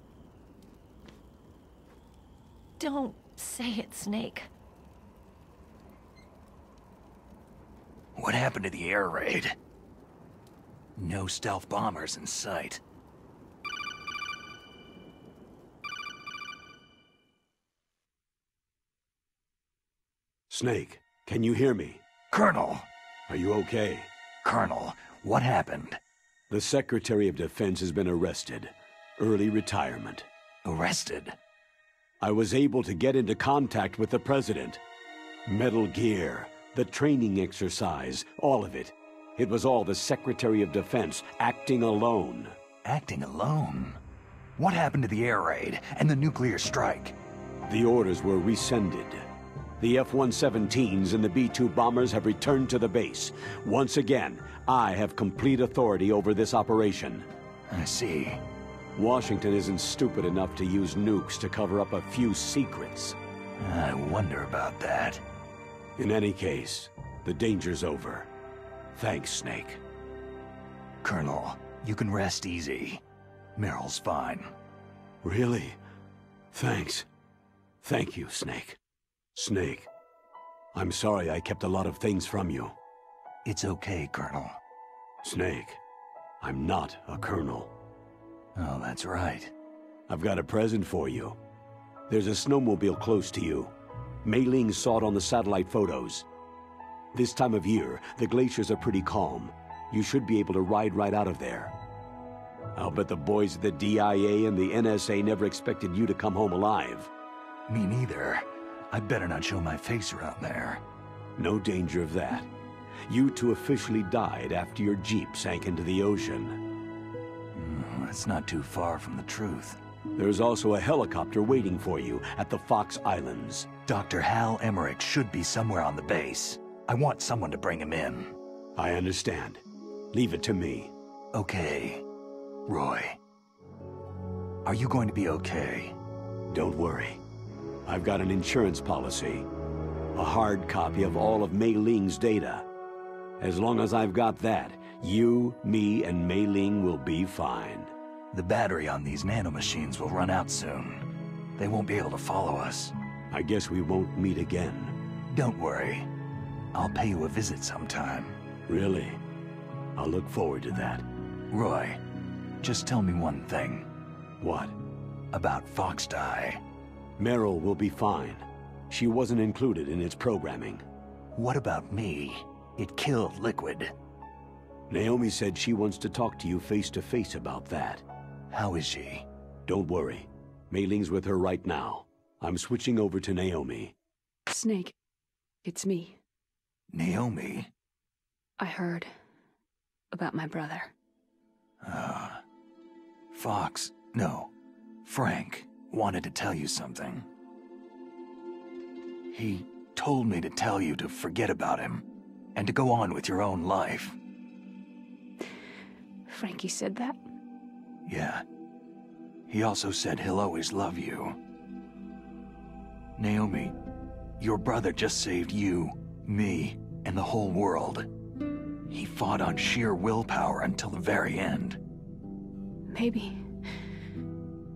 Don't say it, Snake. What happened to the air raid? No stealth bombers in sight. Snake, can you hear me? Colonel! Are you okay? Colonel, what happened? The Secretary of Defense has been arrested. Early retirement. Arrested? I was able to get into contact with the President. Metal Gear, the training exercise, all of it. It was all the Secretary of Defense acting alone. Acting alone? What happened to the air raid and the nuclear strike? The orders were rescinded. The F-117s and the B-2 bombers have returned to the base. Once again, I have complete authority over this operation. I see. Washington isn't stupid enough to use nukes to cover up a few secrets. I wonder about that. In any case, the danger's over. Thanks, Snake. Colonel, you can rest easy. Meryl's fine. Really? Thanks. Thank you, Snake. Snake, I'm sorry I kept a lot of things from you. It's okay, Colonel. Snake, I'm not a colonel. Oh, that's right. I've got a present for you. There's a snowmobile close to you. Mei Ling saw it on the satellite photos. This time of year, the glaciers are pretty calm. You should be able to ride right out of there. I'll bet the boys at the DIA and the NSA never expected you to come home alive. Me neither. I better not show my face around there. No danger of that. You two officially died after your Jeep sank into the ocean. That's not too far from the truth. There's also a helicopter waiting for you at the Fox Islands. Dr. Hal Emmerich should be somewhere on the base. I want someone to bring him in. I understand. Leave it to me. Okay. Roy. Are you going to be okay? Don't worry. I've got an insurance policy. A hard copy of all of Mei Ling's data. As long as I've got that, you, me, and Mei Ling will be fine. The battery on these nanomachines will run out soon. They won't be able to follow us. I guess we won't meet again. Don't worry. I'll pay you a visit sometime. Really? I'll look forward to that. Roy, just tell me one thing. What? About Fox Die. Meryl will be fine. She wasn't included in its programming. What about me? It killed Liquid. Naomi said she wants to talk to you face to face about that. How is she? Don't worry. Mei Ling's with her right now. I'm switching over to Naomi. Snake, it's me. Naomi? I heard about my brother. Frank wanted to tell you something. He told me to tell you to forget about him and to go on with your own life. Frankie said that? Yeah. He also said he'll always love you. Naomi, your brother just saved you, me, and the whole world. He fought on sheer willpower until the very end. Maybe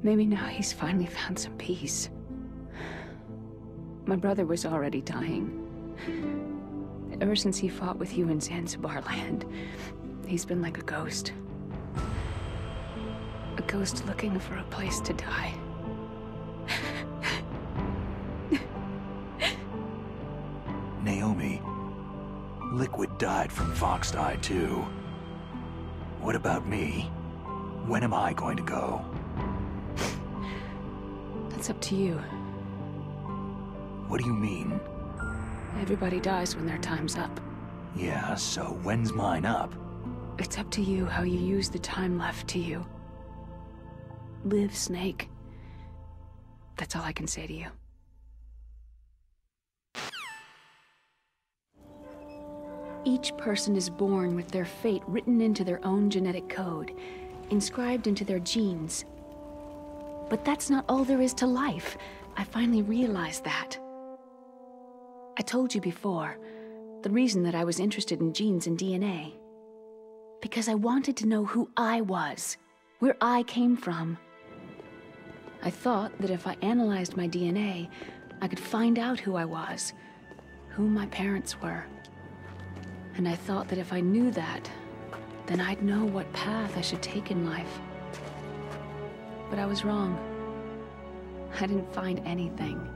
now he's finally found some peace. My brother was already dying. Ever since he fought with you in Zanzibar land, he's been like a ghost. A ghost looking for a place to die. Naomi, Liquid died from Fox Die too. What about me? When am I going to go? That's up to you. What do you mean? Everybody dies when their time's up. Yeah, so when's mine up? It's up to you how you use the time left to you. Live, Snake. That's all I can say to you. Each person is born with their fate written into their own genetic code, inscribed into their genes. But that's not all there is to life. I finally realized that. I told you before, the reason that I was interested in genes and DNA. Because I wanted to know who I was, where I came from. I thought that if I analyzed my DNA, I could find out who I was, who my parents were. And I thought that if I knew that, then I'd know what path I should take in life. But I was wrong. I didn't find anything.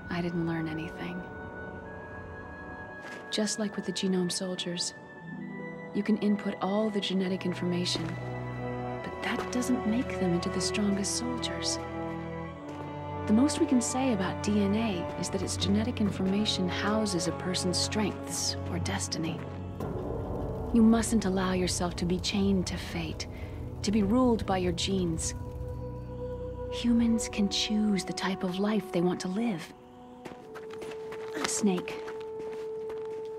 I didn't learn anything. Just like with the Genome Soldiers. You can input all the genetic information, but that doesn't make them into the strongest soldiers. The most we can say about DNA is that its genetic information houses a person's strengths or destiny. You mustn't allow yourself to be chained to fate, to be ruled by your genes. Humans can choose the type of life they want to live. Snake,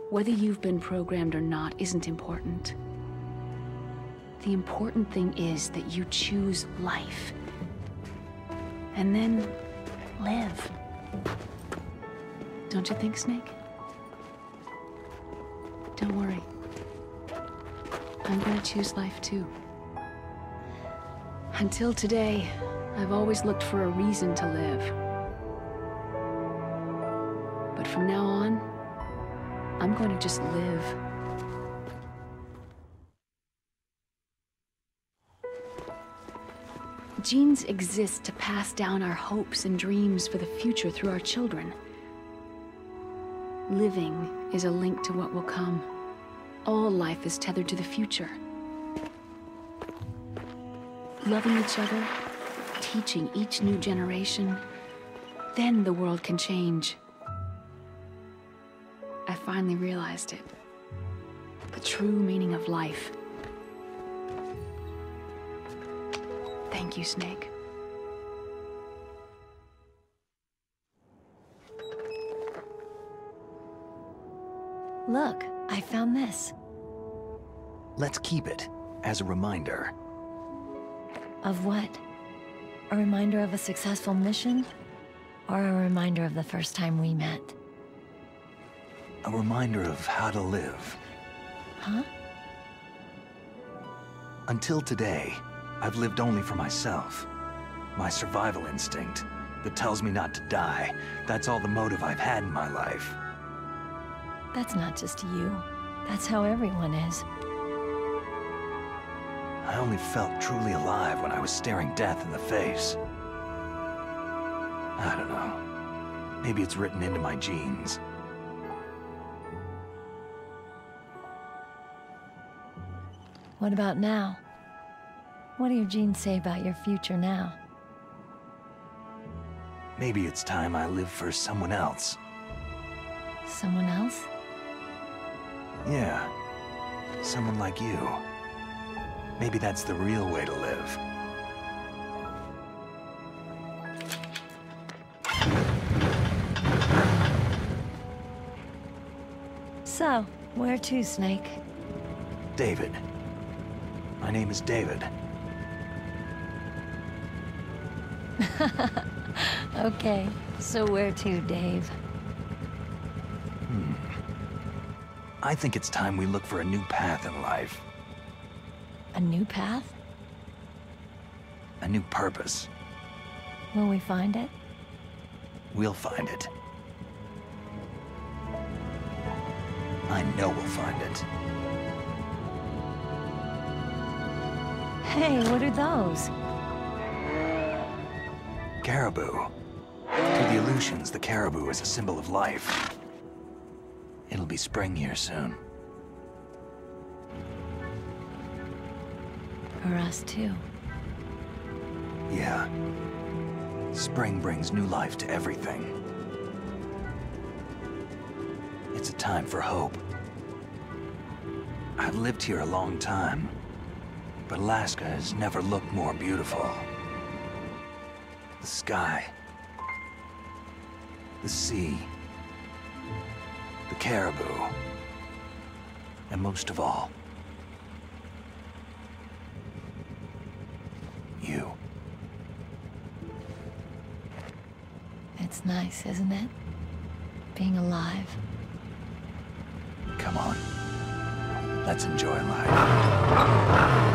whether you've been programmed or not isn't important. The important thing is that you choose life. And then live. Don't you think, Snake? Don't worry. I'm gonna choose life too. Until today, I've always looked for a reason to live. But from now on, I'm going to just live. Genes exist to pass down our hopes and dreams for the future through our children. Living is a link to what will come. All life is tethered to the future. Loving each other, teaching each new generation, then the world can change. I finally realized it. The true meaning of life. Thank you, Snake. Look, I found this. Let's keep it as a reminder. Of what? A reminder of a successful mission? Or a reminder of the first time we met? A reminder of how to live. Huh? Until today, I've lived only for myself. My survival instinct that tells me not to die. That's all the motive I've had in my life. That's not just you. That's how everyone is. I only felt truly alive when I was staring death in the face. I don't know. Maybe it's written into my genes. What about now? What do your genes say about your future now? Maybe it's time I live for someone else. Someone else? Yeah. Someone like you. Maybe that's the real way to live. So, where to, Snake? David. My name is David. Okay, so where to, Dave? I think it's time we look for a new path in life. A new path? A new purpose. Will we find it? We'll find it. I know we'll find it. Hey, what are those? Caribou. To the Aleutians, the caribou is a symbol of life. It'll be spring here soon. For us, too. Yeah. Spring brings new life to everything. It's a time for hope. I've lived here a long time, but Alaska has never looked more beautiful. The sky, the sea, the caribou, and most of all, you. It's nice, isn't it? Being alive. Come on. Let's enjoy life.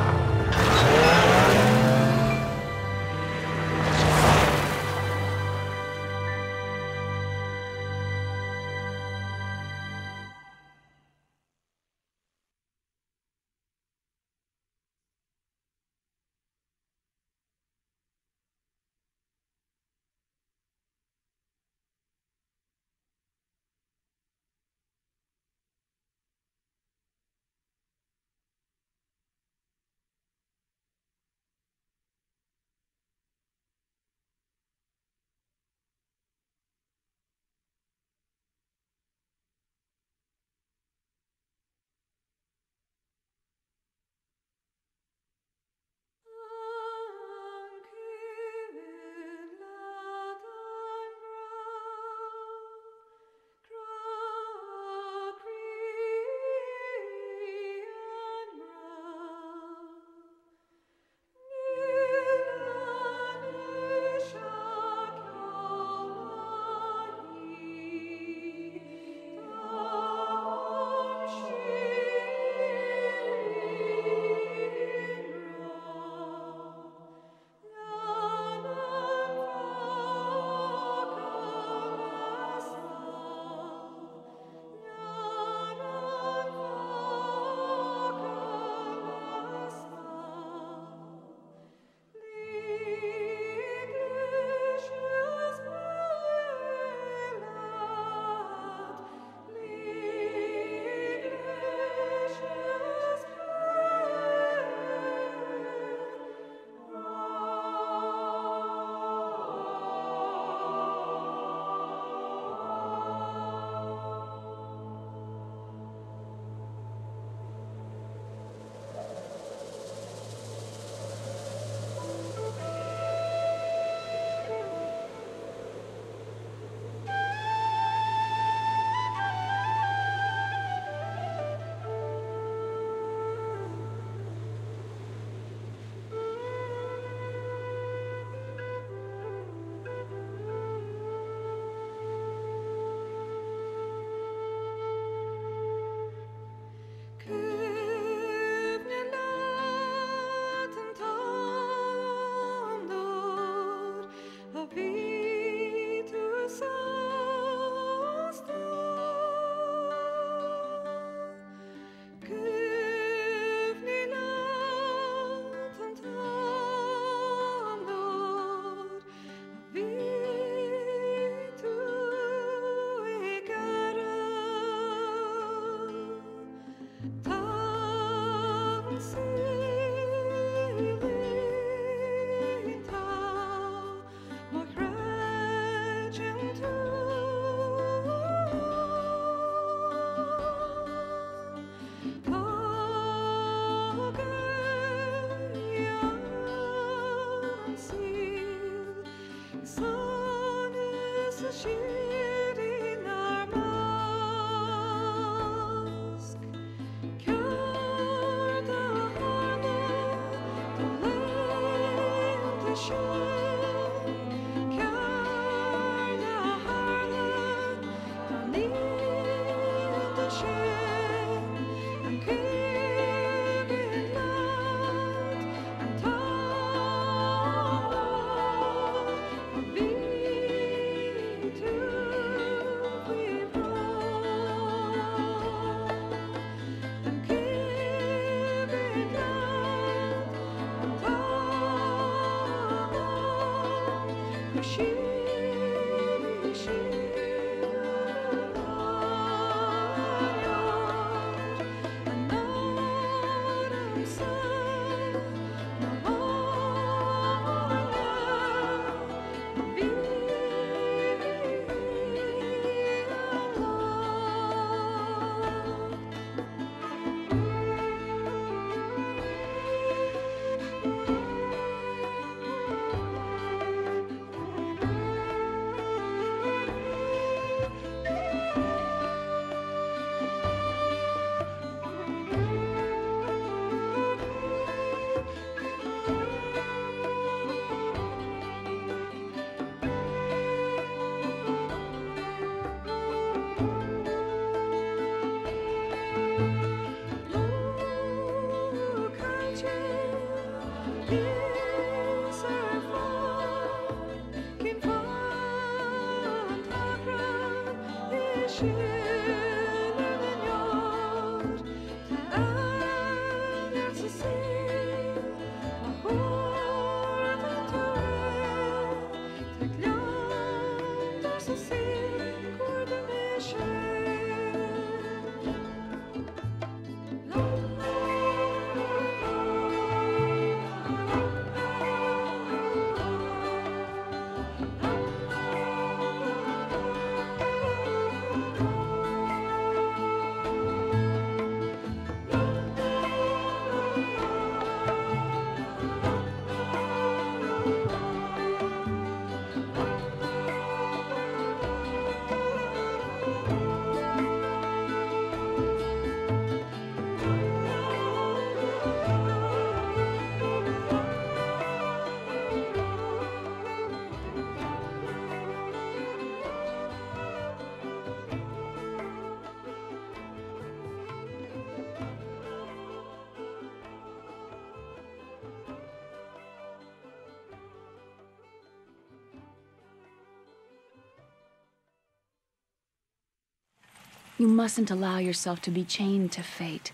You mustn't allow yourself to be chained to fate,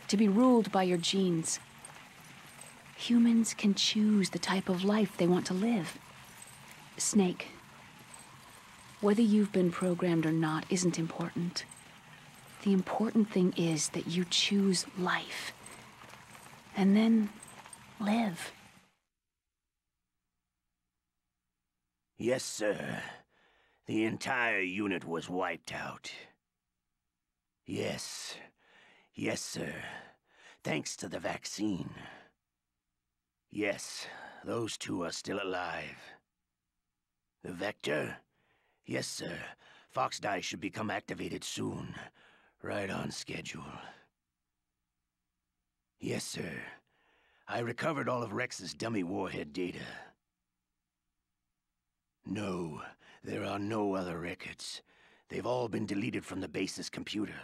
to be ruled by your genes. Humans can choose the type of life they want to live. Snake, whether you've been programmed or not isn't important. The important thing is that you choose life. And then live. Yes, sir. The entire unit was wiped out. Yes. Yes, sir. Thanks to the vaccine. Yes, those two are still alive. The Vector? Yes, sir. Foxdie should become activated soon. Right on schedule. Yes, sir. I recovered all of Rex's dummy warhead data. No, there are no other records. They've all been deleted from the base's computer.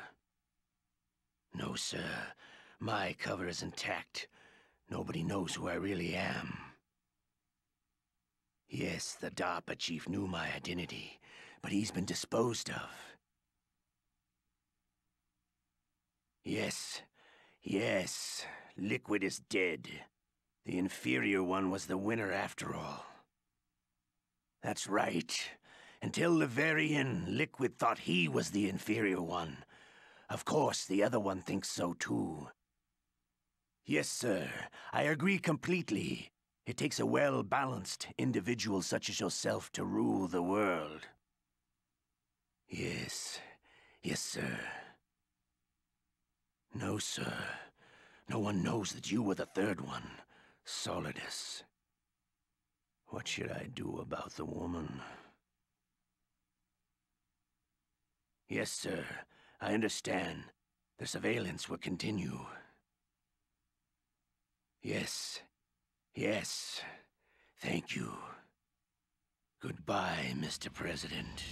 No, sir. My cover is intact. Nobody knows who I really am. Yes, the DARPA chief knew my identity, but he's been disposed of. Yes. Yes. Liquid is dead. The inferior one was the winner after all. That's right. Until the very end, Liquid thought he was the inferior one. Of course, the other one thinks so too. Yes, sir. I agree completely. It takes a well-balanced individual such as yourself to rule the world. Yes. Yes, sir. No, sir. No one knows that you were the third one, Solidus. What should I do about the woman? Yes, sir. I understand. The surveillance will continue. Yes. Yes. Thank you. Goodbye, Mr. President.